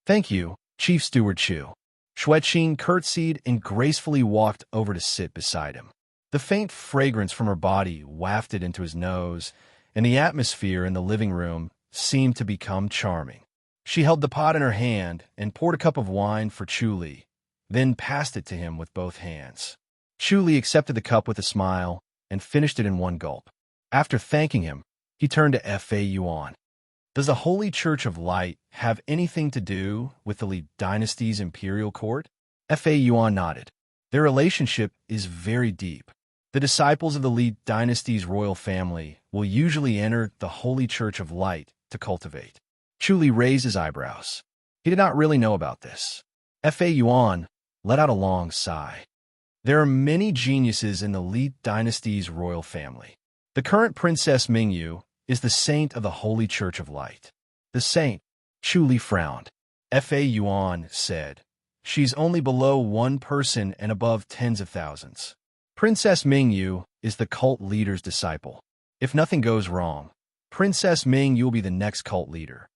Thank you, Chief Steward Chu. Xue Qing curtsied and gracefully walked over to sit beside him. The faint fragrance from her body wafted into his nose, and the atmosphere in the living room seemed to become charming. She held the pot in her hand and poured a cup of wine for Chuli, then passed it to him with both hands. Chuli accepted the cup with a smile and finished it in one gulp. After thanking him, he turned to Fa Yuan. Does the Holy Church of Light have anything to do with the Li dynasty's imperial court? Fa Yuan nodded. Their relationship is very deep. The disciples of the Li dynasty's royal family will usually enter the Holy Church of Light to cultivate. Chu Li raised his eyebrows. He did not really know about this. Fa Yuan let out a long sigh. There are many geniuses in the Li dynasty's royal family. The current Princess Mingyu is the saint of the Holy Church of Light. The saint, Chu Li frowned. Fa Yuan said, she's only below one person and above tens of thousands. Princess Mingyu is the cult leader's disciple. If nothing goes wrong, Princess Mingyu will be the next cult leader.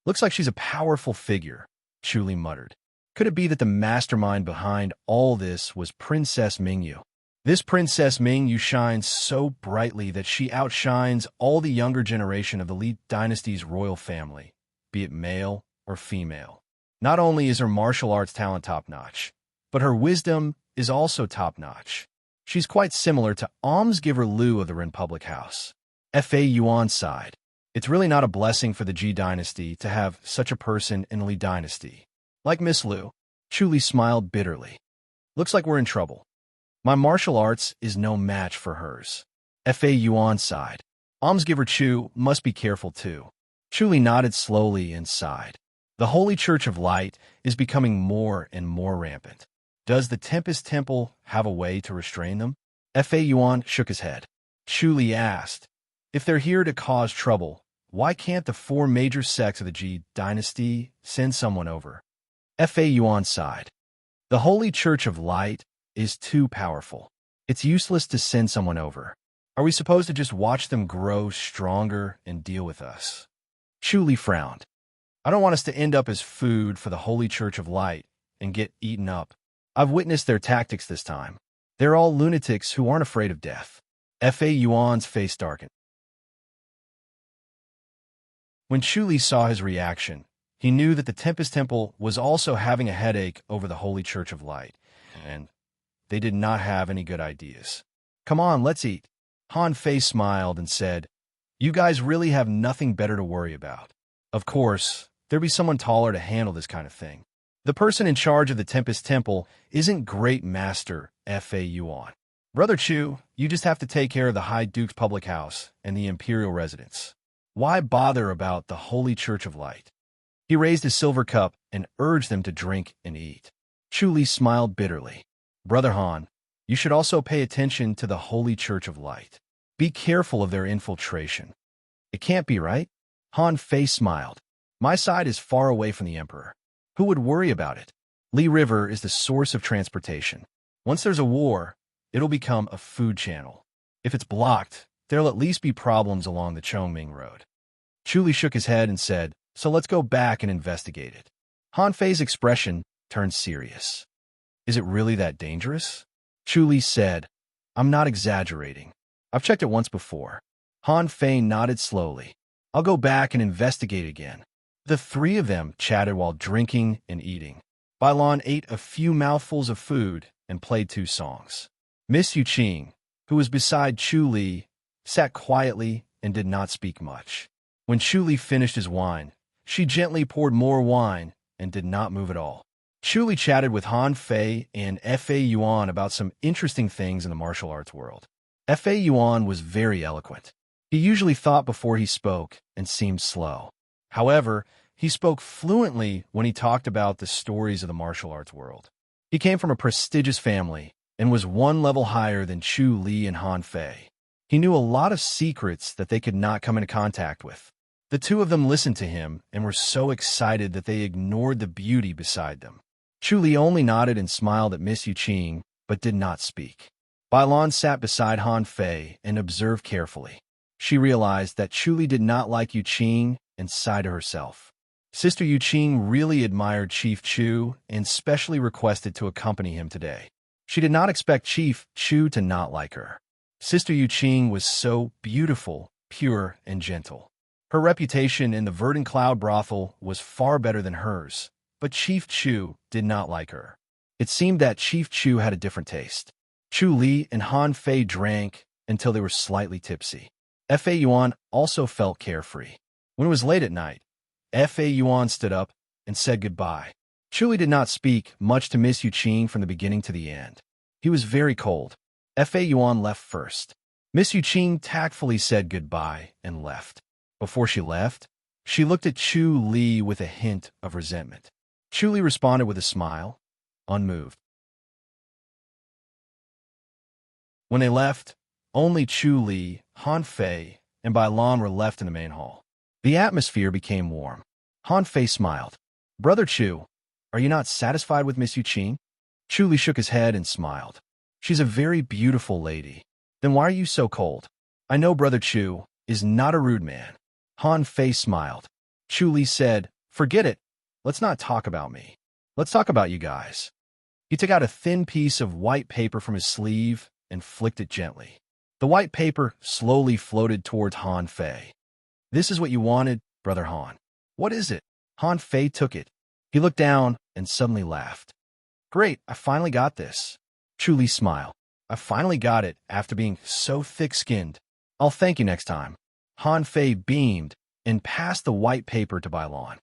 Looks like she's a powerful figure, Chu Li muttered. Could it be that the mastermind behind all this was Princess Mingyu? This Princess Mingyu shines so brightly that she outshines all the younger generation of the Li dynasty's royal family, be it male or female. Not only is her martial arts talent top-notch, but her wisdom is also top-notch. She's quite similar to almsgiver Liu of the Ren Public House. Fa Yuan sighed. It's really not a blessing for the Ji dynasty to have such a person in the Li dynasty. Like Miss Liu, Chu Li smiled bitterly. Looks like we're in trouble. My martial arts is no match for hers. Fa Yuan sighed. Almsgiver Chu must be careful too. Chu Li nodded slowly and sighed. The Holy Church of Light is becoming more and more rampant. Does the Tempest Temple have a way to restrain them? Fa Yuan shook his head. Chu Li asked, if they're here to cause trouble, why can't the four major sects of the Ji dynasty send someone over? Fa Yuan sighed. The Holy Church of Light is too powerful. It's useless to send someone over. Are we supposed to just watch them grow stronger and deal with us? Chu Li frowned. I don't want us to end up as food for the Holy Church of Light and get eaten up. I've witnessed their tactics this time. They're all lunatics who aren't afraid of death. Fa Yuan's face darkened. When Chu Li saw his reaction, he knew that the Tempest Temple was also having a headache over the Holy Church of Light, and they did not have any good ideas. Come on, let's eat. Han Fei smiled and said, you guys really have nothing better to worry about. Of course, there'd be someone taller to handle this kind of thing. The person in charge of the Tempest Temple isn't Great Master Fa Yuan. Brother Chu, you just have to take care of the High Duke's public house and the imperial residence. Why bother about the Holy Church of Light? He raised his silver cup and urged them to drink and eat. Chu Li smiled bitterly. Brother Han, you should also pay attention to the Holy Church of Light. Be careful of their infiltration. It can't be right. Han Fei smiled. My side is far away from the Emperor. Who would worry about it? Li River is the source of transportation. Once there's a war, it'll become a food channel. If it's blocked, there'll at least be problems along the Chongming Road. Chu Li shook his head and said, so let's go back and investigate it. Han Fei's expression turned serious. Is it really that dangerous? Chu Li said, I'm not exaggerating. I've checked it once before. Han Fei nodded slowly. I'll go back and investigate again. The three of them chatted while drinking and eating. Bailan ate a few mouthfuls of food and played 2 songs. Miss Yuqing, who was beside Chu Li, sat quietly and did not speak much. When Chu Li finished his wine, she gently poured more wine and did not move at all. Chu Li chatted with Han Fei and Fa Yuan about some interesting things in the martial arts world. Fa Yuan was very eloquent. He usually thought before he spoke and seemed slow. However, he spoke fluently when he talked about the stories of the martial arts world. He came from a prestigious family and was one level higher than Chu Li and Han Fei. He knew a lot of secrets that they could not come into contact with. The two of them listened to him and were so excited that they ignored the beauty beside them. Chu Li only nodded and smiled at Miss Yuqing, but did not speak. Bailan sat beside Han Fei and observed carefully. She realized that Chu Li did not like Yuqing and sighed to herself. Sister Yuqing really admired Chief Chu and specially requested to accompany him today. She did not expect Chief Chu to not like her. Sister Yuqing was so beautiful, pure, and gentle. Her reputation in the Verdant Cloud brothel was far better than hers, but Chief Chu did not like her. It seemed that Chief Chu had a different taste. Chu Li and Han Fei drank until they were slightly tipsy. Fa Yuan also felt carefree. When it was late at night, Fa Yuan stood up and said goodbye. Chu Li did not speak much to Miss Yuqing from the beginning to the end. He was very cold. Fa Yuan left first. Miss Yuqing tactfully said goodbye and left. Before she left, she looked at Chu Li with a hint of resentment. Chu Li responded with a smile, unmoved. When they left, only Chu Li, Han Fei, and Bai Lan were left in the main hall. The atmosphere became warm. Han Fei smiled. "Brother Chu, are you not satisfied with Miss Yuqing?" Chu Li shook his head and smiled. "She's a very beautiful lady. Then why are you so cold?" "I know Brother Chu is not a rude man." Han Fei smiled. Chu Li said, "Forget it. Let's not talk about me. Let's talk about you guys." He took out a thin piece of white paper from his sleeve and flicked it gently. The white paper slowly floated towards Han Fei. "This is what you wanted, Brother Han." "What is it?" Han Fei took it. He looked down and suddenly laughed. "Great, I finally got this." Chu Li smiled. "I finally got it after being so thick-skinned. I'll thank you next time." Han Fei beamed and passed the white paper to Bai Lan.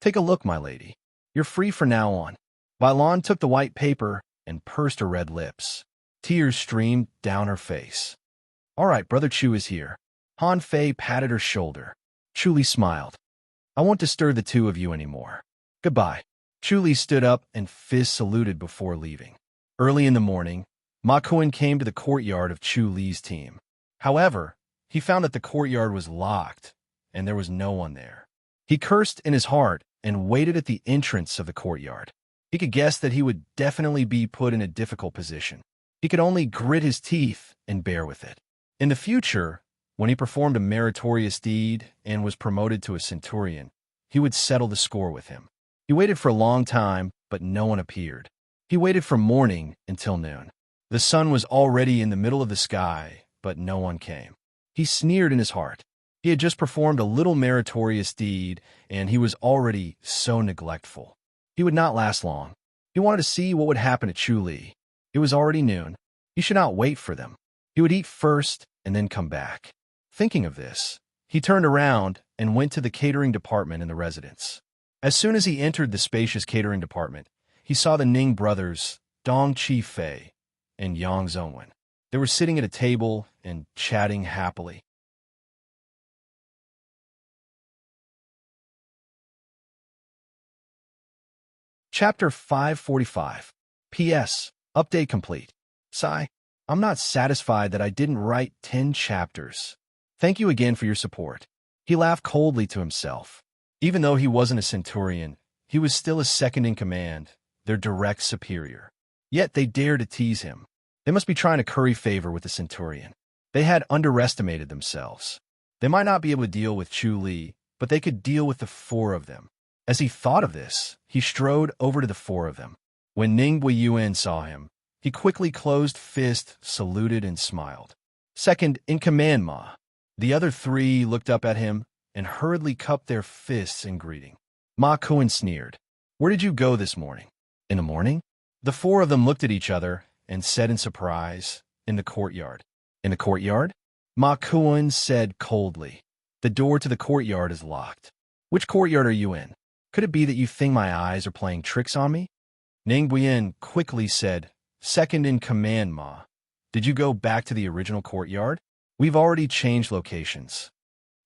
"Take a look, my lady. You're free from now on." Bai Lan took the white paper and pursed her red lips. Tears streamed down her face. "All right, Brother Chu is here." Han Fei patted her shoulder. Chu Li smiled. "I won't disturb the two of you anymore. Goodbye." Chu Li stood up and fist saluted before leaving. Early in the morning, Ma Kuan came to the courtyard of Chu Li's team. However, he found that the courtyard was locked and there was no one there. He cursed in his heart and waited at the entrance of the courtyard. He could guess that he would definitely be put in a difficult position. He could only grit his teeth and bear with it. In the future, when he performed a meritorious deed and was promoted to a centurion, he would settle the score with him. He waited for a long time, but no one appeared. He waited from morning until noon. The sun was already in the middle of the sky, but no one came. He sneered in his heart. He had just performed a little meritorious deed, and he was already so neglectful. He would not last long. He wanted to see what would happen to Chu Li. It was already noon. He should not wait for them. He would eat first and then come back. Thinking of this, he turned around and went to the catering department in the residence. As soon as he entered the spacious catering department, he saw the Ning brothers, Dong Chi Fei and Yang Zhongwen. They were sitting at a table and chatting happily. Chapter 545. P.S. Update complete. Sigh. I'm not satisfied that I didn't write 10 chapters. Thank you again for your support. He laughed coldly to himself. Even though he wasn't a centurion, he was still a second-in-command, their direct superior. Yet they dared to tease him. They must be trying to curry favor with the centurion. They had underestimated themselves. They might not be able to deal with Chu Li, but they could deal with the four of them. As he thought of this, he strode over to the four of them. When Ning Buiyuan saw him, he quickly closed fist, saluted, and smiled. "Second in command, Ma." The other three looked up at him and hurriedly cupped their fists in greeting. Ma Kuan sneered. "Where did you go this morning?" "In the morning?" The four of them looked at each other and said in surprise, "In the courtyard." "In the courtyard?" Ma Kuan said coldly. "The door to the courtyard is locked." "Which courtyard are you in? Could it be that you think my eyes are playing tricks on me?" Ning Buiyan quickly said, "Second in command, Ma. Did you go back to the original courtyard? We've already changed locations."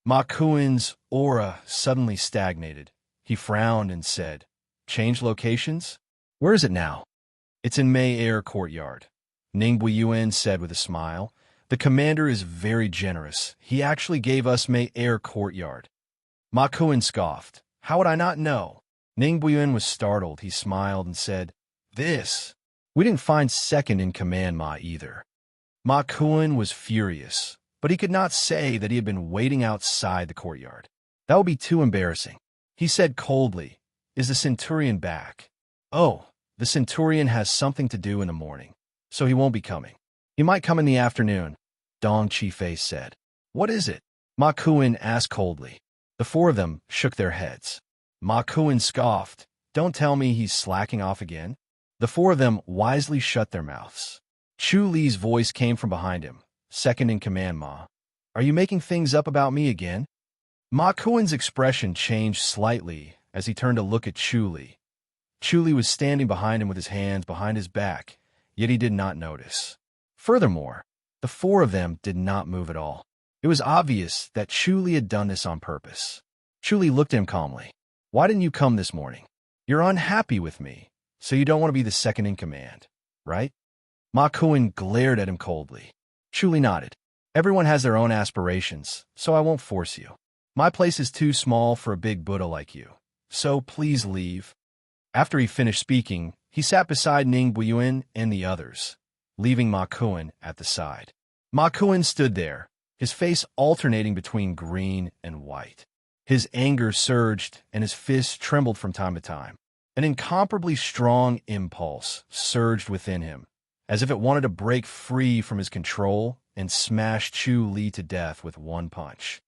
Ma Kuan's aura suddenly stagnated. He frowned and said, "Change locations? Where is it now?" "It's in May Air Courtyard," Ning Buiyuan said with a smile. "The commander is very generous. He actually gave us May Air Courtyard." Ma Kuan scoffed. "How would I not know?" Ning Buiyuan was startled. He smiled and said, "This. We didn't find second in command, Ma, either." Ma Kuan was furious, but he could not say that he had been waiting outside the courtyard. That would be too embarrassing. He said coldly, "Is the centurion back?" "Oh, the centurion has something to do in the morning, so he won't be coming. He might come in the afternoon," Dong Chi Fei said. "What is it?" Ma Kuan asked coldly. The four of them shook their heads. Ma Kuan scoffed. "Don't tell me he's slacking off again." The four of them wisely shut their mouths. Chu Li's voice came from behind him. "Second in command, Ma. Are you making things up about me again?" Ma Kuen's expression changed slightly as he turned to look at Chu. Chu was standing behind him with his hands behind his back, yet he did not notice. Furthermore, the four of them did not move at all. It was obvious that Chu had done this on purpose. Chu looked at him calmly. "Why didn't you come this morning? You're unhappy with me, so you don't want to be the second in command, right?" Ma Kuen glared at him coldly. Chu nodded. "Everyone has their own aspirations, so I won't force you. My place is too small for a big Buddha like you, so please leave." After he finished speaking, he sat beside Ning Buiyuan and the others, leaving Ma Kuen at the side. Ma Kuen stood there, his face alternating between green and white. His anger surged, and his fists trembled from time to time. An incomparably strong impulse surged within him, as if it wanted to break free from his control and smash Chu Li to death with one punch.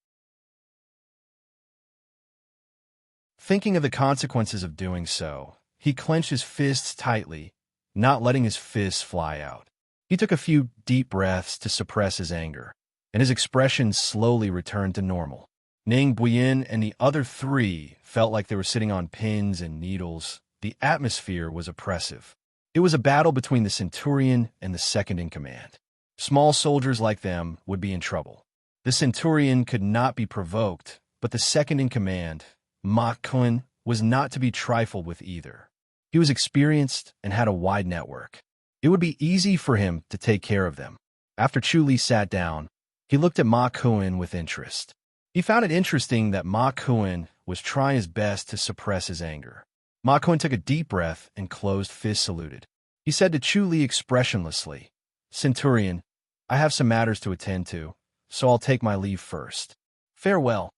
Thinking of the consequences of doing so, he clenched his fists tightly, not letting his fists fly out. He took a few deep breaths to suppress his anger, and his expression slowly returned to normal. Ning Buiyuan and the other three felt like they were sitting on pins and needles. The atmosphere was oppressive. It was a battle between the centurion and the second in command. Small soldiers like them would be in trouble. The centurion could not be provoked, but the second in command, Ma Kuen, was not to be trifled with either. He was experienced and had a wide network. It would be easy for him to take care of them. After Chu Li sat down, he looked at Ma Kuen with interest. He found it interesting that Ma Kuen was trying his best to suppress his anger. Ma Kuen took a deep breath and closed fist saluted. He said to Chu Li expressionlessly, "Centurion, I have some matters to attend to, so I'll take my leave first. Farewell."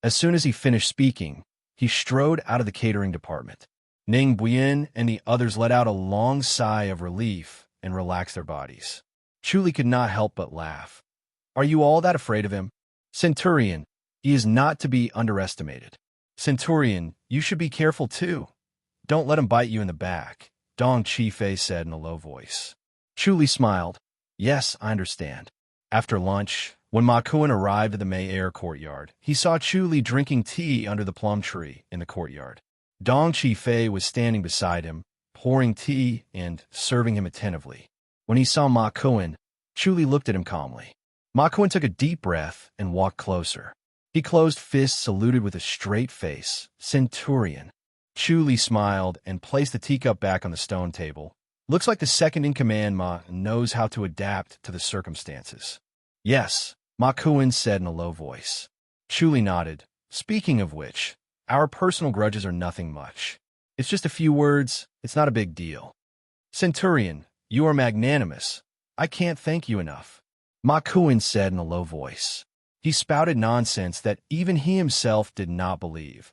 As soon as he finished speaking, he strode out of the catering department. Ning Buiyuan and the others let out a long sigh of relief and relaxed their bodies. Chu Li could not help but laugh. "Are you all that afraid of him? Centurion, he is not to be underestimated. Centurion, you should be careful too. Don't let him bite you in the back," Dong Qifei said in a low voice. Chu Li smiled. "Yes, I understand." After lunch, when Ma Kuen arrived at the May Air courtyard, he saw Chu Li drinking tea under the plum tree in the courtyard. Dong Qifei was standing beside him, pouring tea and serving him attentively. When he saw Ma Kuen, Chu Li looked at him calmly. Ma Kuen took a deep breath and walked closer. He closed fists, saluted with a straight face. "Centurion." Chu Li smiled and placed the teacup back on the stone table. "Looks like the second in command, Ma, knows how to adapt to the circumstances." "Yes," Ma Kuen said in a low voice. Chu Li nodded. "Speaking of which, our personal grudges are nothing much. It's just a few words. It's not a big deal." "Centurion, you are magnanimous. I can't thank you enough," Ma Kuen said in a low voice. He spouted nonsense that even he himself did not believe.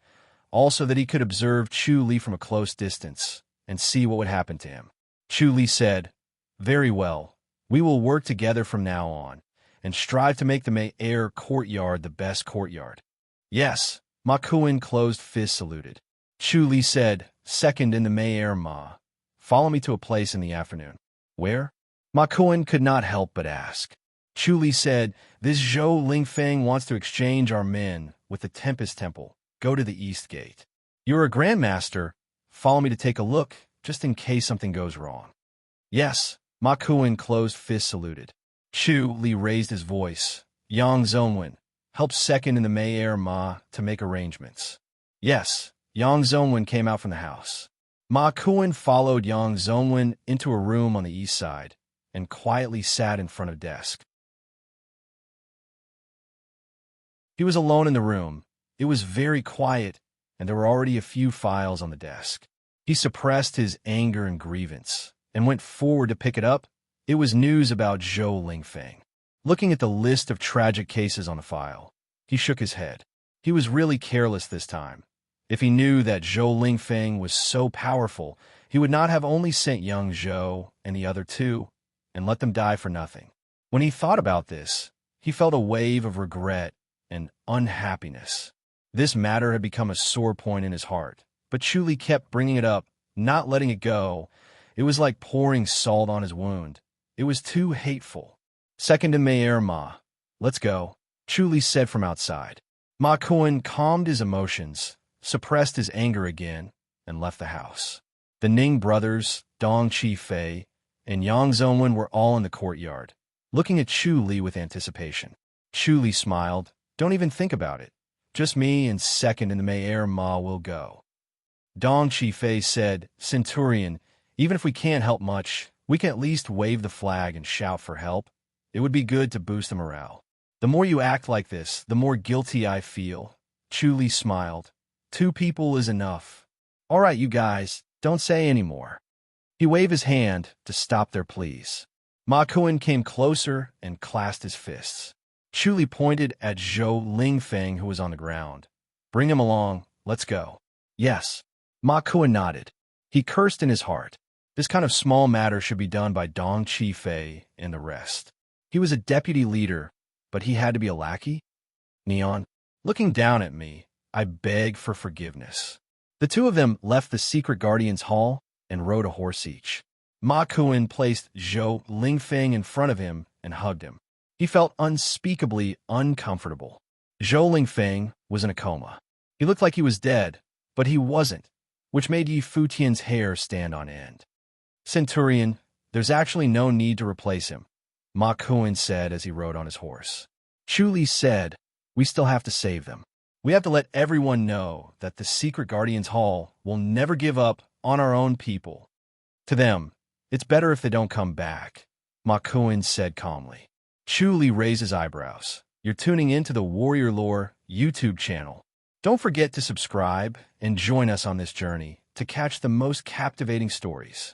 Also that he could observe Chu Li from a close distance and see what would happen to him. Chu Li said, "Very well. We will work together from now on and strive to make the May Air courtyard the best courtyard." "Yes," Ma Kuen closed fist saluted. Chu Li said, "Second in the May Air, Ma. Follow me to a place in the afternoon." "Where?" Ma Kuen could not help but ask. Chu Li said, "This Zhou Lingfeng wants to exchange our men with the Tempest Temple. Go to the East Gate. You're a grandmaster. Follow me to take a look, just in case something goes wrong." "Yes," Ma Kuen closed fist saluted. Chu Li raised his voice. "Yang Zhongwen, help second in the May Air, Ma, to make arrangements." "Yes." Yang Zhongwen came out from the house. Ma Kuen followed Yang Zhongwen into a room on the east side and quietly sat in front of a desk. He was alone in the room. It was very quiet, and there were already a few files on the desk. He suppressed his anger and grievance and went forward to pick it up. It was news about Zhou Lingfeng. Looking at the list of tragic cases on the file, he shook his head. He was really careless this time. If he knew that Zhou Lingfeng was so powerful, he would not have only sent young Zhou and the other two and let them die for nothing. When he thought about this, he felt a wave of regret and unhappiness. This matter had become a sore point in his heart, but Chu Li kept bringing it up, not letting it go. It was like pouring salt on his wound. It was too hateful. "Second in May Air, Ma. Let's go," Chu Li said from outside. Ma Kuan calmed his emotions, suppressed his anger again, and left the house. The Ning brothers, Dong Chi-fei, and Yang Zongwen were all in the courtyard, looking at Chu Li with anticipation. Chu Li smiled. Don't even think about it. Just me and second in the Mayor Ma will go. Dong Chi-fei said, Centurion, even if we can't help much, we can at least wave the flag and shout for help. It would be good to boost the morale. The more you act like this, the more guilty I feel. Chu Li smiled. 2 people is enough. All right, you guys, don't say any more. He waved his hand to stop their pleas. Ma Kuan came closer and clasped his fists. Chu Li pointed at Zhou Lingfeng, who was on the ground. Bring him along, let's go. Yes. Ma Kuan nodded. He cursed in his heart. This kind of small matter should be done by Dong Chi-fei and the rest. He was a deputy leader, but he had to be a lackey? Neon, looking down at me, I beg for forgiveness. The 2 of them left the secret guardian's hall and rode a horse each. Ma Kuan placed Zhou Lingfeng in front of him and hugged him. He felt unspeakably uncomfortable. Zhou Lingfeng was in a coma. He looked like he was dead, but he wasn't, which made Yi Futian's hair stand on end. Centurion, there's actually no need to replace him, Ma Kuan said as he rode on his horse. Chu Li said, we still have to save them. We have to let everyone know that the secret guardian's hall will never give up on our own people. To them, it's better if they don't come back, Ma Kuan said calmly. Chu Li raised his eyebrows. You're tuning into the Warrior Lore YouTube channel. Don't forget to subscribe and join us on this journey to catch the most captivating stories.